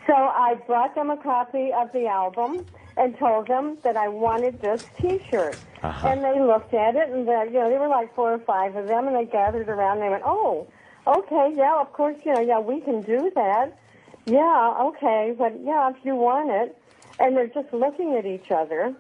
So I brought them a copy of the album and told them that I wanted this T-shirt. And they looked at it, and there were like 4 or 5 of them, and they gathered around. And they went, "Oh, okay, yeah, of course, yeah, we can do that. Yeah, okay, but yeah, if you want it." And they're just looking at each other.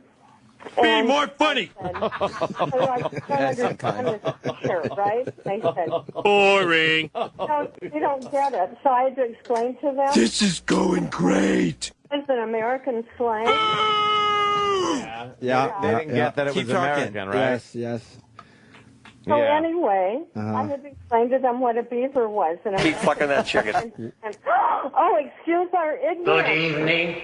Be more funny. I don't understand this T-shirt, right? They said, Boring. You don't get it. So I had to explain to them. This is going great. It's an American slang. Yeah. They didn't get that it Keep was talking. American, right? Yes. So Yeah. anyway, I had to explain to them what a beaver was. And Keep fucking that chicken. Oh, excuse our ignorance. Good evening.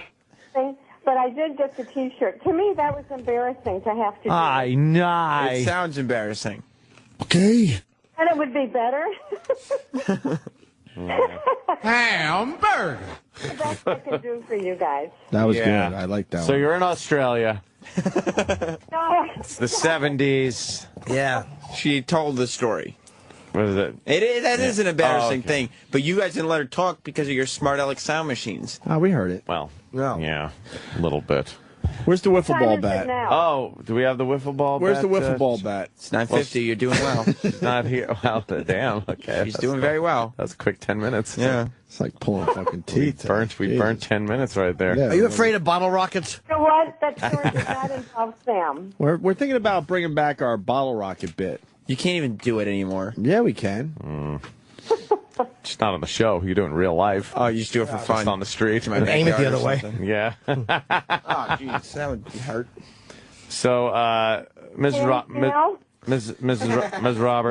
But I did get the T-shirt. To me, that was embarrassing to have to do. Aye, nice. It sounds embarrassing. Okay. And it would be better. Hamburger. That's what I can do for you guys. That was Yeah. good. I like that So one. you're in Australia. No. It's the 70s. Yeah. She told the story. What is it? That is an embarrassing Oh, okay. thing. But you guys didn't let her talk because of your smart aleck sound machines. Oh, we heard it. Well, No. yeah, a little bit. Where's the wiffle Time ball is it bat? now? Oh, do we have the wiffle ball Where's bat? the wiffle ball bat? It's 9:50. You're doing well. She's not here. Well, damn. Okay. She's doing very well. That's a quick 10 minutes. Yeah. It's like pulling fucking teeth. We burnt 10 minutes right there. Yeah. Are you afraid of bottle rockets? You know what? That story does not involve Sam. We're thinking about bringing back our bottle rocket bit. You can't even do it anymore. Yeah, we can. Just not on the show. You do it in real life. Oh, you just do it for fun. Just on the street. Aim it the other way. Yeah. Oh, jeez, that would hurt. So, Ms. Roberts.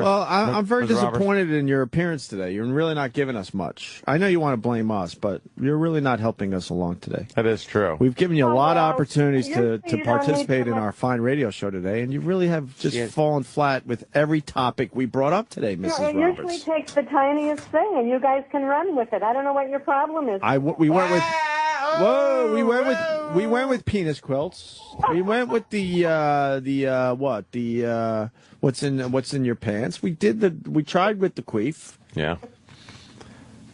Well, I'm very Ms. Roberts. disappointed in your appearance today. You're really not giving us much. I know you want to blame us, but you're really not helping us along today. That is true. We've given you a lot of well, opportunities usually to you don't participate need to in our fine radio show today, and you really have just Yeah. fallen flat with every topic we brought up today, Mrs. It usually Roberts. takes the tiniest thing, and you guys can run with it. I don't know what your problem is. We went with. Whoa! We went with penis quilts. We went with what's in your pants. We tried with the queef. Yeah.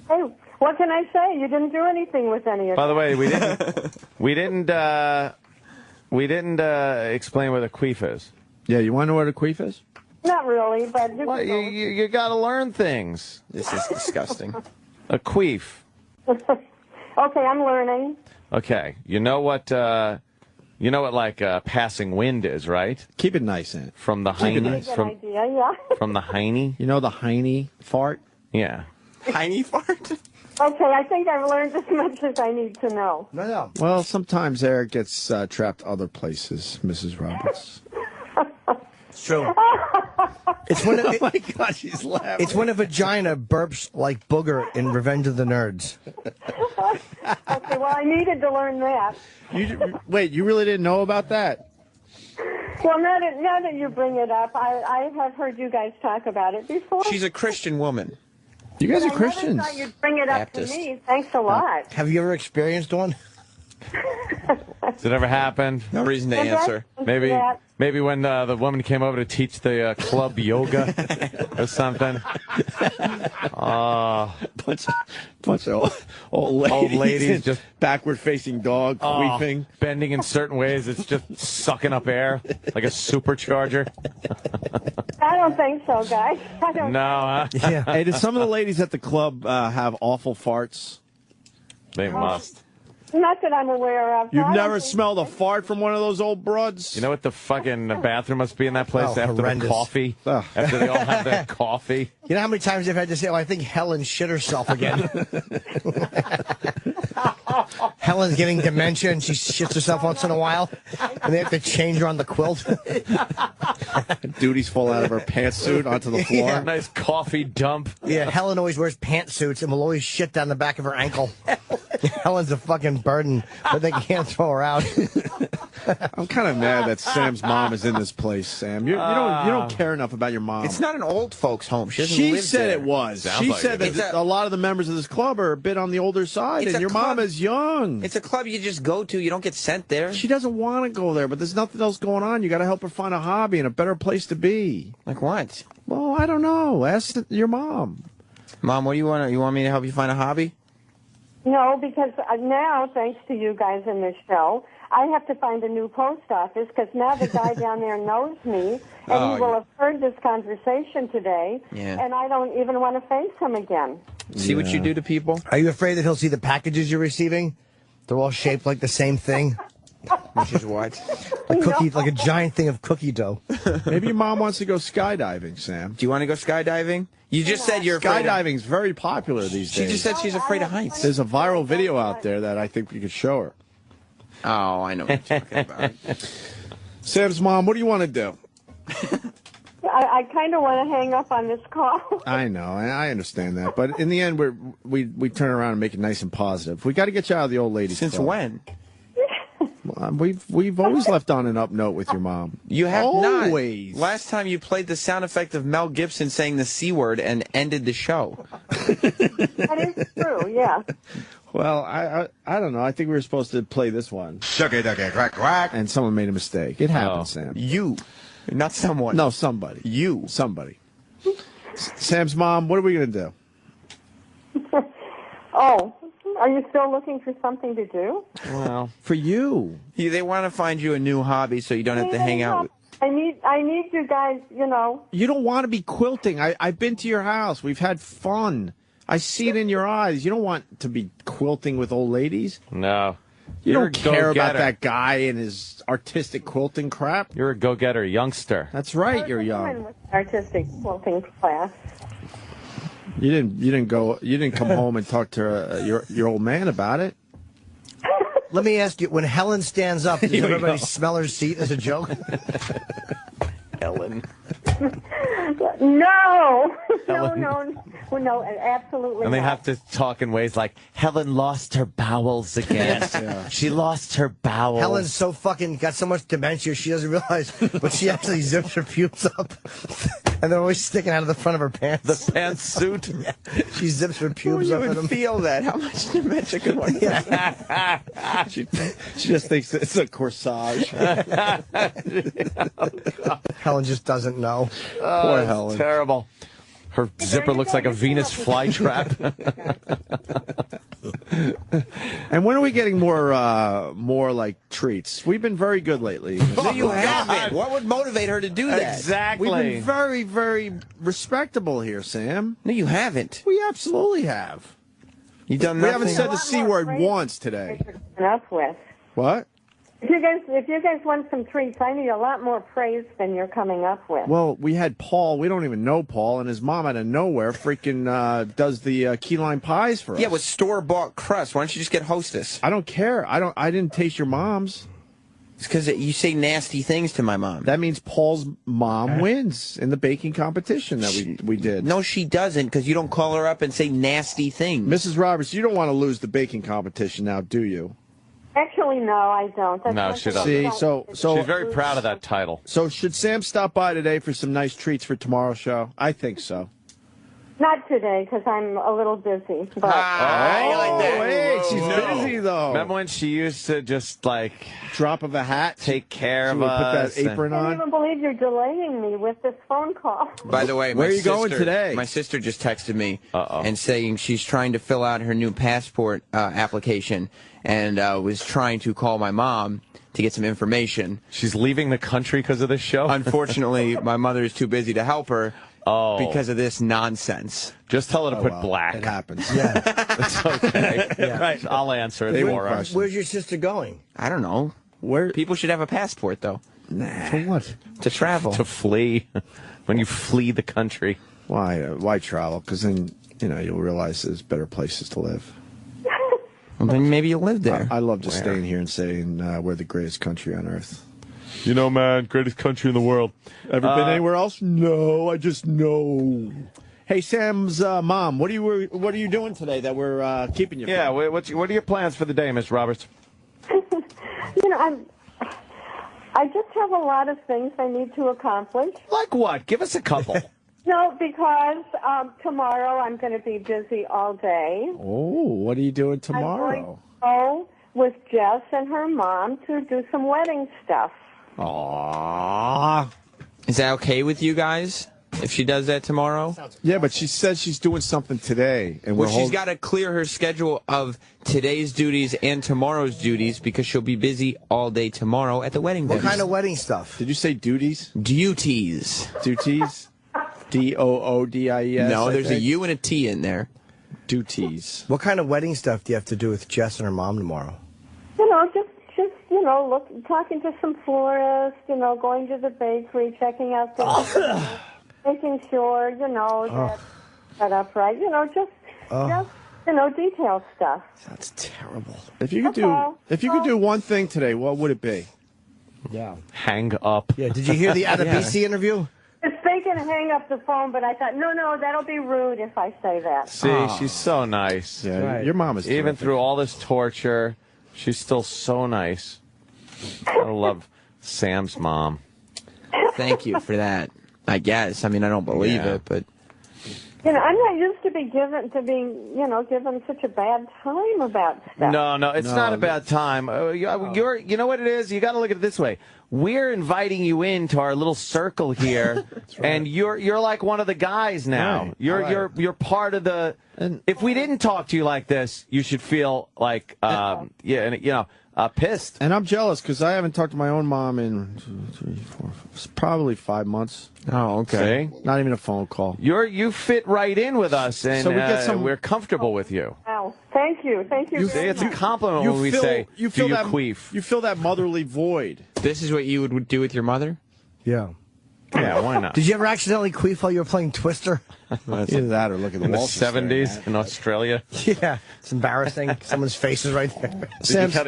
Hey, what can I say? You didn't do anything with any of By it. the way, we didn't explain what a queef is. Yeah, you want to know what a queef is? Not really, but Well, you got to learn things. This is disgusting. A queef. Okay, I'm learning. Okay, you know what like passing wind is, right? Keep it nice, Aunt. From the Keep it hiney. nice. Good From idea, yeah. from the hiney. You know the hiney fart? Yeah. Tiny fart? Okay, I think I've learned as much as I need to know. No. Well, sometimes air gets trapped other places, Mrs. Roberts. It's true. It's when Oh my God, she's laughing. it's when a vagina burps like Booger in Revenge of the Nerds. Okay, well, I needed to learn that. Wait, you really didn't know about that? Well, now that you bring it up, I have heard you guys talk about it before. She's a Christian woman. You guys But are I never Christians. thought you'd bring it up Baptist. to me. Thanks a lot. Have you ever experienced one? Has it ever happened? No reason to answer. Maybe Maybe when the woman came over to teach the club yoga or something. Bunch of old ladies just backward-facing dog queefing. Bending in certain ways. It's just sucking up air like a supercharger. I don't think so, guys. I don't. No, huh? Yeah. Hey, do some of the ladies at the club have awful farts? They must. Not that I'm aware of. You've never smelled a fart from one of those old broads? You know what the fucking bathroom must be in that place after horrendous. the coffee? After they all have their coffee? You know how many times they've had to say, I think Helen shit herself again. Helen's getting dementia and she shits herself once in a while. And they have to change her on the quilt. Duties fall out of her pantsuit onto the floor. Yeah. Nice coffee dump. Yeah, Helen always wears pantsuits and will always shit down the back of her ankle. Helen's a fucking burden, but they can't throw her out. I'm kind of mad that Sam's mom is in this place, Sam. You don't care enough about your mom. It's not an old folks' home. She said it was. She said that a lot of the members of this club are a bit on the older side, and your mom is young. It's a club you just go to. You don't get sent there. She doesn't want to go there, but there's nothing else going on. You got to help her find a hobby and a better place to be. Like what? Well, I don't know. Ask your mom. Mom, what do you want? You want me to help you find a hobby? No, because now, thanks to you guys in this show, I have to find a new post office because now the guy down there knows me, and he will have heard this conversation today, and I don't even want to face him again. See what you do to people? Are you afraid that he'll see the packages you're receiving? They're all shaped like the same thing. Which is what? Like a giant thing of cookie dough. Maybe your mom wants to go skydiving, Sam. Do you want to go skydiving? You just said you're afraid skydiving's very popular these days. She just said she's afraid of heights. There's a viral video out there that I think you could show her. Oh, I know what you're talking about. Sam's mom, what do you want to do? I kind of want to hang up on this call. I know, I understand that, but in the end, we turn around and make it nice and positive. We got to get you out of the old ladies' Since club. when? We've always left on an up note with your mom. You have always. Not. Last time you played the sound effect of Mel Gibson saying the C word and ended the show. That is true, yeah. Well, I don't know. I think we were supposed to play this one. Shucky ducky quack quack. And someone made a mistake. It happens, Sam. You. Not someone. No, somebody. You. Somebody. Sam's mom, what are we going to do? Oh, are you still looking for something to do? Well, for you. They want to find you a new hobby so you don't have to hang out with... I need you guys, you know. You don't want to be quilting. I've been to your house. We've had fun. I see it in your eyes. You don't want to be quilting with old ladies. No. You You're don't care a about go-getter. that guy and his artistic quilting crap. You're a go-getter youngster. That's right. You're I young. went with artistic quilting class. You didn't come home and talk to your old man about it. Let me ask you, when Helen stands up, does everybody smell her seat as a joke? Helen. No, Helen. no, absolutely And they not. have to talk in ways like, Helen lost her bowels again. Yeah. She lost her bowels. Helen's so fucking got so much dementia she doesn't realize, but she actually zips her pubes up, and they're always sticking out of the front of her pants. The pantsuit. Yeah. She zips her pubes up. You would feel that. How much dementia could one have? She just thinks it's a corsage. Helen just doesn't know. Poor it's Helen. Terrible. Her zipper looks like a Venus flytrap. And when are we getting more like treats? We've been very good lately. No, you haven't. What would motivate her to do that? Exactly. We've been very, very respectable here, Sam. No, you haven't. We absolutely have. You done We nothing? haven't said the C word once today. Enough with. What? If you guys want some treats, I need a lot more praise than you're coming up with. Well, we had Paul. We don't even know Paul, and his mom out of nowhere freaking does the key lime pies for us. Yeah, with store-bought crust. Why don't you just get Hostess? I don't care. I didn't taste your mom's. It's because you say nasty things to my mom. That means Paul's mom wins in the baking competition that we did. No, she doesn't, because you don't call her up and say nasty things. Mrs. Roberts, you don't want to lose the baking competition now, do you? Actually, no, I don't. No, she doesn't. See, so She's very proud of that title. So should Sam stop by today for some nice treats for tomorrow's show? I think so. Not today, because I'm a little busy. But Wait, she's busy though. Remember when she used to just like drop of a hat, take care of would us? put that apron I can't even believe you're delaying me with this phone call. By the way, Where are you going today? My sister just texted me and saying she's trying to fill out her new passport application and was trying to call my mom to get some information. She's leaving the country because of this show? Unfortunately, my mother is too busy to help her. Because of this nonsense. Just tell her to put black. It happens. Yeah. It's okay. Right. I'll answer it for her. Where's your sister going? I don't know. Where people should have a passport, though. Nah. For what? To travel. To flee. When you flee the country. Why travel? Because then, you'll realize there's better places to live. Well, then maybe you'll live there. I love just staying here and saying we're the greatest country on earth. You know, man, greatest country in the world. Ever been anywhere else? No, I just know. Hey, Sam's mom, what are you doing today that we're keeping you? Yeah, what are your plans for the day, Miss Roberts? I just have a lot of things I need to accomplish. Like what? Give us a couple. No, because tomorrow I'm going to be busy all day. Oh, what are you doing tomorrow? I'm going to go with Jess and her mom to do some wedding stuff. Aww. Is that okay with you guys? If she does that tomorrow? Yeah, but she says she's doing something today. And she's got to clear her schedule of today's duties and tomorrow's duties because she'll be busy all day tomorrow at the wedding. What kind of wedding stuff? Did you say duties? Duties. Duties? D-O-O-D-I-E-S? No, there's a U and a T in there. Duties. What kind of wedding stuff do you have to do with Jess and her mom tomorrow? Just talking to some florists, going to the bakery, checking out the, making sure, that's set up right, just detailed stuff. That's terrible. If you could do one thing today, what would it be? Yeah. Hang up. Yeah. Did you hear the Adebisi interview? I was thinking to hang up the phone, but I thought, no, that'll be rude if I say that. See, she's so nice. Yeah, right. Your mom is even terrific. through all this torture, she's still so nice. I love Sam's mom. Thank you for that. I guess. I mean, I don't believe it, but I'm not used to being given such a bad time about stuff. No, it's not a bad time. You're, you know what it is? You got to look at it this way. We're inviting you into our little circle here, and you're like one of the guys now. Right. You're part of the. If we didn't talk to you like this, you should feel like pissed. And I'm jealous because I haven't talked to my own mom in 2, 3, 4, probably 5 months. Oh, okay. See? Not even a phone call. You fit right in with us, and so we get we're comfortable with you. Wow. Thank you. See, it's a compliment when we say, you feel that queef? You fill that motherly void. This is what you would do with your mother? Yeah. Yeah, why not? Did you ever accidentally queef while you were playing Twister? Either that or look at the in the Walters 70s in Australia. Yeah, it's embarrassing. Someone's face is right there.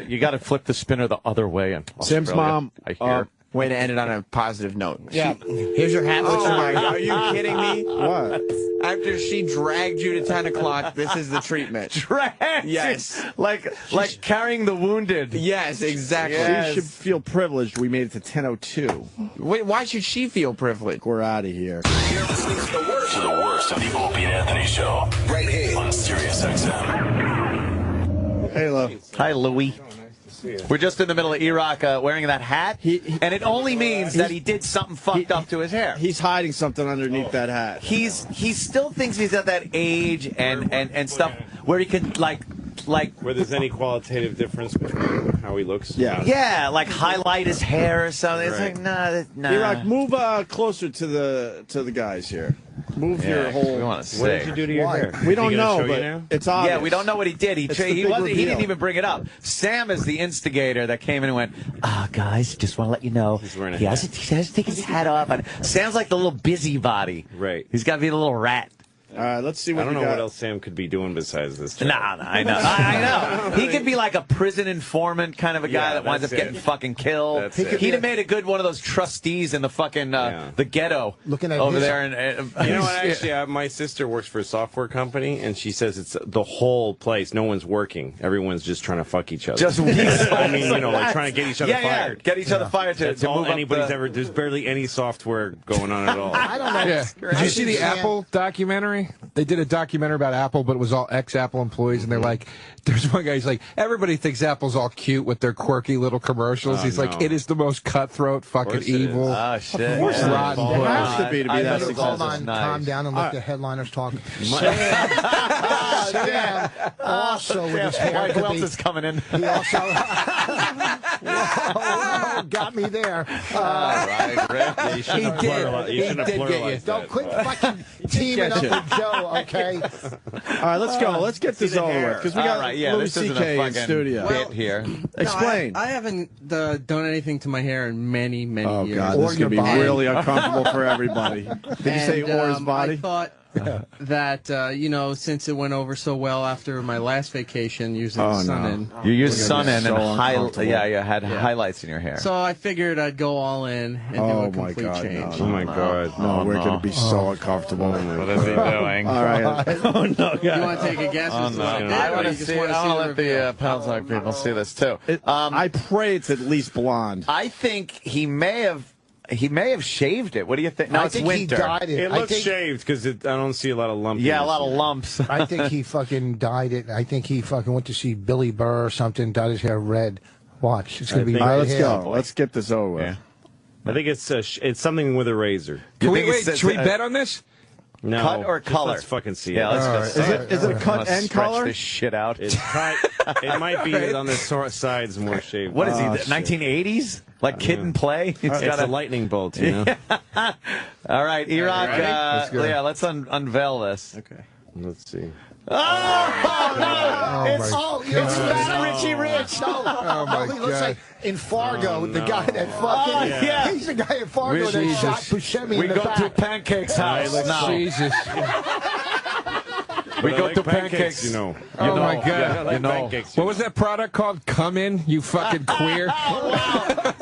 You got to flip the spinner the other way in Australia. Sam's mom, I hear. Way to end it on a positive note. Yeah. Here's your hat. Oh my God. Are you kidding me? What? After she dragged you to 10 o'clock, this is the treatment. Dragged? Yes. Like carrying the wounded. Yes, exactly. Yes. She should feel privileged we made it to 10:02. Wait, why should she feel privileged? We're out of here. You're listening to the worst of the Opie and Anthony Show. Right here on Sirius XM. Hey, Lou. Hi, Louis. We're just in the middle of E-Rock wearing that hat, and it only means that he did something fucked up to his hair. He's hiding something underneath that hat. He still thinks he's at that age and stuff where he could like where there's any qualitative difference between how he looks. Yeah, like highlight his hair or something. It's like nah. E-Rock, move closer to the guys here. Move your whole. We want to What did you do to your hair? We don't know, but it's obvious. Yeah, we don't know what he did. He didn't even bring it up. Sam is the instigator that came in and went, guys, just want to let you know he has to take his hat off. And Sam's like the little busybody. Right. He's got to be the little rat. All right, let's see what I don't know what else Sam could be doing besides this job. Nah, I know. I know. He could be like a prison informant kind of a guy that winds up getting fucking killed. He'd have made a good one of those trustees in the fucking the ghetto looking at over there. And you know what? Actually, my sister works for a software company, and she says it's the whole place. No one's working. Everyone's just trying to fuck each other. I mean, like trying to get each other fired. Get each other fired to all move anybody's up ever. There's barely any software going on at all. I don't know. Yeah. Did you see the Apple documentary documentary? They did a documentary about Apple, but it was all ex-Apple employees, and they're like, there's one guy, he's like, everybody thinks Apple's all cute with their quirky little commercials. He's like, it is the most cutthroat, fucking evil. Oh, shit. Of course Rotten it has to be that successful. Hold on, calm down and let the headliners talk. Sam also with his hair. Who else is coming in? He also got me there. Right, Rick. Yeah, you shouldn't have pluralized that. Don't quit fucking teaming up with Joe, okay? All right, let's go. Let's get this over with because we got Louis C.K. in studio. Bit here. Explain. I haven't done anything to my hair in many years. Oh God, this is gonna be really uncomfortable for everybody. Did you say or his body? I thought that since it went over so well after my last vacation using Sun-In. You used Sun-In and you had highlights in your hair. So I figured I'd go all in and do a complete change. Oh my God! No, we're going to be so uncomfortable. What is he doing? All right. Oh no! Do you want to take a guess? Oh no! I want to see. I want to let the Pound Talk people see this too. I pray it's at least blonde. I think he may have shaved it. What do you think? No, I it's think winter. he dyed it. It looks shaved because I don't see a lot of lumps. Yeah, a lot of lumps. I think he fucking dyed it. I think he fucking went to see Billy Burr or something, dyed his hair red. Watch, it's going to be red let's hair. go. Let's get this over with. Yeah. I think it's something with a razor. Can we wait? Should we bet on this? No. Cut or color? Let's fucking see it. Yeah, let's go. Is it cut and color? Stretch this shit out. It might be on the sides more shaved. What is he? 1980s? Like Kid and Play? It's got a lightning bolt, you know. All right, E-Rock. Let's unveil this. Okay. Let's see. Oh, it's Fat Richie Rich. No, he looks like in Fargo, the guy that fucking. He's the guy in Fargo that shot Buscemi in the back. We go to Pancake's house now. Jesus. We go to Pancakes. You know. Oh my God! You know. What was that product called? Come In, you fucking queer.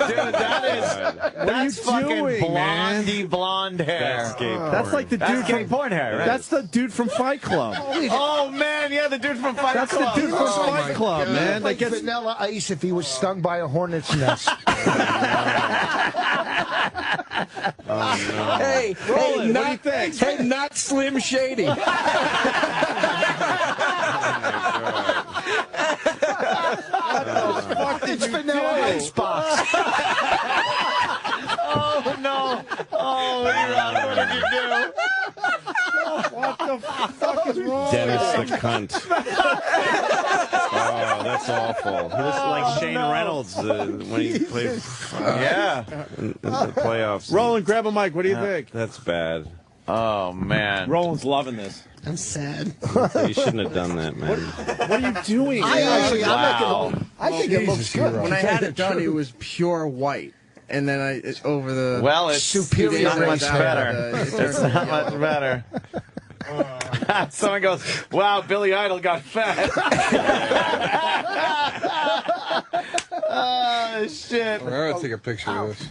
Dude, that's fucking blondie blonde hair. That's like the dude from porn hair, right? That's the dude from Fight Club. Oh man, yeah, the dude from Fight Club. That's the dude from Fight Club, man. Like Vanilla Ice if he was stung by a hornet's nest. Hey, Roland, what do you think? Hey, not Slim Shady. It's Vanilla Icebox. Oh no! Oh, E-Rock, what did you do? What the fuck is wrong? Dennis the cunt. Oh, that's awful. He looks like Shane Reynolds when he played in the playoffs. Roland, grab a mic. What do you think? That's bad. Oh man, Roland's loving this. I'm sad. You shouldn't have done that, man. What are you doing? I think it looks good. When I had it done, it was pure white. And then it's superior. Not much better. It's not much better. Someone goes, "Wow, Billy Idol got fat." Oh shit! I'm gonna take a picture of this.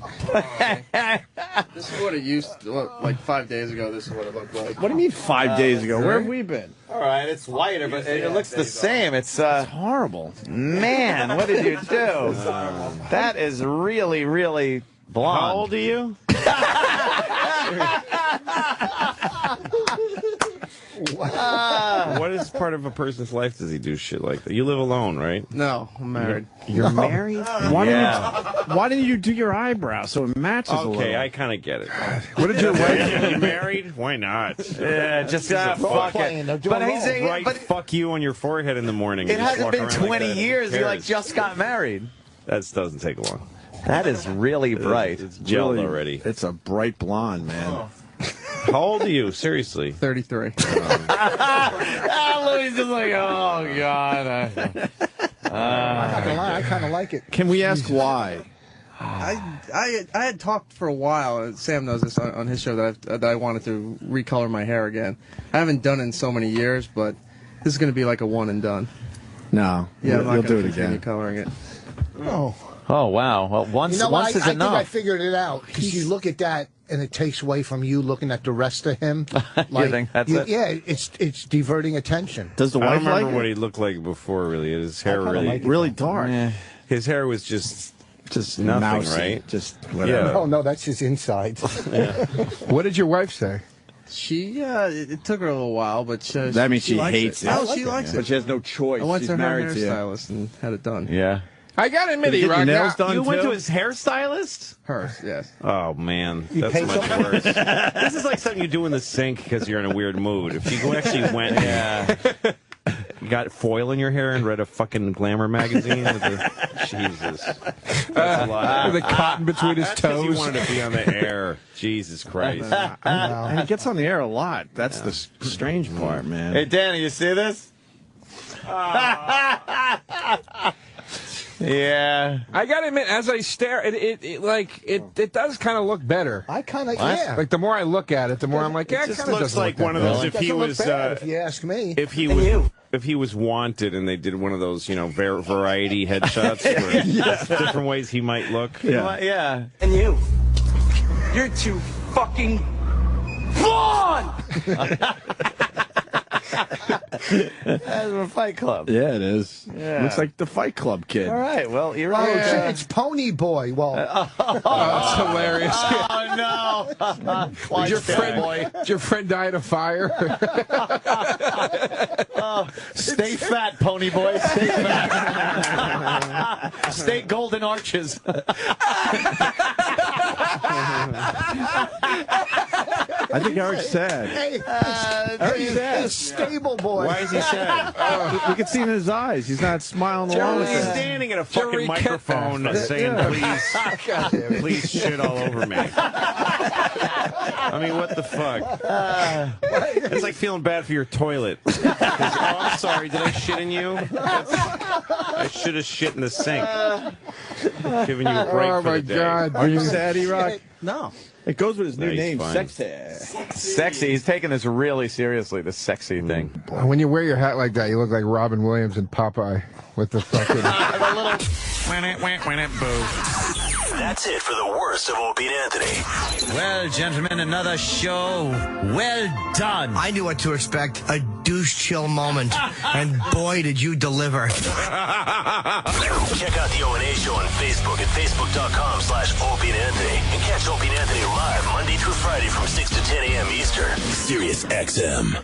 This is what it used to look like 5 days ago. This is what it looked like. What do you mean 5 days ago? Where have we been? All right, it's whiter, but it looks the same. It's horrible. Man, what did you do? That is really, really blonde. How old are you? What is part of a person's life does he do shit like that? You live alone, right? No, I'm married. You're married? Why didn't you do your eyebrows so it matches a little? Okay, I kind of get it. What did your wife You married? Why not? Yeah, just fuck it. But he's saying, fuck you on your forehead in the morning. It hasn't been 20 years. He just got married. That doesn't take long. That is really bright. It's gelled already. It's a bright blonde, man. How old are you? Seriously? 33. Louis is just like, oh, God. I'm not gonna lie, I kind of like it. Can we ask why? I had talked for a while. Sam knows this on his show that I wanted to recolor my hair again. I haven't done it in so many years, but this is going to be like a one and done. No, yeah, you'll do it again. Coloring it. Oh wow! Well, once is enough. I think I figured it out because you look at that and it takes away from you looking at the rest of him. You think that's it? Yeah, it's diverting attention. Does the I wife don't remember like what he looked like before. Really, his hair really dark. Yeah. His hair was just nothing, mousy, right? Just whatever. Oh no, that's his insides. What did your wife say? It took her a little while, but that means she hates it. Oh, she likes it. But she has no choice. I went She's to her married to you. hairstylist and had it done. Yeah. I got to admit, Did you get your nails done You went too? to his hairstylist? Hers, yes. Oh, man. You That's pay much someone? worse. This is like something you do in the sink because you're in a weird mood. If you actually went you got foil in your hair and read a fucking Glamour magazine with Jesus. That's a lot. The cotton between his That's 'cause toes. you wanted to be on the air. Jesus Christ. And he gets on the air a lot. That's the strange part, man. Hey, Danny, you see this? Yeah. I gotta admit, as I stare, it does kind of look better. I kind of, yeah. Like, the more I look at it, the more I'm like, yeah, it just kind of looks doesn't like look one that of those. bad. If he Doesn't look was, bad, if you ask me. if he was wanted and they did one of those, variety headshots for different ways he might look. Yeah. And you're too fucking blonde! That's a Fight Club. Yeah, it is. Yeah. Looks like the Fight Club kid. All right, well, you're Oh, right. it's Pony Boy. Well, That's hilarious. Oh, no. Did your friend die in a fire? Stay fat, Pony Boy. Stay fat. Stay golden arches. I think Eric's sad. hey, Eric's sad. it's Stable Boy. Why is he sad? We can see in his eyes. He's not smiling along with He's us. standing at a fucking microphone saying, please shit all over me. I mean, what the fuck? It's like feeling bad for your toilet. I'm sorry, did I shit in you? I should have shit in the sink. Giving you a break Oh, for my the day. God. Are you sad, E-Rock? No. It goes with his new Nice, name, fine. Sexy. Sexy. He's taking this really seriously, the sexy thing. When you wear your hat like that, you look like Robin Williams in Popeye with the fucking... That's it for the worst of Opie and Anthony. Well, gentlemen, another show. Well done. I knew what to expect. A douche chill moment. And boy, did you deliver. Check out the O&A Show on Facebook at facebook.com/Opie and Anthony. And catch Opie and Anthony live Monday through Friday from 6 to 10 a.m. Eastern. Sirius XM.